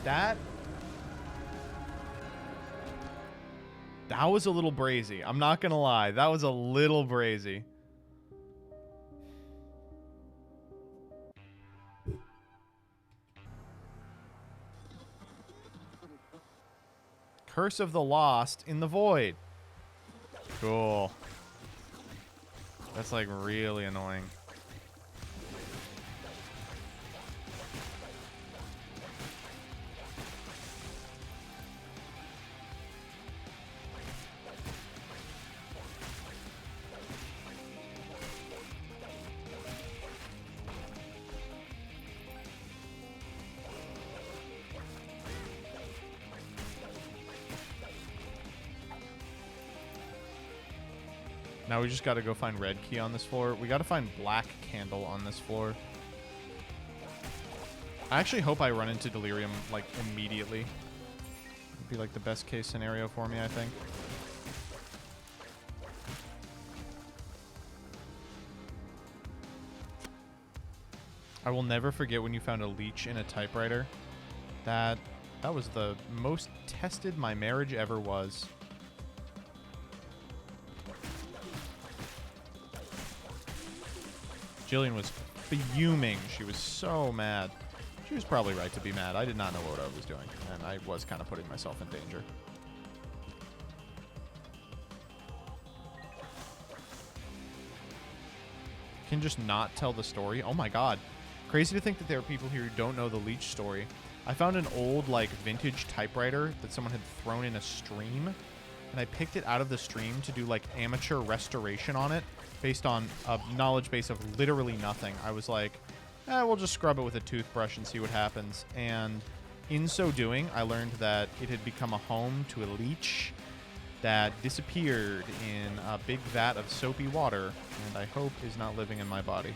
A: That was a little brazy. I'm not gonna lie. That was a little brazy. Curse of the Lost in the Void. Cool. That's like really annoying. Now we just got to go find red key on this floor. We got to find black candle on this floor. I actually hope I run into delirium, like, immediately. It'd be, like, the best case scenario for me, I think. I will never forget when you found a leech in a typewriter. That was the most tested my marriage ever was. Jillian was fuming. She was so mad. She was probably right to be mad. I did not know what I was doing, and I was kind of putting myself in danger. Can just not tell the story? Oh my god. Crazy to think that there are people here who don't know the leech story. I found an old, like, vintage typewriter that someone had thrown in a stream and I picked it out of the stream to do like amateur restoration on it based on a knowledge base of literally nothing. I was like, we'll just scrub it with a toothbrush and see what happens. And in so doing, I learned that it had become a home to a leech that disappeared in a big vat of soapy water, and I hope is not living in my body.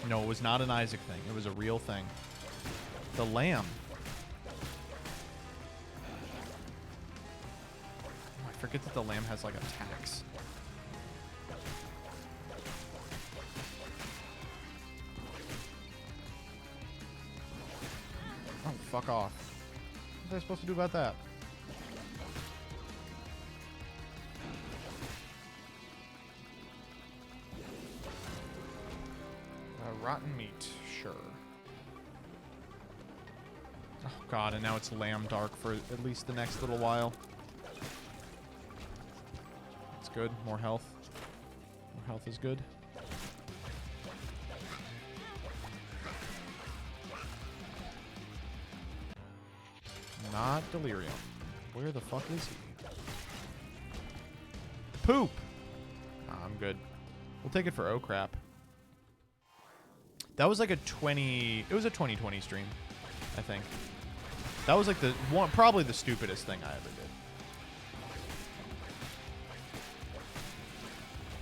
A: No, it was not an Isaac thing. It was a real thing. The lamb. Oh, I forget that the lamb has like attacks. Oh, fuck off. What was I supposed to do about that? Rotten meat, sure. Oh god, and now it's lamb dark for at least the next little while. It's good. More health. More health is good. Not delirium. Where the fuck is he? Poop! Nah, I'm good. We'll take it for oh crap. That was like a 20... It was a 2020 stream, I think. That was like the one, probably the stupidest thing I ever did.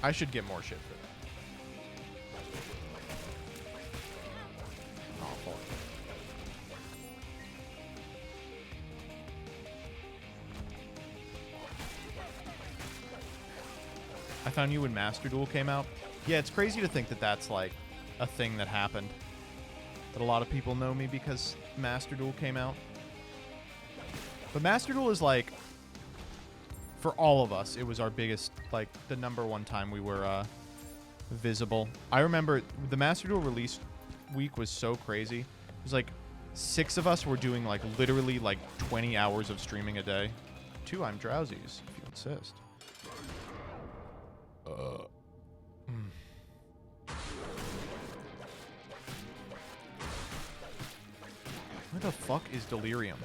A: I should get more shit for that. Awful. I found you when Master Duel came out. Yeah, it's crazy to think that that's like a thing that happened. That a lot of people know me because Master Duel came out. But Master Duel is like, for all of us, it was our biggest, like, the #1 time we were visible. I remember the Master Duel release week was so crazy. It was like 6 of us were doing like literally like 20 hours of streaming a day. 2 I'm drowsies, if you insist. Where the fuck is delirium?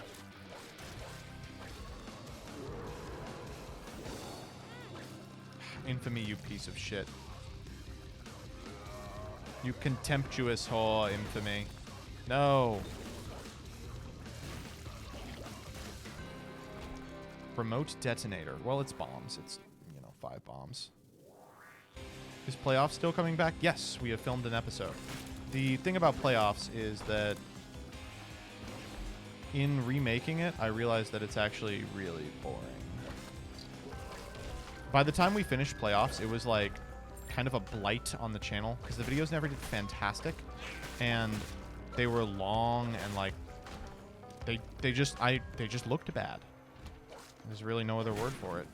A: Infamy, you piece of shit. You contemptuous whore, infamy. No. Remote detonator. Well, it's bombs. It's, 5 bombs. Is playoffs still coming back? Yes, we have filmed an episode. The thing about playoffs is that in remaking it, I realized that it's actually really boring. By the time we finished playoffs, it was like kind of a blight on the channel because the videos never did fantastic, and they were long and like they just looked bad. There's really no other word for it.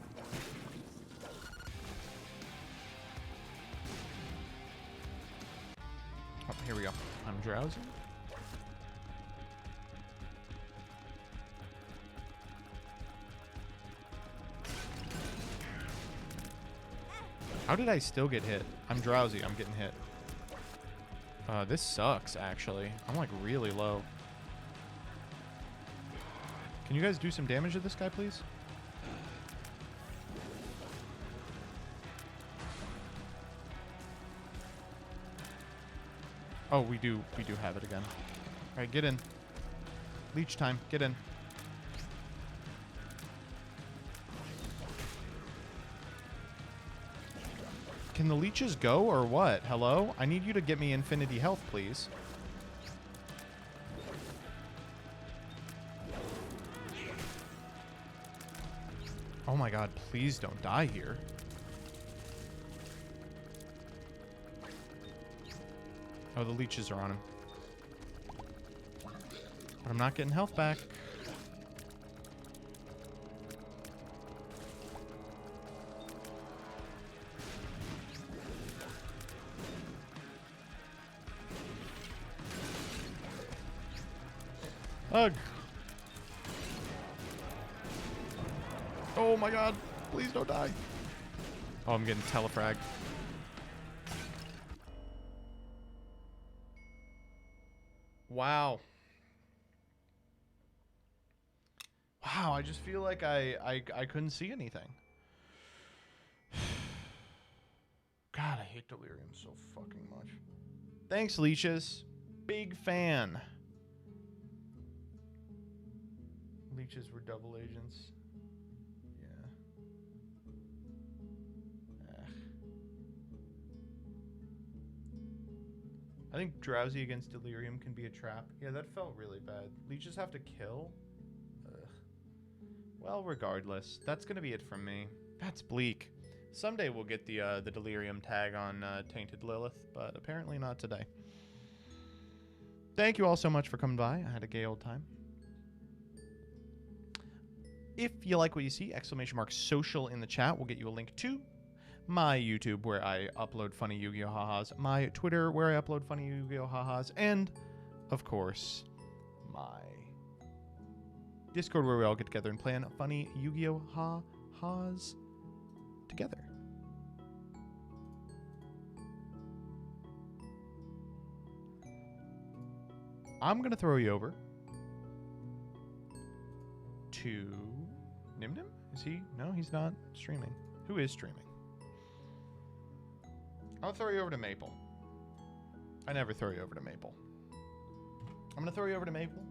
A: Oh, here we go. I'm drowsy. How did I still get hit? I'm drowsy. I'm getting hit. This sucks, actually. I'm, like, really low. Can you guys do some damage to this guy, please? Oh, we do have it again. All right, get in. Leech time. Get in. Can the leeches go or what? Hello? I need you to get me infinity health, please. Oh my god, please don't die here. Oh, the leeches are on him. But I'm not getting health back. Ugh. Oh my god. Please don't die. Oh, I'm getting telefragged. Wow. Wow, I just feel like I couldn't see anything. God, I hate delirium so fucking much. Thanks, Leeches. Big fan. Leeches were double agents. Yeah. I think drowsy against delirium can be a trap. Yeah, that felt really bad. Leeches have to kill? Ugh. Well, regardless, that's gonna be it from me. That's bleak. Someday we'll get the delirium tag on Tainted Lilith, but apparently not today. Thank you all so much for coming by. I had a gay old time. If you like what you see, !social in the chat will get you a link to my YouTube, where I upload funny Yu-Gi-Oh! Ha-has, my Twitter, where I upload funny Yu-Gi-Oh! Ha-has, and, of course, my Discord, where we all get together and plan funny Yu-Gi-Oh! Ha-has together. I'm going to throw you over to Nimdim? Is he? No, he's not streaming. Who is streaming? I'll throw you over to Maple. I never throw you over to Maple. I'm going to throw you over to Maple.